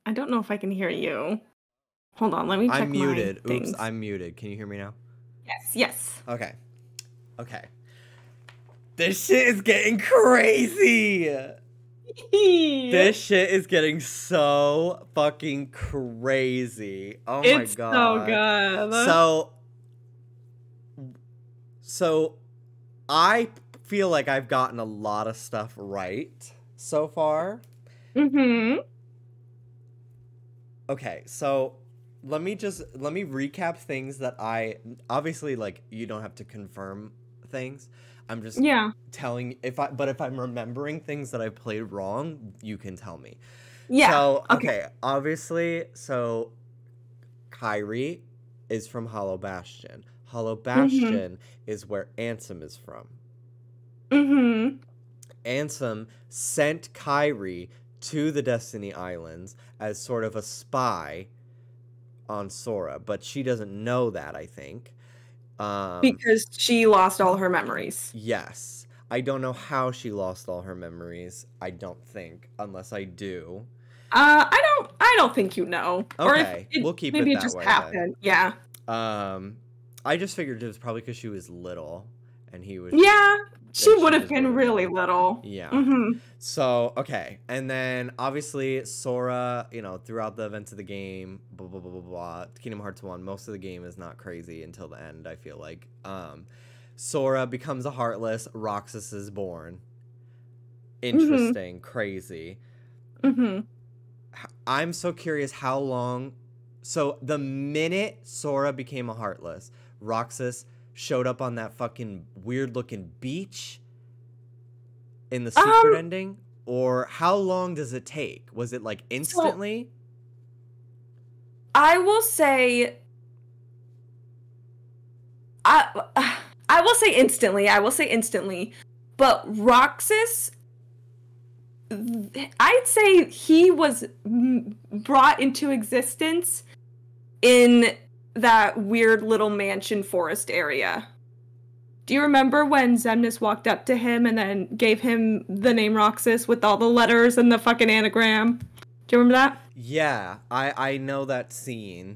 I don't know if I can hear you. Hold on, let me check I'm muted. my Oops, things. I'm muted. Can you hear me now? Yes. Okay. Okay. This shit is getting crazy. This shit is getting so fucking crazy. Oh my It's god. so good. So I feel like I've gotten a lot of stuff right so far. Mm-hmm. Okay, so let me recap things that I obviously, like, you don't have to confirm things. I'm just telling if I'm remembering things that I played wrong, you can tell me. Yeah. So, okay, obviously, so Kyrie is from Hollow Bastion. Hollow Bastion is where Ansem is from. Mm-hmm. Ansem sent Kyrie to the Destiny Islands as sort of a spy on Sora, but she doesn't know that, I think. Because she lost all her memories. Yes. I don't know how she lost all her memories. I don't think, unless I do. I don't think you know. Okay, or we'll keep maybe it it that just way happened. Yeah. I just figured it was probably because she was little, and he was. Yeah, she would have just been would've really known. little. Yeah. Mm-hmm. So, okay. And then, obviously, Sora, throughout the events of the game, blah, blah, blah, blah, blah. Kingdom Hearts 1, most of the game is not crazy until the end, I feel like. Sora becomes a Heartless. Roxas is born. Interesting. Crazy. Mm-hmm. I'm so curious how long... So, the minute Sora became a Heartless, Roxas showed up on that fucking weird-looking beach in the secret ending? Or how long does it take? Was it, like, instantly? I will say... I will say instantly. But Roxas... I'd say he was brought into existence in that weird little mansion forest area. Do you remember when Xemnas walked up to him and then gave him the name Roxas with all the letters and the fucking anagram? Do you remember that? Yeah, I know that scene.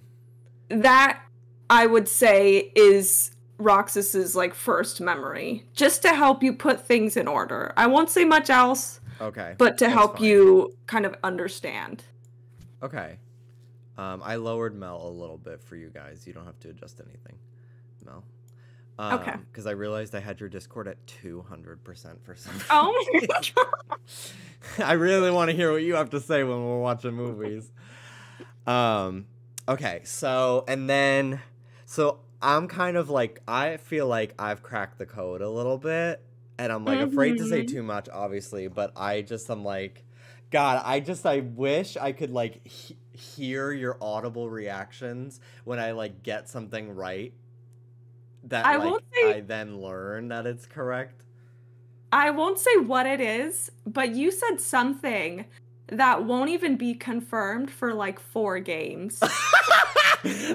That, I would say, is Roxas's, like, first memory. Just to help you put things in order. I won't say much else. Okay. But to help you kind of understand. Okay. I lowered Mel a little bit for you guys. You don't have to adjust anything, Mel. Okay. Because I realized I had your Discord at 200% for some reason. Oh my god. I really want to hear what you have to say when we're watching movies. Okay, so I'm kind of like, I feel like I've cracked the code a little bit. And I'm, like, afraid to say too much, obviously, but I'm like, God, I wish I could, like, hear your audible reactions when I, like, get something right. That, I then learn that it's correct. I won't say what it is, but you said something that won't even be confirmed for, like, 4 games.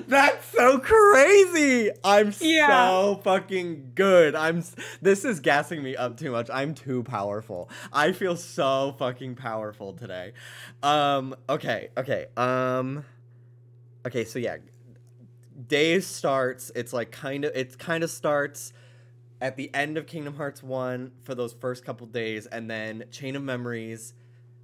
That's so crazy. I'm so fucking good. This is gassing me up too much. I'm too powerful. I feel so fucking powerful today. Okay, so yeah. Day starts, it kind of starts at the end of Kingdom Hearts 1 for those first couple days, and then Chain of Memories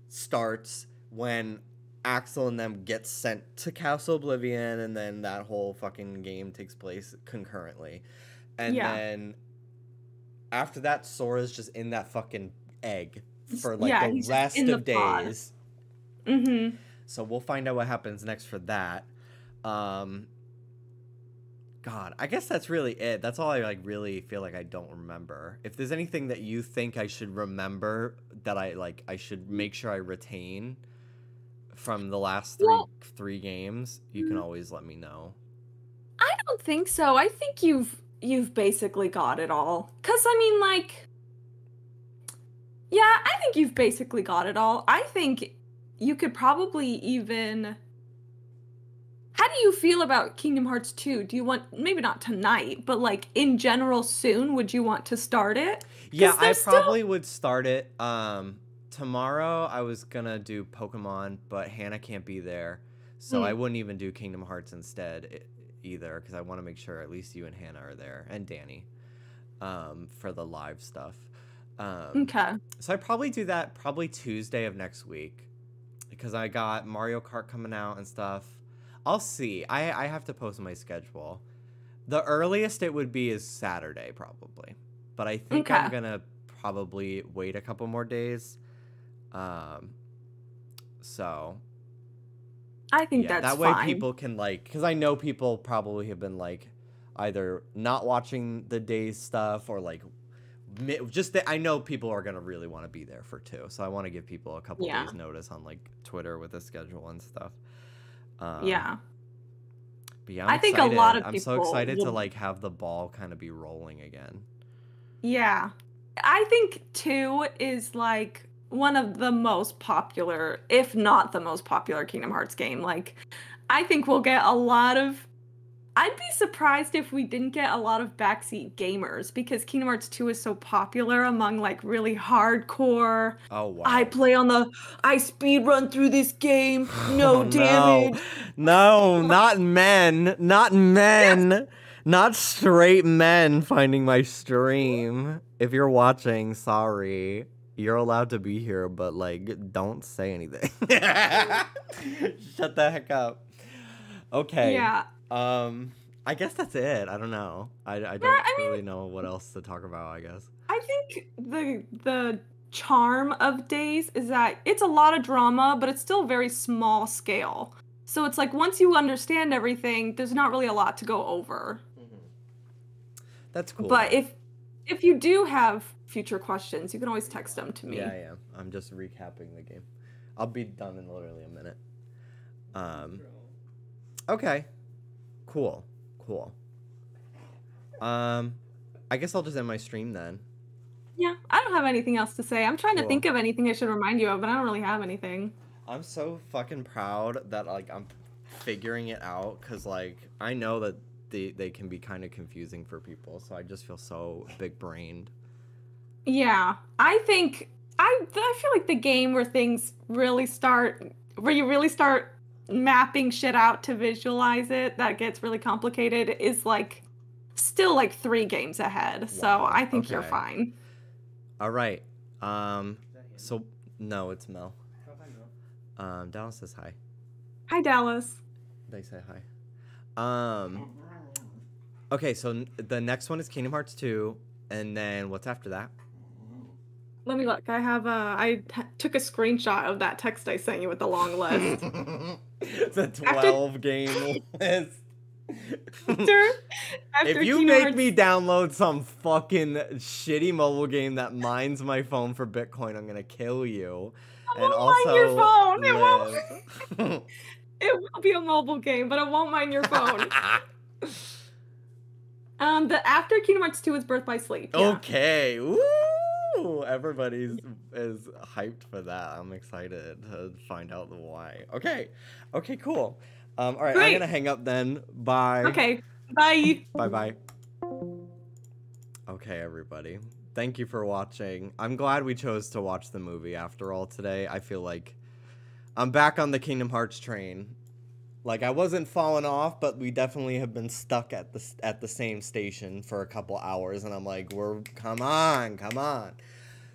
starts when Axel and them get sent to Castle Oblivion, and then that whole fucking game takes place concurrently. And then after that, Sora's just in that fucking egg for like the rest of days. Mm-hmm. So we'll find out what happens next for that. God, I guess that's really it. That's all I like really feel like I don't remember. If there's anything that you think I should remember that I should make sure I retain from the last three games, you can always let me know. I don't think so. I think you've basically got it all. 'Cause I mean, like, yeah, I think you've basically got it all. I think you could probably even How do you feel about Kingdom Hearts 2? Do you want, maybe not tonight, but like in general soon, would you want to start it? Yeah, I probably would start it. Tomorrow I was gonna do Pokemon, but Hannah can't be there. So I wouldn't even do Kingdom Hearts instead either, because I want to make sure at least you and Hannah are there, and Danny, for the live stuff. Okay. So I probably do that probably Tuesday of next week, because I got Mario Kart coming out and stuff. I'll see. I have to post my schedule. The earliest it would be is Saturday probably, but I think I'm gonna probably wait a couple more days. So I think that's that way fine. people can like, because I know people probably have been like either not watching the day's stuff or like I know people are gonna really want to be there for 2, so I want to give people a couple days notice on like Twitter with the schedule and stuff. But yeah, I think a lot of people I'm so excited to like have the ball kind of be rolling again. Yeah, I think 2 is like one of the most popular, if not the most popular Kingdom Hearts game. Like, I think we'll get a lot of. I'd be surprised if we didn't get a lot of backseat gamers, because Kingdom Hearts 2 is so popular among like really hardcore. Oh wow! I speed run through this game. No damage. No, not men. Not men. Yes. Not straight men finding my stream. If you're watching, sorry. You're allowed to be here, but like, don't say anything. Shut the heck up. Okay. Yeah. I guess that's it. I don't know. I don't really know what else to talk about, I guess. I think the charm of Days is that it's a lot of drama, but it's still very small scale. So it's like once you understand everything, there's not really a lot to go over. That's cool. But if you do have future questions, you can always text them to me. Yeah, yeah. I'm just recapping the game. I'll be done in literally a minute. Okay. Cool. I guess I'll just end my stream then. Yeah, I don't have anything else to say. I'm trying to think of anything I should remind you of, but I don't really have anything. I'm so fucking proud that like I'm figuring it out, because like I know that they can be kind of confusing for people, so I just feel so big brained. Yeah, I feel like the game where things really start, where you really start mapping shit out to visualize it, that gets really complicated, is like still like 3 games ahead. Wow. So I think you're fine. All right. So no, it's Mel. Dallas says hi. Hi, Dallas. They say hi. Okay, so the next one is Kingdom Hearts 2, and then what's after that? Let me look. I have took a screenshot of that text I sent you with the long list. The 12 game list. After if you make me download some fucking shitty mobile game that mines my phone for Bitcoin, I'm gonna kill you. It won't mine your phone. It will be a mobile game, but it won't mine your phone. The after Kingdom Hearts 2 is Birth by Sleep. Yeah. Okay. Woo! Everybody is hyped for that. I'm excited to find out the why. Okay. Okay, cool. All right, great. I'm gonna hang up then. Bye. Okay. Bye. Bye. Okay, everybody. Thank you for watching. I'm glad we chose to watch the movie after all today. I feel like I'm back on the Kingdom Hearts train. Like, I wasn't falling off, but we definitely have been stuck at the same station for a couple hours, and I'm like, come on.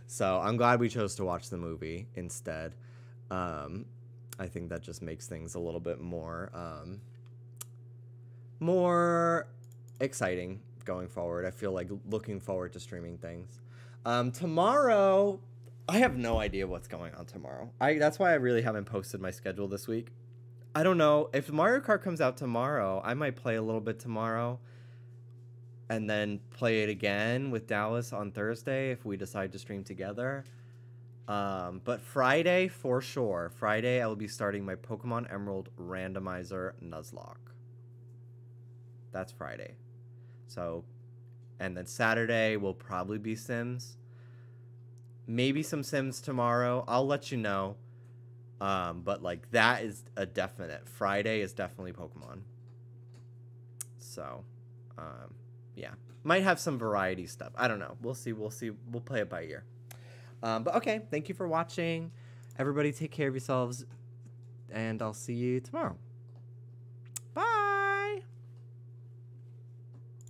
So I'm glad we chose to watch the movie instead. I think that just makes things a little bit more exciting going forward. I feel like looking forward to streaming things. Tomorrow, I have no idea what's going on tomorrow. That's why I really haven't posted my schedule this week. I don't know. If Mario Kart comes out tomorrow, I might play a little bit tomorrow and then play it again with Dallas on Thursday if we decide to stream together. But Friday, for sure. Friday, I will be starting my Pokemon Emerald Randomizer Nuzlocke. That's Friday. So, and then Saturday will probably be Sims. Maybe some Sims tomorrow. I'll let you know. But like that is a definite. Friday is definitely Pokemon. So, yeah, might have some variety stuff. I don't know. We'll see. We'll play it by ear. But okay, thank you for watching. Everybody take care of yourselves, and I'll see you tomorrow.